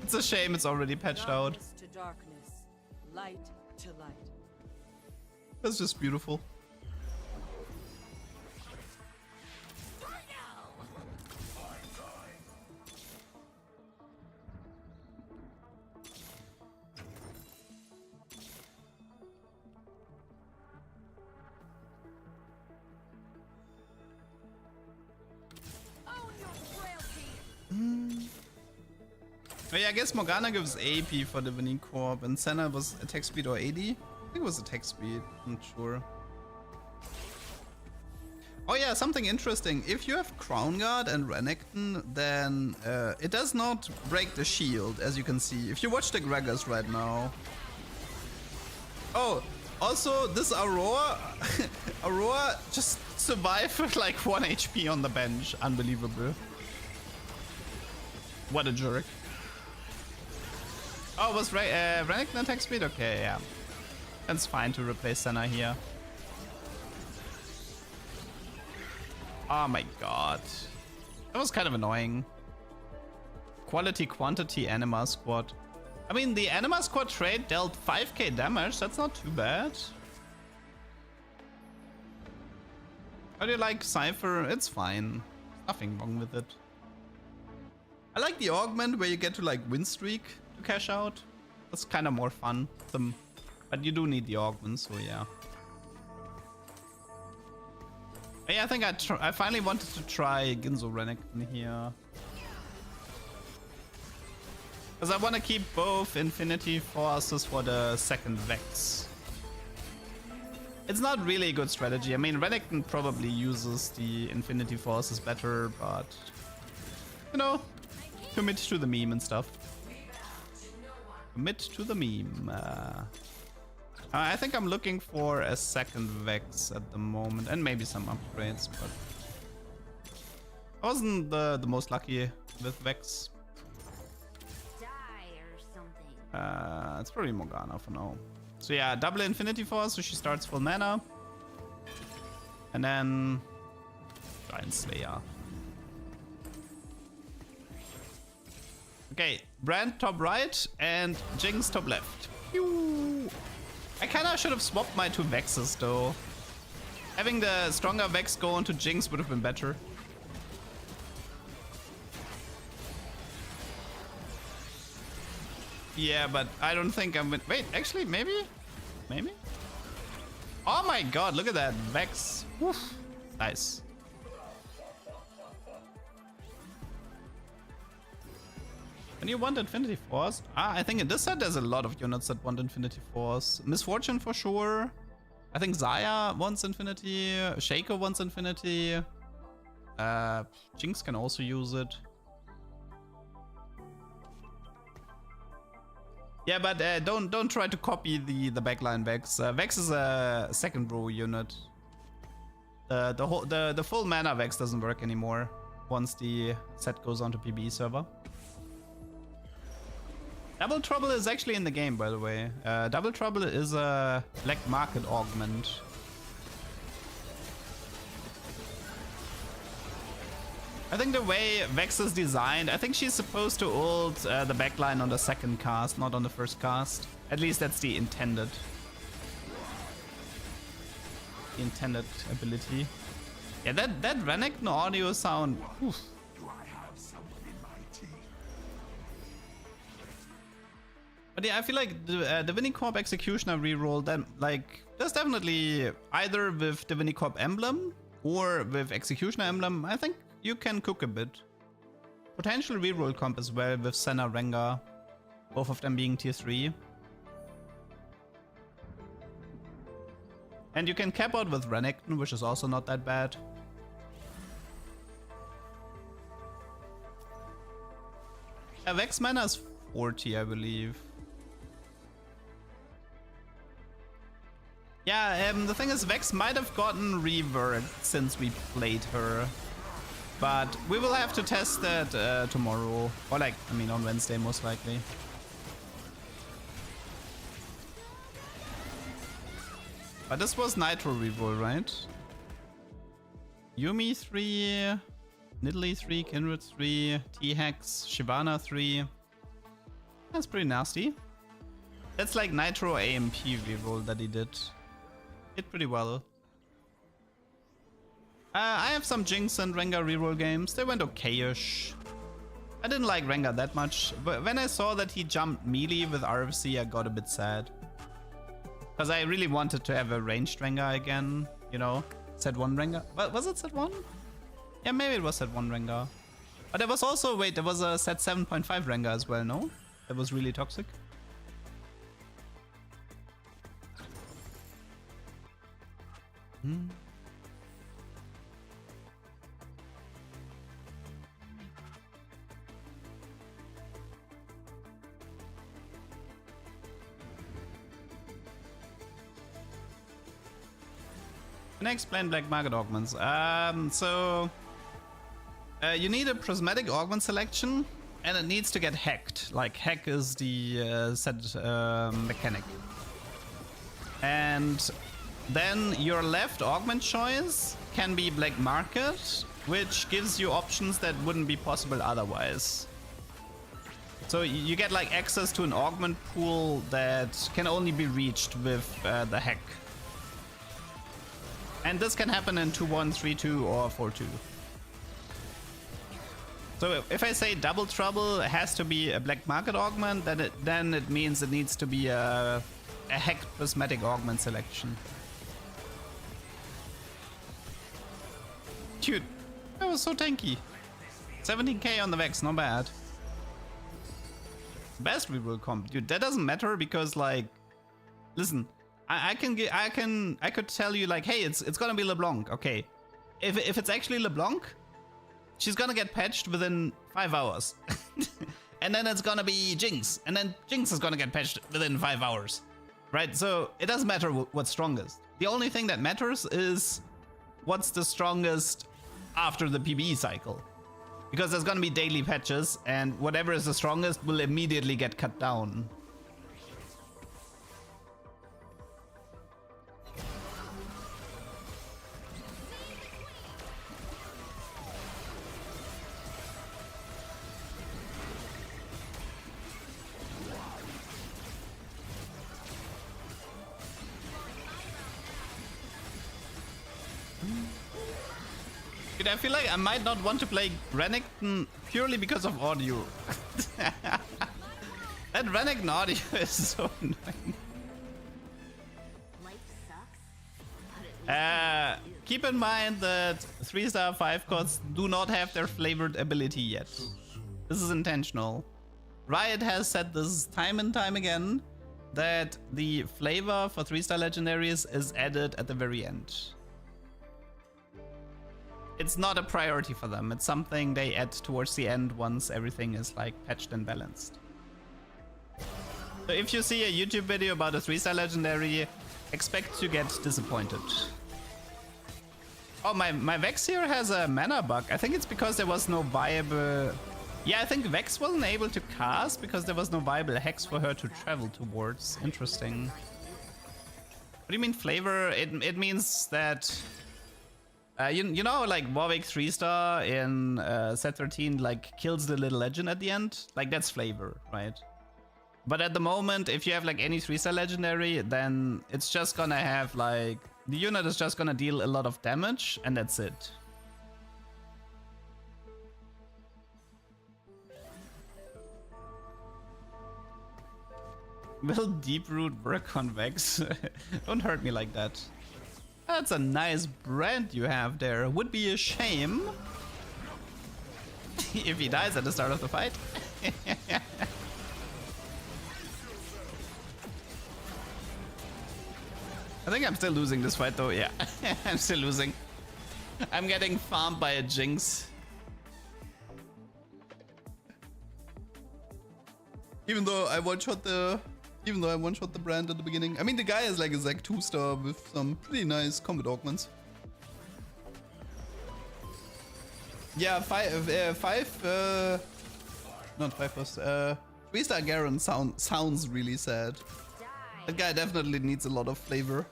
It's a shame it's already patched out. Darkness to darkness, light to light. That's just beautiful. Oh yeah, I guess Morgana gives AP for the Divinity Corp, and Senna was attack speed or 80? I think it was attack speed, I'm not sure. Oh yeah, something interesting. If you have Crown Guard and Renekton, then it does not break the shield, as you can see. If you watch the Gregors right now. Oh, also this Aurora, Aurora just survived with like 1 HP on the bench. Unbelievable. What a jerk. Oh, was Renekton attack speed? Okay, yeah. That's fine to replace Senna here. Oh my god. That was kind of annoying. Quality, quantity, Anima Squad. I mean, the Anima Squad trait dealt 5k damage. That's not too bad. How do you like Cypher? It's fine. Nothing wrong with it. I like the augment where you get to like win streak to cash out. That's kind of more fun. But you do need the augment, so yeah. But yeah, I think I finally wanted to try Ginzo Renekton here. Because I want to keep both Infinity Forces for the second Vex. It's not really a good strategy. I mean, Renekton probably uses the Infinity Forces better, but... You know, commit to the meme and stuff. Commit to the meme. I think I'm looking for a second Vex at the moment, and maybe some upgrades, but... I wasn't the most lucky with Vex. It's probably Morgana for now. So yeah, double Infinity Force, so she starts full mana. And then... Giant Slayer. Okay, Brand top right and Jinx top left. Pew. I kinda should have swapped my two Vexes though. Having the stronger Vex go onto Jinx would have been better. Yeah, but I don't think I'm... Wait, actually, maybe? Maybe? Oh my god, look at that. Vex. Woof. Nice. When you want Infinity Force? I think in this set there's a lot of units that want Infinity Force. Misfortune for sure. I think Zaya wants Infinity. Shaco wants Infinity. Jinx can also use it. Yeah, but don't try to copy the backline Vex. Vex is a second row unit. The full mana Vex doesn't work anymore once the set goes onto PB server. Double Trouble is actually in the game, by the way. Double Trouble is a black market augment. I think the way Vex is designed, I think she's supposed to ult the backline on the second cast, not on the first cast. At least that's the intended ability. Yeah, that Renekton audio sound. Oof. But yeah, I feel like the Vinicorp Executioner reroll, then like there's definitely either with the Vinicorp emblem or with Executioner emblem, I think you can cook a bit. Potential reroll comp as well with Senna Rengar, both of them being tier 3. And you can cap out with Renekton, which is also not that bad. Vex mana is 40, I believe. Yeah, the thing is, Vex might have gotten reworked since we played her. But we will have to test that tomorrow. Or like, I mean on Wednesday most likely. But this was Nitro reroll, right? Yumi 3, Nidalee 3, Kindred 3, T-Hex, Shyvana 3. That's pretty nasty. That's like Nitro AMP reroll that he did. Did pretty well. I have some Jinx and Rengar reroll games. They went okay-ish. I didn't like Rengar that much, but when I saw that he jumped melee with RFC, I got a bit sad. Because I really wanted to have a ranged Rengar again, you know? Set 1 Rengar. What, was it set 1? Yeah, maybe it was set 1 Rengar. But there was also, wait, there was a set 7.5 Rengar as well, no? That was really toxic. Can I explain black market augments? You need a prismatic augment selection, and it needs to get hacked. Like, hack is the set mechanic. And then your left augment choice can be black market, which gives you options that wouldn't be possible otherwise. So you get like access to an augment pool that can only be reached with the hack. And this can happen in 2-1, 3-2, or 4-2. So if I say Double Trouble has to be a black market augment, then it means it needs to be a hacked prismatic augment selection. Dude, that was so tanky. 17k on the Vex, not bad. Best reroll comp, dude. That doesn't matter because, like, listen, I could tell you like, hey, it's gonna be LeBlanc. Okay, if it's actually LeBlanc, she's gonna get patched within 5 hours, and then it's gonna be Jinx, and then Jinx is gonna get patched within 5 hours, right? So it doesn't matter what's strongest. The only thing that matters is what's the strongest after the PBE cycle, because there's gonna be daily patches, and whatever is the strongest will immediately get cut down. Dude, I feel like I might not want to play Renekton purely because of audio. That Renekton audio is so annoying. Keep in mind that 3-star 5 costs do not have their flavored ability yet. This is intentional. Riot has said this time and time again, that the flavor for 3-star legendaries is added at the very end. It's not a priority for them. It's something they add towards the end once everything is like patched and balanced. So if you see a YouTube video about a 3-star legendary, expect to get disappointed. Oh, my Vex here has a mana bug. I think it's because there was no viable... Yeah, I think Vex wasn't able to cast because there was no viable hex for her to travel towards. Interesting. What do you mean flavor? It means that... you know, like Warwick 3-star in set 13 like kills the little legend at the end? Like that's flavor, right? But at the moment, if you have like any 3-star legendary, then it's just gonna have like... The unit is just gonna deal a lot of damage, and that's it. Will Deeproot work on Vex? Don't hurt me like that. That's a nice brand you have there. Would be a shame if he dies at the start of the fight. I think I'm still losing this fight though, yeah. I'm still losing. I'm getting farmed by a Jinx. Even though I one-shot the brand at the beginning. I mean, the guy is like a Zac 2-star with some pretty nice combat augments. Yeah, not 3-star Garen sounds really sad. That guy definitely needs a lot of flavor.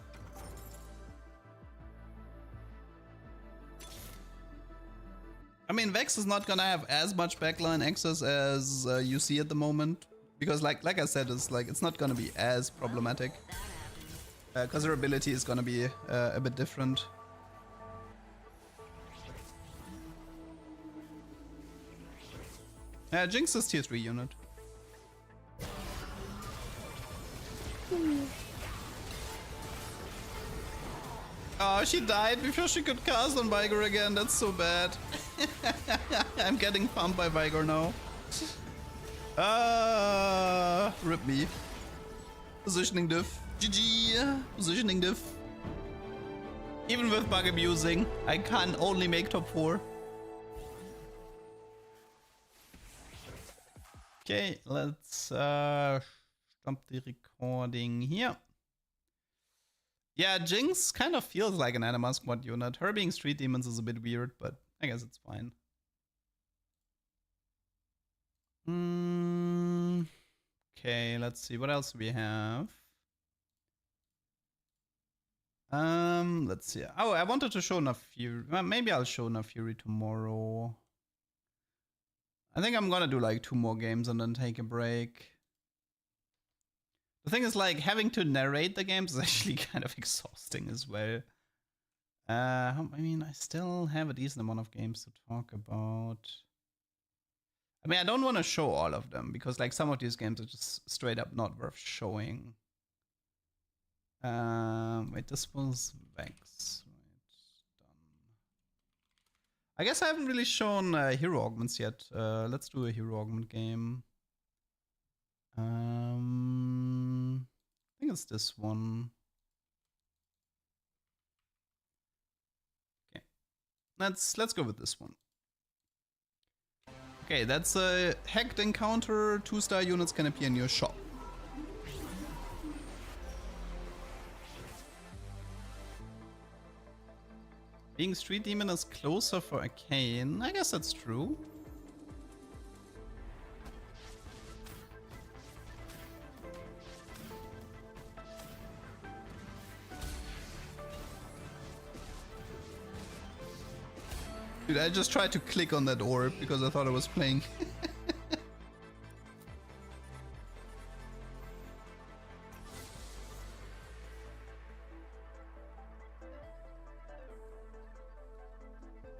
I mean, Vex is not gonna have as much backline access as you see at the moment, because like I said, it's not gonna be as problematic, because her ability is gonna be a bit different. Jinx is tier 3 unit. Oh, she died before she could cast on Vigor again. That's so bad. I'm getting pumped by Vigor now. Rip me. Positioning diff. GG. Positioning diff. Even with bug abusing, I can only make top 4. Okay, let's stop the recording here. Yeah, Jinx kind of feels like an Anima Squad unit. Her being Street Demons is a bit weird, but I guess it's fine. Okay, let's see. What else do we have? Let's see. Oh, I wanted to show enough Fury. Well, maybe I'll show enough Fury tomorrow. I think I'm gonna do like 2 more games and then take a break. The thing is, like, having to narrate the games is actually kind of exhausting as well. I mean, I still have a decent amount of games to talk about. I mean, I don't want to show all of them, because, like, some of these games are just straight up not worth showing. Wait, this was Vex. Right, done. I guess I haven't really shown hero augments yet. Let's do a hero augment game. I think it's this one. Okay, let's go with this one. Okay, that's a hacked encounter. 2-star units can appear in your shop. Being Street Demon is closer for Arcane. I guess that's true. Dude, I just tried to click on that orb because I thought I was playing.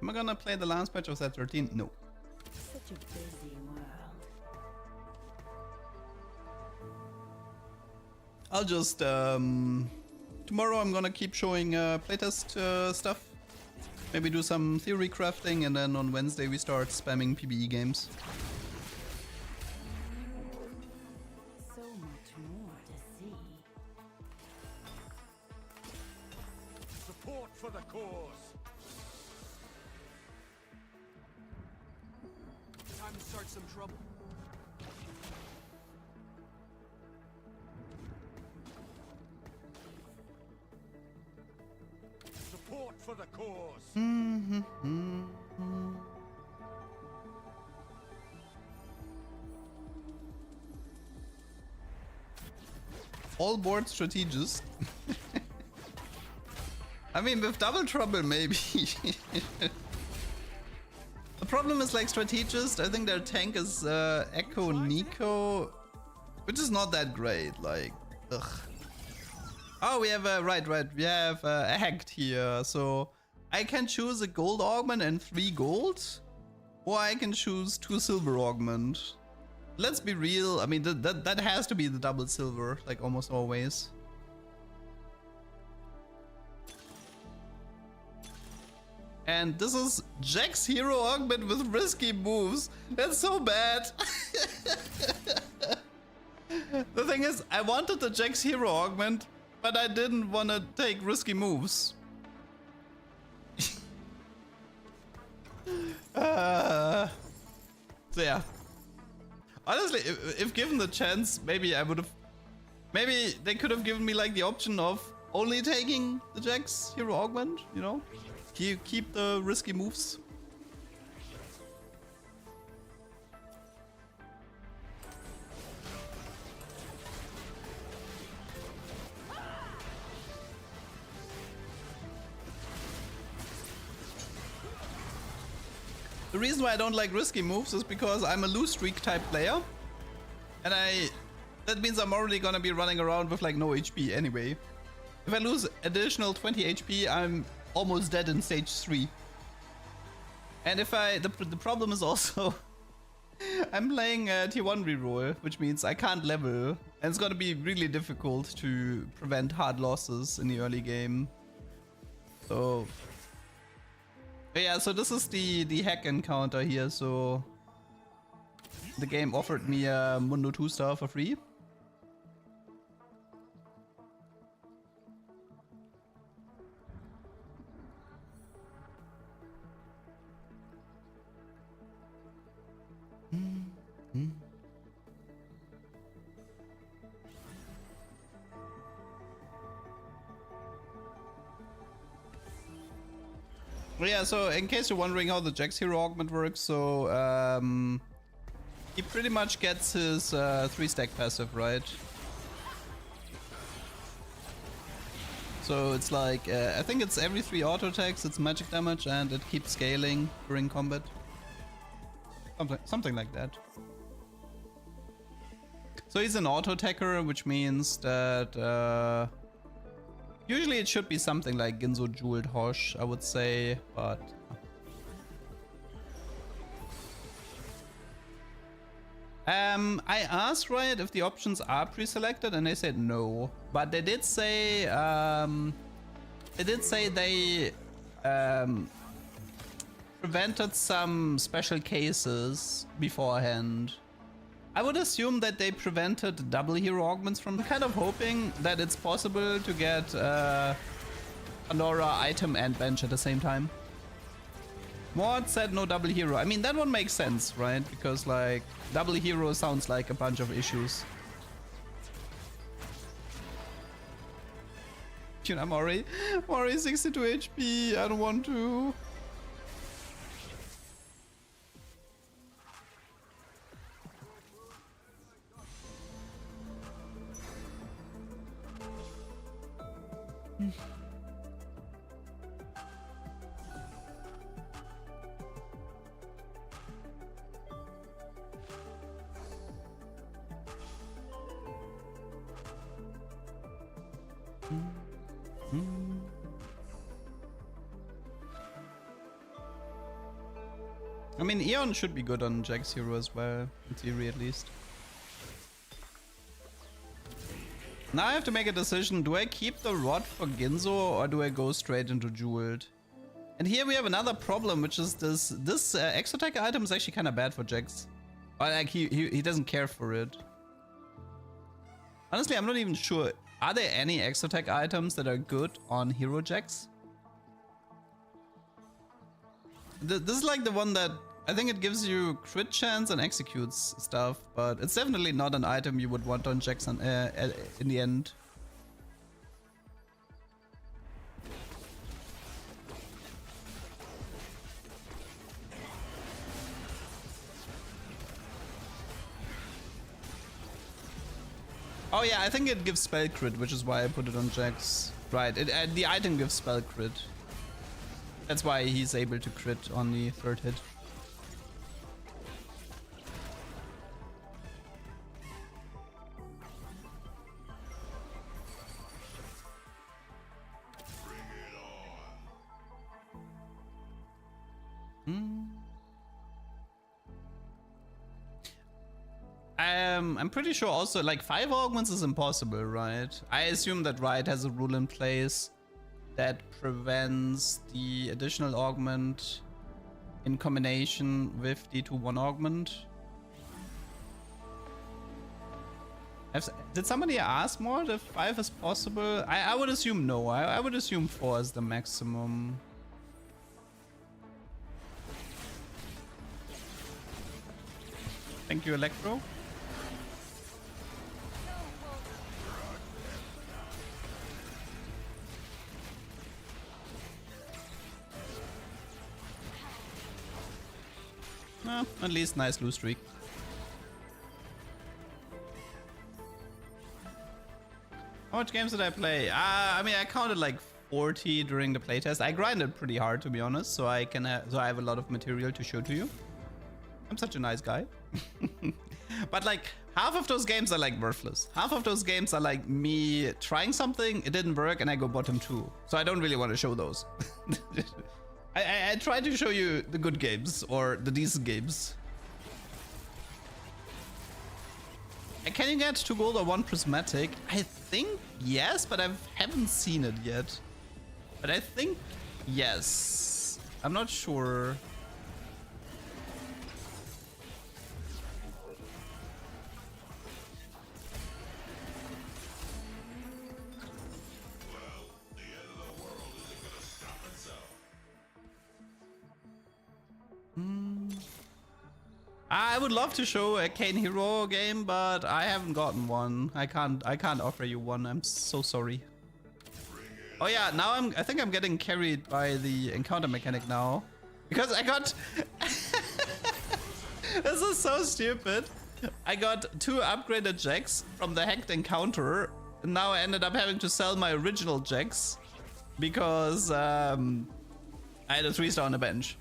Am I gonna play the last patch of set 13? No. Such a busy world. I'll just tomorrow I'm gonna keep showing playtest stuff. Maybe do some theory crafting, and then on Wednesday we start spamming PBE games. So much more to see. Support for the cause. Time to start some trouble. for the cause. All board strategist. I mean, with double trouble, maybe. The problem is like strategist. I think their tank is Echo Nico, which is not that great. Like, ugh. Oh, we have a right. We have a hacked here, so I can choose a gold augment and 3 gold, or I can choose 2 silver augment. Let's be real. I mean, that has to be the double silver, like almost always. And this is Jack's hero augment with risky moves. That's so bad. The thing is, I wanted the Jack's hero augment, but I didn't want to take risky moves. So yeah. Honestly, if given the chance, maybe I would have... Maybe they could have given me like the option of only taking the Jack's hero augment, you know? Keep the risky moves. The reason why I don't like risky moves is because I'm a lose streak type player. And that means I'm already gonna be running around with like no HP anyway. If I lose additional 20 HP, I'm almost dead in stage 3. And if the problem is also I'm playing tier 1 reroll, which means I can't level, and it's gonna be really difficult to prevent hard losses in the early game. So yeah, so this is the hack encounter here. So the game offered me a Mundo 2 star for free. Yeah, so in case you're wondering how the Jack's hero augment works, so he pretty much gets his 3-stack passive, right? So it's like, I think it's every 3 auto attacks, it's magic damage, and it keeps scaling during combat. Something like that. So he's an auto attacker, which means that usually it should be something like Ginzo Jeweled Hosh, I would say, but I asked Riot if the options are pre-selected, and they said no. But they did say they prevented some special cases beforehand. I would assume that they prevented double hero augments from kind of hoping that it's possible to get Pandora item and bench at the same time. Mord said no double hero. I mean, that one makes sense, right? Because like double hero sounds like a bunch of issues. You know, I'm already 62 HP. I don't want to. I mean, Eon should be good on Jack's hero as well, in theory at least. Now I have to make a decision. Do I keep the rod for Ginzo or do I go straight into Jeweled? And here we have another problem, which is this Exotech item is actually kind of bad for Jax. Or like he doesn't care for it. Honestly, I'm not even sure. Are there any Exotech items that are good on Hero Jax? This is like the one that I think it gives you crit chance and executes stuff, but it's definitely not an item you would want on Jax in the end. Oh yeah, I think it gives spell crit, which is why I put it on Jax. Right, the item gives spell crit. That's why he's able to crit on the third hit. I'm pretty sure also like 5 augments is impossible, right? I assume that Riot has a rule in place that prevents the additional augment in combination with the 2-1 augment. Did somebody ask more if 5 is possible? I would assume no. I would assume 4 is the maximum. Thank you, Electro. At least nice lose streak. How much games did I play? I mean, I counted like 40 during the playtest. I grinded pretty hard, to be honest, so I have a lot of material to show to you. I'm such a nice guy. But like half of those games are like worthless. Half of those games are like me trying something, it didn't work, and I go bottom 2. So I don't really want to show those. I try to show you the good games or the decent games. Can you get 2 gold or 1 prismatic? I think yes, but I haven't seen it yet. But I think yes. I'm not sure. I would love to show a Kane Hero game, but I haven't gotten one. I can't offer you one. I'm so sorry. Oh yeah, now I think I'm getting carried by the encounter mechanic now. Because I got this is so stupid. I got 2 upgraded Jax from the hacked encounter. And now I ended up having to sell my original Jax because I had a 3-star on the bench.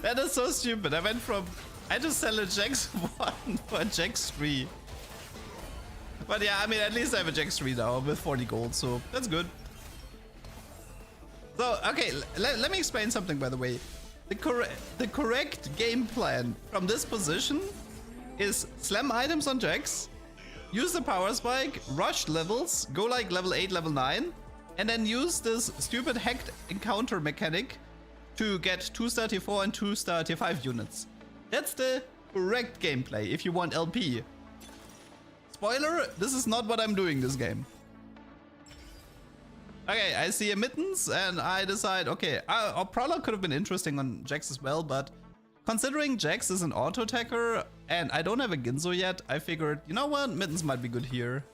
That is so stupid. I had to sell a Jax 1 for a Jax 3. But yeah, I mean, at least I have a Jax 3 now with 40 gold, so that's good. So, okay, let me explain something, by the way. The correct game plan from this position is slam items on Jax, use the power spike, rush levels, go like level 8, level 9, and then use this stupid hacked encounter mechanic to get 2-star tier 4 and 2-star tier 5 units. That's the correct gameplay if you want LP. Spoiler, this is not what I'm doing this game. Okay, I see a Mittens and I decide, okay, our Prowler could have been interesting on Jax as well, but considering Jax is an auto attacker and I don't have a Ginzo yet, I figured, you know what, Mittens might be good here.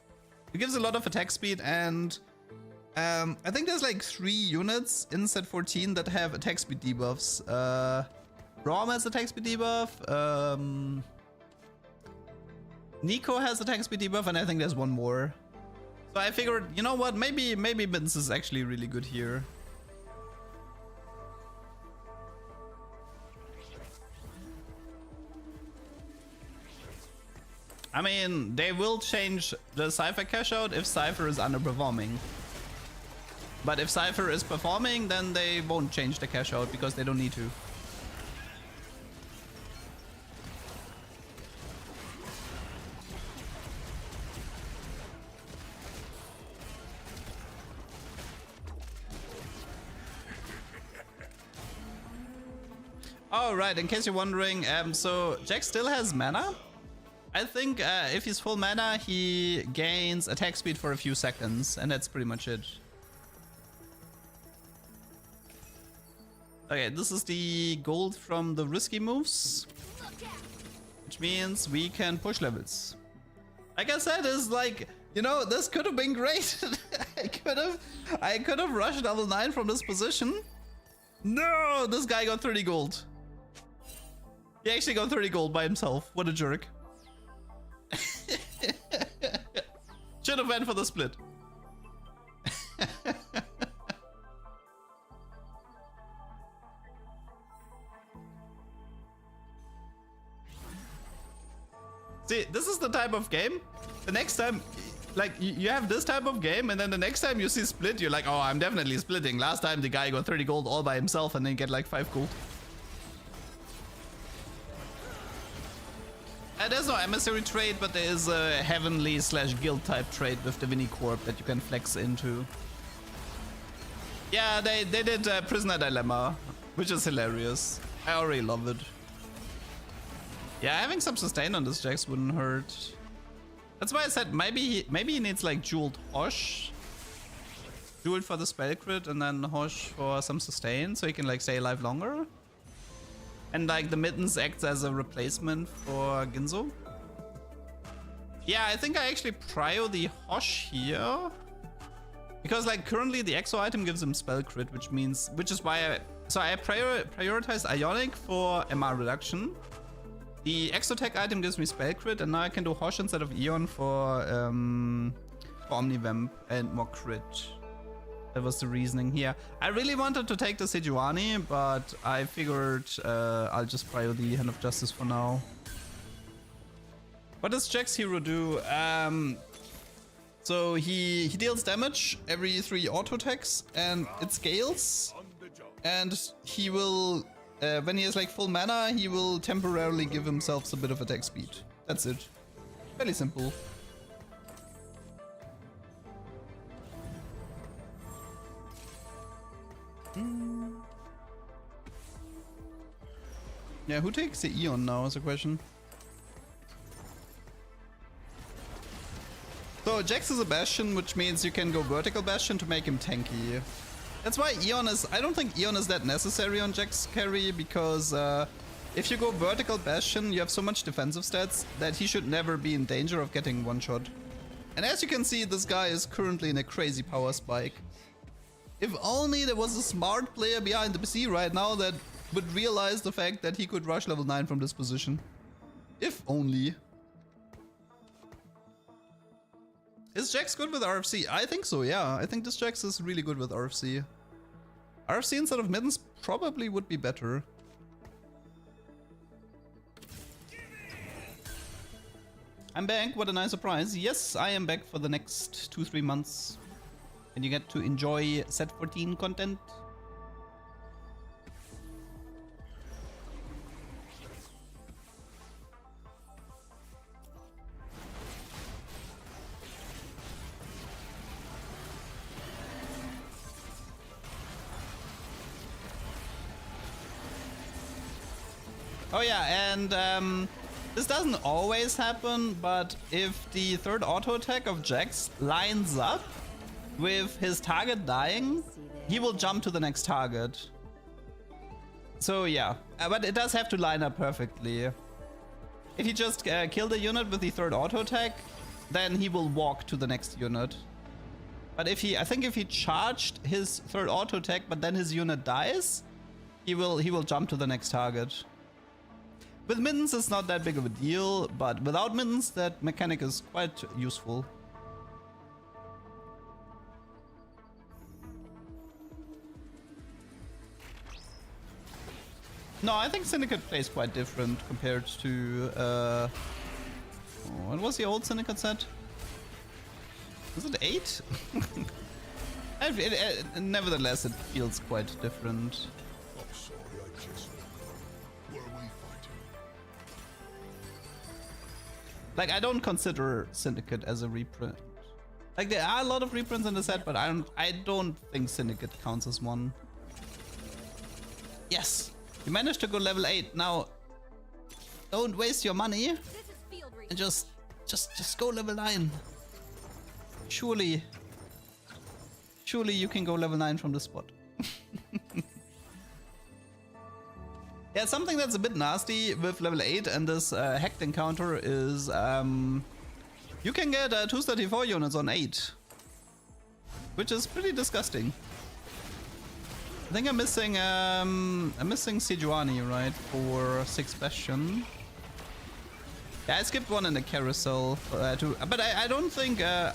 It gives a lot of attack speed and I think there's like 3 units in set 14 that have attack speed debuffs. Braum has attack speed debuff. Nico has attack speed debuff, and I think there's 1 more. So I figured, you know what, maybe Mittens is actually really good here. I mean, they will change the Cypher cash out if Cypher is underperforming. But if Cypher is performing, then they won't change the cash out because they don't need to. Oh, right, in case you're wondering, so Jax still has mana. I think if he's full mana, he gains attack speed for a few seconds, and that's pretty much it. Okay, this is the gold from the risky moves, which means we can push levels. Like I said, it's like, you know, this could have been great. I could have rushed level 9 from this position. No, this guy got 30 gold. He actually got 30 gold by himself. What a jerk. Should have went for the split. See, this is the type of game. The next time, like, you have this type of game, and then the next time you see split, you're like, oh, I'm definitely splitting. Last time the guy got 30 gold all by himself and then get like 5 gold. There's no emissary trade, but there is a heavenly / guild type trade with Divini Corp that you can flex into. Yeah, they did Prisoner Dilemma, which is hilarious. I already love it. Yeah, having some sustain on this Jax wouldn't hurt. That's why I said maybe he needs like jeweled Hosh. Jeweled for the spell crit and then Hosh for some sustain so he can like stay alive longer. And like the mittens acts as a replacement for Ginzo. Yeah, I think I actually prio the Hosh here. Because like currently the exo item gives him spell crit, which is why I prioritize Ionic for MR reduction. The exotech item gives me spell crit, and now I can do Hosh instead of Eon for Omnivamp and more crit. That was the reasoning here. I really wanted to take the Sejuani, but I figured I'll just prio the Hand of Justice for now. What does Jax hero do? So he deals damage every 3 auto attacks, and it scales. And he will, when he has like full mana, he will temporarily give himself a bit of attack speed. That's it. Fairly simple. Yeah, who takes the Eon now is the question. So Jax is a Bastion, which means you can go vertical Bastion to make him tanky. That's why Eon is... I don't think Eon is that necessary on Jax carry, because if you go vertical Bastion, you have so much defensive stats that he should never be in danger of getting one-shot. And as you can see, this guy is currently in a crazy power spike. If only there was a smart player behind the PC right now that would realize the fact that he could rush level 9 from this position. If only. Is Jax good with RFC? I think so, yeah. I think this Jax is really good with RFC. RFC instead of middens probably would be better. I'm back, what a nice surprise. Yes, I am back for the next 2-3 months. And you get to enjoy set 14 content. Oh yeah, and this doesn't always happen, but if the third auto attack of Jax lines up with his target dying, he will jump to the next target. So yeah, but it does have to line up perfectly. If he just killed a unit with the third auto attack, then he will walk to the next unit. But if I think if he charged his third auto attack, but then his unit dies, he will jump to the next target. With middens, it's not that big of a deal, but without middens, that mechanic is quite useful. No, I think Syndicate plays quite different compared to... what was the old Syndicate set? Was it 8? Nevertheless, it feels quite different. I'm sorry I kissed you. Were we fighting? Like, I don't consider Syndicate as a reprint. Like, there are a lot of reprints in the set, but I don't think Syndicate counts as one. Yes! You managed to go level 8. Now, don't waste your money This is field research. and just go level 9. Surely you can go level 9 from this spot. Yeah, something that's a bit nasty with level 8 and this hacked encounter is you can get 234 units on 8, which is pretty disgusting. I think I'm missing Sejuani, right, for 6 Bastion. Yeah, I skipped one in the carousel too, but I don't think. I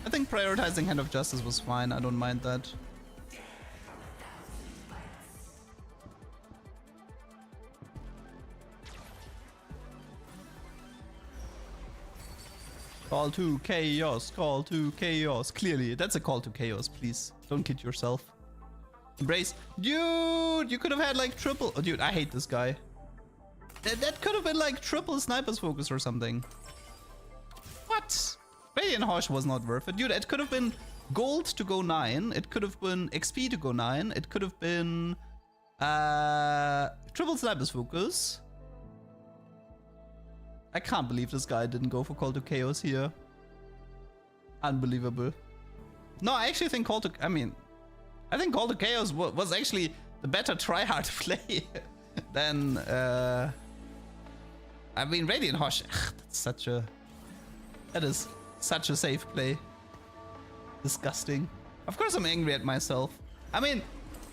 think prioritizing Hand of Justice was fine. I don't mind that. Call to chaos, call to chaos. Clearly, that's a call to chaos, please. Don't kid yourself. Embrace. Dude, you could have had like triple. Oh, dude, I hate this guy. That could have been like triple sniper's focus or something. What? Radiant Harsh was not worth it. Dude, it could have been gold to go 9. It could have been XP to go 9. It could have been triple sniper's focus. I can't believe this guy didn't go for Call to Chaos here. Unbelievable. No, I actually think Call to... I think Call to Chaos was actually the better try-hard play than... Radiant Hush. That's such a... That is such a safe play. Disgusting. Of course I'm angry at myself.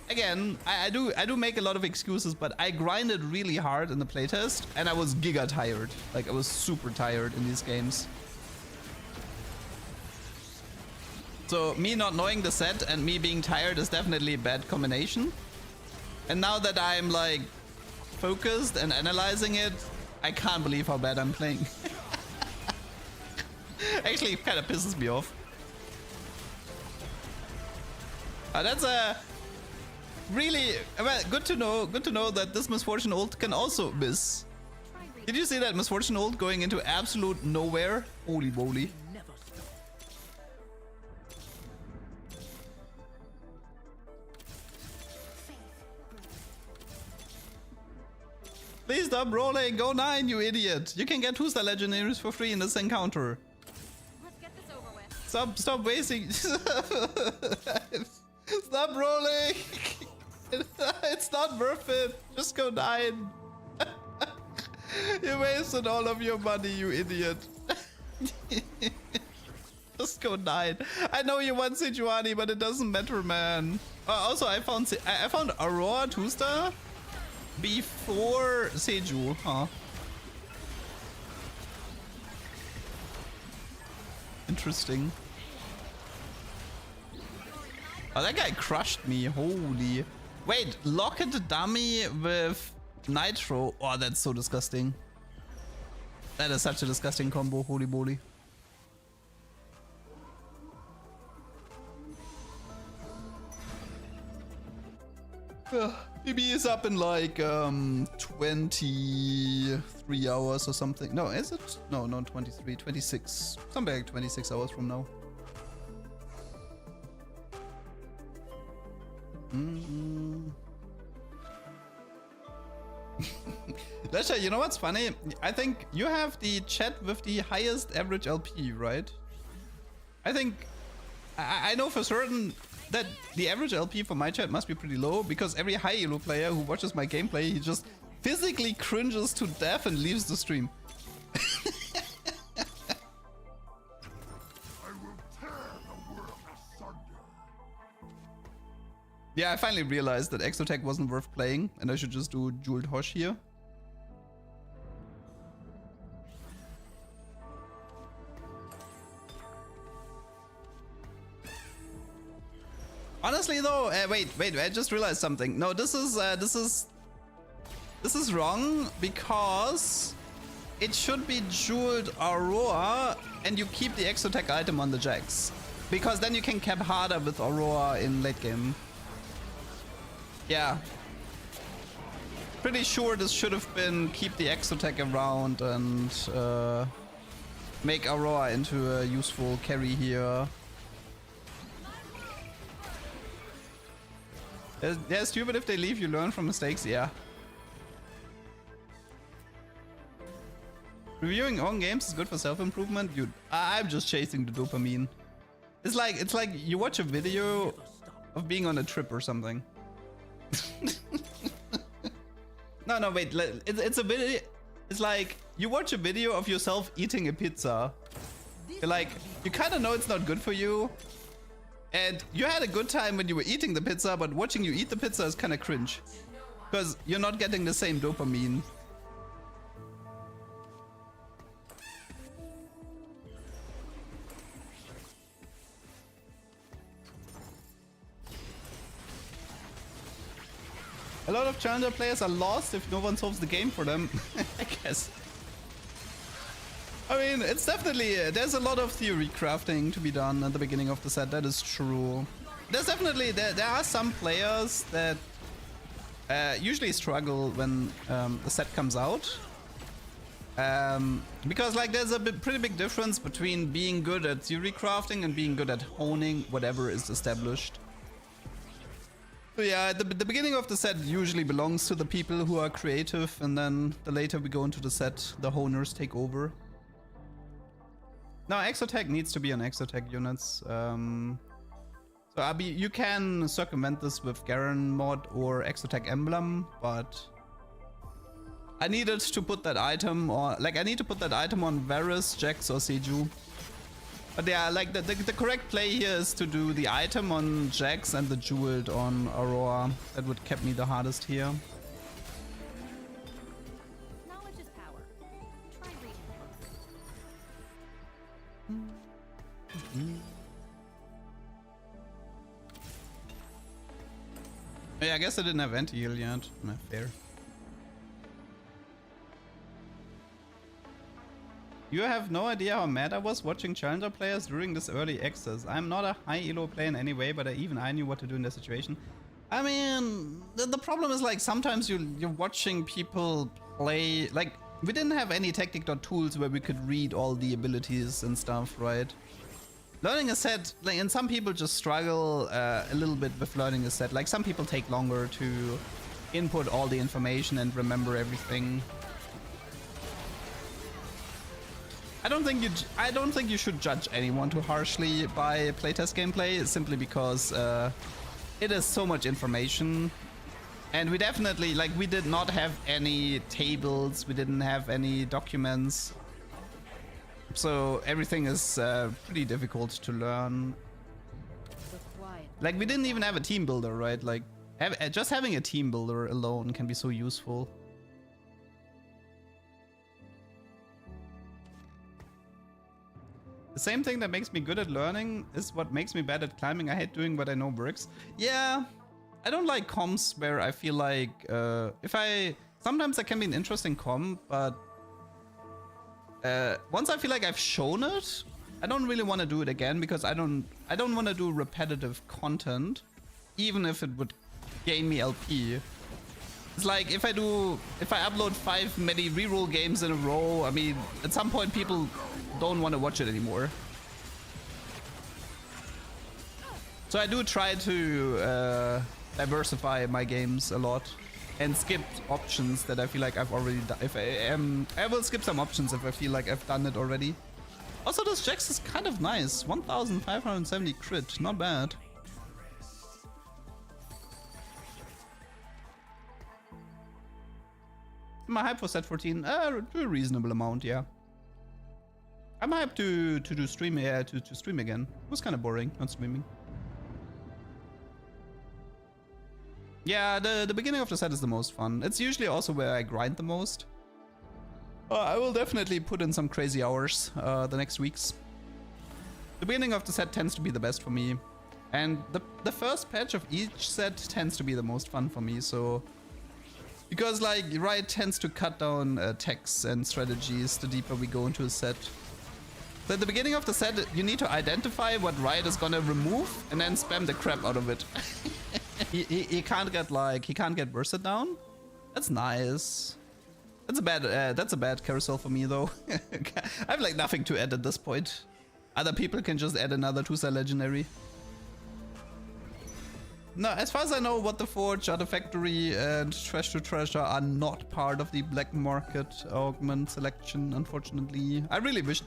Again, I do make a lot of excuses, but I grinded really hard in the playtest and I was giga tired. Like, I was super tired in these games. So me not knowing the set and me being tired is definitely a bad combination. And now that I'm like focused and analyzing it, I can't believe how bad I'm playing. Actually, it kind of pisses me off. That's a really good to know. Good to know that this Misfortune ult can also miss. Did you see that Misfortune ult going into absolute nowhere? Holy moly! Please stop rolling. Go 9, you idiot! You can get 2-star legendaries for free in this encounter. Let's get this over with. Stop wasting. Stop rolling. It's not worth it. Just go 9. You wasted all of your money, you idiot. Just go 9. I know you want Sejuani, but it doesn't matter, man. Also, I found Aurora 2-star before Seju, huh? Interesting. Oh, that guy crushed me. Holy. Wait, Locket dummy with Nitro. Oh, that's so disgusting. That is such a disgusting combo. Holy moly. BB is up in like 23 hours or something. No, is it? No, not 23, 26. Something like 26 hours from now. Lesha, you know what's funny? I think you have the chat with the highest average LP, right? I think I know for certain that the average LP for my chat must be pretty low, because every high elo player who watches my gameplay, he just physically cringes to death and leaves the stream. Yeah, I finally realized that Exotech wasn't worth playing and I should just do Jeweled Hosh here. Honestly though, wait, I just realized something. No, this is wrong, because it should be Jeweled Aurora and you keep the Exotech item on the Jax, because then you can cap harder with Aurora in late game. Yeah. Pretty sure this should have been keep the Exotech around and make Aurora into a useful carry here. They're stupid if they leave, you learn from mistakes, yeah. Reviewing own games is good for self-improvement, dude. I'm just chasing the dopamine. It's like you watch a video of being on a trip or something. No, wait. It's a video. It's like you watch a video of yourself eating a pizza. You're like, you kind of know it's not good for you, and you had a good time when you were eating the pizza, but watching you eat the pizza is kind of cringe, because you're not getting the same dopamine. A lot of challenger players are lost if no one solves the game for them, I guess. I mean, it's definitely, there's a lot of theory crafting to be done at the beginning of the set, that is true. There's definitely, there are some players that usually struggle when the set comes out. Because like there's a pretty big difference between being good at theory crafting and being good at honing whatever is established. So yeah, the beginning of the set usually belongs to the people who are creative, and then the later we go into the set, the honers take over. Now Exotech needs to be on Exotech units. So Abi, you can circumvent this with Garen mod or Exotech emblem, but I needed to put that item, or like I need to put that item on Varus, Jax, or Seju. But yeah, like the correct play here is to do the item on Jax and the jeweled on Aurora. That would kept me the hardest here. Knowledge is power. Try reading books. Yeah, I guess I didn't have anti-heal yet. Not fair. You have no idea how mad I was watching challenger players during this early access. I'm not a high elo player in any way, but I knew what to do in that situation. I mean, the problem is like sometimes you're watching people play, like we didn't have any tactic.tools where we could read all the abilities and stuff, right? Learning a set, like, and some people just struggle a little bit with learning a set. Like some people take longer to input all the information and remember everything. I don't think you should judge anyone too harshly by playtest gameplay, simply because it is so much information, and we definitely, like, we did not have any tables, we didn't have any documents, so everything is pretty difficult to learn. Like, we didn't even have a team builder, right? Like, just having a team builder alone can be so useful. The same thing that makes me good at learning is what makes me bad at climbing. I hate doing what I know works. Yeah, I don't like comms where I feel like sometimes that can be an interesting comm, but once I feel like I've shown it, I don't really want to do it again, because I don't want to do repetitive content, even if it would gain me LP. It's like if I upload 5 many reroll games in a row, I mean, at some point people don't want to watch it anymore. So I do try to diversify my games a lot and skip options that I feel like I've already done. I will skip some options if I feel like I've done it already. Also, this Jax is kind of nice. 1570 crit, not bad. My hype for set 14, a reasonable amount, yeah. I'm hyped to do stream, to stream again. It was kind of boring, not streaming. Yeah, the beginning of the set is the most fun. It's usually also where I grind the most. I will definitely put in some crazy hours the next weeks. The beginning of the set tends to be the best for me. And the first patch of each set tends to be the most fun for me, so... Because, like, Riot tends to cut down techs and strategies the deeper we go into a set. So at the beginning of the set, you need to identify what Riot is gonna remove and then spam the crap out of it. he can't get bursted down. That's nice. That's a bad carousel for me though. I have like nothing to add at this point. Other people can just add another 2-star legendary. No, as far as I know, What the Forge, Artifactory, and Trash to Treasure are not part of the black market augment selection, unfortunately. I really wish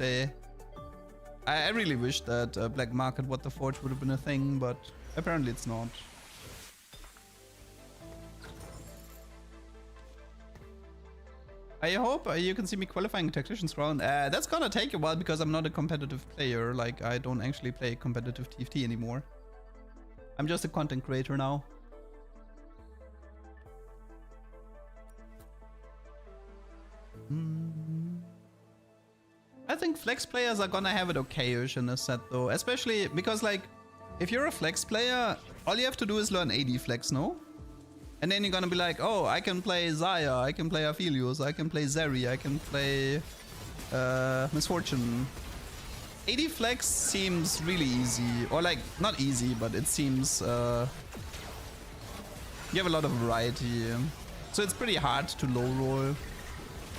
I really wish that black market What the Forge would have been a thing, but apparently it's not. I hope you can see me qualifying Tactician's round. That's gonna take a while because I'm not a competitive player. Like, I don't actually play competitive TFT anymore. I'm just a content creator now. I think flex players are gonna have it okay-ish in this set though. Especially because, like, if you're a flex player, all you have to do is learn AD flex, no? And then you're gonna be like, oh, I can play Zaya, I can play Aphelios, I can play Zeri, I can play Misfortune. 80 flex seems really easy, or like, not easy, but it seems you have a lot of variety. So it's pretty hard to low roll.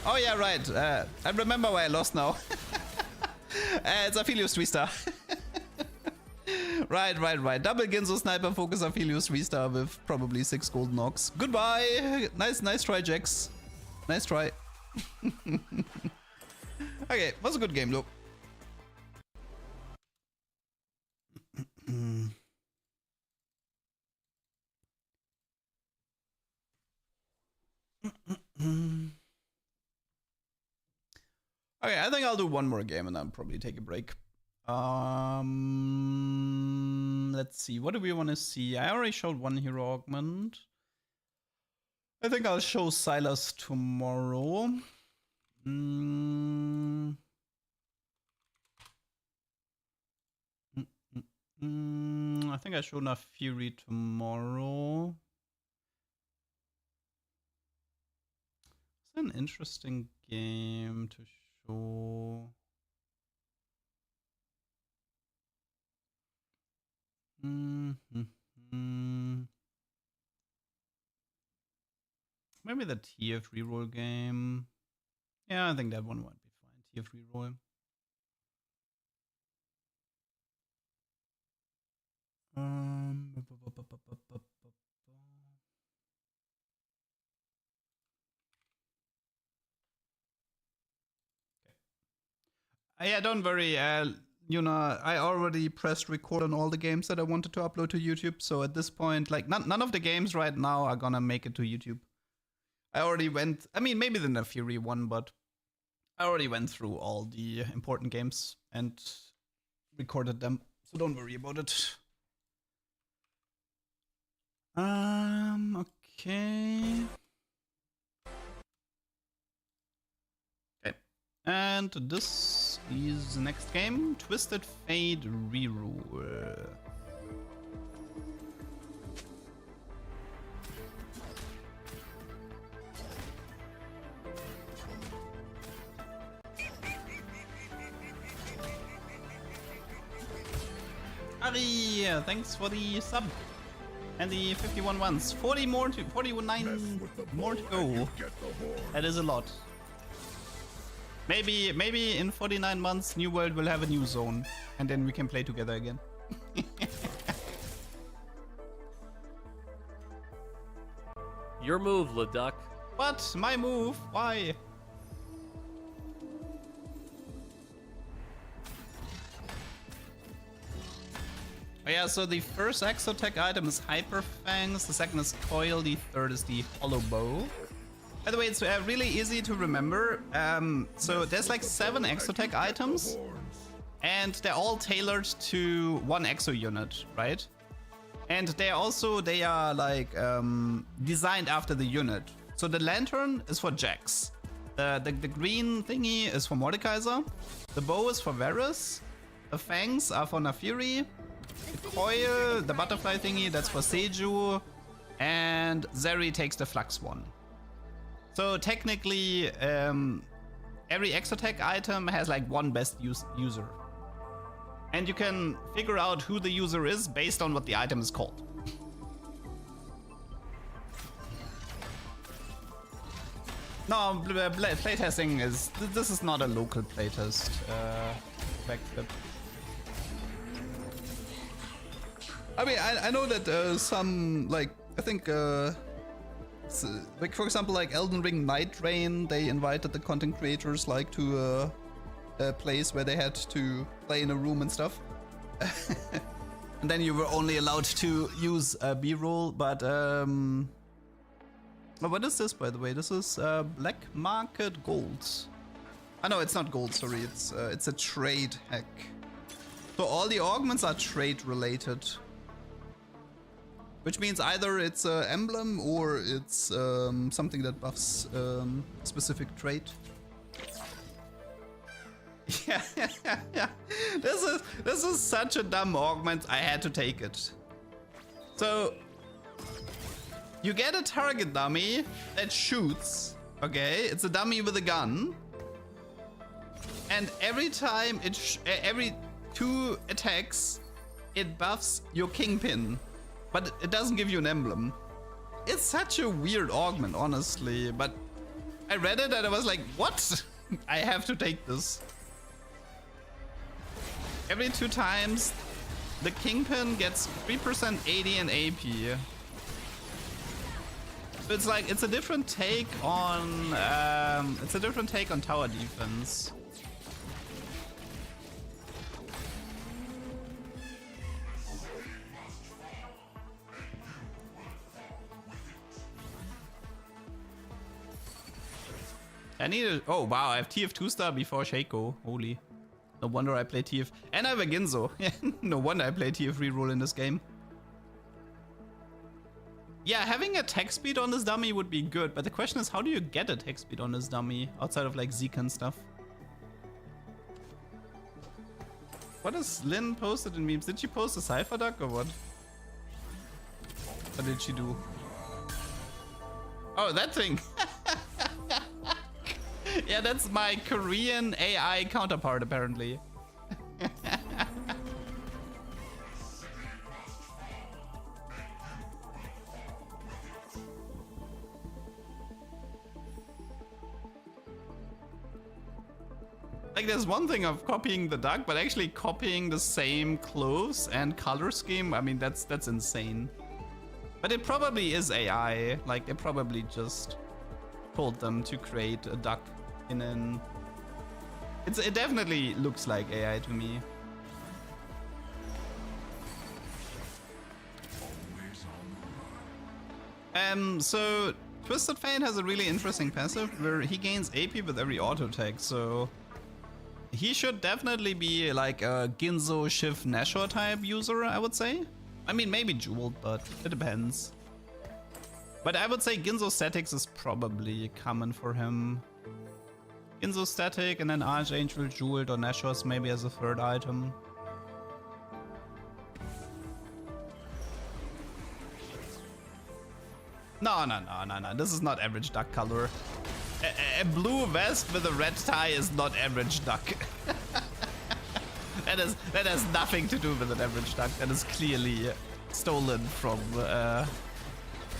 Oh yeah, right, I remember why I lost now. It's Aphelios 3-star. Right. Double Ginzo Sniper Focus Aphelios 3-star with probably 6 golden ox. Goodbye! Nice try, Jax. Nice try. Okay, was a good game though. Okay, I think I'll do one more game and I'll probably take a break. Let's see. What do we want to see? I already showed one hero augment. I think I'll show Silas tomorrow. I think I show enough Fury tomorrow. It's an interesting game to show. Maybe the TF reroll game. Yeah, I think that one might be fine. TF reroll. Yeah, don't worry. You know, I already pressed record on all the games that I wanted to upload to YouTube. So at this point, like none of the games right now are gonna make it to YouTube. I already went. I mean, maybe the Nefuri one, but I already went through all the important games and recorded them. So don't worry about it. Okay. And this is the next game, Twisted Fate Reroll. Ari, thanks for the sub and the 51 ones. 49 more to go. That is a lot. Maybe in 49 months, New World will have a new zone, and then we can play together again. Your move, LeDuck. What? My move? Why? Oh yeah, so the first Exotech item is Hyper Fangs, the second is Coil, the third is the Hollow Bow. By the way, it's really easy to remember. So there's like 7 Exotech items, and they're all tailored to one Exo unit, right? And they are like designed after the unit. So the Lantern is for Jax. The green thingy is for Mordekaiser. The bow is for Varus. The fangs are for Nafiri. The coil, the butterfly thingy, that's for Seju. And Zeri takes the Flux one. So technically, every Exotech item has like one best user. And you can figure out who the user is based on what the item is called. No, playtesting is... This is not a local playtest. Backflip. I mean, I know that some, like, I think... like, for example, like Elden Ring Night Rain, they invited the content creators like to a place where they had to play in a room and stuff. And then you were only allowed to use B-roll, but oh, what is this, by the way? This is Black Market Gold. Oh no, it's not gold, sorry, it's a trade hack. So all the augments are trade related. Which means either it's an emblem or it's something that buffs a specific trait. Yeah. This is such a dumb augment, I had to take it. So You get a target dummy that shoots. Okay, it's a dummy with a gun. And every time every 2 attacks, it buffs your kingpin. But it doesn't give you an emblem. It's such a weird augment, honestly. But I read it and I was like, what? I have to take this. Every 2 times, the kingpin gets 3% AD and AP. So it's like it's a different take on tower defense. I need a... Oh, wow. I have TF 2-star before Shaco. Holy. No wonder I play TF... And I have a Ginzo. No wonder I play TF reroll in this game. Yeah, having attack speed on this dummy would be good. But the question is, how do you get attack speed on this dummy? Outside of, like, Zeke and stuff. What has Lynn posted in memes? Did she post a Cypher Duck or what? What did she do? Oh, that thing! Yeah, that's my Korean AI counterpart, apparently. Like, there's one thing of copying the duck, but actually copying the same clothes and color scheme, I mean, that's insane. But it probably is AI. Like, they probably just told them to create a duck in an... It definitely looks like AI to me. So Twisted Fate has a really interesting passive where he gains AP with every auto attack, so he should definitely be like a Ginzo, Shiv, Nashor type user, I would say. I mean, maybe Jeweled, but it depends. But I would say Ginzo Statics is probably common for him. Ginzo Static and then Archangel, Jeweled, or Nashor's maybe as a 3rd item. No. This is not average duck color. A blue vest with a red tie is not average duck. That has nothing to do with an average duck. That is clearly stolen from...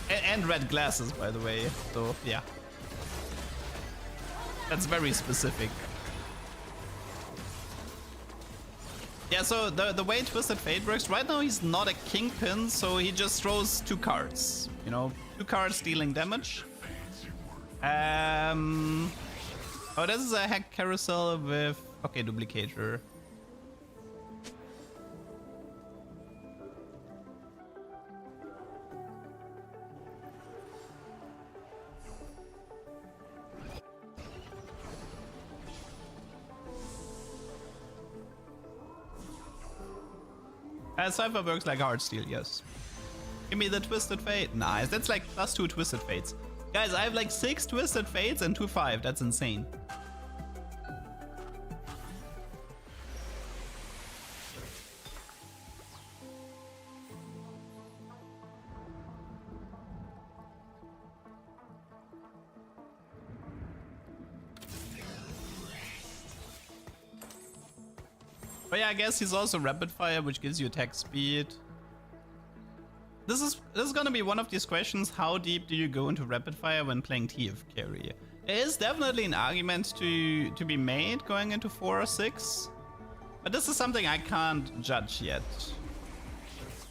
and red glasses, by the way. So, yeah. That's very specific. Yeah, so the way Twisted Fate works, right now he's not a kingpin, so he just throws 2 cards. You know, 2 cards dealing damage. Oh, this is a hack carousel with... Okay, duplicator. Cypher works like Heartsteel, yes. Give me the Twisted Fate. Nice, that's like +2 Twisted Fates. Guys, I have like 6 Twisted Fates and 2 5. That's insane. But yeah, I guess he's also rapid fire, which gives you attack speed. This is gonna be one of these questions: how deep do you go into rapid fire when playing TF carry? There is definitely an argument to be made going into 4 or 6, but this is something I can't judge yet.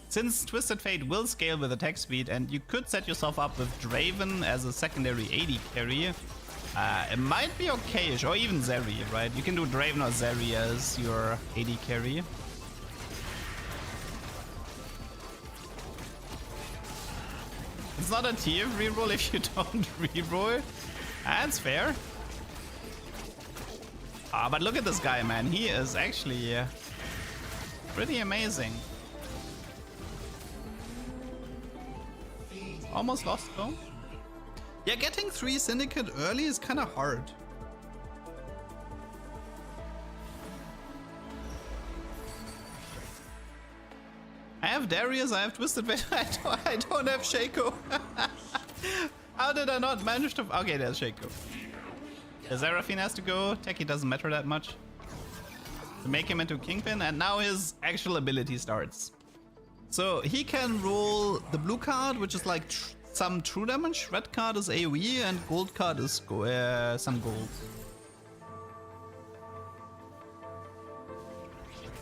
Since Twisted Fate will scale with attack speed, and you could set yourself up with Draven as a secondary AD carry, it might be okayish, or even Zeri, right? You can do Draven or Zeri as your AD carry. It's not a TF reroll if you don't reroll. That's fair. But look at this guy, man. He is actually pretty amazing. Almost lost though. Yeah, getting 3 Syndicate early is kind of hard. I have Darius, I have Twisted Fate, I don't have Shaco. How did I not manage to... Okay, there's Shaco. The Seraphine has to go. Techie doesn't matter that much. To make him into Kingpin, and now his actual ability starts. So he can roll the blue card, which is like some true damage. Red card is AoE, and gold card is some gold.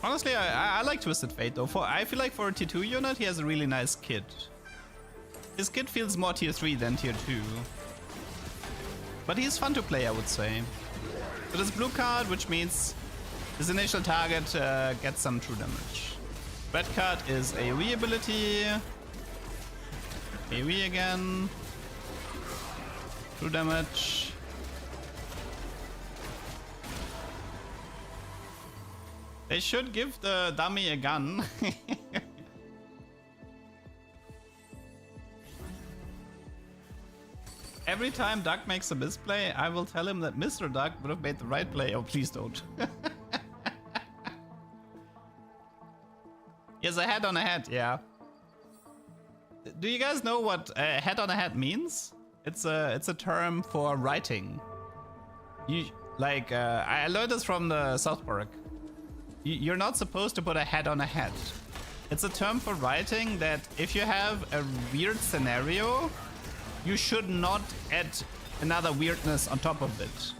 Honestly, I like Twisted Fate though. I feel like for a tier 2 unit, he has a really nice kit. His kit feels more tier 3 than tier 2. But he's fun to play, I would say. So this blue card, which means his initial target gets some true damage. Red card is AoE ability. AoE again. True damage. They should give the dummy a gun. Every time Duck makes a misplay, I will tell him that Mr. Duck would have made the right play. Oh, please don't. Yes, a head on a head, yeah. Do you guys know what a head on a head means? It's a term for writing. I learned this from the South Park. You're not supposed to put a head on a head. It's a term for writing that if you have a weird scenario, you should not add another weirdness on top of it.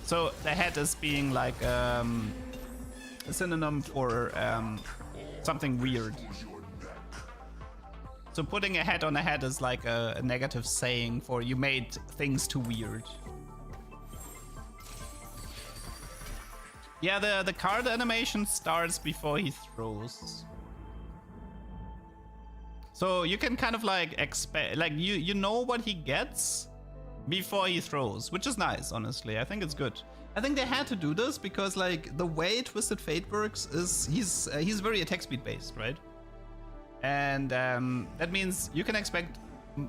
So the head is being like a synonym for something weird. So putting a head on a head is like a negative saying for you made things too weird. Yeah, the card animation starts before he throws. So you can kind of like expect, like you know what he gets before he throws, which is nice, honestly. I think it's good. I think they had to do this because like the way Twisted Fate works is he's very attack speed based, right? And that means you can expect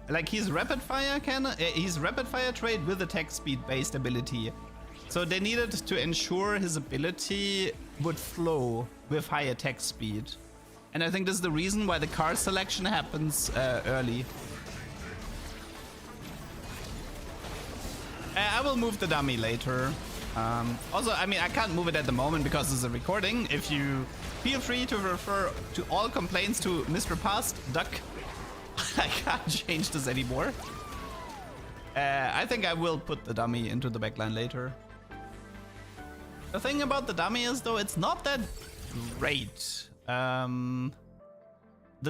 like he's rapid fire trade with attack speed based ability. So they needed to ensure his ability would flow with high attack speed. And I think this is the reason why the card selection happens early. I will move the dummy later. Also, I mean, I can't move it at the moment because it's a recording. If you feel free to refer to all complaints to Mr. Past Duck. I can't change this anymore. I think I will put the dummy into the backline later. The thing about the dummy is, though, it's not that great. The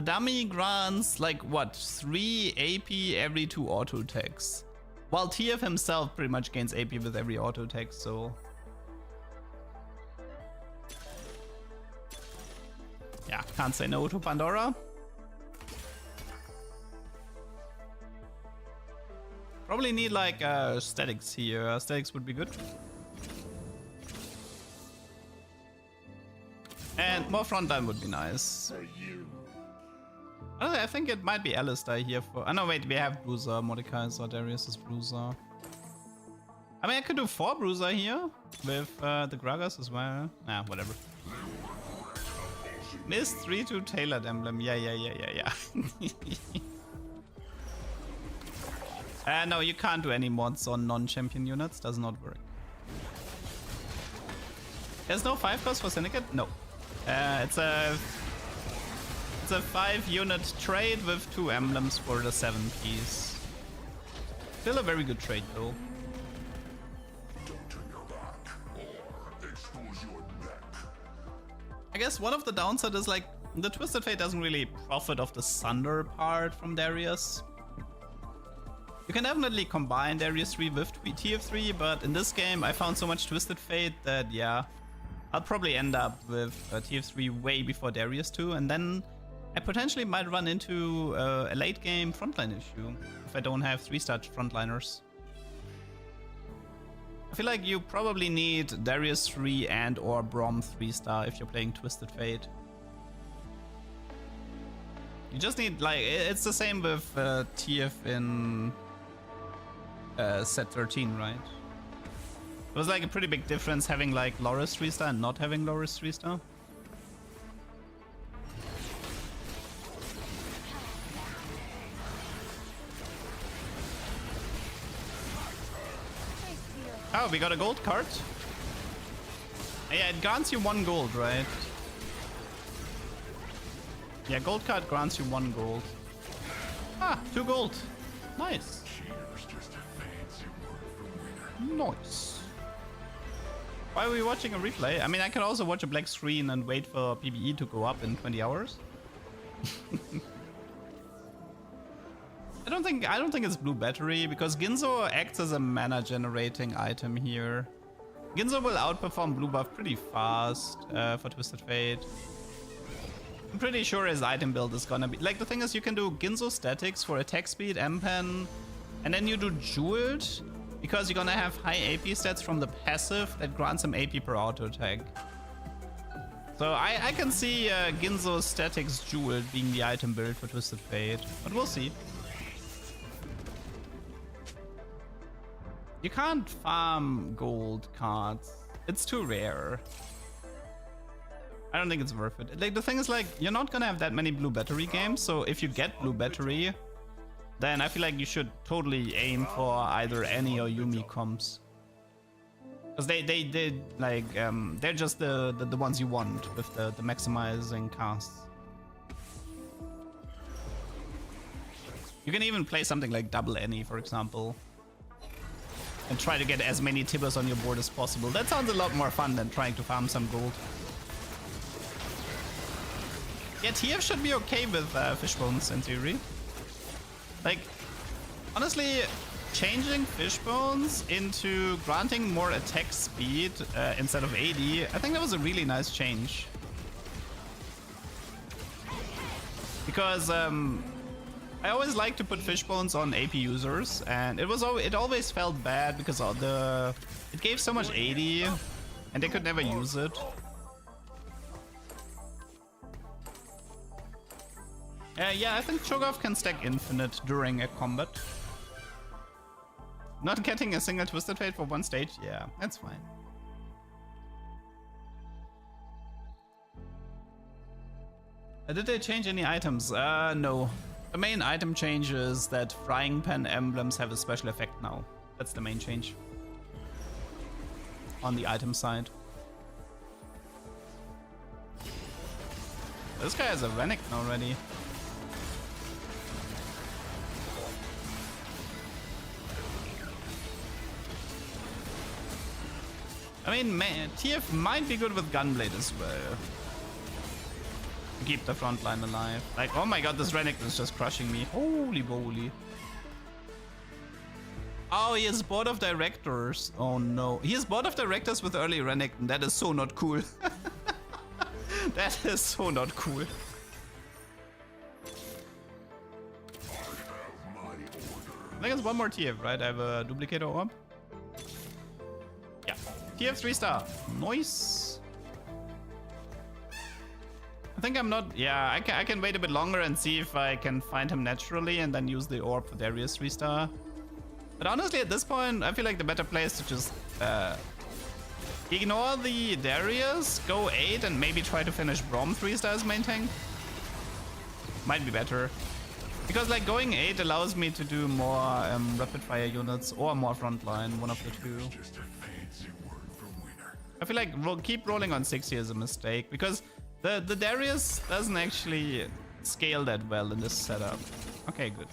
dummy grants, like, what, 3 AP every 2 auto attacks. While TF himself pretty much gains AP with every auto attack, so... yeah, can't say no to Pandora. Probably need, like, statics here. Statics would be good. And more frontline would be nice. I think it might be Alistair here for... oh no, wait, we have Bruiser. Mordecai, so Darius is Bruiser. I mean, I could do 4 Bruiser here with the Gragas as well. Nah, whatever. Miss 3-2 Tailored Emblem. Yeah. No, you can't do any mods on non-champion units. Does not work. There's no 5 cost for Syndicate? No. It's a 5-unit trade with 2 emblems for the 7 piece. Still a very good trade though. I guess one of the downsides is like the Twisted Fate doesn't really profit off the Sunder part from Darius. You can definitely combine Darius 3 with TF3, but in this game I found so much Twisted Fate that yeah, I'll probably end up with TF3 way before Darius 2, and then I potentially might run into a late game frontline issue if I don't have 3-star frontliners. I feel like you probably need Darius 3 and or Brom 3-star if you're playing Twisted Fate. You just need, like, it's the same with TF in set 13, right? It was like a pretty big difference having like Loris 3-star and not having Loris 3-star. Oh, we got a gold card. Yeah, it grants you 1 gold, right? Yeah, gold card grants you 1 gold. Ah, 2 gold. Nice. Nice. Why are we watching a replay? I mean, I could also watch a black screen and wait for PBE to go up in 20 hours. I don't think it's blue battery because Ginzo acts as a mana generating item here. Ginzo will outperform blue buff pretty fast for Twisted Fate. I'm pretty sure his item build is gonna be like, the thing is, you can do Ginzo statics for attack speed, M-Pen, and then you do Jeweled because you're gonna have high AP stats from the passive that grants him AP per auto attack. So I can see Ginzo statics Jeweled being the item build for Twisted Fate, but we'll see. You can't farm gold cards. It's too rare. I don't think it's worth it. Like, the thing is, like, you're not gonna have that many blue battery games, so if you get blue battery, then I feel like you should totally aim for either Annie or Yumi comps. Because they like, they're just the ones you want with the maximizing casts. You can even play something like double Annie, for example, and try to get as many Tibbers on your board as possible. That sounds a lot more fun than trying to farm some gold. Yeah, TF should be okay with Fishbones in theory. Like, honestly, changing Fishbones into granting more attack speed instead of AD, I think that was a really nice change. Because I always like to put Fishbones on AP users, and it always felt bad because it gave so much AD, and they could never use it. Yeah, I think Cho'Gath can stack infinite during a combat. Not getting a single Twisted Fate for 1 stage? Yeah, that's fine. Did they change any items? No. The main item change is that Frying Pan emblems have a special effect now. That's the main change on the item side. This guy has a Renekton already. I mean, TF might be good with Gunblade as well. To keep the front line alive. Like, oh my god, this Renekton is just crushing me. Holy moly. Oh, he is board of directors. Oh no. He is board of directors with early Renekton. That is so not cool. That is so not cool. I think it's one more TF, right? I have a duplicator orb. Yeah. TF 3-star. Nice. I think I'm not... Yeah, I can wait a bit longer and see if I can find him naturally and then use the orb for Darius 3-star. But honestly, at this point, I feel like the better play is to just ignore the Darius, go 8 and maybe try to finish Braum 3-star as main tank. Might be better. Because like going 8 allows me to do more rapid fire units or more frontline, one of the two. I feel like keep rolling on 6 here is a mistake because the Darius doesn't actually scale that well in this setup. Okay, good.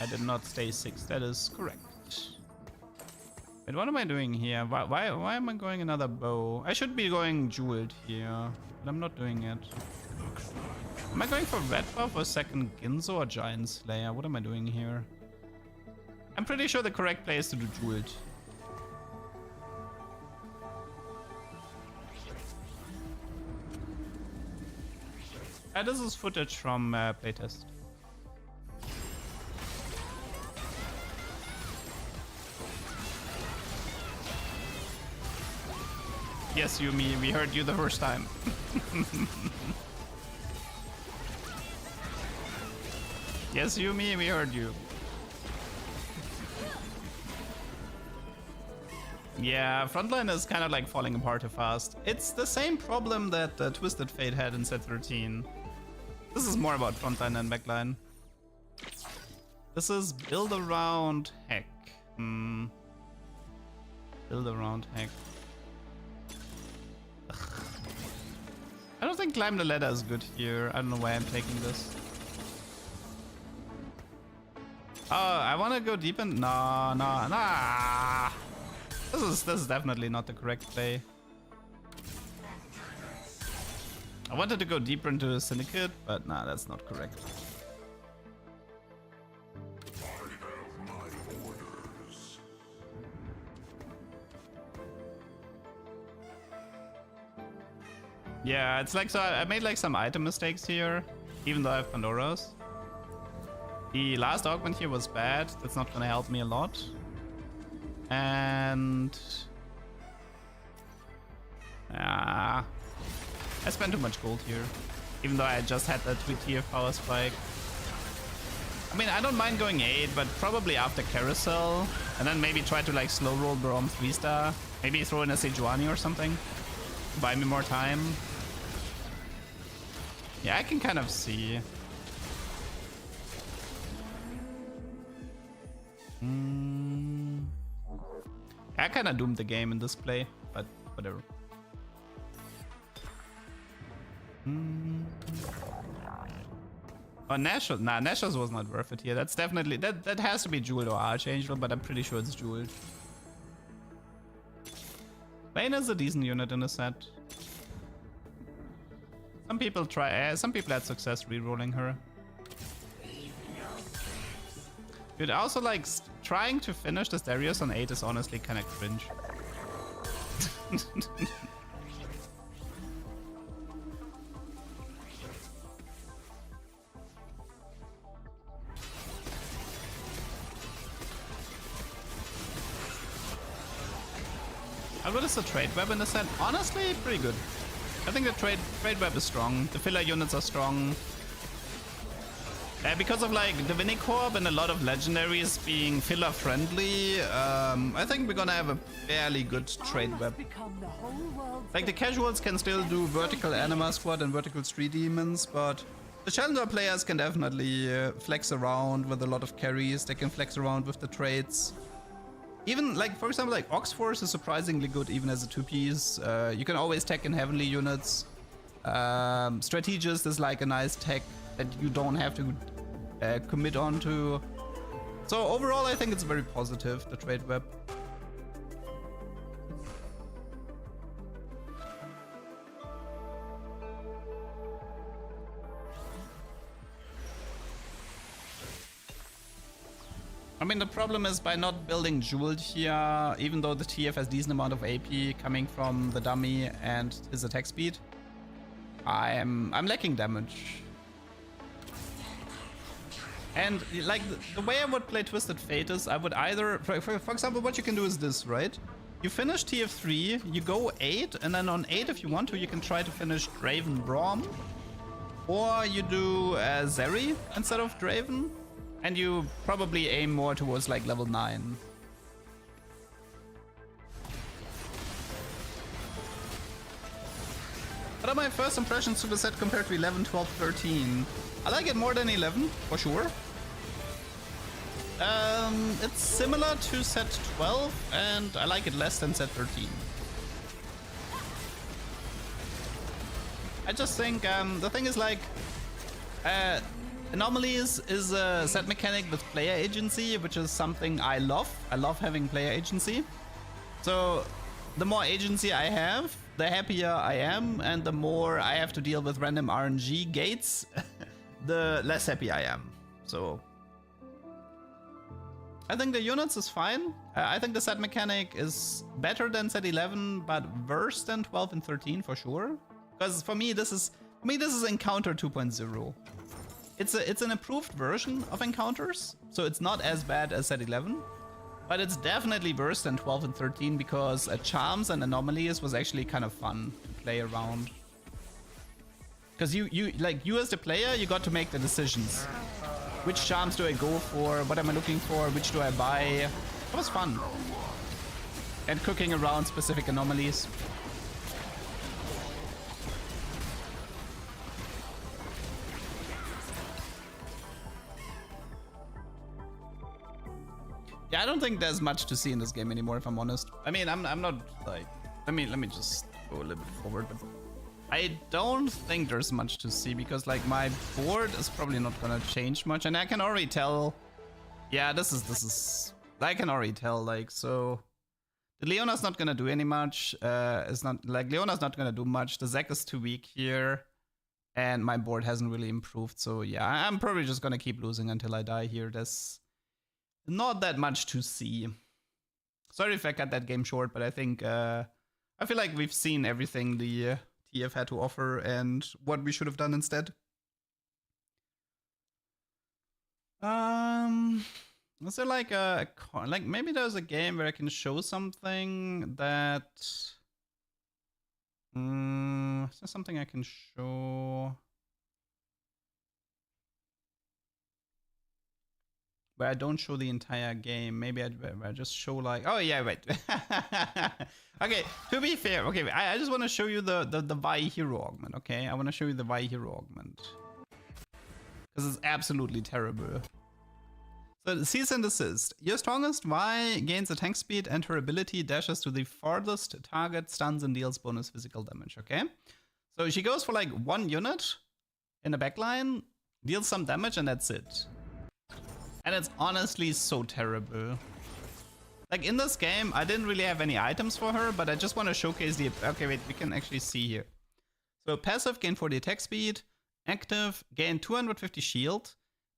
I did not stay 6, that is correct. Wait, what am I doing here? Why am I going another bow? I should be going jeweled here, but I'm not doing it. Am I going for red buff or second Ginzo or Giant Slayer? What am I doing here? I'm pretty sure the correct play is to do jeweled. This is footage from Playtest. Yes, Yumi, we heard you the first time. Yes, Yumi, we heard you. Yeah, frontline is kind of like falling apart too fast. It's the same problem that Twisted Fate had in set 13. This is more about frontline than backline. This is build around Heck. Build around hack. Ugh. I don't think climb the ladder is good here. I don't know why I'm taking this. Oh, I want to go deep in. No, no, nah. This is definitely not the correct play. I wanted to go deeper into the syndicate, but nah, that's not correct. Yeah, it's like, so I made like some item mistakes here, even though I have Pandora's. The last augment here was bad. That's not gonna help me a lot. And I spent too much gold here, even though I just had that 2 power spike. I mean, I don't mind going 8, but probably after Carousel, and then maybe try to like slow roll Brom 3-star. Maybe throw in a Sejuani or something. Buy me more time. Yeah, I can kind of see. I kind of doomed the game in this play, but whatever. Oh, Nashos. Nah, Nashos was not worth it here. That's definitely... That has to be Jeweled or Archangel, but I'm pretty sure it's Jeweled. Bane is a decent unit in the set. Some people had success rerolling her. Dude, also like trying to finish this Darius on 8 is honestly kind of cringe. How good is the trade web in the set? Honestly, pretty good. I think the trade web is strong. The filler units are strong. Because of like the Vinicorp and a lot of legendaries being filler friendly, I think we're gonna have a fairly good trade web. Like the casuals can still do vertical Anima Squad and vertical Street Demons, but the challenger players can definitely flex around with a lot of carries. They can flex around with the trades. Even like, for example, like Ox Force is surprisingly good even as a 2-piece. You can always tech in heavenly units. Strategist is like a nice tech that you don't have to commit onto. So overall, I think it's very positive, the trade web. I mean, the problem is by not building Jeweled here, even though the TF has decent amount of AP coming from the dummy and his attack speed, I'm lacking damage. And like the way I would play Twisted Fate is I would either, for example, what you can do is this, right? You finish TF3, you go 8, and then on 8 if you want to, you can try to finish Draven Braum. Or you do Zeri instead of Draven, and you probably aim more towards like level 9. What are my first impressions to the set compared to 11, 12, 13? I like it more than 11, for sure. It's similar to set 12, and I like it less than set 13. I just think the thing is like Anomalies is a set mechanic with player agency, which is something I love. I love having player agency. So the more agency I have, the happier I am, and the more I have to deal with random RNG gates, the less happy I am. So I think the units is fine. I think the set mechanic is better than set 11, but worse than 12 and 13 for sure. Because for me, this is Encounter 2.0. It's an improved version of Encounters, so it's not as bad as set 11, but it's definitely worse than 12 and 13 because Charms and Anomalies was actually kind of fun to play around. Because you as the player, you got to make the decisions. Which charms do I go for? What am I looking for? Which do I buy? It was fun. And cooking around specific anomalies. Yeah, I don't think there's much to see in this game anymore, if I'm honest. I mean, I'm not like... let me just go a little bit forward. But I don't think there's much to see because like my board is probably not gonna change much, and I can already tell. Yeah, this is. I can already tell. Like so, the Leona's not gonna do any much. It's not like Leona's not gonna do much. The Zac is too weak here, and my board hasn't really improved. So yeah, I'm probably just gonna keep losing until I die here. There's not that much to see. Sorry if I cut that game short, but I think I feel like we've seen everything the TF had to offer and what we should have done instead. Is there like like maybe there's a game where I can show something that is there something I can show where I don't show the entire game? Maybe I just show like, oh yeah, wait. Okay, to be fair, okay, I just want to show you the Vi hero augment, okay? I want to show you the Vi hero augment. Because it's absolutely terrible. So, cease and desist. Your strongest Vi gains attack speed and her ability dashes to the farthest target, stuns and deals bonus physical damage, okay? So she goes for like 1 unit in the backline, deals some damage, and that's it. And it's honestly so terrible. Like in this game, I didn't really have any items for her, but I just want to showcase the... Okay, wait, we can actually see here. So passive, gain 40 attack speed. Active, gain 250 shield.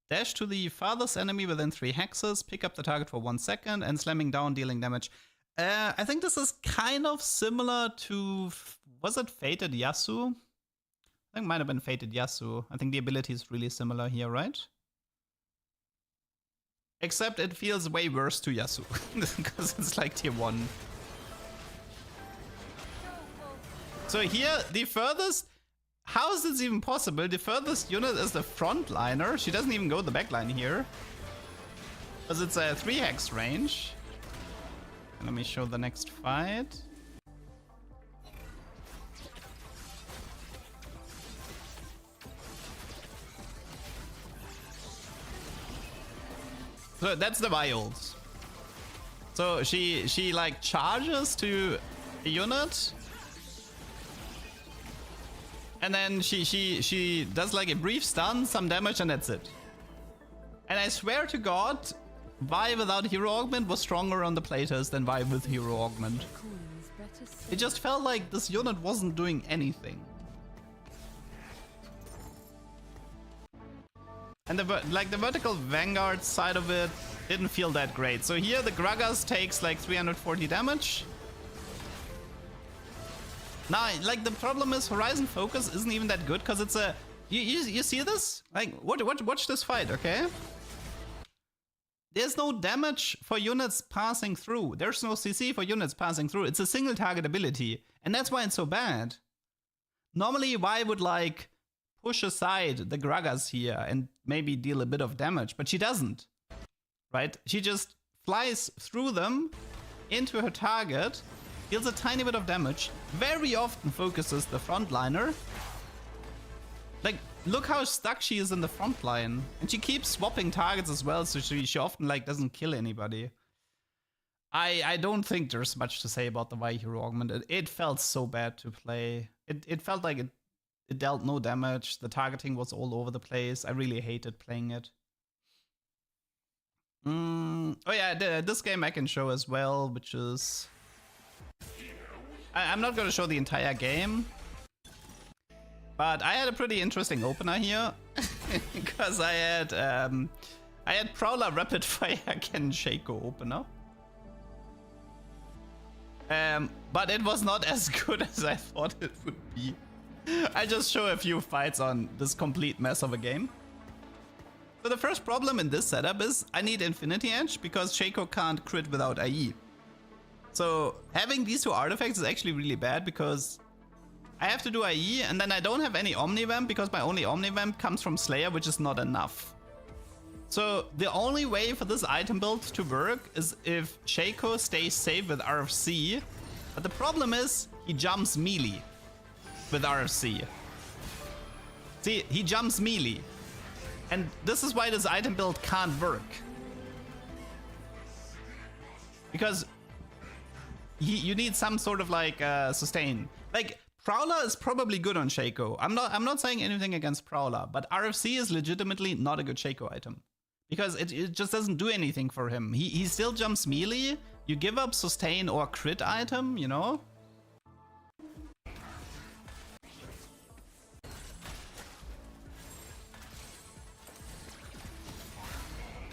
Dash to the farthest enemy within 3 hexes. Pick up the target for 1 second. And slamming down, dealing damage. I think this is kind of similar to... Was it Fated Yasuo? I think it might have been Fated Yasuo. I think the ability is really similar here, right? Except it feels way worse to Yasuo, because it's like tier 1. So here, the furthest... How is this even possible? The furthest unit is the frontliner. She doesn't even go the backline here. Because it's a 3 hex range. And let me show the next fight. So that's the Vi ult. So she like charges to a unit, and then she does like a brief stun, some damage, and that's it. And I swear to God, Vi without hero augment was stronger on the playtest than Vi with hero augment. It just felt like this unit wasn't doing anything. And the vertical vanguard side of it didn't feel that great. So here the Gragas takes like 340 damage. Now, like the problem is Horizon Focus isn't even that good because it's a... You see this? Like, watch this fight, okay? There's no damage for units passing through. There's no CC for units passing through. It's a single target ability. And that's why it's so bad. Normally, Vi would like push aside the Gragas here and maybe deal a bit of damage, but she doesn't, right? She just flies through them into her target, deals a tiny bit of damage, very often focuses the frontliner. Like, look how stuck she is in the front line. And she keeps swapping targets as well, so she often like doesn't kill anybody. I don't think there's much to say about the Vi hero augment. It felt so bad to play. It felt like it dealt no damage. The targeting was all over the place. I really hated playing it. Oh yeah, this game I can show as well, which is... I'm not going to show the entire game. But I had a pretty interesting opener here. Because I had Prowler Rapid Fire Ken Shaco opener. But it was not as good as I thought it would be. I just show a few fights on this complete mess of a game. So the first problem in this setup is I need Infinity Edge because Shaco can't crit without IE. So having these 2 artifacts is actually really bad because I have to do IE and then I don't have any Omnivamp because my only Omnivamp comes from Slayer, which is not enough. So the only way for this item build to work is if Shaco stays safe with RFC. But the problem is he jumps melee with RFC. See, he jumps melee. And this is why this item build can't work. because you need some sort of like sustain. Like Prowler is probably good on Shaco. I'm not saying anything against Prowler, but RFC is legitimately not a good Shaco item because it just doesn't do anything for him. He still jumps melee. You give up sustain or crit item, you know.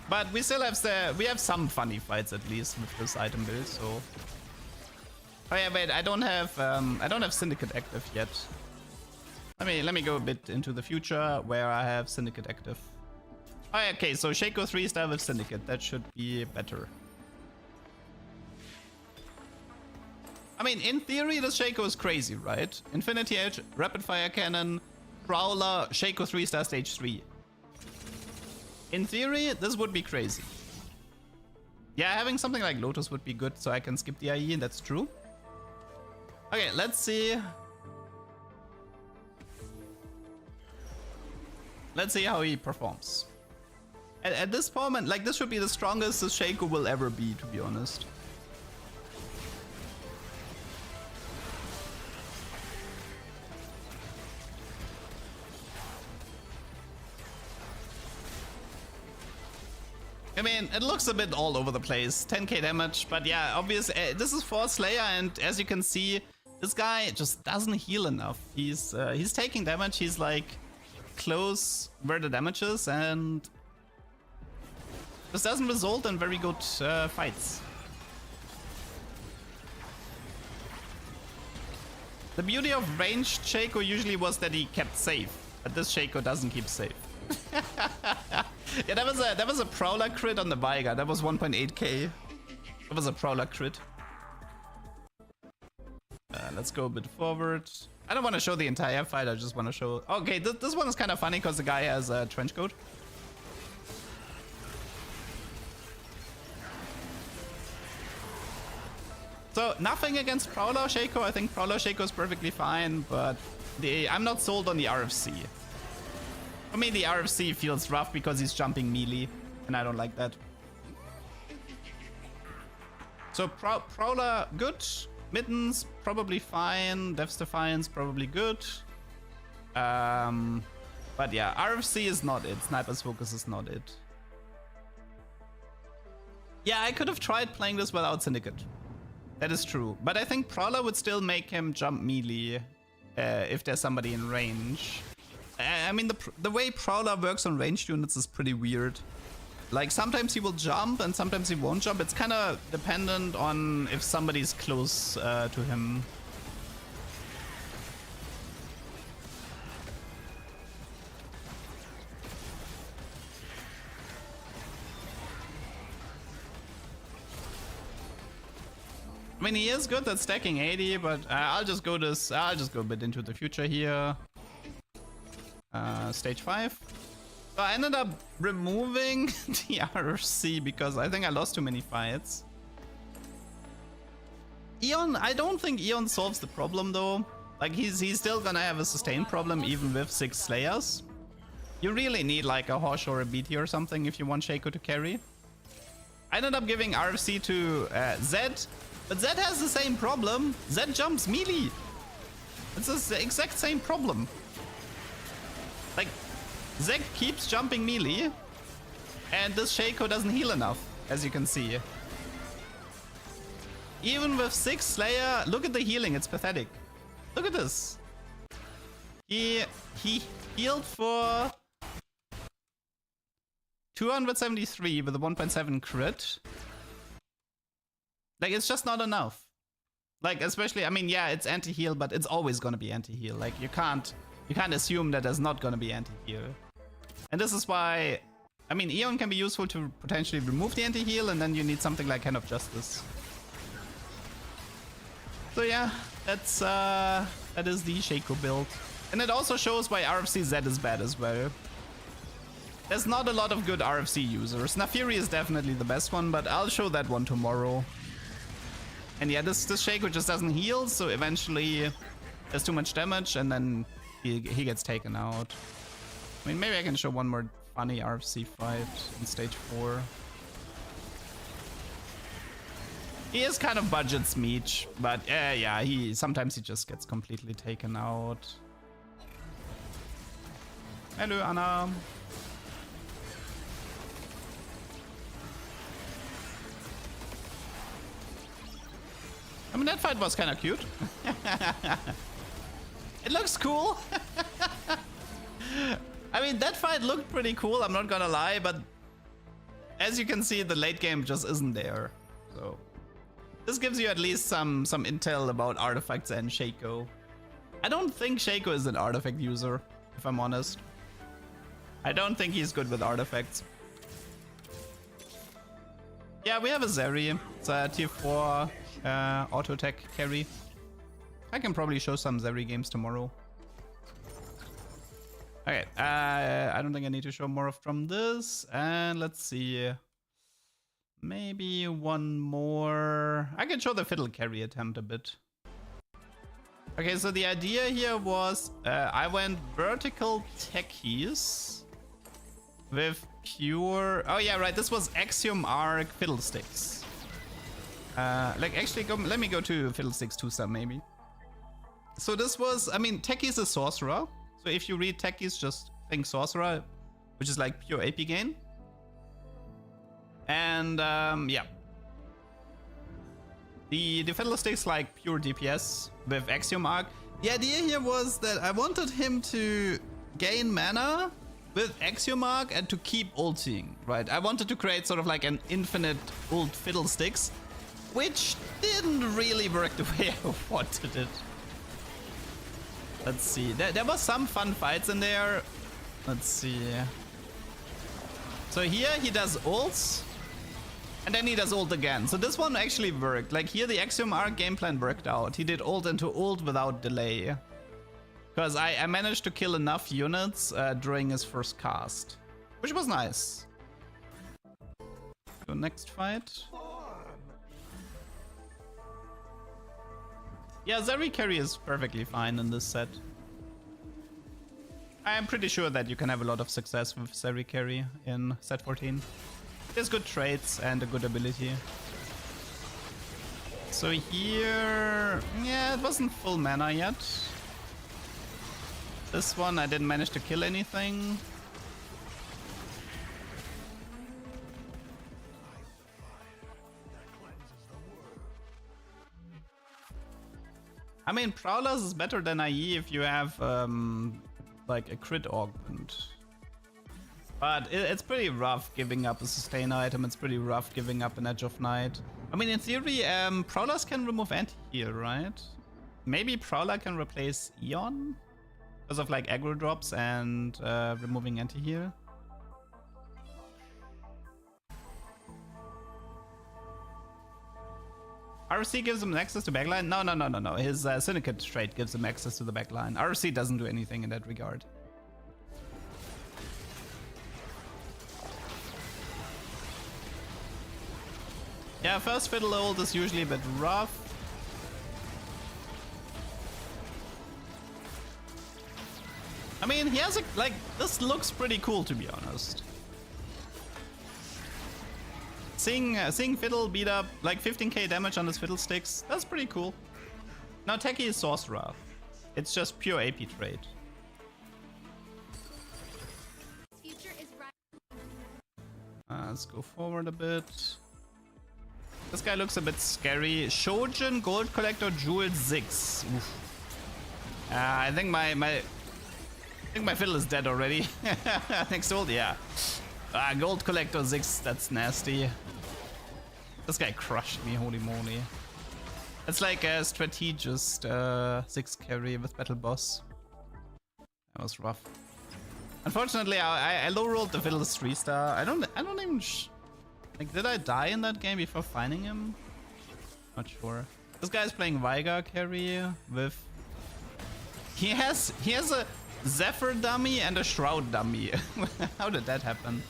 But we still have some funny fights at least with this item build. So, oh yeah, wait, I don't have Syndicate active yet. Let me go a bit into the future where I have Syndicate active. Oh yeah, okay, so Shaco 3-star with Syndicate, that should be better. I mean, in theory, this Shaco is crazy, right? Infinity Edge, Rapid Fire Cannon, Prowler, Shaco 3-star stage 3. In theory, this would be crazy. Yeah, having something like Lotus would be good so I can skip the IE, that's true. Okay, let's see. Let's see how he performs. At this moment, like, this should be the strongest this Shaco will ever be, to be honest. I mean, it looks a bit all over the place. 10k damage, but yeah, obviously, this is for Slayer, and as you can see, this guy just doesn't heal enough. He's taking damage, he's like close where the damage is, and this doesn't result in very good fights. The beauty of ranged Shaco usually was that he kept safe, but this Shaco doesn't keep safe. Yeah, that was a Prowler crit on the Veigar. That was 1.8k. That was a Prowler crit. Let's go a bit forward. I don't want to show the entire fight. I just want to show. Okay, this one is kind of funny because the guy has a trench coat. So nothing against Prowler Shaco. I think Prowler Shaco is perfectly fine, but I'm not sold on the RFC. For me, the RFC feels rough because he's jumping melee, and I don't like that. So Prowler, good. Mittens, probably fine. Dev's Defiance, probably good. But yeah, RFC is not it. Sniper's Focus is not it. Yeah, I could have tried playing this without Syndicate. That is true. But I think Prowler would still make him jump melee if there's somebody in range. I mean, the way Prowler works on ranged units is pretty weird. Like, sometimes he will jump and sometimes he won't jump. It's kind of dependent on if somebody's close to him. I mean, he is good at stacking 80, but I'll just go a bit into the future here. Stage 5. So I ended up removing the RFC because I think I lost too many fights. Eon, I don't think Eon solves the problem though. Like he's still gonna have a sustain problem even with 6 Slayers. You really need like a Hosh or a BT or something if you want Shaco to carry. I ended up giving RFC to Zed, but Zed has the same problem. Zed jumps melee. It's the exact same problem. Like, Zed keeps jumping melee, and this Shaco doesn't heal enough, as you can see. Even with 6 Slayer, look at the healing, it's pathetic. Look at this. He healed for 273 with a 1.7 crit. Like, it's just not enough. Like, especially, I mean, yeah, it's anti-heal, but it's always gonna be anti-heal. Like, you can't assume that there's not gonna be anti-heal. And this is why, I mean, Eon can be useful to potentially remove the anti-heal, and then you need something like Hand of Justice. So yeah, that is the Shaco build. And it also shows why RFC Zed is bad as well. There's not a lot of good RFC users. Naafiri is definitely the best one, but I'll show that one tomorrow. And yeah, this Shaco just doesn't heal, so eventually there's too much damage, and then he gets taken out. I mean, maybe I can show one more funny RFC fight in stage 4. He is kind of budget Smeech, but yeah, sometimes he just gets completely taken out. Hello, Anna. I mean, that fight was kind of cute. It looks cool. I mean, that fight looked pretty cool, I'm not gonna lie, but as you can see, the late game just isn't there. So this gives you at least some intel about artifacts and Shaco. I don't think Shaco is an artifact user, if I'm honest. I don't think he's good with artifacts. Yeah, we have a Zeri. It's a tier 4 auto tech carry. I can probably show some Zeri games tomorrow. Okay, I don't think I need to show more from this. And let's see. Maybe one more. I can show the fiddle carry attempt a bit. Okay, so the idea here was I went vertical techies with pure... Oh yeah, right, this was Axiom Arc Fiddlesticks. Like, actually, let me go to Fiddlesticks 2-star, maybe. So this was... I mean, Techies is Sorcerer. So if you read Techies, just think Sorcerer, which is like pure AP gain. And, yeah. The Fiddlesticks like pure DPS with Axiom Arc. The idea here was that I wanted him to gain mana with Axiom Arc and to keep ulting, right? I wanted to create sort of like an infinite ult Fiddlesticks, which didn't really work the way I wanted it. Let's see. There was some fun fights in there. Let's see. So here he does ults. And then he does ult again. So this one actually worked. Like here the Axiom Arc game plan worked out. He did ult into ult without delay. Because I managed to kill enough units during his first cast. Which was nice. So next fight. Yeah, Zeri carry is perfectly fine in this set. I am pretty sure that you can have a lot of success with Zeri carry in set 14. There's good traits and a good ability. So here... yeah, it wasn't full mana yet. This one I didn't manage to kill anything. I mean, Prowlers is better than IE if you have like a crit augment. But it's pretty rough giving up a sustain item. It's pretty rough giving up an Edge of Night. I mean, in theory, Prowlers can remove anti-heal, right? Maybe Prowler can replace Eon? Because of like aggro drops and removing anti-heal. RC gives him access to backline? No. His Syndicate trait gives him access to the backline. RC doesn't do anything in that regard. Yeah, first fiddle ult is usually a bit rough. I mean, he has a, like, this looks pretty cool to be honest. Seeing Fiddle beat up like 15k damage on his Fiddlesticks, that's pretty cool. Now Techie is Sorcerer. It's just pure AP trait. Future is right. Let's go forward a bit. This guy looks a bit scary. Shojin, Gold Collector, Jewel, Ziggs. I think my fiddle is dead already. Next ult, yeah. Gold Collector, Ziggs, that's nasty. This guy crushed me, holy moly. It's like a strategist Ziggs carry with Battle Boss. That was rough. Unfortunately, I low rolled the fiddle's 3-star. I don't even. Like, did I die in that game before finding him? Not sure. This guy is playing Veigar carry with... He has a Zephyr dummy and a Shroud dummy. How did that happen?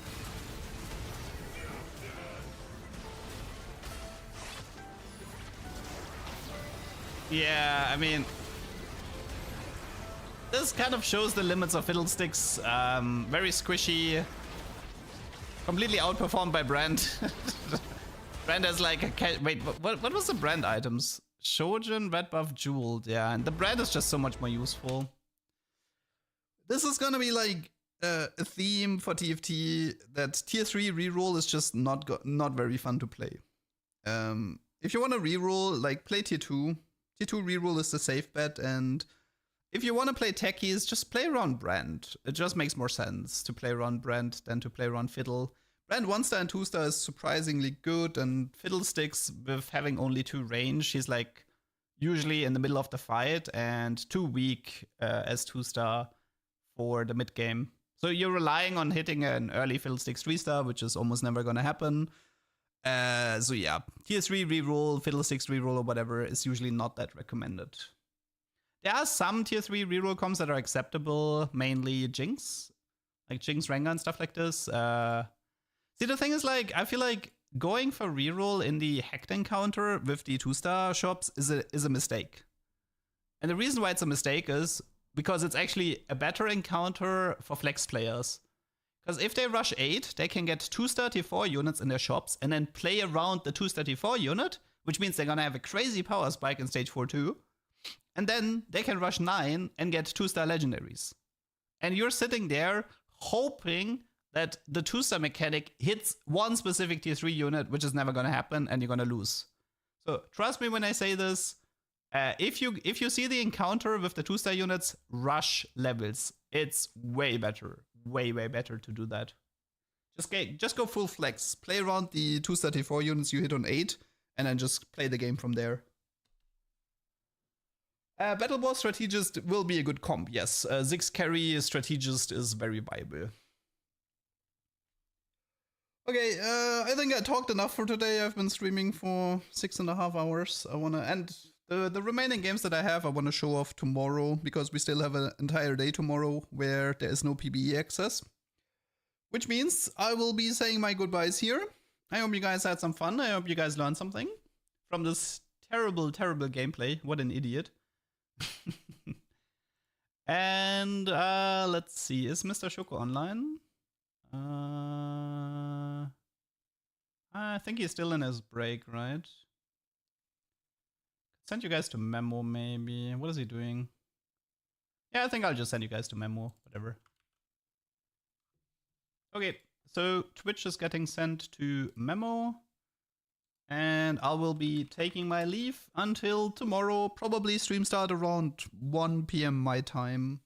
Yeah, I mean... This kind of shows the limits of Fiddlesticks. Very squishy. Completely outperformed by Brand. Brand has like a wait, what was the brand items? Shojin, red buff, jeweled, yeah, and the brand is just so much more useful. This is gonna be like a theme for TFT that tier 3 reroll is just not very fun to play. If you want to reroll, like play tier 2. Tier 2 reroll is the safe bet, and if you want to play techies, just play around Brand. It just makes more sense to play around Brand than to play around Fiddle. Brand 1-star and 2-star is surprisingly good, and Fiddlesticks with having only 2 range, she's like usually in the middle of the fight and too weak as 2-star for the mid game. So you're relying on hitting an early Fiddlesticks 3-star, which is almost never gonna happen. So yeah, tier 3 reroll, Fiddlesticks reroll or whatever is usually not that recommended. There are some tier 3 reroll comps that are acceptable, mainly Jinx, like Jinx, Rengar and stuff like this. See, the thing is, like, I feel like going for reroll in the hacked encounter with the 2-star shops is a mistake. And the reason why it's a mistake is because it's actually a better encounter for flex players. Because if they rush 8, they can get 2-star tier 4 units in their shops and then play around the 2-star tier 4 unit, which means they're gonna have a crazy power spike in stage 4 too. And then they can rush 9 and get 2-star legendaries. And you're sitting there hoping that the 2-star mechanic hits one specific tier 3 unit, which is never gonna happen, and you're gonna lose. So trust me when I say this. If you see the encounter with the 2-star units, rush levels. It's way better to do that. Just go full flex. Play around the 2-star tier 4 units you hit on 8, and then just play the game from there. Battle Boss Strategist will be a good comp, yes. Ziggs carry Strategist is very viable. Okay, I think I talked enough for today. I've been streaming for 6.5 hours. I wanna end the remaining games that I have. I wanna show off tomorrow because we still have an entire day tomorrow where there is no PBE access, which means I will be saying my goodbyes here. I hope you guys had some fun. I hope you guys learned something from this terrible gameplay. What an idiot. And let's see, is Mr. Shoko online? I think he's still in his break, right? Send you guys to Memo, maybe. What is he doing? Yeah, I think I'll just send you guys to Memo, whatever. Okay, so Twitch is getting sent to Memo. And I will be taking my leave until tomorrow. Probably stream start around 1 PM my time.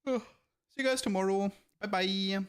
See you guys tomorrow. Bye bye.